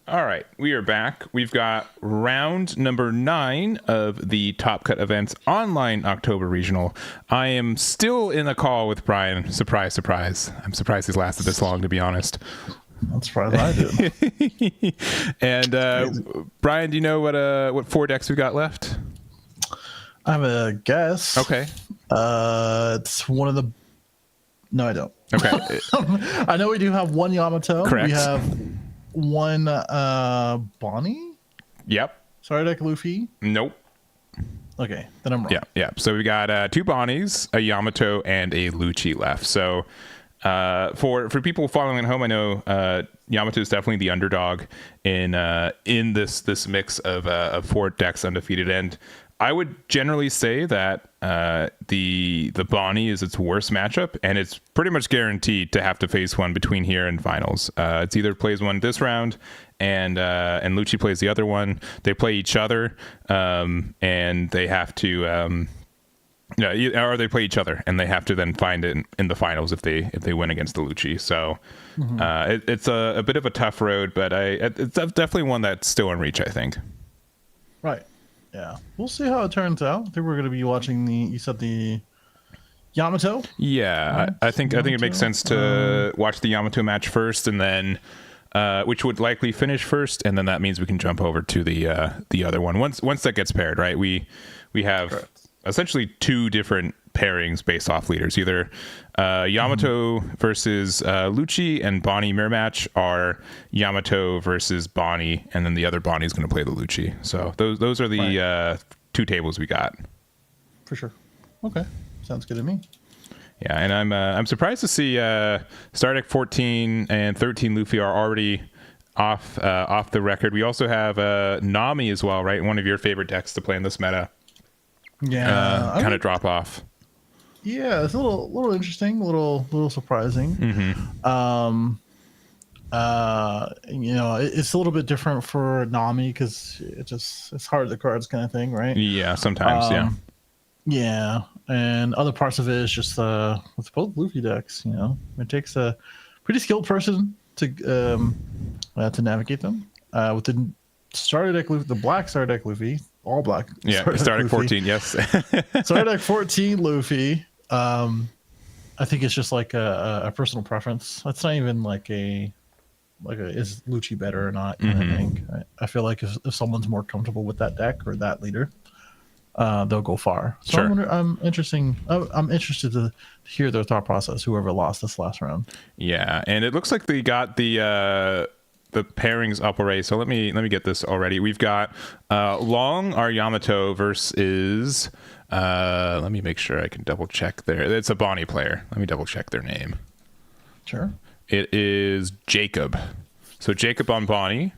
All right, we are back. We've got round number 9 of the Top Cut events online October regional. I am still in a call with Brian. Surprise, surprise. I'm surprised he's lasted this long, to be honest. I'm surprised I did. And Brian, do you know what 4 decks we got left? I have a guess. Okay. It's one of the. No, I don't. Okay. I know we do have one Yamato. Correct. We have one Bonney. Yep. Sorry, deck Luffy. Nope. Okay, then I'm wrong. Yeah. So we got 2 Bonnies, a Yamato, and a Luchi left. So for people following at home, I know Yamato is definitely the underdog in this mix of 4 decks undefeated, and I would generally say that the Bonney is its worst matchup, and it's pretty much guaranteed to have to face one between here and finals. It's either plays one this round, and Luchi plays the other one. They play each other, and they have to, or they play each other, and they have to then find it in the finals if they win against the Luchi. So it's a bit of a tough road, but it's definitely one that's still in reach, I think. Right. Yeah, we'll see how it turns out. I think we're going to be watching the Yamato. Yeah, Right. I think it makes sense to watch the Yamato match first, and then which would likely finish first, and then that means we can jump over to the other one once that gets paired. Right, we have essentially 2 different pairings based off leaders, either Yamato versus Luchi, and Bonney mirror match are Yamato versus Bonney, and then the other Bonney is going to play the Luchi. So those are the 2 tables we got. For sure. Okay, sounds good to me. Yeah, and I'm surprised to see Star Deck 14 and 13 Luffy are already off the record. We also have Nami as well, right? One of your favorite decks to play in this meta. Yeah, kind of drop off. Yeah, it's a little interesting, a little surprising. It's a little bit different for Nami because it's hard the cards kind of thing, right? Yeah, sometimes. Yeah, and other parts of it is just with both Luffy decks. It takes a pretty skilled person to navigate them. With the starter deck Luffy, the black starter deck Luffy, all black. Yeah, starter deck 14. Yes. Starter deck 14 Luffy. I think it's just like a personal preference. It's not even like a is Luchi better or not kind of thing. I feel like if someone's more comfortable with that deck or that leader, they'll go far. So sure. I'm interested to hear their thought process. Whoever lost this last round. Yeah, and it looks like they got the pairings up already. So let me get this already. We've got Long, our Yamato, versus let me make sure I can double check there. It's a Bonney player. Let me double check their name. Sure. It is Jacob. So Jacob on Bonney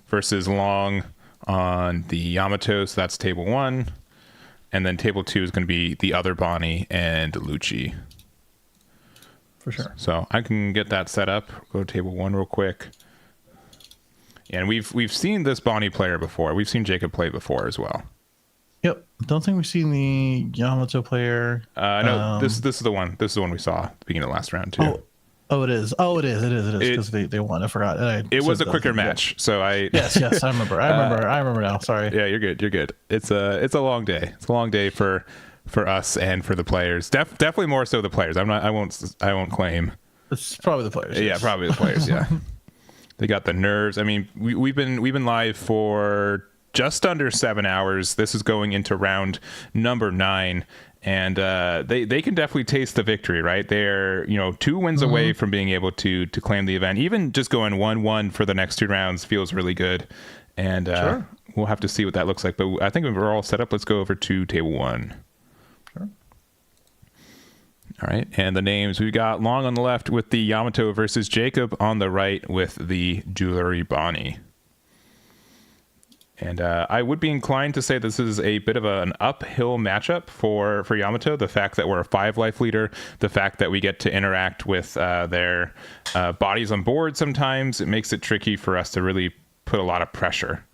versus Long on the Yamato. So that's table 1. And then table 2 is going to be the other Bonney and Luchi. For sure. So I can get that set up. Go to table 1 real quick. And we've seen this Bonney player before. We've seen Jacob play before as well. Yep. Don't think we've seen the Yamato player. No, this is the one. This is the one we saw at the beginning of last round too. Oh, it is. It is because they won. I forgot. It was a quicker match, so I. Yes, I remember. I remember now. Sorry. Yeah, you're good. It's a long day. It's a long day for us and for the players. Definitely more so the players. I won't claim. It's probably the players. Yeah, yes. probably the players. Yeah. They got the nerves. I mean, we've been live for just under 7 hours. This is going into round number 9, and they can definitely taste the victory, right? They're 2 wins away from being able to claim the event. Even just going 1-1 for the next 2 rounds feels really good, and sure. We'll have to see what that looks like. But I think we're all set up. Let's go over to table 1. Sure. All right, and the names, we got Long on the left with the Yamato versus Jacob on the right with the Jewelry Bonney. And I would be inclined to say this is a bit of an uphill matchup for Yamato. The fact that we're a 5-life leader, the fact that we get to interact with their bodies on board sometimes, it makes it tricky for us to really put a lot of pressure.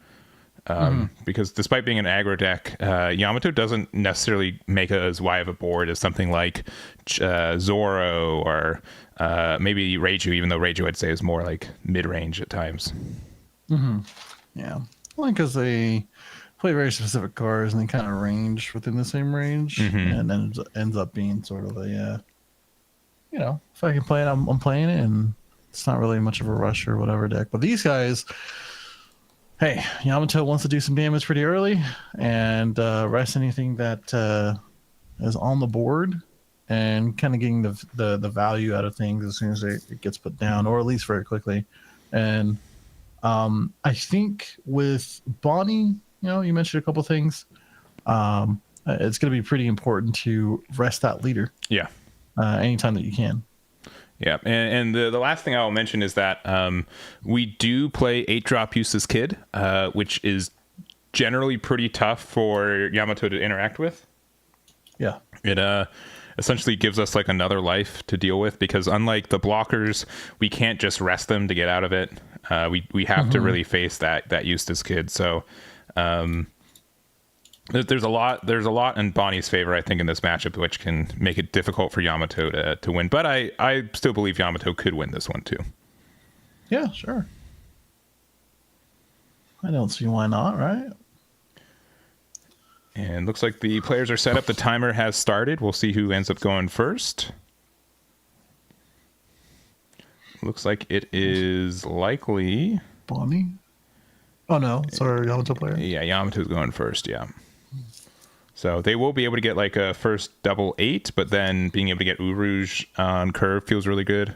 Because despite being an aggro deck, Yamato doesn't necessarily make as wide of a board as something like Zoro or maybe Reiju, even though Reiju I'd say is more like mid-range at times. Yeah, only because they play very specific cards and they kind of range within the same range, and then it ends up being sort of a if I can play it, I'm playing it, and it's not really much of a rush or whatever deck. But these guys, hey, Yamato wants to do some damage pretty early and rest anything that is on the board, and kind of getting the value out of things as soon as it gets put down, or at least very quickly. And I think with Bonney, you mentioned a couple things. It's going to be pretty important to rest that leader. Yeah. Anytime that you can. Yeah, and the last thing I'll mention is that we do play 8-drop Useless Kid, which is generally pretty tough for Yamato to interact with. Yeah. It essentially gives us like another life to deal with, because unlike the blockers, we can't just rest them to get out of it. We have to really face that Eustace Kid. So there's a lot in Bonney's favor, I think, in this matchup, which can make it difficult for Yamato to win. But I still believe Yamato could win this one too. Yeah, sure. I don't see why not, right? And looks like the players are set up. The timer has started. We'll see who ends up going first. Looks like it is likely Bonney. Oh no, sorry, Yamato player. Yeah, Yamato's going first. Yeah. So they will be able to get like a first double 8, but then being able to get Urouge on curve feels really good.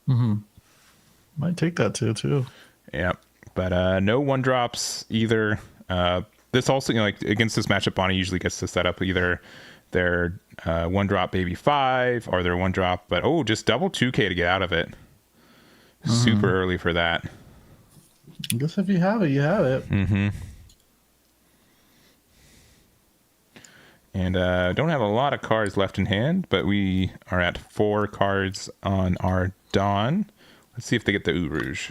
Might take that too. Yeah, but no 1-drops either. This also, like against this matchup, Bonney usually gets to set up either their 1-drop baby 5 or their 1-drop, but just double 2K to get out of it. Super early for that. I guess if you have it, you have it. And don't have a lot of cards left in hand, but we are at 4 cards on our Dawn. Let's see if they get the Urouge.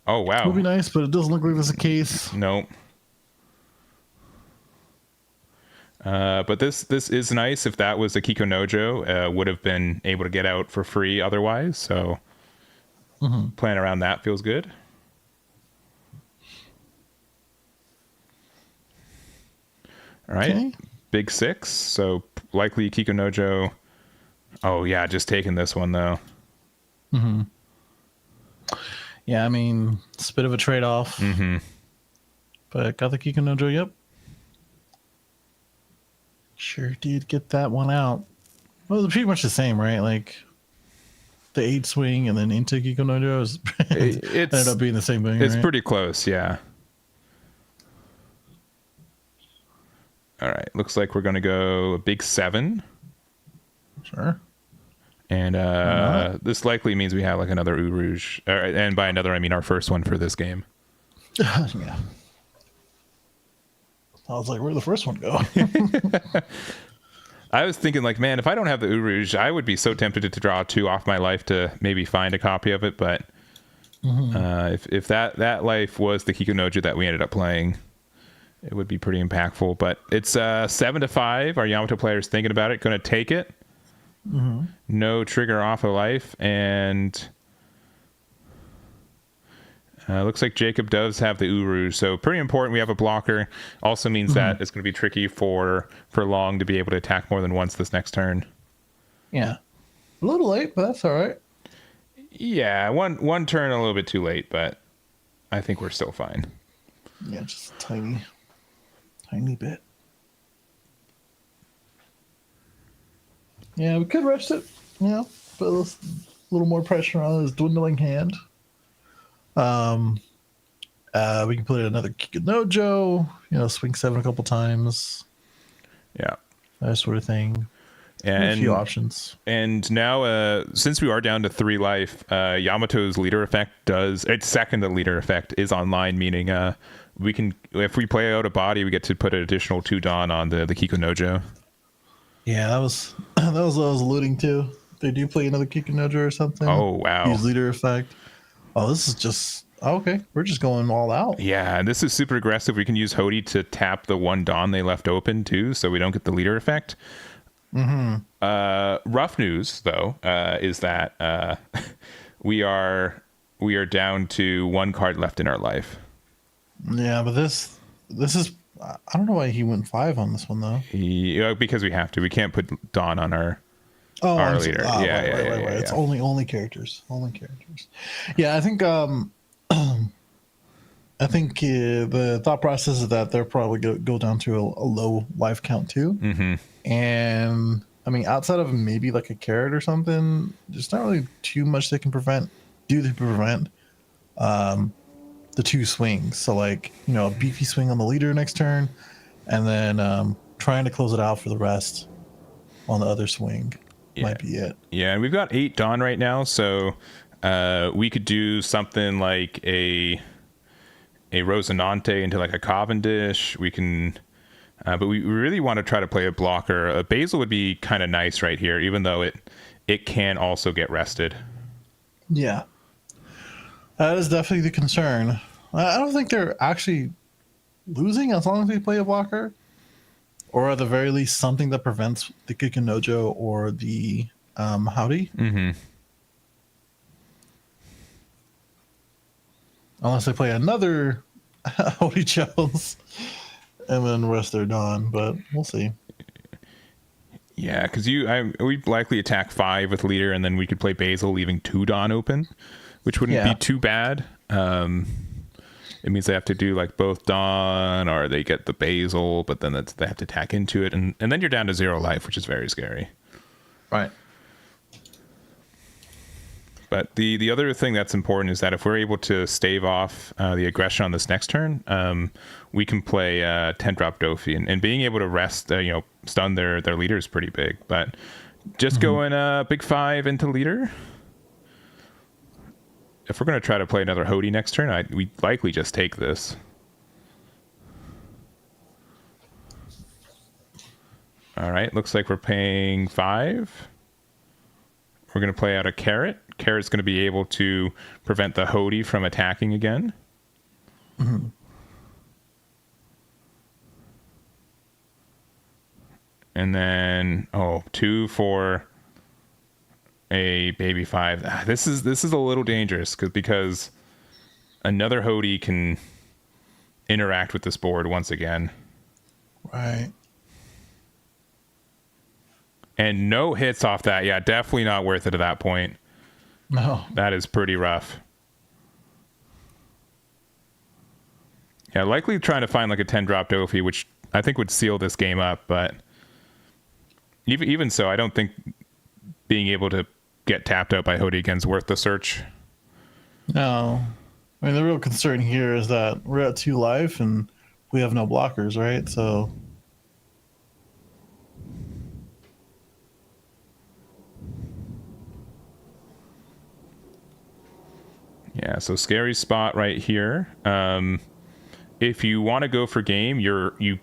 Oh, wow. It would be nice, but it doesn't look like that's the case. Nope. But this is nice. If that was a Kiko Nojo, would have been able to get out for free otherwise. So playing around that feels good. All right. Okay. Big 6. So likely Kiko Nojo. Oh, yeah. Just taking this one, though. Yeah, I mean, it's a bit of a trade-off. But got the Kiko Nojo, yep. Sure did get that one out. Well, it's pretty much the same, right? Like the 8 swing and then into Kiko Nojo it ended up being the same thing. It's right? Pretty close, yeah. All right, looks like we're going to go a big 7. Sure. And this likely means we have like another Urouge. And by another, I mean our first one for this game. Yeah. I was like, where'd the first one go? I was thinking like, man, if I don't have the Urouge, I would be so tempted to draw 2 off my life to maybe find a copy of it. But if that life was the Kiko Nojo that we ended up playing, it would be pretty impactful. But it's 7-5. Our Yamato player is thinking about it, going to take it. No trigger off a life, and looks like Jacob does have the Urouge, so pretty important. We have a blocker. Also means that it's going to be tricky for Long to be able to attack more than once this next turn. Yeah, a little late, but that's all right. Yeah, one turn a little bit too late, but I think we're still fine. Yeah, just a tiny bit. Yeah, we could rest it, put a little more pressure on his dwindling hand. We can put in another Kiko Nojo, swing 7 a couple times. Yeah. That sort of thing. And a few options. And now, since we are down to 3 life, Yamato's leader effect it's second to leader effect is online, meaning we can, if we play out a body, we get to put an additional 2 Dawn on the Kiko Nojo. Yeah, that was what I was alluding to. They do play another Kiko Nojo or something. Oh, wow. Use leader effect. Oh, this is just... okay, we're just going all out. Yeah, and this is super aggressive. We can use Hody to tap the 1 Dawn they left open, too, so we don't get the leader effect. Rough news, though, is that we are down to one card left in our life. Yeah, but this is, I don't know why he went 5 on this one though. Because we have to. We can't put Dawn on our leader. Right. Yeah. It's only characters. Yeah, I think the thought process is that they're probably go down to a low life count too. Mm-hmm. And I mean, outside of maybe like a carrot or something, there's not really too much they can prevent the 2 swings. So like, a beefy swing on the leader next turn, and then trying to close it out for the rest on the other swing might be it. Yeah, and we've got 8 Dawn right now, so we could do something like a Rosinante into like a Cavendish. We can, but we really want to try to play a blocker. A Basil would be kind of nice right here, even though it can also get rested. Yeah, that is definitely the concern. I don't think they're actually losing as long as they play a blocker, or at the very least something that prevents the Kikinojo or the Howdy. Mm-hmm. Unless they play another Howdy Jones and then rest their Dawn, but we'll see. Yeah, because we'd likely attack 5 with leader, and then we could play Basil, leaving 2 Dawn open, which wouldn't be too bad. It means they have to do like both Dawn, or they get the Basil, but then they have to attack into it, and then you're down to 0 life, which is very scary. Right. But the other thing that's important is that if we're able to stave off the aggression on this next turn, we can play 10-drop Dofi, and being able to rest, stun their leader is pretty big. But just going big 5 into leader. If we're going to try to play another Hody next turn, we'd likely just take this. All right, looks like we're paying 5. We're going to play out a Carrot. Carrot's going to be able to prevent the Hody from attacking again. Mm-hmm. And then, 2 for a baby 5. This is a little dangerous because another Hody can interact with this board once again. Right. And no hits off that. Yeah, definitely not worth it at that point. No. That is pretty rough. Yeah, likely trying to find like a 10-drop Dofi, which I think would seal this game up, but even so, I don't think being able to get tapped out by Hody again is worth the search. No. I mean, the real concern here is that we're at 2 life and we have no blockers, right? So... Yeah, so scary spot right here. If you want to go for game, you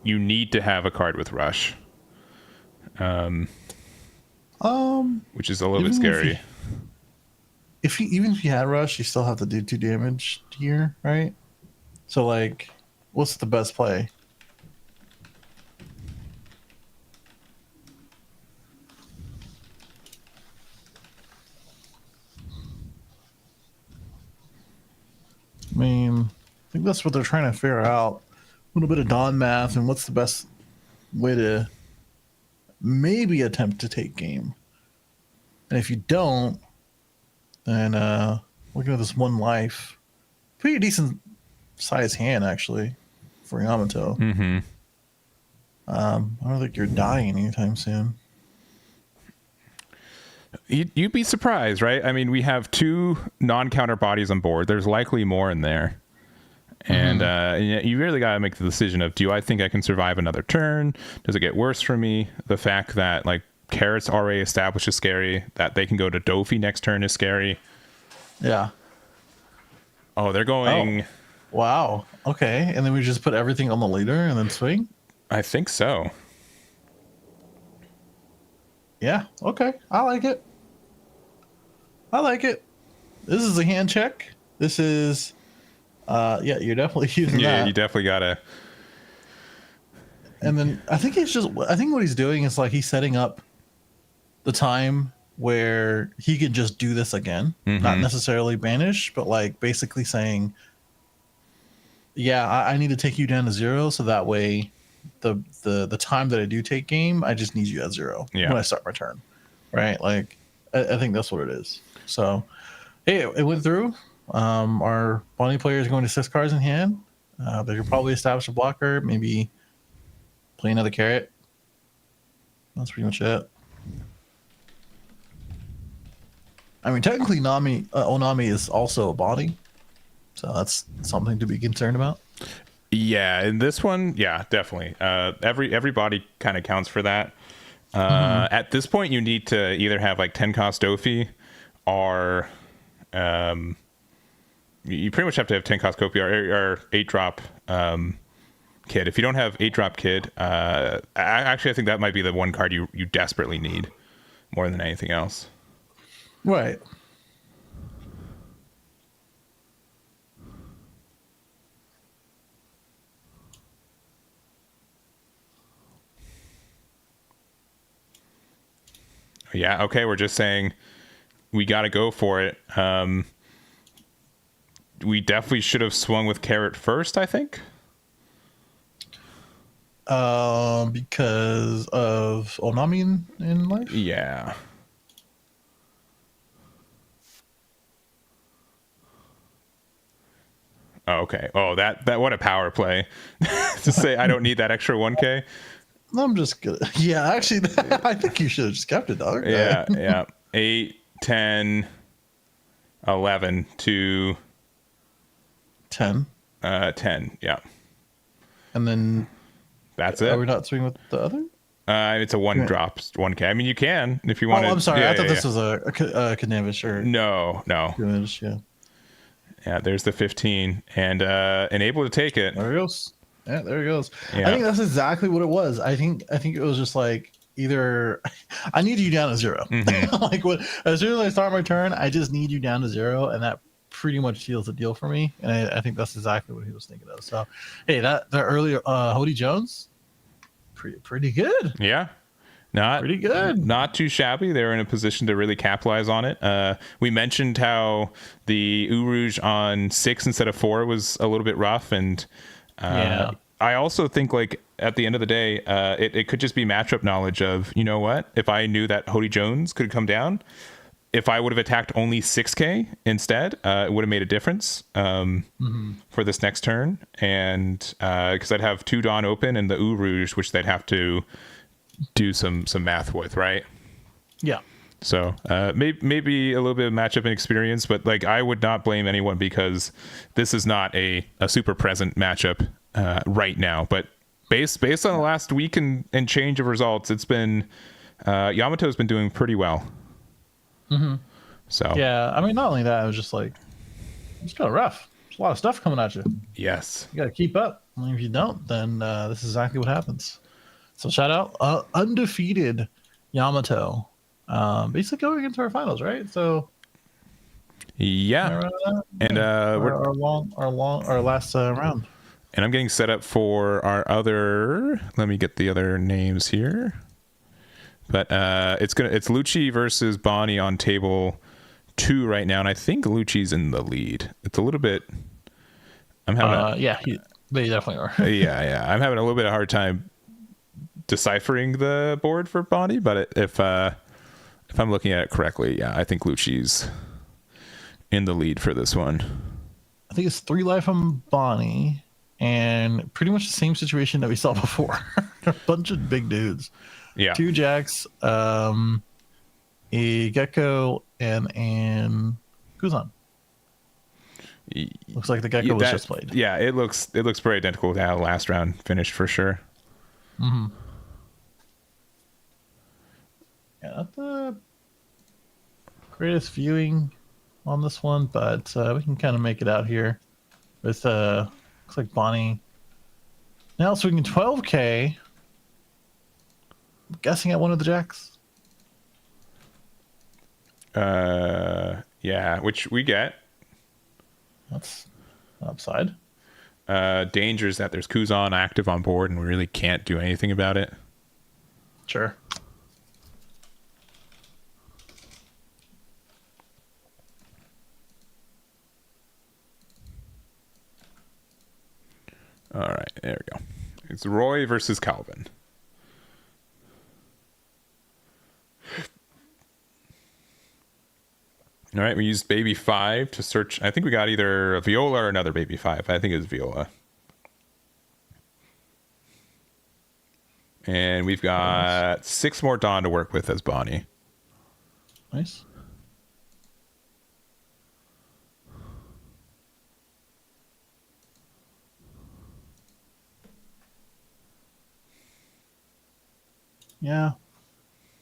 need to have a card with rush. Which is a little bit scary. Even if you had rush, you still have to do 2 damage here, right? So like, what's the best play? I mean, I think that's what they're trying to figure out. A little bit of Dawn math and what's the best way to maybe attempt to take game. And if you don't, then looking at this 1 life, pretty decent size hand actually for Yamato. Mm-hmm. I don't think you're dying anytime soon. You'd be surprised, right? I mean, we have 2 non-counter bodies on board. There's likely more in there. And you really got to make the decision of, do I think I can survive another turn? Does it get worse for me? The fact that, like, Carrot's already established is scary. That they can go to Dofi next turn is scary. Yeah. Oh, they're going... Oh, wow. Okay. And then we just put everything on the leader and then swing? I think so. Yeah, okay. I like it. This is a hand check. This is, yeah, you're definitely using that. Yeah, you definitely gotta. And then I think what he's doing is like he's setting up the time where he can just do this again, not necessarily banish, but like basically saying, yeah, I need to take you down to 0, so that way the time that I do take game, I just need you at 0 when I start my turn, right? Like I think that's what it is. So hey, it went through. Our Bonney player is going to 6 cards in hand. They could probably establish a blocker, maybe play another carrot. That's pretty much it. I mean, technically, Onami is also a body, so that's something to be concerned about. Yeah, in this one, yeah, definitely. Every body kind of counts for that. At this point, you need to either have like 10 cost Dofi, or you pretty much have to have 10 cost Kopi or 8 drop Kid. If you don't have 8 drop Kid, actually, I think that might be the one card you desperately need more than anything else. Right. Yeah, okay, we're just saying we got to go for it. We definitely should have swung with carrot first, I think. Because of Onami in life? Yeah. Oh, okay. Oh, that what a power play. To say I don't need that extra 1K. I'm just good. Yeah, actually, I think you should have just kept it, dog. Yeah. 8, 10, 11 to 10. 10, yeah. And then that's it. Are we not swinging with the other? It's a 1 drop 1K. I mean, you can if you want. Oh, I'm sorry. I thought this was a Kanavish or no. Kanavish, yeah. Yeah, there's the 15 and able to take it. There it goes. Yeah, there it goes. Yeah. I think that's exactly what it was. I think it was just like either I need you down to 0. Like as soon as I start my turn, I just need you down to 0, and that pretty much seals the deal for me. And I think that's exactly what he was thinking of. So hey, the earlier Hody Jones, pretty good. Yeah. Pretty good. Not too shabby. They're in a position to really capitalize on it. We mentioned how the Urouge on 6 instead of 4 was a little bit rough, and I also think like at the end of the day, it could just be matchup knowledge of, you know what, if I knew that Hody Jones could come down, if I would have attacked only 6K instead, it would have made a difference for this next turn, and because I'd have 2 Dawn open and the Urouge, which they'd have to do some math with, right? Yeah. So maybe a little bit of matchup inexperience, but like I would not blame anyone because this is not a super present matchup right now. But based on the last week and change of results, it's been Yamato's been doing pretty well. So yeah, I mean, not only that, it was just like it's kind of rough. There's a lot of stuff coming at you. Yes, you got to keep up. I mean, if you don't, then this is exactly what happens. So shout out undefeated Yamato, basically going into our finals, right? So yeah, and our last round. And I'm getting set up for our other. Let me get the other names here. But it's Luchi versus Bonney on table 2 right now, and I think Luchi's in the lead. It's a little bit. I'm having they definitely are. yeah. I'm having a little bit of a hard time deciphering the board for Bonney, but if I'm looking at it correctly, yeah, I think Luchi's in the lead for this one. I think it's 3 life on Bonney, and pretty much the same situation that we saw before. A bunch of big dudes. Yeah, 2 jacks, a gecko, and Kuzan. Looks like the gecko was just played. Yeah, it looks very identical to how last round finished for sure. Yeah, not the greatest viewing on this one, but we can kind of make it out here with looks like Bonney now swinging 12K. I'm guessing at one of the jacks. Yeah, which we get. That's upside. Danger is that there's Kuzan active on board and we really can't do anything about it. Sure. All right, there we go. It's Roy versus Calvin. All right, we used Baby 5 to search. I think we got either a Viola or another Baby 5. I think it was Viola. And we've got 6 more Dawn to work with as Bonney. Nice. Yeah.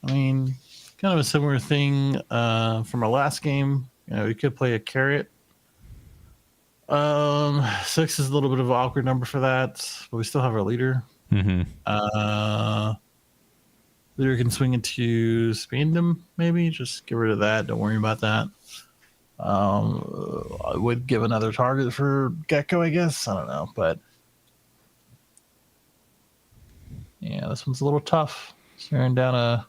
I mean, kind of a similar thing from our last game. You know, you could play a carrot. 6 is a little bit of an awkward number for that, but we still have our leader. Mm-hmm. Leader can swing into Spandom, maybe. Just get rid of that. Don't worry about that. I would give another target for Gecko, I guess. I don't know, but yeah, this one's a little tough. Staring down a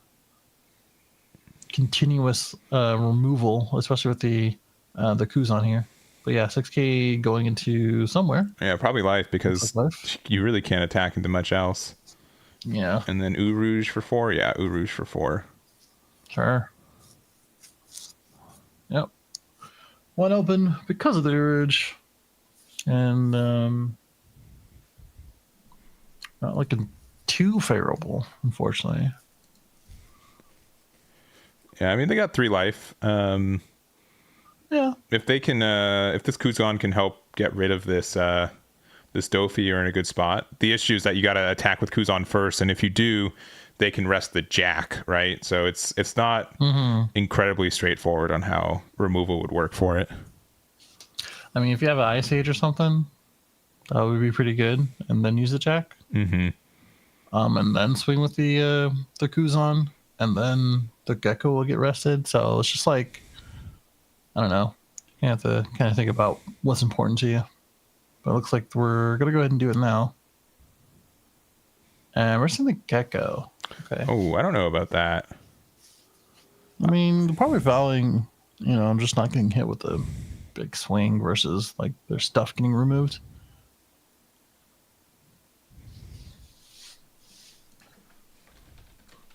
continuous removal, especially with the Kuzan here. But yeah, 6K going into somewhere. Yeah, probably life because you really can't attack into much else. Yeah. And then Eau Rouge for 4. Yeah, Eau Rouge for 4. Sure. Yep. One open because of the urge. And not looking too favorable, unfortunately. Yeah, I mean, they got 3 life. Yeah. If they can, if this Kuzan can help get rid of this this Dofi, you're in a good spot. The issue is that you got to attack with Kuzan first, and if you do, they can rest the Jack, right? So it's not incredibly straightforward on how removal would work for it. I mean, if you have an Ice Age or something, that would be pretty good, and then use the Jack. Mm-hmm. And then swing with the Kuzan, and then the Gecko will get rested. So it's just like, I don't know. You have to kind of think about what's important to you. But it looks like we're going to go ahead and do it now. And we're seeing the Gecko. Okay. Oh, I don't know about that. I mean, they're probably valuing, you know, I'm just not getting hit with a big swing versus like their stuff getting removed.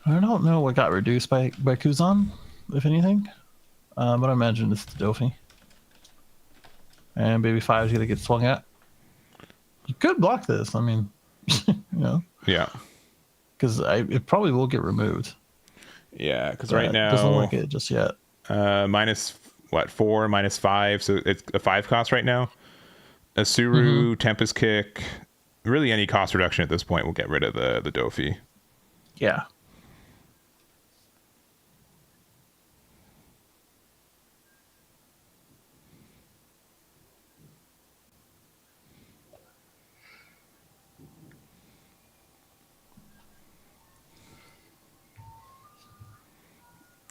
I don't know what got reduced by Kuzan, if anything. But I imagine it's the Dofi. And Baby 5 is going to get swung at. You could block this. I mean, you know. Yeah. Because it probably will get removed. Yeah, because right now... It doesn't look it just yet. Minus, 4, minus 5. So it's a 5 cost right now. Asuru, Tempest Kick. Really any cost reduction at this point will get rid of the Dofi. Yeah.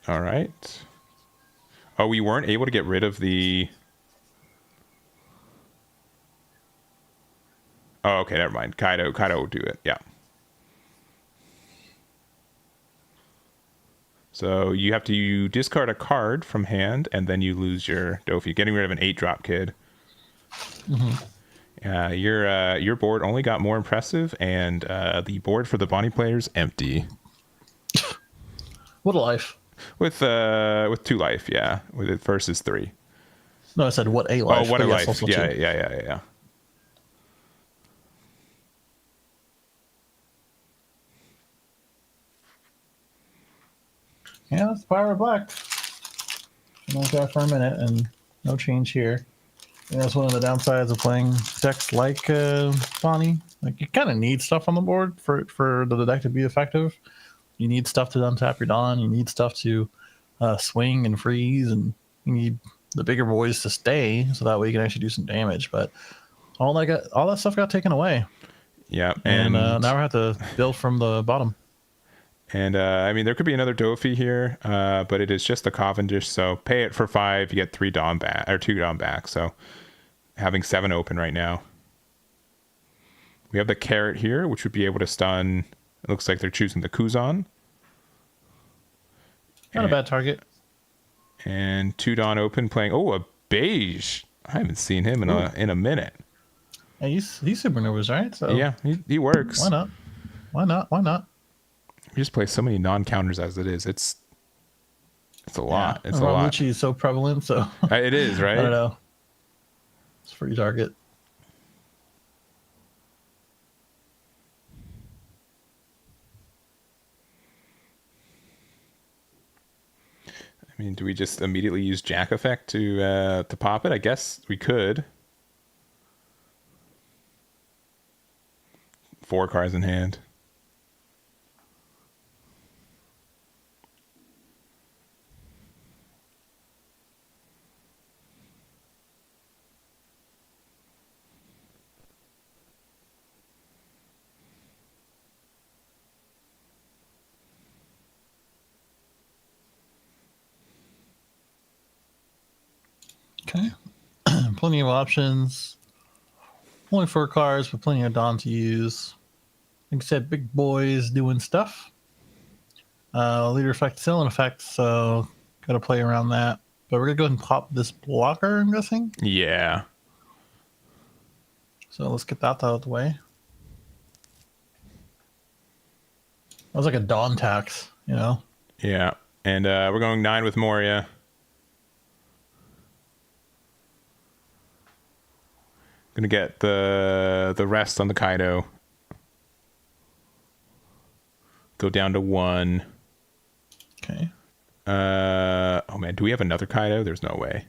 All right. Oh, we weren't able to get rid of the... Oh, okay, never mind. Kaido will do it. Yeah. So you have to discard a card from hand, and then you lose your Dofi. Getting rid of an 8-drop kid. Your board only got more impressive, and the board for the Bonney players empty. What a life. With 2 life, yeah. With it versus 3. No, I said what a life. Oh, what a life. Yeah. Yeah, that's the power of black. Been like that for a minute, and no change here. And that's one of the downsides of playing decks like Bonney. Like, you kind of need stuff on the board for the deck to be effective. You need stuff to untap your Dawn. You need stuff to swing and freeze, and you need the bigger boys to stay, so that way you can actually do some damage. But all that stuff got taken away. Yeah, and now we have to build from the bottom. And I mean, there could be another Dofi here, but it is just a Cavendish. So pay it for 5, you get 3 Dawn back or 2 Dawn back. So having 7 open right now. We have the carrot here, which would be able to stun. It looks like they're choosing the Kuzan. Not a bad target. And Two Dawn Open playing. Oh, a beige. I haven't seen him in a minute. Yeah, he's supernovas, right? So yeah, he works. Why not? Why not? Why not? We just play so many non-counters as it is. It's a lot. It's a lot. Luchi is so prevalent, so it is, right? I don't know. It's a free target. I mean, do we just immediately use Jack effect to pop it? I guess we could. 4 cards in hand. Okay. Plenty of options. Only 4 cards, but plenty of Dawn to use. Like I said, big boys doing stuff. Leader effect still in effect, so gotta play around that. But we're gonna go ahead and pop this blocker, I'm guessing. Yeah. So let's get that out of the way. That was like a Dawn tax, you know? Yeah. And we're going 9 with Moria. Gonna get the rest on the Kaido. Go down to 1. Okay. Oh man, do we have another Kaido? There's no way.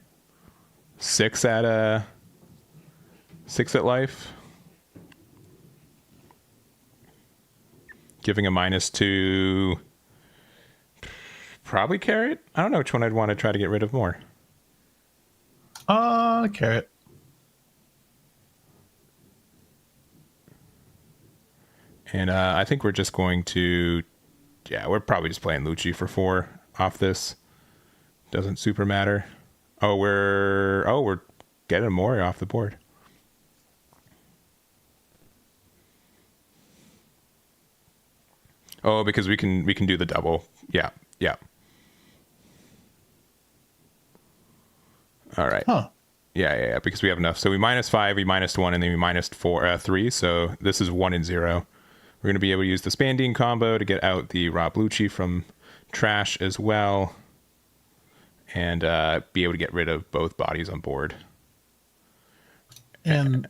6 at 6 at life. Giving a -2. Probably carrot. I don't know which one I'd want to try to get rid of more. Carrot. And I think we're just going to, we're probably just playing Luchi for 4 off this. Doesn't super matter. Oh, we're getting Mori off the board. Oh, because we can do the double. Yeah. All right. Huh. Yeah, because we have enough. So we -5, we -1, and then we -3. So this is 1 and 0. We're going to be able to use the Spandine combo to get out the Rob Luchi from trash as well. And be able to get rid of both bodies on board. And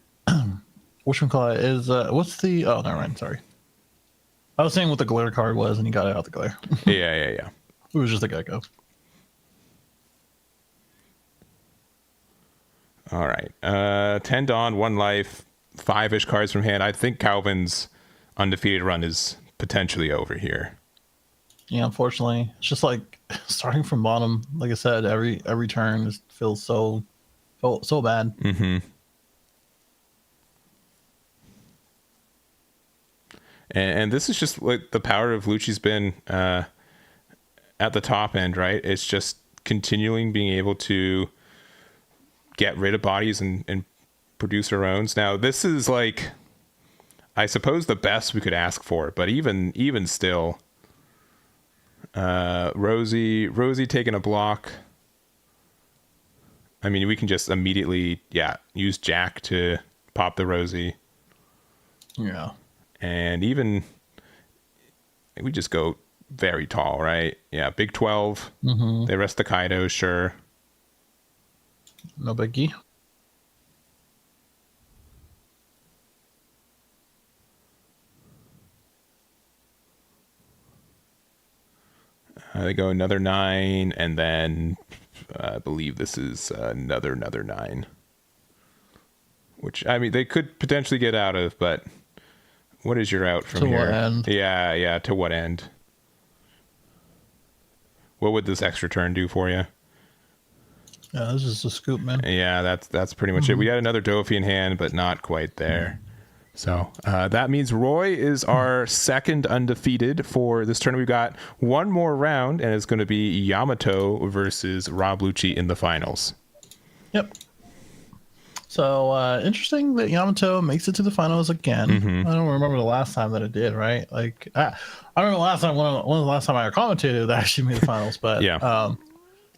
whatchamacallit is, what's the, oh, never mind, sorry. I was saying what the glare card was, and he got it out the glare. Yeah. It was just a gecko. All right. 10 Dawn, 1 life, 5-ish cards from hand. I think Calvin's undefeated run is potentially over here. Yeah, unfortunately. It's just like starting from bottom, like I said, every turn just feels so bad. Mm-hmm. And this is just what the power of Luchi's been at the top end, right? It's just continuing being able to get rid of bodies and produce our own. Now, this is like, I suppose, the best we could ask for, but even still, Rosie taking a block. I mean, we can just immediately, use Jack to pop the Rosie. Yeah. And even, we just go very tall, right? Yeah, big 12. Mm-hmm. They rest the Kaido, sure. No biggie. They go another 9, and then I believe this is another 9. Which, I mean, they could potentially get out of, but what is your out from here? To what end? Yeah, to what end? What would this extra turn do for you? Yeah, this is a scoop, man. Yeah, that's pretty much it. We had another Dofi in hand, but not quite there. So that means Roy is our second undefeated for this tournament. We've got one more round, and it's going to be Yamato versus Rob Luchi in the finals. Yep. So interesting that Yamato makes it to the finals again. Mm-hmm. I don't remember the last time that it did, right? Like I remember the last time when was the last time I commentated that actually made the finals, but Yeah.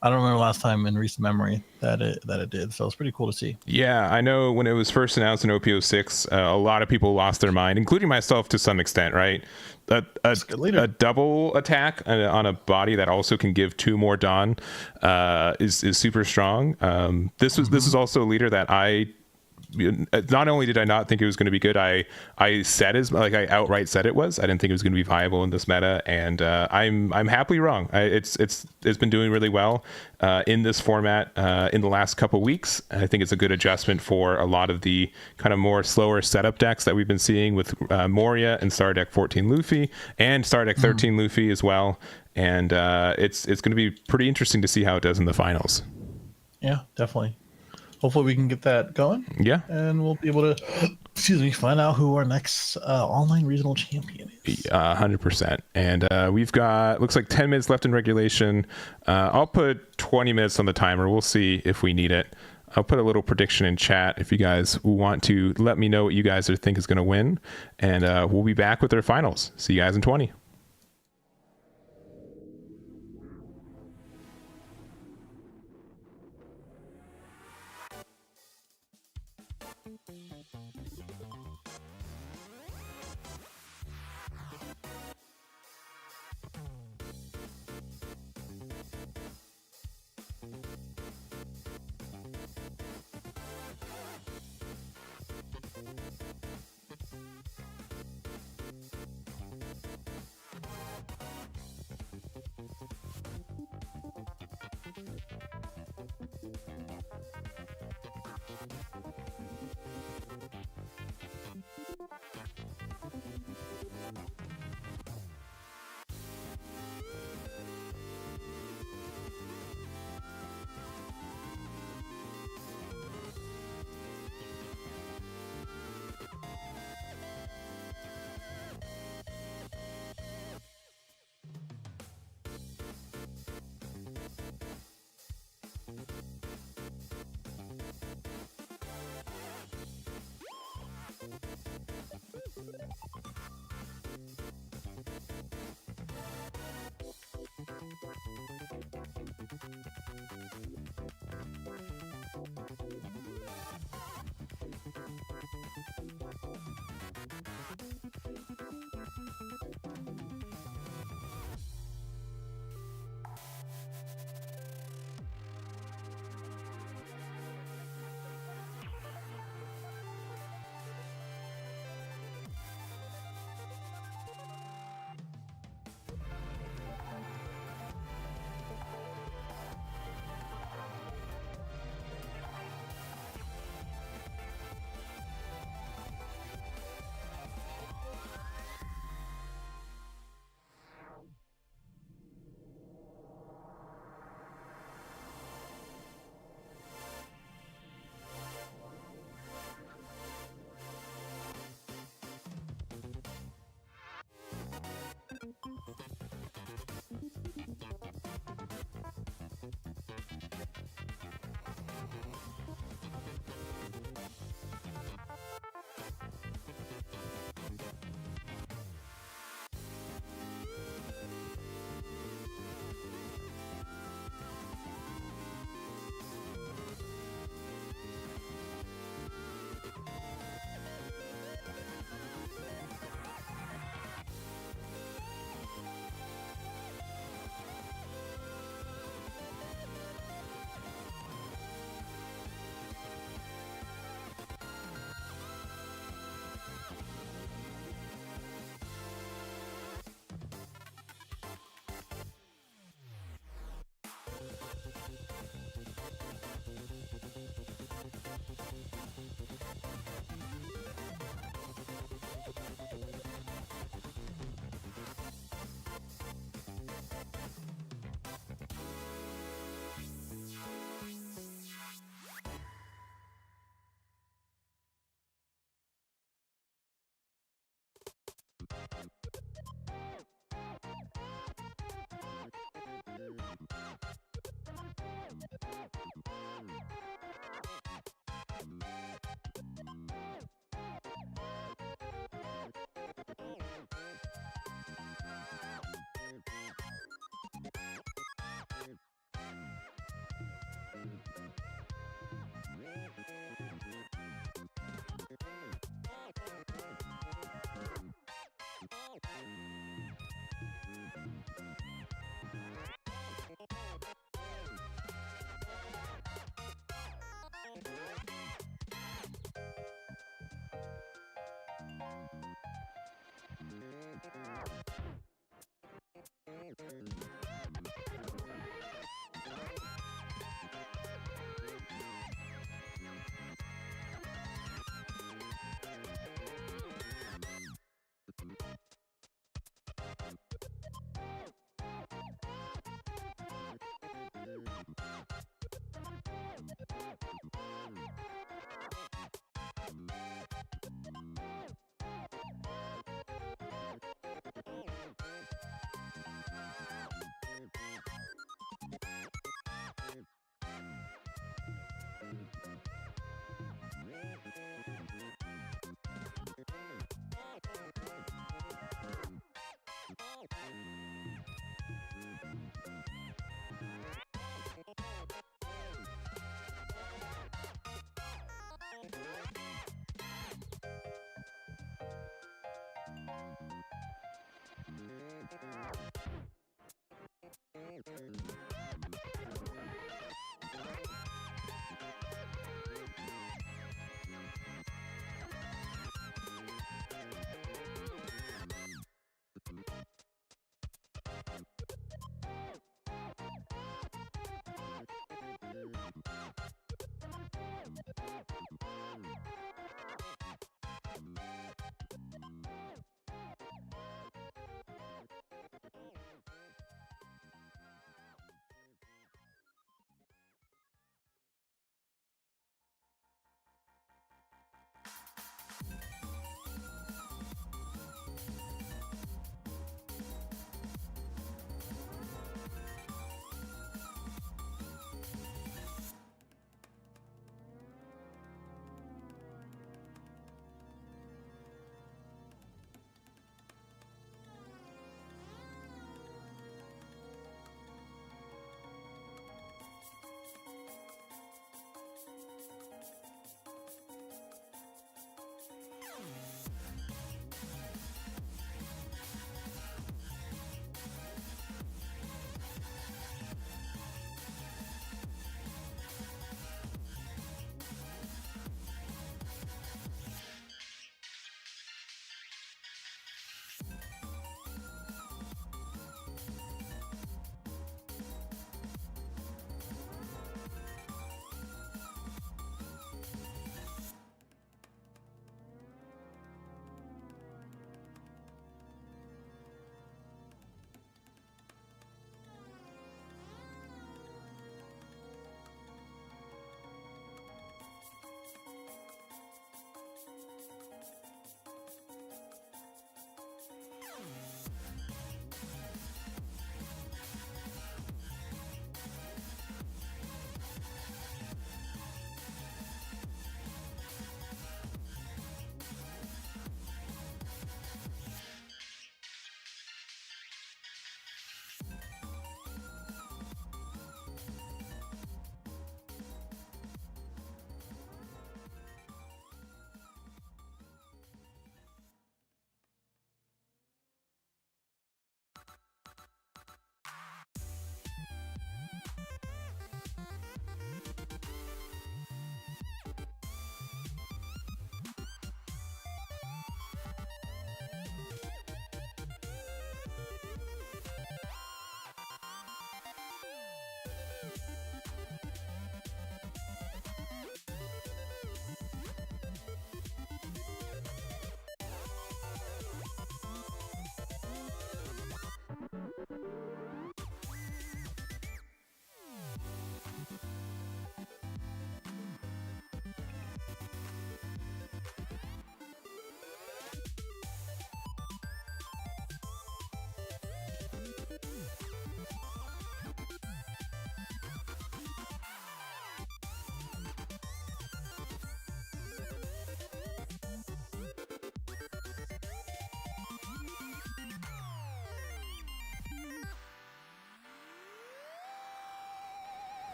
I don't remember the last time in recent memory that it did. So it's pretty cool to see. Yeah, I know when it was first announced in OP06, a lot of people lost their mind, including myself to some extent, right? A double attack on a body that also can give 2 more Dawn is super strong. This is also a leader that I not only did I not think it was going to be good, I said I outright said it was. I didn't think it was going to be viable in this meta, and I'm happily wrong. It's been doing really well in this format in the last couple weeks. I think it's a good adjustment for a lot of the kind of more slower setup decks that we've been seeing with Moria and Star Deck 14 Luffy and Star Deck 13 Luffy as well. And it's going to be pretty interesting to see how it does in the finals. Yeah, definitely. Hopefully we can get that going. Yeah. And we'll be able to, find out who our next online regional champion is. 100%. And we've got, looks like 10 minutes left in regulation. I'll put 20 minutes on the timer. We'll see if we need it. I'll put a little prediction in chat if you guys want to let me know what you guys think is going to win. And we'll be back with our finals. See you guys in 20.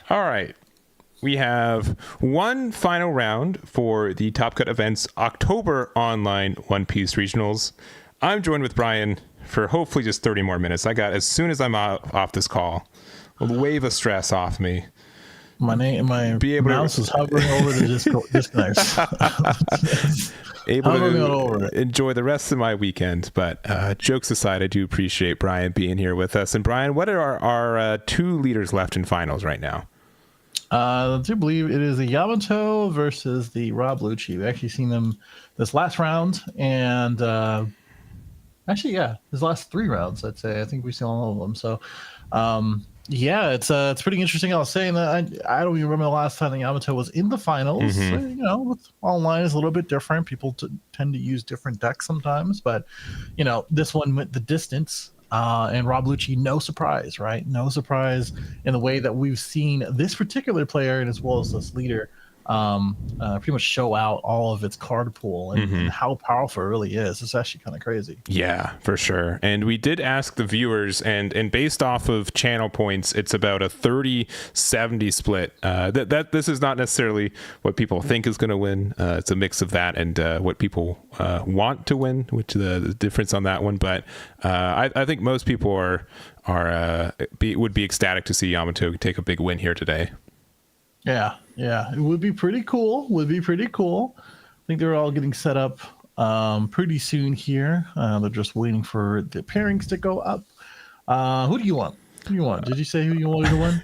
All right. We have one final round for the Top Cut Events October Online One Piece Regionals. I'm joined with Brian for hopefully just 30 more minutes. I got, as soon as I'm off this call, a wave of stress off me. My mouse is hovering over the disconnects. Able to enjoy the rest of my weekend. But jokes aside, I do appreciate Brian being here with us. And Brian, what are our two leaders left in finals right now? I do believe it is the Yamato versus the Rob Luchi. We've actually seen them this last round, and his last 3 rounds, I'd say. I think we've seen all of them. So, it's pretty interesting. I was saying that I don't even remember the last time the Yamato was in the finals. Mm-hmm. With online is a little bit different. People tend to use different decks sometimes, but this one went the distance. And Rob Luchi, no surprise, right? No surprise in the way that we've seen this particular player, and as well as this leader, pretty much show out all of its card pool and how powerful it really is. It's actually kind of crazy. Yeah, for sure. And we did ask the viewers, and based off of channel points, it's about a 30-70 split. This is not necessarily what people think is going to win. It's a mix of that and what people want to win, which the difference on that one. But I think most people would be ecstatic to see Yamato take a big win here today. Yeah, it would be pretty cool. I think they're all getting set up pretty soon here. They're just waiting for the pairings to go up. Who do you want? Did you say who you wanted to win?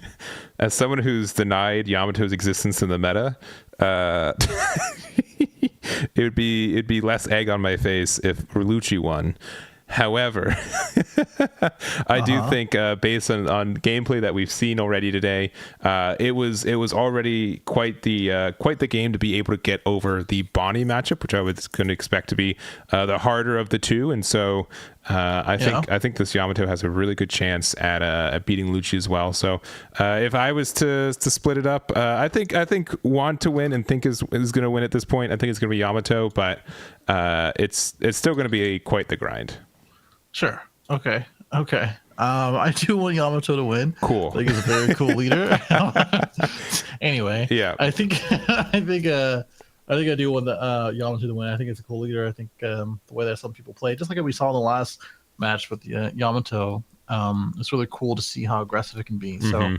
As someone who's denied Yamato's existence in the meta, it'd be less egg on my face if Luchi won. However, I do think based on gameplay that we've seen already today, it was already quite the game to be able to get over the Bonney matchup, which I was going to expect to be the harder of the two. And so I think this Yamato has a really good chance at beating Luchi as well. So if I was to split it up, I think want to win and think is going to win at this point. I think it's going to be Yamato, but it's still going to be quite the grind. Sure. Okay. I do want Yamato to win. Cool. I think he's a very cool leader. Anyway. Yeah. I think I do want the Yamato to win. I think it's a cool leader. I think the way that some people play, just like we saw in the last match with Yamato, it's really cool to see how aggressive it can be. So,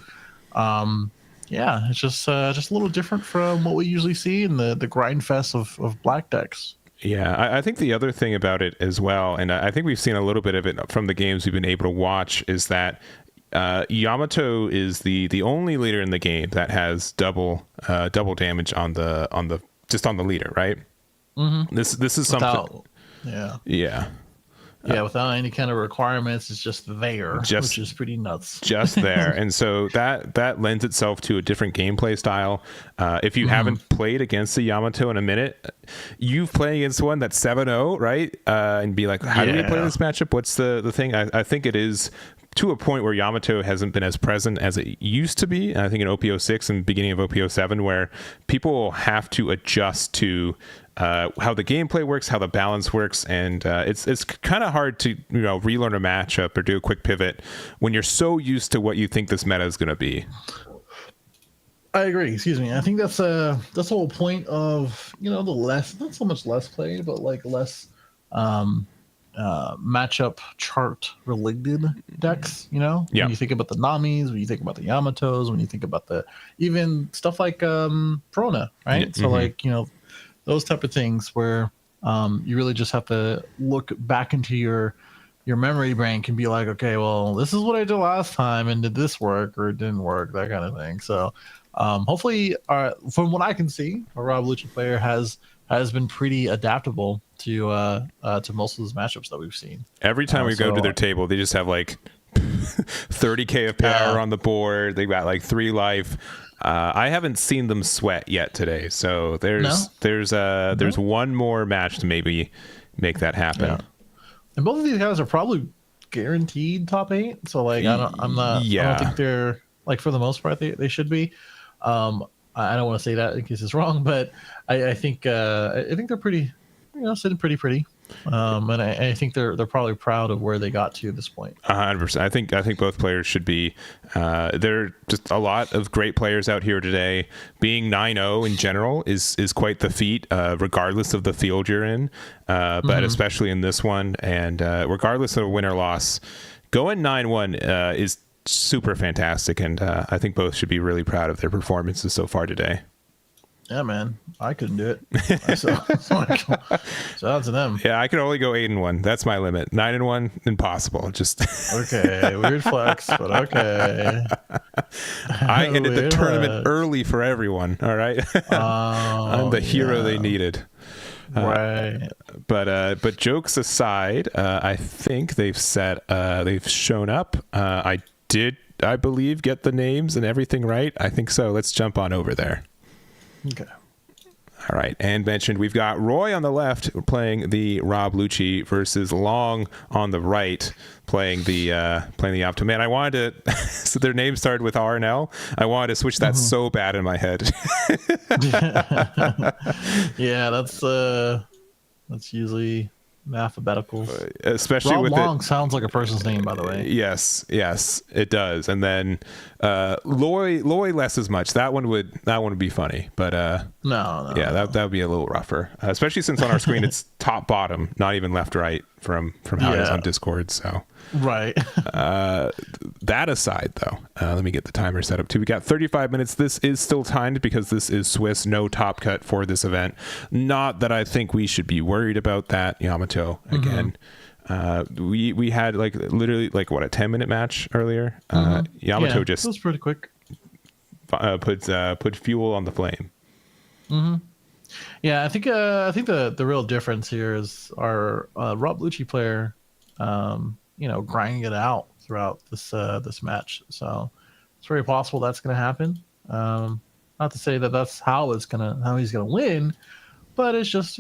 it's just a little different from what we usually see in the grind fest of black decks. Yeah, I think the other thing about it as well, and I think we've seen a little bit of it from the games we've been able to watch, is that Yamato is the only leader in the game that has double damage on the leader, right? Mm-hmm. This is something. Without any kind of requirements, it's just there, which is pretty nuts. Just there. And so that lends itself to a different gameplay style. If you haven't played against the Yamato in a minute, you've played against one that's 7-0, right? And be like, how do we play this matchup? What's the thing? I think it is to a point where Yamato hasn't been as present as it used to be. I think in OP06 and beginning of OP07, where people have to adjust to how the gameplay works, how the balance works, and it's kind of hard to relearn a matchup or do a quick pivot when you're so used to what you think this meta is going to be. I agree. Excuse me. I think that's the whole point of the less, not so much less played, but like less matchup chart related decks. When you think about the Namis, when you think about the Yamatos, when you think about even stuff like Perona, right? So like those type of things where you really just have to look back into your memory bank and be like, okay, well, this is what I did last time, and did this work or it didn't work, that kind of thing. So hopefully, from what I can see, a Rob Luchi player has been pretty adaptable to most of those matchups that we've seen. Every time we go to their table, they just have like 30k of power on the bord. They got like 3 life. I haven't seen them sweat yet today, so there's one more match to maybe make that happen. Yeah. And both of these guys are probably guaranteed top 8. So like I don't think they're, like, for the most part they should be. I don't want to say that in case it's wrong, but I think they're pretty, sitting pretty. And I think they're probably proud of where they got to this point. 100%. I think both players should be. There are just a lot of great players out here today. Being 9-0 in general is quite the feat, regardless of the field you're in, but especially in this one. And regardless of win or loss, going 9-1 is super fantastic. And I think both should be really proud of their performances so far today. Yeah, man, I couldn't do it. Shout out to them. Yeah, I could only go 8-1. That's my limit. 9-1, impossible. Just okay, weird flex, but okay. I ended the tournament early for everyone. All right, I'm the hero they needed. Right. But jokes aside, I think they've shown up. I believe, get the names and everything right. I think so. Let's jump on over there. Okay. All right. And mentioned, we've got Roy on the left playing the Rob Luchi versus Long on the right playing the Opto. Man, I wanted to, so their names started with R and L. I wanted to switch that so bad in my head. Yeah, that's usually alphabetical. Especially Rob with Long sounds like a person's name, by the way. Yes, it does. And then Loy less as much. That one would be funny, but no. That would be a little rougher, especially since on our screen it's top bottom, not even left right from how it is on Discord. So right. That aside, though, let me get the timer set up too. We got 35 minutes. This is still timed because this is Swiss. No top cut for this event. Not that I think we should be worried about that. Yamato again. We had literally a 10-minute match earlier. Yamato just was pretty quick. Put fuel on the flame. Yeah, I think the real difference here is our Rob Luchi player, grinding it out throughout this match. So it's very possible that's going to happen. Not to say that that's how he's gonna win, but it's just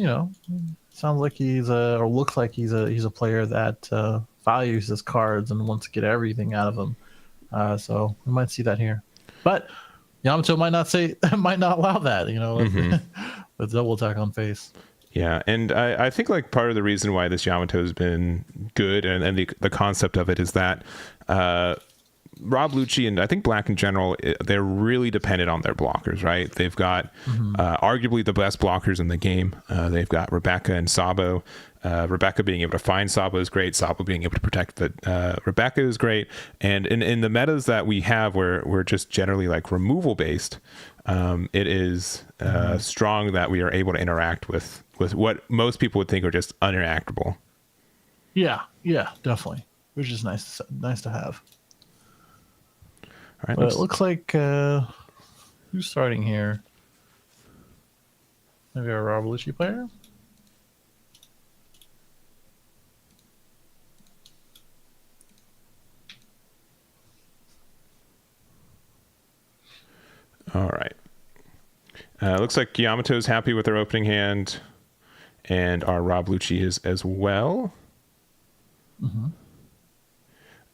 sounds like or looks like he's a player that values his cards and wants to get everything out of them. So we might see that here, but Yamato might not allow that. With double attack on face. Yeah, and I think part of the reason why this Yamato has been good and the concept of it is that Rob Luchi and I think Black in general, they're really dependent on their blockers, right? They've got arguably the best blockers in the game. They've got Rebecca and Sabo. Rebecca being able to find Sabo is great. Sabo being able to protect Rebecca is great. And in the metas that we have, where we're just generally removal based, it is strong that we are able to interact with what most people would think are just uninteractable. Yeah, definitely. Which is nice to have. All right, but it looks like who's starting here? Maybe our Rob Luchi player. All right. Looks like Yamato's happy with their opening hand, and our Rob Luchi is as well.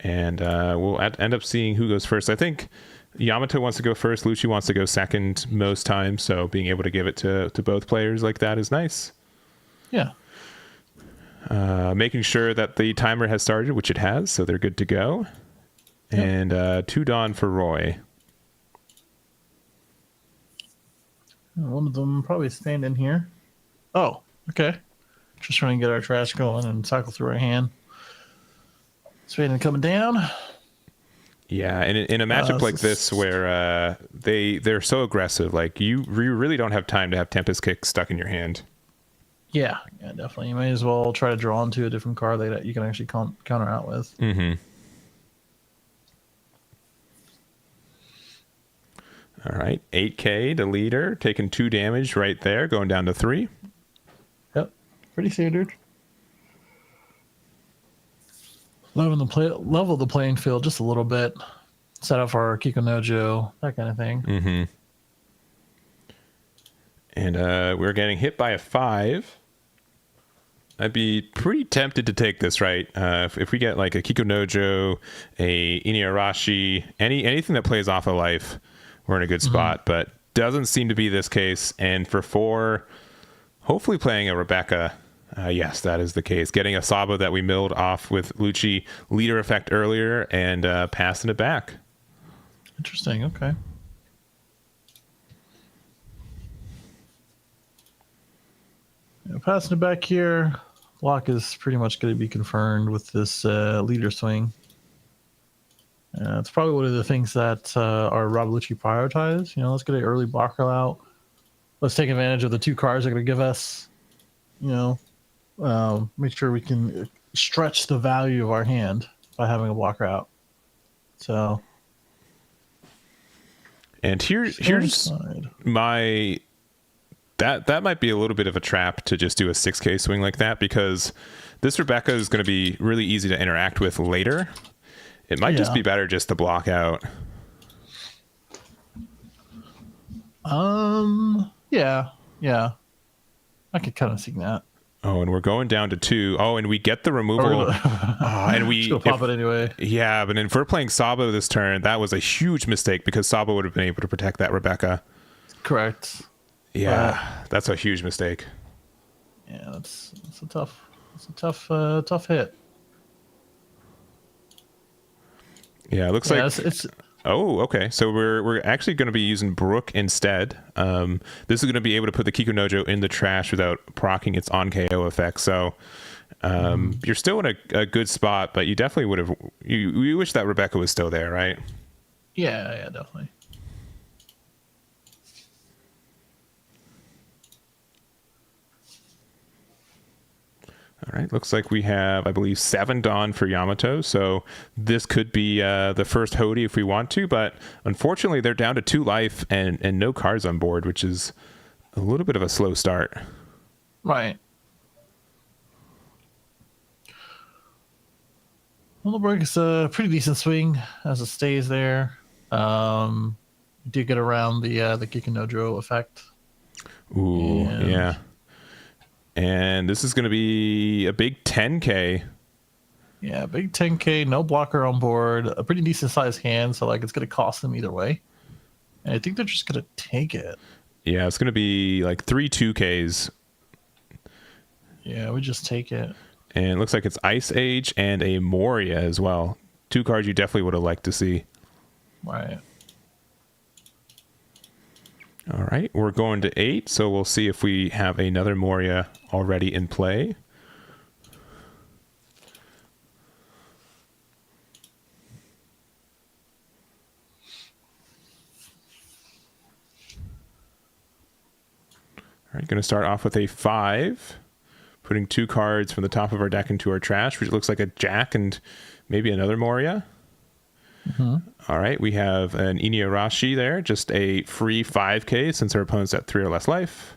And we'll end up seeing who goes first. I think Yamato wants to go first. Luchi wants to go second most times. So being able to give it to both players like that is nice. Yeah. Making sure that the timer has started, which it has, so they're good to go. Yep. And 2 Dawn for Roy. One of them probably staying in here. Oh, okay. Just trying to get our trash going and cycle through our hand. Sweden coming down. Yeah, and in a matchup like this where they're so aggressive, you really don't have time to have Tempest Kick stuck in your hand. Yeah, definitely. You may as well try to draw into a different card that you can actually counter out with. All right, 8K, the leader, taking 2 damage right there, going down to 3. Yep, pretty standard. Level the playing field just a little bit. Set up for our Kikonojo, that kind of thing. And we're getting hit by a 5. I'd be pretty tempted to take this, right? If we get a Kikonojo, a Inuyarashi, anything that plays off a life, we're in a good spot, but doesn't seem to be this case. And for 4, hopefully playing a Rebecca, Yes, that is the case. Getting a Sabo that we milled off with Luchi leader effect earlier and passing it back. Interesting. Okay. Yeah, passing it back here. Block is pretty much going to be confirmed with this leader swing. It's probably one of the things that our Rob Luchi prioritize. You know, let's get an early blocker out. Let's take advantage of the 2 cards they're going to give us. You know, make sure we can stretch the value of our hand by having a blocker out. So, and here's my that might be a little bit of a trap to just do a 6K swing like that, because this Rebecca is going to be really easy to interact with later. It might just be better just to block out. Yeah. I could kind of see that. Oh, and we're going down to 2. Oh, and we get the removal. And we pop it anyway. Yeah, but if we're playing Sabo this turn, that was a huge mistake, because Sabo would have been able to protect that Rebecca. Correct. Yeah, that's a huge mistake. Yeah, that's a tough hit. Yeah, it looks like it's. Oh, okay. So we're actually going to be using Brook instead. This is going to be able to put the Kiku Nojo in the trash without proccing its on KO effect. So you're still in a good spot, but you definitely would have. You wish that Rebecca was still there, right? Yeah, definitely. All right, looks like we have, I believe, 7 Dawn for Yamato, so this could be the first Hody if we want to, but unfortunately they're down to 2 life and no cards on board, which is a little bit of a slow start. Right. Well, the break is a pretty decent swing as it stays there. You do get around the Kiku Nojo effect. Ooh, yeah. And this is going to be a big 10K. Yeah, big 10K, no blocker on board, a pretty decent sized hand, so like it's going to cost them either way. And I think they're just going to take it. Yeah, it's going to be like 3 2Ks. Yeah, we just take it. And it looks like it's Ice Age and a Moria as well. 2 cards you definitely would have liked to see. Right. All right, we're going to 8, so we'll see if we have another Moria already in play. All right, going to start off with a 5, putting 2 cards from the top of our deck into our trash, which looks like a Jack and maybe another Moria. Mm-hmm. All right, we have an Inuyarashi there, just a free 5K since our opponent's at 3 or less life.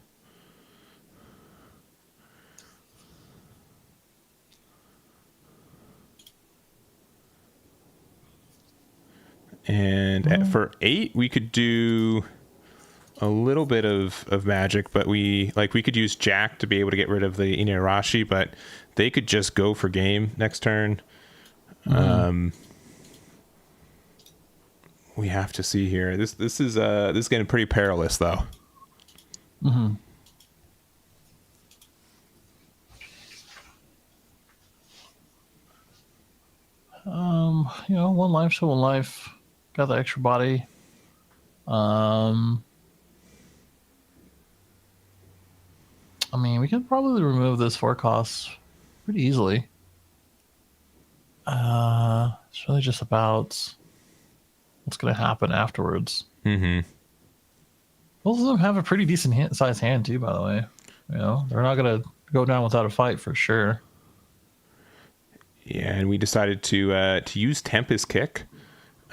And for 8, we could do a little bit of magic, but we could use Jack to be able to get rid of the Inuyarashi, but they could just go for game next turn. We have to see here. This is getting pretty perilous though. Mm-hmm. You know, 1 life, so 1 life. Got the extra body. I mean, we can probably remove this 4 costs pretty easily. It's really just about what's going to happen afterwards. Mm-hmm. Both of them have a pretty decent size hand too, by the way. You know, they're not going to go down without a fight for sure. Yeah, and we decided to use Tempest Kick,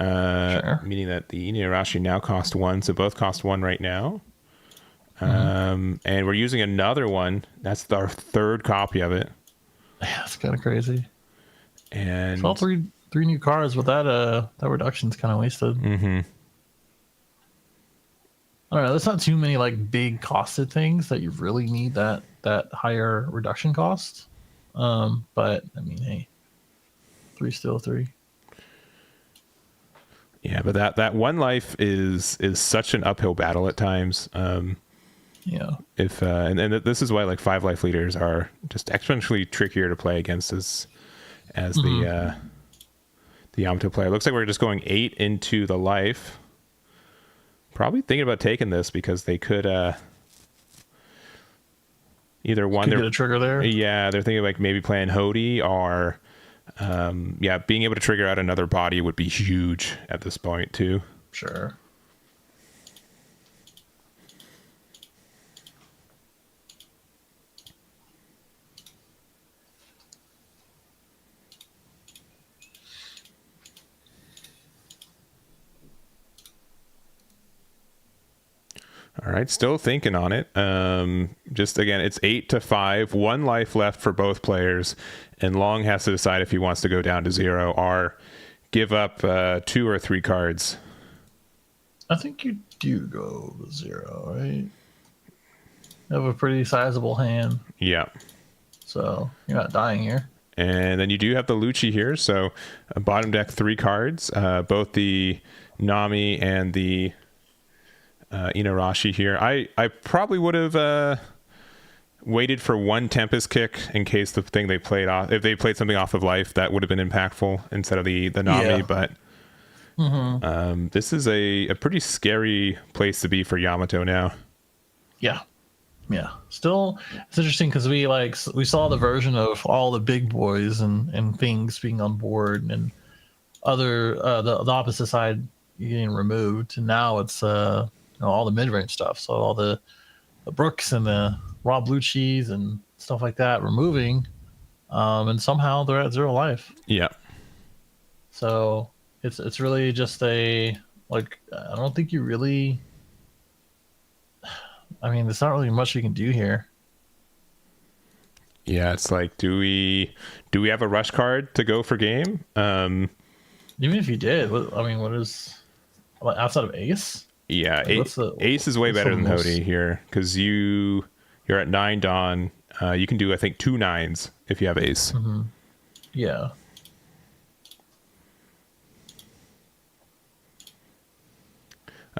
Sure. meaning that the Inuyarashi now cost 1, so both cost 1 right now. And we're using another one. That's our 3rd copy of it. Yeah, that's kind of crazy. And it's all three new cards, but that reduction's kind of wasted. Mm-hmm. I don't know. There's not too many like big costed things that you really need that higher reduction cost. But I mean, hey, 3 still 3. Yeah, but that 1 life is such an uphill battle at times. Yeah. If and this is why like 5 life leaders are just exponentially trickier to play against as the Yamato player. Looks like we're just going 8 into the life. Probably thinking about taking this because they could either one Could get a trigger there. Yeah, they're thinking like maybe playing Hody or being able to trigger out another body would be huge at this point too. Sure. All right, still thinking on it. Just again, it's 8-5, 1 life left for both players, and Long has to decide if he wants to go down to 0 or give up 2 or 3 cards. I think you do go 0, right? You have a pretty sizable hand. Yeah. So you're not dying here. And then you do have the Luchi here, so bottom deck 3 cards, both the Nami and the Inarashi here. I probably would have waited for 1 Tempest kick in case the thing they played off, if they played something off of life, that would have been impactful instead of the Nami. Yeah. But this is a pretty scary place to be for Yamato now. Yeah. Still, it's interesting because we saw the version of all the big boys and things being on board and other the opposite side getting removed, and now it's all the mid-range stuff. So all the Brooks and the Rob Luchis and stuff like that removing, and somehow they're at 0 life. Yeah. So it's really just I don't think you really. I mean, there's not really much you can do here. Yeah, it's like, do we have a rush card to go for game? Even if you did, what is outside of Ace? Yeah, Ace is way better than Hody here because you're at 9 Dawn. You can do, I think, 2 9s if you have Ace. Mm-hmm. Yeah.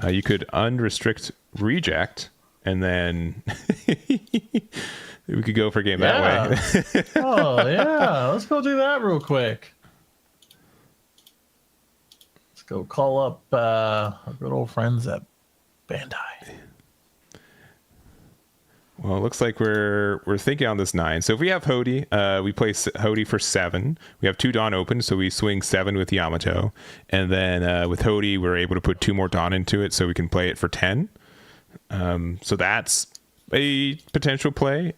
You could unrestrict reject, and then we could go for game that way. Oh, yeah. Let's go do that real quick. Go call up our good old friends at Bandai. Well, it looks like we're thinking on this 9. So if we have Hody, we play Hody for 7. We have 2 Dawn open, so we swing 7 with Yamato. And then with Hody, we're able to put 2 more Dawn into it, so we can play it for 10. So that's a potential play.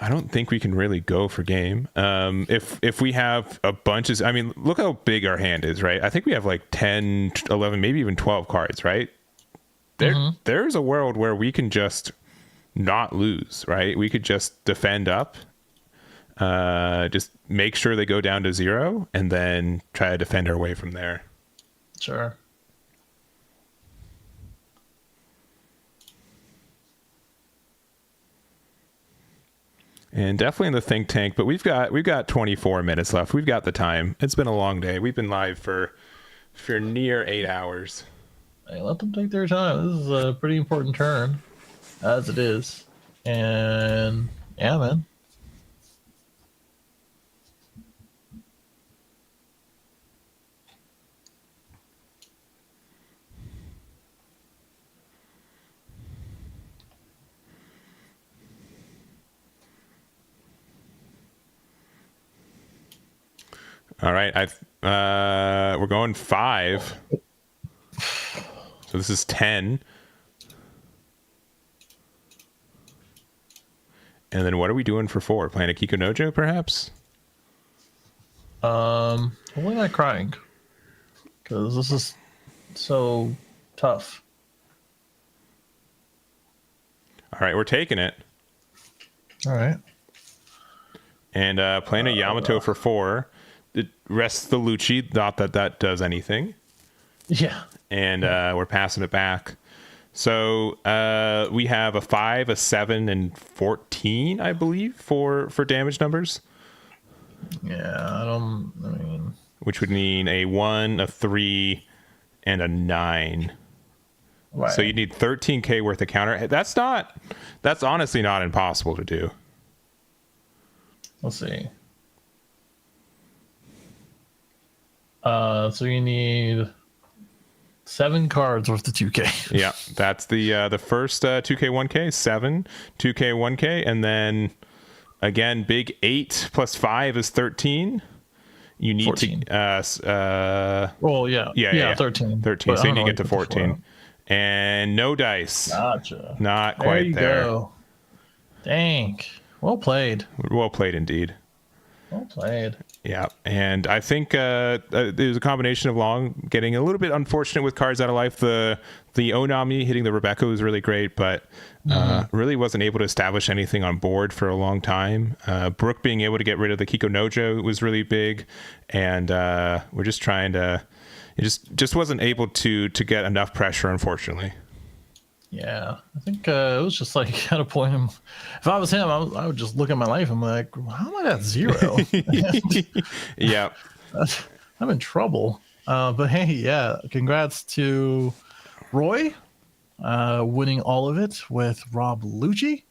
I don't think we can really go for game. If we have a bunch of, I mean, look how big our hand is, right? I think we have like 10, 11, maybe even 12 cards, right? There's a world where we can just not lose, right? We could just defend up, just make sure they go down to 0, and then try to defend our way from there. Sure. And definitely in the think tank, but we've got 24 minutes left. We've got the time. It's been a long day. We've been live for near 8 hours. Hey, let them take their time. This is a pretty important turn, as it is. And yeah, man. All right, we're going 5. So this is 10. And then what are we doing for 4? Playing a Kikunojo, perhaps? Hopefully not crying, because this is so tough. All right, we're taking it. All right. And playing a Yamato for 4. It rests the Luchi, not that does anything. Yeah. And we're passing it back. So we have a 5, a 7, and 14, I believe, for damage numbers. Yeah, which would mean a 1, a 3, and a 9. Right. So you need 13k worth of counter. That's honestly not impossible to do. Let's see. So you need 7 cards worth of 2k. Yeah, that's the first 2k 1k, 7 2k 1k, and then again big 8 plus 5 is 13. You need 14. to Well, yeah, 13. 13. So you need to get to 14. And no dice. Gotcha. Not quite there. Go. Dang. Well played. Well played indeed. Well played. Yeah, and I think there's a combination of Long getting a little bit unfortunate with cards out of life. The Onami hitting the Rebecca was really great, but really wasn't able to establish anything on board for a long time. Brooke being able to get rid of the Kiko Nojo was really big, and we're just trying to... It just wasn't able to get enough pressure, unfortunately. Yeah, I think it was just like at a point. If I was him, I would just look at my life. I'm like, how am I at 0? Yeah, I'm in trouble. But hey, yeah, congrats to Roy winning all of it with Rob Luchi.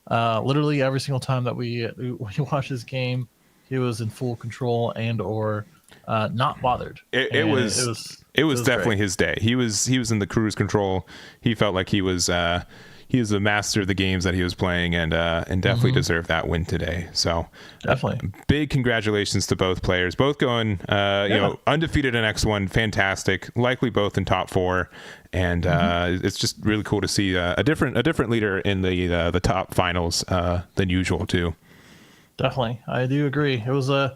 Literally every single time that we watched this game, he was in full control and or not bothered. It was definitely great. His day. He was in the cruise control. He felt like he was the master of the games that he was playing, and definitely deserved that win today. So definitely big congratulations to both players, both going undefeated in X1, fantastic, likely both in top 4, and it's just really cool to see a different leader in the top finals than usual too. Definitely, I do agree. It was a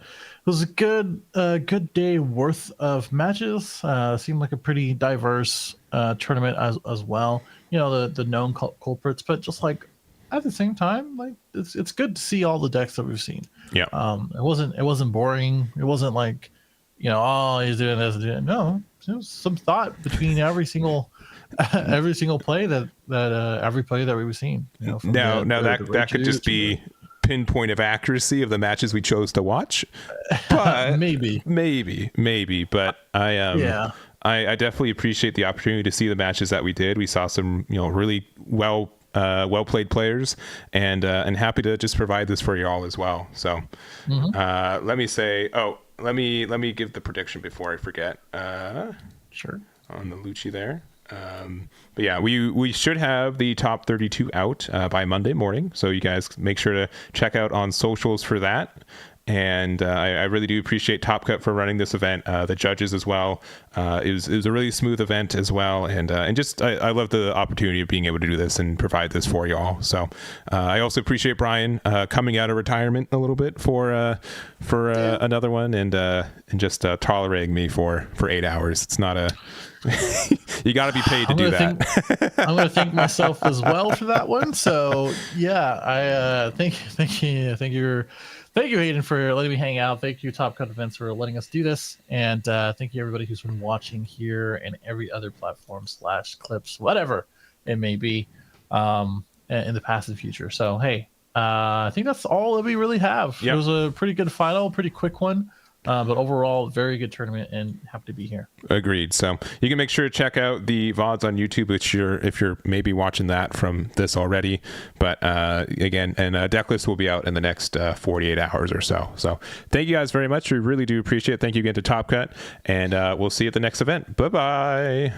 good day worth of matches. Seemed like a pretty diverse tournament as well. You know, the known culprits, but just like at the same time, like it's good to see all the decks that we've seen. Yeah. It wasn't boring. It wasn't like, you know, oh, he's doing this, no. There was some thought between every single play that every play that we've seen. You know, that could just be pinpoint of accuracy of the matches we chose to watch, but maybe, but I definitely appreciate the opportunity to see the matches that we did. We saw some, you know, really well played players, and happy to just provide this for you all as well. So let me give the prediction before I forget. Sure. On the Luchi there. But yeah, we should have the top 32 out by Monday morning, so you guys make sure to check out on socials for that. And I really do appreciate Top Cut for running this event, the judges as well. It was a really smooth event as well, and just I love the opportunity of being able to do this and provide this for you all. So I also appreciate Brian coming out of retirement a little bit for another one, and just tolerating me for 8 hours. It's not a you got to be paid to do that. I'm going to thank myself as well for that one. So yeah, I thank you, Hayden, for letting me hang out. Thank you, Top Cut Events, for letting us do this, and thank you everybody who's been watching here and every other platform / clips, whatever it may be, in the past and future. So hey, I think that's all that we really have. Yep. It was a pretty good final, pretty quick one. But overall, very good tournament, and happy to be here. Agreed. So you can make sure to check out the VODs on YouTube if you're maybe watching that from this already. But again, and Decklist will be out in the next 48 hours or so. So thank you guys very much. We really do appreciate it. Thank you again to Top Cut, and we'll see you at the next event. Bye-bye.